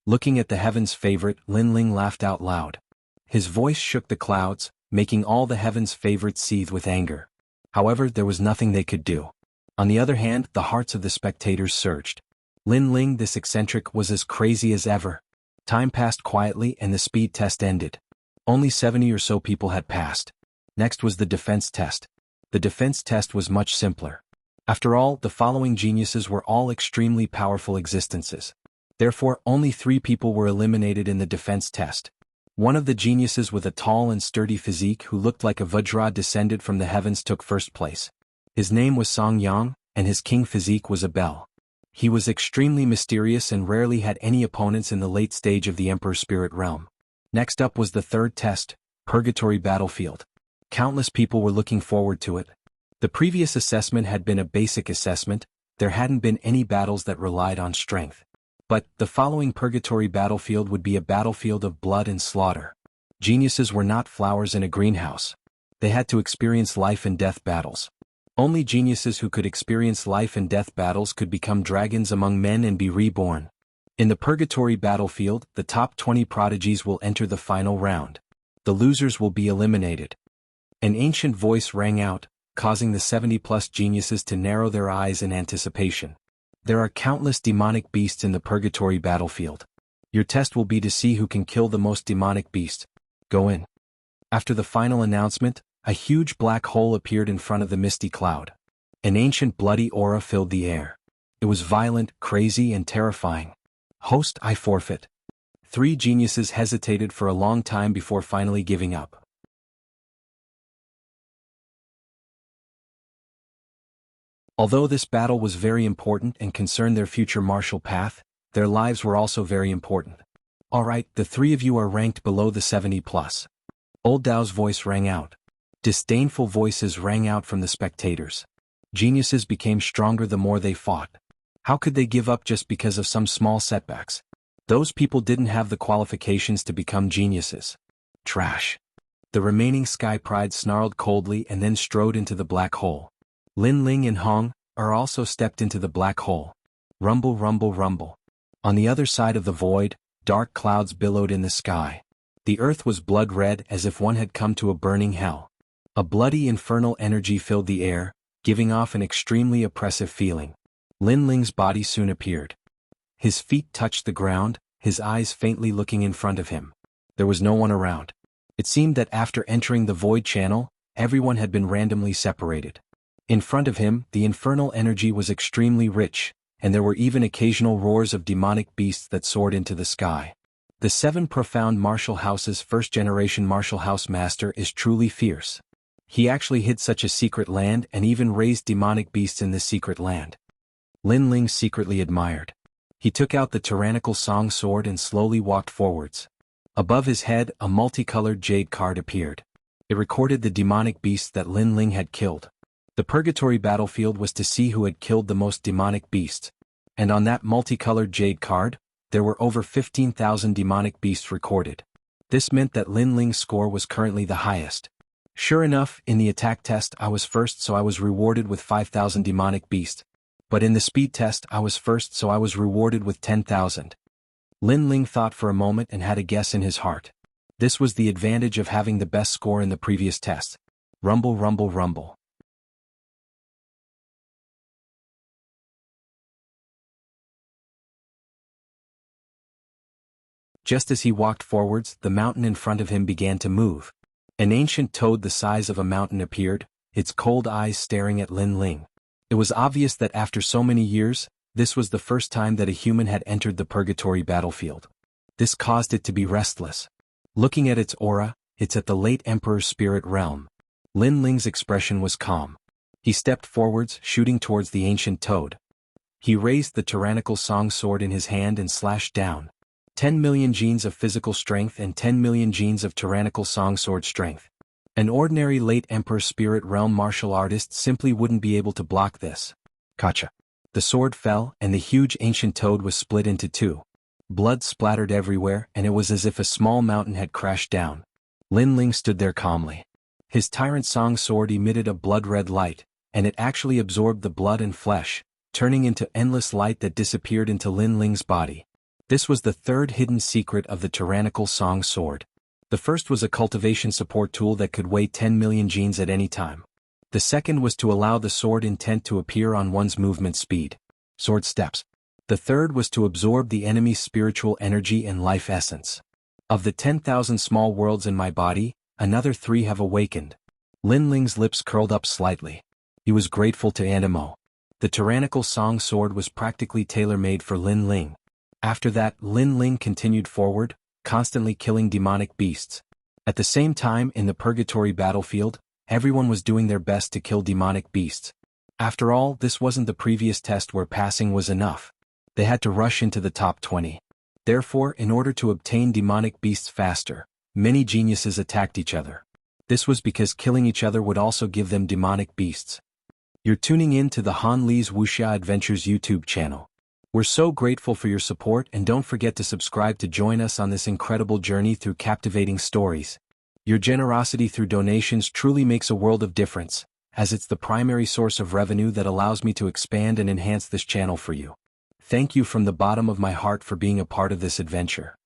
Looking at the Heaven's favorite, Lin Ling laughed out loud. His voice shook the clouds, making all the Heaven's favorites seethe with anger. However, there was nothing they could do. On the other hand, the hearts of the spectators surged. Lin Ling, this eccentric, was as crazy as ever. Time passed quietly and the speed test ended. Only 70 or so people had passed. Next was the defense test. The defense test was much simpler. After all, the following geniuses were all extremely powerful existences. Therefore, only 3 people were eliminated in the defense test. One of the geniuses with a tall and sturdy physique who looked like a Vajra descended from the heavens took first place. His name was Song Yang, and his king physique was a bell. He was extremely mysterious and rarely had any opponents in the late stage of the Emperor's spirit realm. Next up was the third test, Purgatory Battlefield. Countless people were looking forward to it. The previous assessment had been a basic assessment, there hadn't been any battles that relied on strength. But, the following Purgatory Battlefield would be a battlefield of blood and slaughter. Geniuses were not flowers in a greenhouse. They had to experience life and death battles. Only geniuses who could experience life and death battles could become dragons among men and be reborn. In the Purgatory Battlefield, the top 20 prodigies will enter the final round. The losers will be eliminated. An ancient voice rang out, causing the 70-plus geniuses to narrow their eyes in anticipation. There are countless demonic beasts in the Purgatory Battlefield. Your test will be to see who can kill the most demonic beast. Go in. After the final announcement, a huge black hole appeared in front of the misty cloud. An ancient bloody aura filled the air. It was violent, crazy, and terrifying. Host, I forfeit. 3 geniuses hesitated for a long time before finally giving up. Although this battle was very important and concerned their future martial path, their lives were also very important. Alright, the 3 of you are ranked below the 70+. Old Dao's voice rang out. Disdainful voices rang out from the spectators. Geniuses became stronger the more they fought. How could they give up just because of some small setbacks? Those people didn't have the qualifications to become geniuses. Trash. The remaining Sky Pride snarled coldly and then strode into the black hole. Lin Ling and Hong Er also stepped into the black hole. Rumble, rumble, rumble. On the other side of the void, dark clouds billowed in the sky. The earth was blood red as if one had come to a burning hell. A bloody infernal energy filled the air, giving off an extremely oppressive feeling. Lin Ling's body soon appeared. His feet touched the ground, his eyes faintly looking in front of him. There was no one around. It seemed that after entering the void channel, everyone had been randomly separated. In front of him, the infernal energy was extremely rich, and there were even occasional roars of demonic beasts that soared into the sky. The 7 profound martial house's first-generation martial house master is truly fierce. He actually hid such a secret land and even raised demonic beasts in this secret land. Lin Ling secretly admired. He took out the tyrannical song sword and slowly walked forwards. Above his head, a multicolored jade card appeared. It recorded the demonic beasts that Lin Ling had killed. The Purgatory Battlefield was to see who had killed the most demonic beasts. And on that multicolored jade card, there were over 15,000 demonic beasts recorded. This meant that Lin Ling's score was currently the highest. Sure enough, in the attack test I was first, so I was rewarded with 5,000 demonic beasts. But in the speed test I was first, so I was rewarded with 10,000. Lin Ling thought for a moment and had a guess in his heart. This was the advantage of having the best score in the previous test. Rumble, rumble, rumble. Just as he walked forwards, the mountain in front of him began to move. An ancient toad the size of a mountain appeared, its cold eyes staring at Lin Ling. It was obvious that after so many years, this was the first time that a human had entered the purgatory battlefield. This caused it to be restless. Looking at its aura, it's at the late Emperor's spirit realm. Lin Ling's expression was calm. He stepped forwards, shooting towards the ancient toad. He raised the tyrannical song sword in his hand and slashed down. 10 million genes of physical strength and 10 million genes of tyrannical song sword strength. An ordinary late Emperor spirit realm martial artist simply wouldn't be able to block this. Gotcha. The sword fell, and the huge ancient toad was split into two. Blood splattered everywhere, and it was as if a small mountain had crashed down. Lin Ling stood there calmly. His tyrant song sword emitted a blood-red light, and it actually absorbed the blood and flesh, turning into endless light that disappeared into Lin Ling's body. This was the third hidden secret of the tyrannical song sword. The first was a cultivation support tool that could weigh 10 million genes at any time. The second was to allow the sword intent to appear on one's movement speed. Sword steps. The third was to absorb the enemy's spiritual energy and life essence. Of the 10,000 small worlds in my body, another 3 have awakened. Lin Ling's lips curled up slightly. He was grateful to Animo. The tyrannical song sword was practically tailor-made for Lin Ling. After that, Lin Ling continued forward, constantly killing demonic beasts. At the same time, in the purgatory battlefield, everyone was doing their best to kill demonic beasts. After all, this wasn't the previous test where passing was enough. They had to rush into the top 20. Therefore, in order to obtain demonic beasts faster, many geniuses attacked each other. This was because killing each other would also give them demonic beasts. You're tuning in to the Han Li's Wuxia Adventures YouTube channel. We're so grateful for your support, and don't forget to subscribe to join us on this incredible journey through captivating stories. Your generosity through donations truly makes a world of difference, as it's the primary source of revenue that allows me to expand and enhance this channel for you. Thank you from the bottom of my heart for being a part of this adventure.